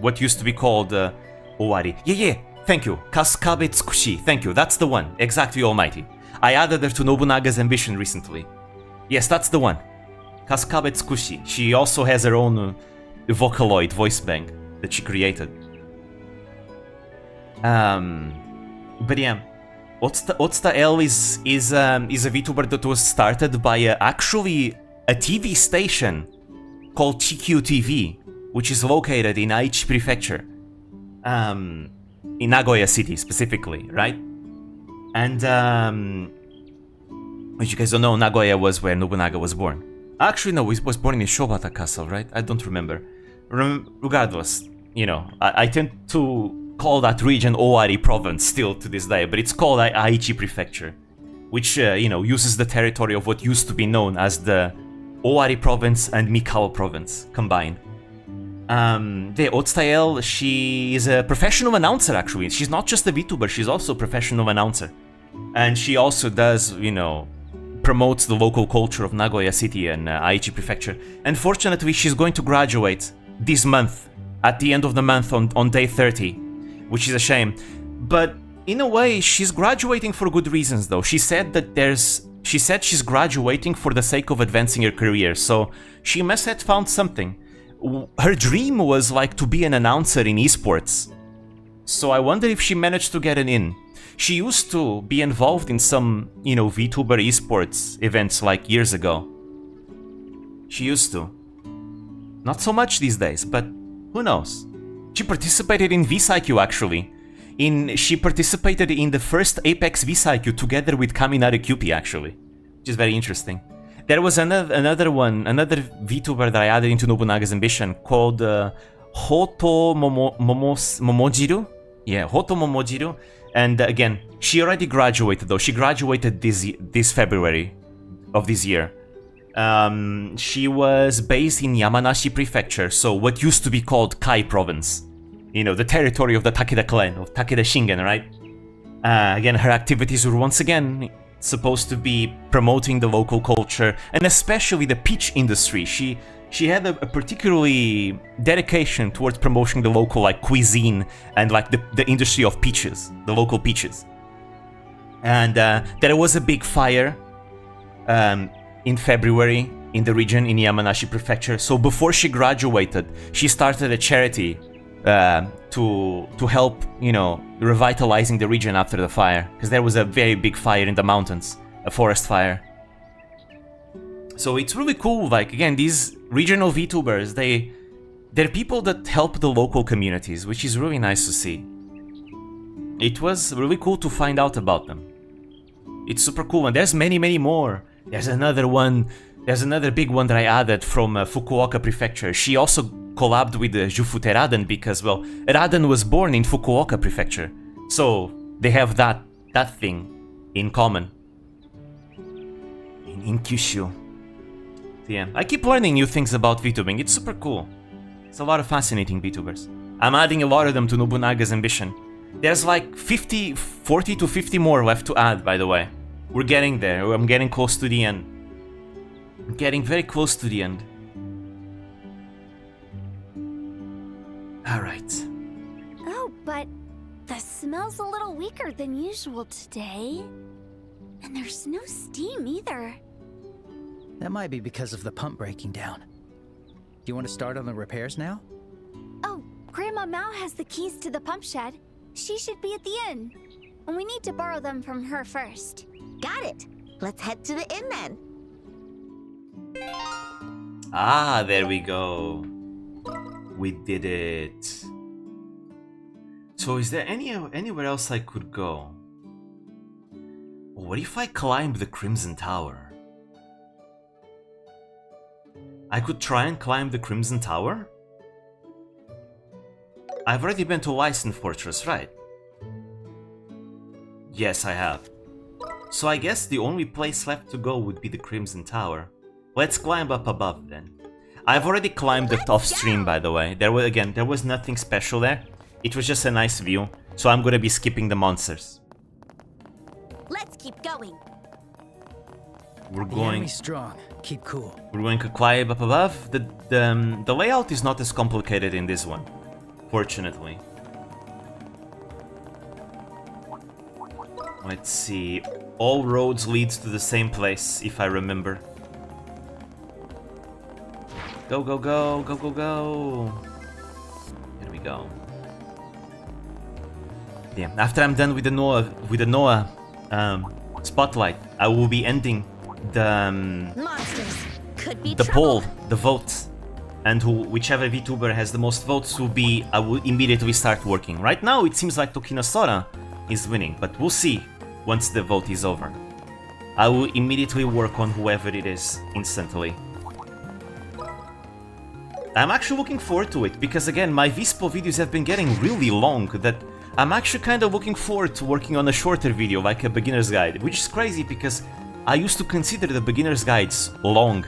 what used to be called Owari. Yeah, thank you, Kasukabe Tsukushi, thank you, that's the one, exactly almighty. I added her to Nobunaga's Ambition recently. Yes, that's the one, Kasukabe Tsukushi. She also has her own Vocaloid voice bank that she created. But yeah, Otsuta L is a VTuber that was started by actually a TV station called Chikyu TV, which is located in Aichi Prefecture, in Nagoya City specifically, right? And as you guys don't know, Nagoya was where Nobunaga was born. Actually, no, he was born in Shobata Castle, right? I don't remember. Regardless, you know, I tend to call that region Owari Province still to this day, but it's called Aichi Prefecture, which, you know, uses the territory of what used to be known as the Owari Province and Mikawa Province combined. The Otsuta L, she is a professional announcer, actually. She's not just a VTuber, she's also a professional announcer. And she also does, you know, promotes the local culture of Nagoya City and Aichi Prefecture. Unfortunately, she's going to graduate this month, at the end of the month on day 30, which is a shame. But in a way, she's graduating for good reasons, though. She said she's graduating for the sake of advancing her career, so she must have found something. Her dream was like to be an announcer in esports, so I wonder if she managed to get an in. She used to be involved in some, you know, VTuber esports events like years ago. She used to. Not so much these days, but who knows? She participated in VSIQ actually. She participated in the first Apex VSIQ together with Kaminari Kyupi actually, which is very interesting. There was another VTuber that I added into Nobunaga's Ambition called Hoto Momojiru. Yeah, Hoto Momojiru. And again, she already graduated though. She graduated this February of this year. She was based in Yamanashi Prefecture, so what used to be called Kai Province. You know, the territory of the Takeda clan, of Takeda Shingen, right? Again, her activities were once again supposed to be promoting the local culture, and especially the peach industry. She had a particularly dedication towards promoting the local like cuisine and like the industry of peaches, the local peaches. And there was a big fire in February in the region in Yamanashi Prefecture. So before she graduated, she started a charity to help, you know, revitalizing the region after the fire, because there was a very big fire in the mountains, a forest fire. So it's really cool. Like again, these regional VTubers, they're people that help the local communities, which is really nice to see. It was really cool to find out about them. It's super cool, and there's many more. There's another big one that I added from Fukuoka Prefecture. She also collabed with Jufute Raden because, well, Raden was born in Fukuoka Prefecture. So they have that thing in common. In Kyushu. So yeah, I keep learning new things about VTubing. It's super cool. It's a lot of fascinating VTubers. I'm adding a lot of them to Nobunaga's Ambition. There's like 40 to 50 more left to add, by the way. We're getting there. I'm getting close to the end. I'm getting very close to the end. Alright. Oh, but the smell's a little weaker than usual today. And there's no steam either. That might be because of the pump breaking down. Do you want to start on the repairs now? Oh, Grandma Mao has the keys to the pump shed. She should be at the inn. And we need to borrow them from her first. Got it. Let's head to the inn then. Ah, there we go. We did it. So is there anywhere else I could go? What if I climb the Crimson Tower? I could try and climb the Crimson Tower? I've already been to Lyson Fortress, right? Yes, I have. So I guess the only place left to go would be the Crimson Tower. Let's climb up above then. I've already climbed it off stream, by the way. There was nothing special there. It was just a nice view, so I'm gonna be skipping the monsters. Let's keep going. We're The going. enemy's strong. Keep cool. We're going to climb up above. The layout is not as complicated in this one, fortunately. Let's see. All roads lead to the same place, if I remember. Go, go, go, go, go, go. Here we go. Yeah, after I'm done with the Noah spotlight, I will be ending the Monsters could be poll, the vote, and whichever VTuber has the most votes I will immediately start working. Right now, it seems like Tokina Sora is winning, but we'll see once the vote is over. I will immediately work on whoever it is instantly. I'm actually looking forward to it because again, my Vispo videos have been getting really long that I'm actually kind of looking forward to working on a shorter video like a beginner's guide, which is crazy because I used to consider the beginner's guides long.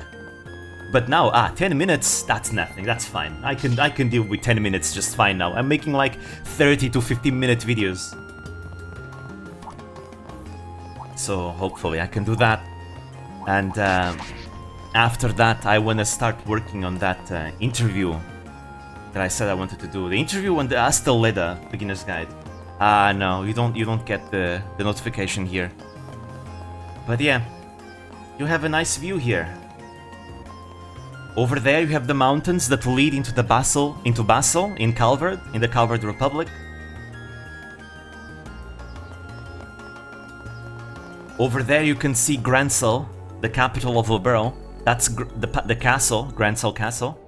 But now, 10 minutes, that's nothing, that's fine. I can deal with 10 minutes just fine now. I'm making like 30 to 15 minute videos. So hopefully I can do that. And after that, I want to start working on that interview that I said I wanted to do. The interview on the Asteleda beginner's guide. No, you don't get the notification here. But yeah, you have a nice view here. Over there you have the mountains that lead into Basel in Calvard, in the Calvard Republic. Over there you can see Gransel, the capital of Liberl. That's the castle, Gransel Castle,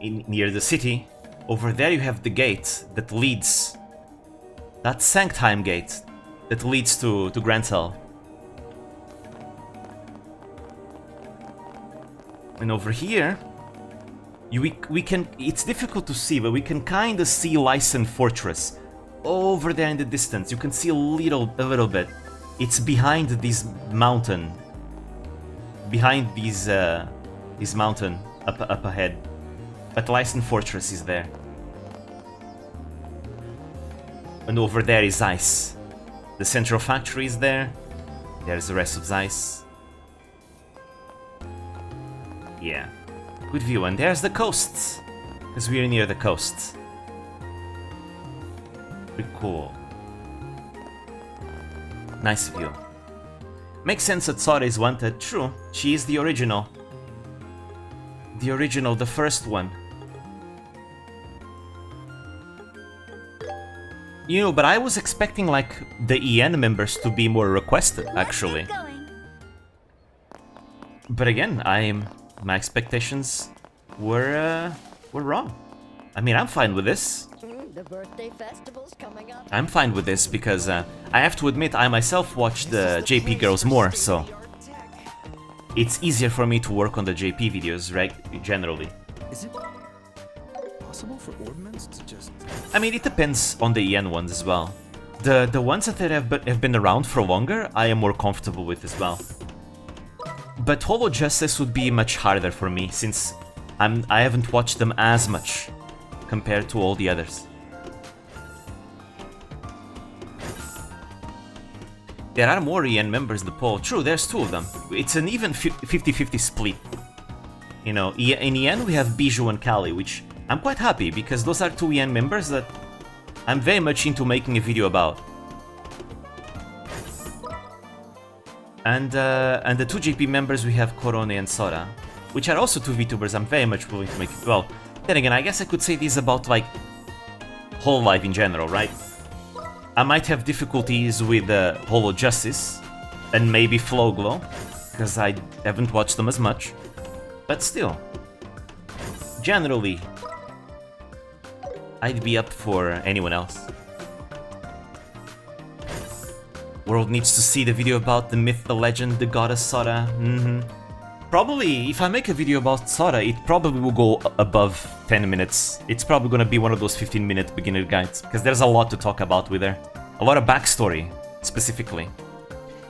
near the city. Over there you have the gate that leads, that's Sanctheim Gate, that leads to Gransel. And over here, we can. It's difficult to see, but we can kind of see Lyson Fortress over there in the distance. You can see a little bit. It's behind this mountain. Behind this mountain up ahead. But Lyson Fortress is there. And over there is ice. The central factory is there. There's the rest of Zeiss. Yeah. Good view. And there's the coast. Because we're near the coast. Pretty cool. Nice view. Makes sense that Sora is wanted. True. She is the original. The first one. You know, but I was expecting, like, the EN members to be more requested, actually. But again, my expectations were wrong. I mean, I'm fine with this. The birthday festival's coming up. I'm fine with this because I have to admit I myself watch the JP girls more, so it's easier for me to work on the JP videos, right? Generally. Is it possible for ordnance to just... I mean, it depends on the EN ones as well. The ones that have been around for longer, I am more comfortable with as well. But Holo Justice would be much harder for me since I haven't watched them as much compared to all the others. There are more EN members in the poll. True, there's 2 of them. It's an even 50-50 split. You know, in EN we have Bijou and Kali, which I'm quite happy because those are 2 EN members that I'm very much into making a video about. And the 2 JP members we have Korone and Sora, which are also 2 VTubers I'm very much willing to make it. Well, then again, I guess I could say this about, like, Hololive in general, right? I might have difficulties with Holo Justice and maybe Flowglow, because I haven't watched them as much. But still, generally, I'd be up for anyone else. World needs to see the video about the myth, the legend, the goddess Sora. Probably, if I make a video about Sora, it probably will go above 10 minutes. It's probably gonna be one of those 15-minute beginner guides, because there's a lot to talk about with her. A lot of backstory, specifically.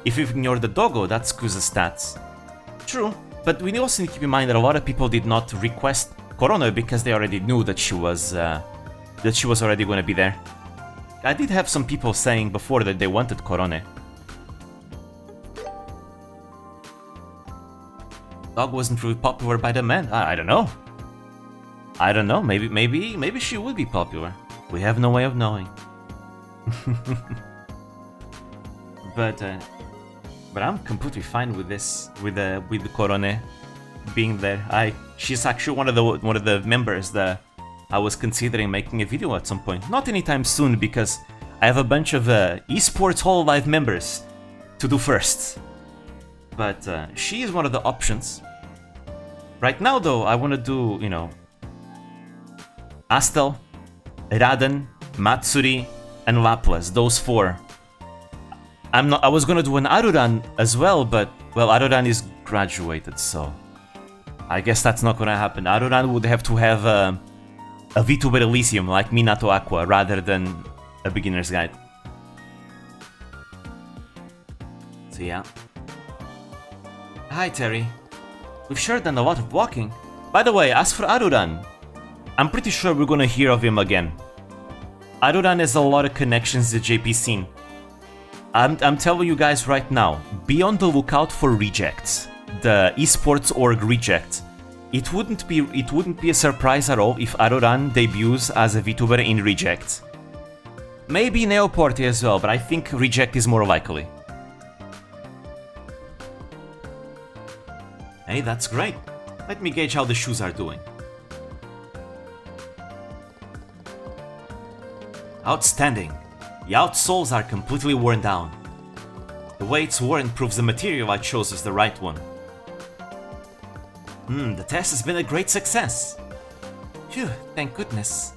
If you ignore the doggo, that's Kuza's stats. True, but we also need to keep in mind that a lot of people did not request Corona because they already knew that she was already gonna be there. I did have some people saying before that they wanted Corone. Dog wasn't really popular by the men. I don't know. I don't know. Maybe she would be popular. We have no way of knowing. But I'm completely fine with this. With the Corone being there. She's actually one of the members that I was considering making a video at some point. Not anytime soon because I have a bunch of esports Hololive members to do first. But she is one of the options. Right now, though, I want to do, you know, Astel, Raden, Matsuri, and Laplas. Those 4. I was gonna do an Aruran as well, but well, Aruran is graduated, so I guess that's not gonna happen. Aruran would have to have a VTuber Elysium like Minato Aqua rather than a beginner's guide. So yeah. Hi Terry. We've sure done a lot of walking. By the way, as for Aruran, I'm pretty sure we're gonna hear of him again. Aruran has a lot of connections to the JP scene. I'm telling you guys right now, be on the lookout for rejects. The esports org reject. It wouldn't be a surprise at all if Aruran debuts as a VTuber in Reject. Maybe Neoporte as well, but I think Reject is more likely. Hey, that's great. Let me gauge how the shoes are doing. Outstanding. The outsoles are completely worn down. The way it's worn proves the material I chose is the right one. The test has been a great success. Phew, thank goodness.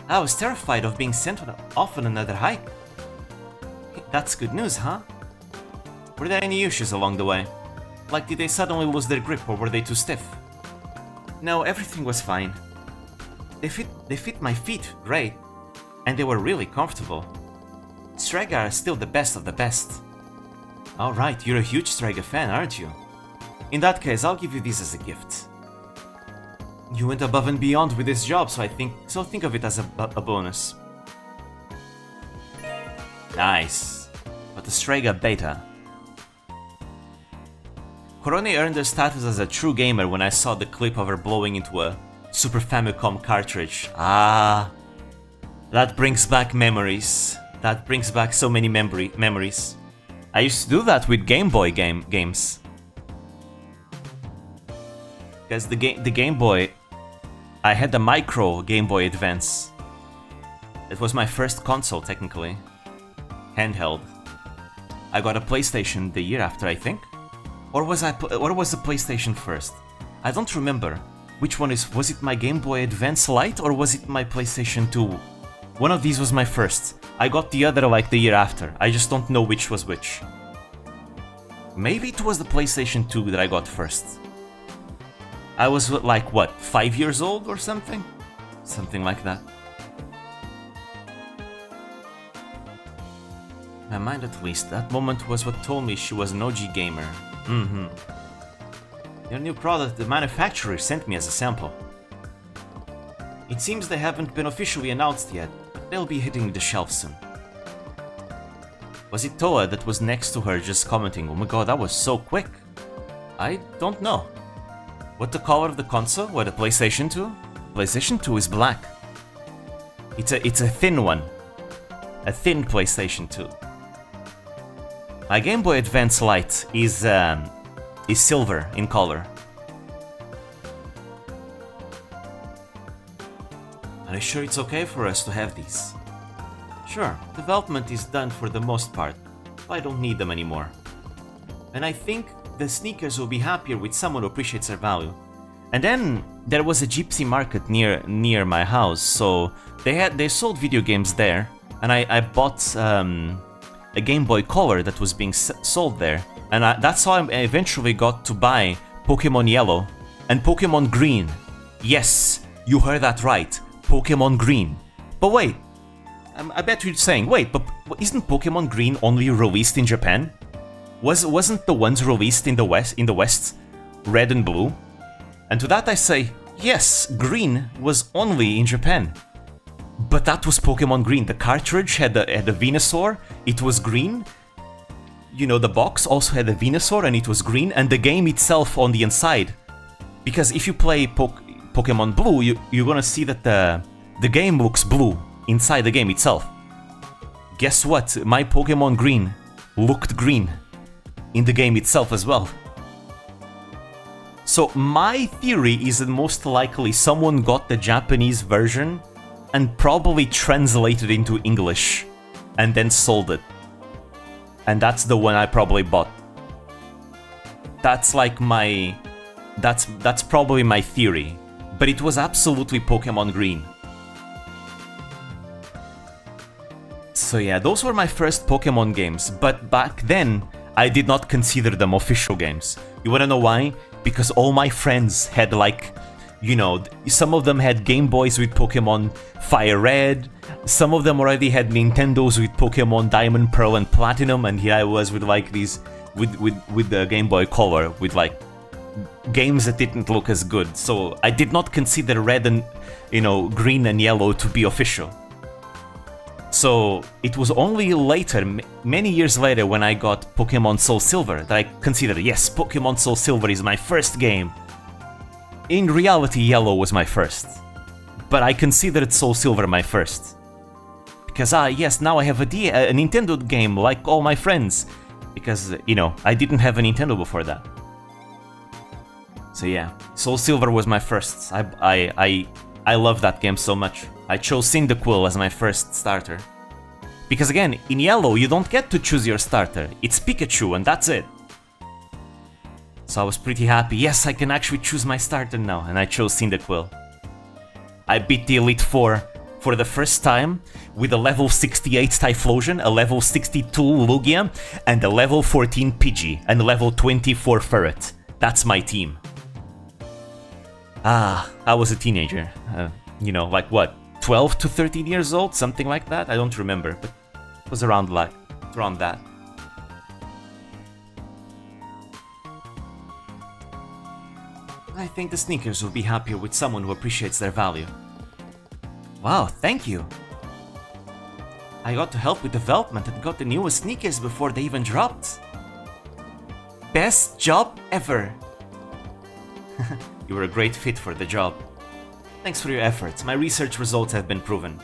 I was terrified of being sent off on another hike. That's good news, huh? Were there any issues along the way? Like, did they suddenly lose their grip or were they too stiff? No, everything was fine. They fit my feet great, and they were really comfortable. Strega are still the best of the best. Alright, you're a huge Strega fan, aren't you? In that case, I'll give you these as a gift. You went above and beyond with this job, so think of it as a bonus. Nice. But the Strega Beta. Korone earned her status as a true gamer when I saw the clip of her blowing into a Super Famicom cartridge. Ah, that brings back memories. That brings back so many memories. I used to do that with Game Boy games. Because the Game Boy, I had the micro Game Boy Advance. It was my first console, technically. Handheld. I got a PlayStation the year after, I think. Or was the PlayStation first? I don't remember. Which one was it my Game Boy Advance Lite or was it my PlayStation 2? One of these was my first. I got the other like the year after. I just don't know which was which. Maybe it was the PlayStation 2 that I got first. I was like, what, 5 years old or something? Something like that. My mind at least, that moment was what told me she was an OG gamer. Your new product the manufacturer sent me as a sample. It seems they haven't been officially announced yet, but they'll be hitting the shelf soon. Was it Toa that was next to her just commenting, oh my god, that was so quick? I don't know. What the color of the console? What, a PlayStation 2? PlayStation 2 is black. It's a thin one. A thin PlayStation 2. My Game Boy Advance Lite is silver in color. Are you sure it's okay for us to have these? Sure, development is done for the most part. I don't need them anymore. And I think the sneakers will be happier with someone who appreciates their value. And then there was a gypsy market near my house, so they sold video games there, and I bought a Game Boy Color that was being sold there, and that's how I eventually got to buy Pokemon Yellow and Pokemon Green. Yes, you heard that right, Pokemon Green. But wait, I bet you're saying, wait, but isn't Pokemon Green only released in Japan? Wasn't the ones released in the West red and blue? And to that I say, yes, Green was only in Japan. But that was Pokemon Green. The cartridge had a Venusaur, it was green. You know, the box also had a Venusaur and it was green, and the game itself on the inside. Because if you play Pokemon Blue, you're gonna see that the game looks blue inside the game itself. Guess what? My Pokemon Green looked green in the game itself as well. So my theory is that most likely someone got the Japanese version and probably translated into English and then sold it. And that's the one I probably bought. That's like that's probably my theory. But it was absolutely Pokemon Green. So yeah, those were my first Pokemon games, but back then I did not consider them official games. You wanna know why? Because all my friends had like, you know, some of them had Game Boys with Pokemon Fire Red, some of them already had Nintendos with Pokemon Diamond, Pearl and Platinum, and here I was with like these, with the Game Boy Color, with like games that didn't look as good. So I did not consider Red and, you know, Green and Yellow to be official. So it was only later, many years later, when I got Pokemon Soul Silver that I considered, yes, Pokemon Soul Silver is my first game. In reality, Yellow was my first, but I considered Soul Silver my first. Because, yes, now I have a Nintendo game like all my friends, because, you know, I didn't have a Nintendo before that. So yeah, Soul Silver was my first. I love that game so much. I chose Cyndaquil as my first starter. Because again, in Yellow you don't get to choose your starter, it's Pikachu and that's it. So I was pretty happy, yes, I can actually choose my starter now, and I chose Cyndaquil. I beat the Elite Four for the first time with a level 68 Typhlosion, a level 62 Lugia, and a level 14 Pidgey, and a level 24 Ferret. That's my team. I was a teenager. You know, like what, 12 to 13 years old, something like that. I don't remember, but it was around that. I think the sneakers will be happier with someone who appreciates their value. Wow, thank you. I got to help with development and got the newest sneakers before they even dropped. Best job ever. You were a great fit for the job. Thanks for your efforts. My research results have been proven.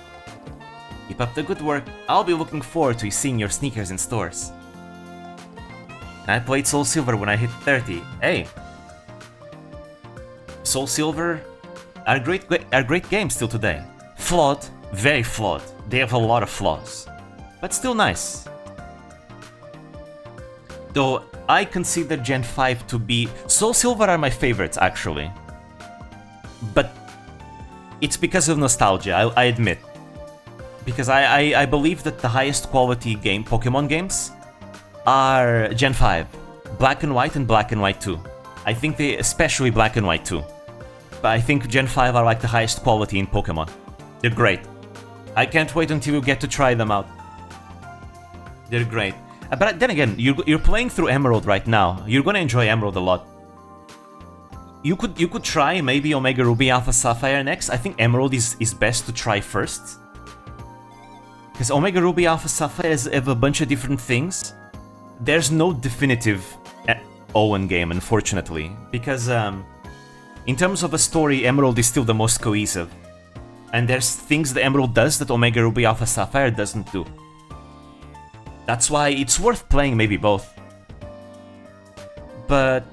Keep up the good work. I'll be looking forward to seeing your sneakers in stores. I played Soul Silver when I hit 30. Hey. Soul Silver are great games still today. Flawed, very flawed. They have a lot of flaws, but still nice. Though I consider Gen 5 to be... Soul Silver are my favorites, actually. But it's because of nostalgia, I admit. Because I believe that the highest quality Pokemon games are Gen 5. Black and White and Black and White 2. I think they, especially Black and White 2. But I think Gen 5 are like the highest quality in Pokemon. They're great. I can't wait until you get to try them out. They're great. But then again, you're playing through Emerald right now. You're gonna enjoy Emerald a lot. You could try maybe Omega Ruby Alpha Sapphire next. I think Emerald is best to try first. Because Omega Ruby Alpha Sapphire have a bunch of different things. There's no definitive Owen game, unfortunately. Because in terms of a story, Emerald is still the most cohesive. And there's things that Emerald does that Omega Ruby Alpha Sapphire doesn't do. That's why it's worth playing maybe both. But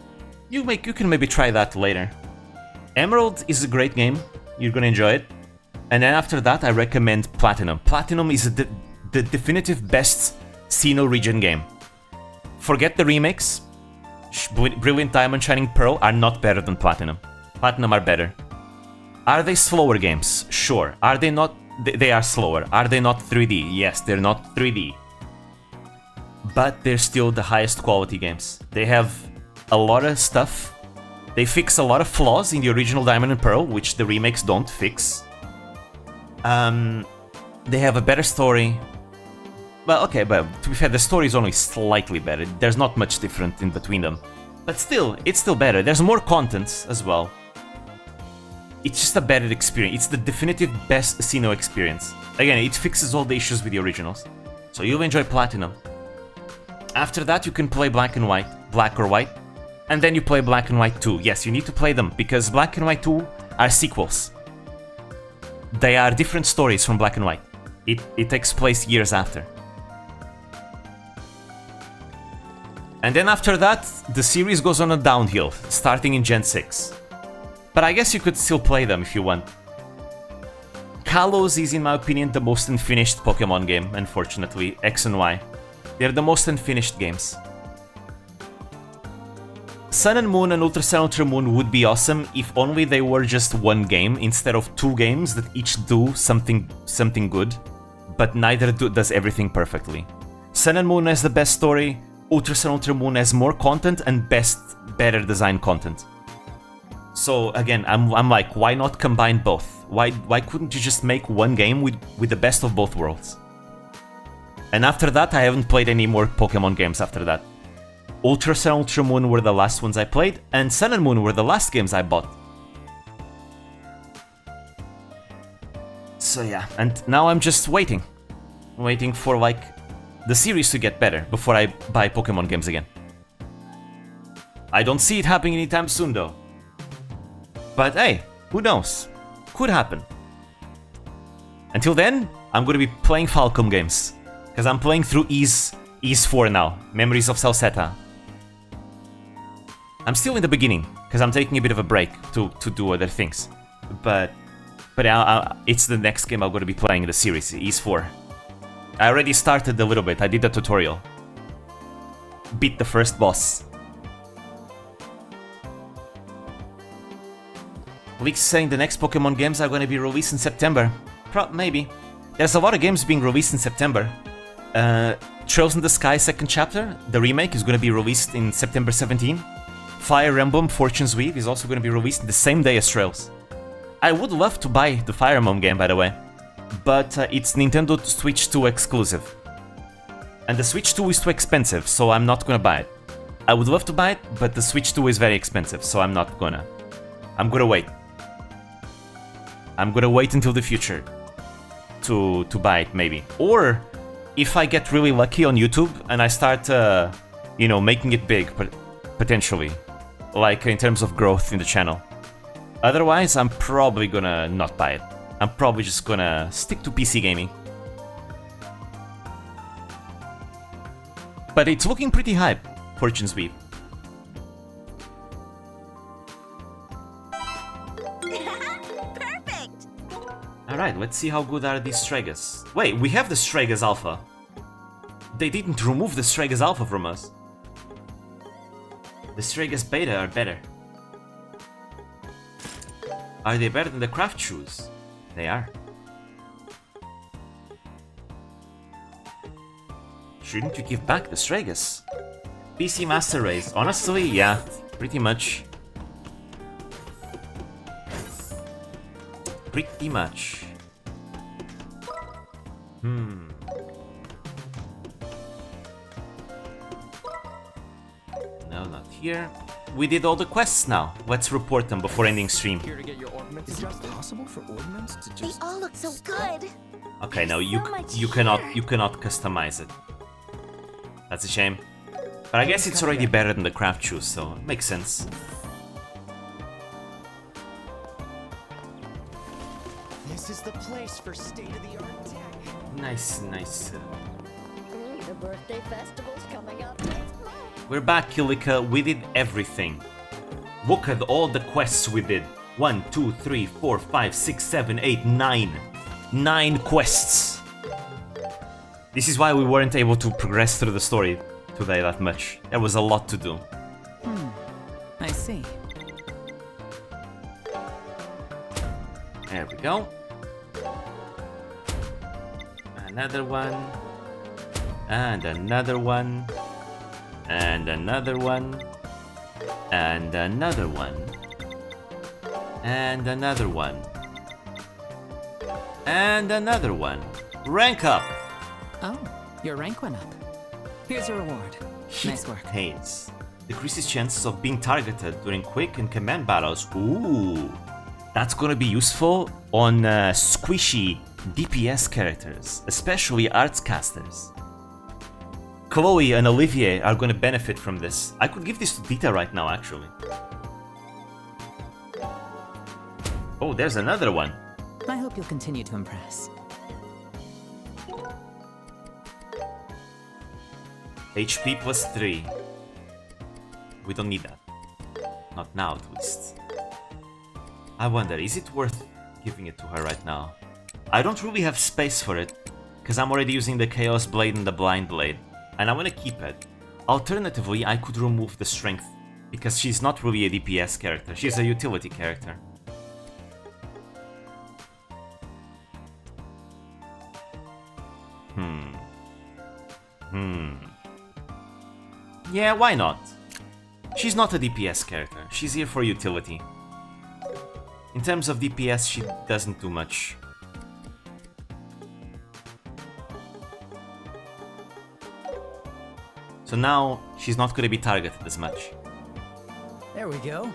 you can maybe try that later. Emerald is a great game. You're gonna enjoy it. And then after that, I recommend Platinum. Platinum is the definitive best Sinnoh region game. Forget the remakes. Brilliant Diamond, Shining Pearl are not better than Platinum. Platinum are better. Are they slower games? Sure. Are they not? They are slower. Are they not 3D? Yes, they're not 3D. But they're still the highest quality games. They have a lot of stuff. They fix a lot of flaws in the original Diamond and Pearl, which the remakes don't fix. They have a better story. Well, okay, but to be fair, the story is only slightly better. There's not much different in between them. But still, it's still better. There's more content as well. It's just a better experience. It's the definitive best Sinnoh experience. Again, it fixes all the issues with the originals. So you'll enjoy Platinum. After that, you can play Black and White, Black or White. And then you play Black and White 2. Yes, you need to play them, because Black and White 2 are sequels. They are different stories from Black and White. It takes place years after. And then after that, the series goes on a downhill, starting in Gen 6. But I guess you could still play them if you want. Kalos is, in my opinion, the most unfinished Pokemon game, unfortunately, X and Y. They're the most unfinished games. Sun and Moon and Ultra Sun Ultra Moon would be awesome if only they were just one game instead of two games that each do something good, but neither does everything perfectly. Sun and Moon has the best story, Ultra Sun Ultra Moon has more content and better design content. So again, I'm like, why not combine both? Why couldn't you just make one game with the best of both worlds? And after that, I haven't played any more Pokemon games after that. Ultra Sun Ultra Moon were the last ones I played, and Sun and Moon were the last games I bought. So yeah, and now I'm just waiting for like the series to get better before I buy Pokemon games again. I don't see it happening anytime soon though. But hey, who knows? Could happen. Until then, I'm gonna be playing Falcom games. Because I'm playing through Ys 4 now, Memories of Salsetta. I'm still in the beginning, because I'm taking a bit of a break to do other things. But it's the next game I'm gonna be playing in the series, Ys 4. I already started a little bit, I did the tutorial. Beat the first boss. Leaks saying the next Pokemon games are gonna be released in September. Maybe. There's a lot of games being released in September. Trails in the Sky second chapter, the remake, is going to be released in September 17. Fire Emblem Fortune's Weave is also going to be released the same day as Trails. I would love to buy the Fire Emblem game, by the way, but it's Nintendo Switch 2 exclusive. And the Switch 2 is too expensive, so I'm not gonna buy it. I would love to buy it, but the Switch 2 is very expensive, so I'm not gonna. I'm gonna wait. I'm gonna wait until the future to buy it, maybe. Or if I get really lucky on YouTube and I start, you know, making it big, potentially, like in terms of growth in the channel. Otherwise, I'm probably gonna not buy it. I'm probably just gonna stick to PC gaming. But it's looking pretty hype, Fortune's Weave. Perfect! Alright, let's see how good are these Stregas. Wait, we have the Stregas Alpha. They didn't remove the Stregas Alpha from us. The Stregas Beta are better. Are they better than the craft shoes? They are. Shouldn't you give back the Stregas? PC Master Race. Honestly, yeah, pretty much. Pretty much. No, not here. We did all the quests now. Let's report them before ending stream. Here to get your ornaments. Is it possible for ornaments to They just... all look so good. Okay, no, you so cannot much you cannot customize it. That's a shame. But I guess it's already better than the craft shoes, so it makes sense. This is the place for state-of-the-art tech. Nice, nice. The birthday festival's coming up next month. We're back, Kilika. We did everything. Look at all the quests we did. 1, 2, 3, 4, 5, 6, 7, 8, 9. 9 quests. This is why we weren't able to progress through the story today that much. There was a lot to do. I see. There we go. Another one. And another one. And another one. And another one. And another one. And another one. Rank up! Oh, your rank went up. Here's your reward. Nice work. Pains. Decreases chances of being targeted during quick and command battles. Ooh. That's gonna be useful on squishy DPS characters, especially artscasters. Chloe and Olivier are gonna benefit from this. I could give this to Dita right now, actually. Oh, there's another one. I hope you'll continue to impress. HP plus 3. We don't need that. Not now, at least. I wonder, is it worth giving it to her right now? I don't really have space for it, because I'm already using the Chaos Blade and the Blind Blade, and I want to keep it. Alternatively, I could remove the Strength, because she's not really a DPS character, she's a utility character. Yeah, why not? She's not a DPS character, she's here for utility. In terms of DPS, she doesn't do much. So now, she's not going to be targeted as much. There we go.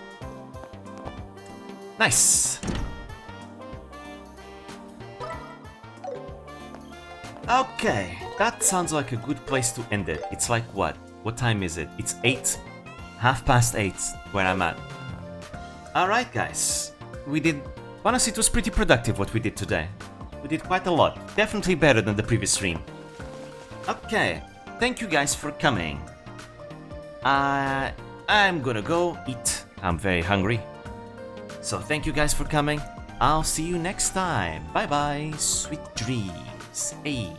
Nice! Okay, that sounds like a good place to end it. It's like what? What time is it? It's 8, 8:30 where I'm at. Alright guys, we did... Honestly, it was pretty productive what we did today. We did quite a lot. Definitely better than the previous stream. Okay, thank you guys for coming. I'm gonna go eat. I'm very hungry. So thank you guys for coming. I'll see you next time. Bye bye. Sweet dreams. Hey.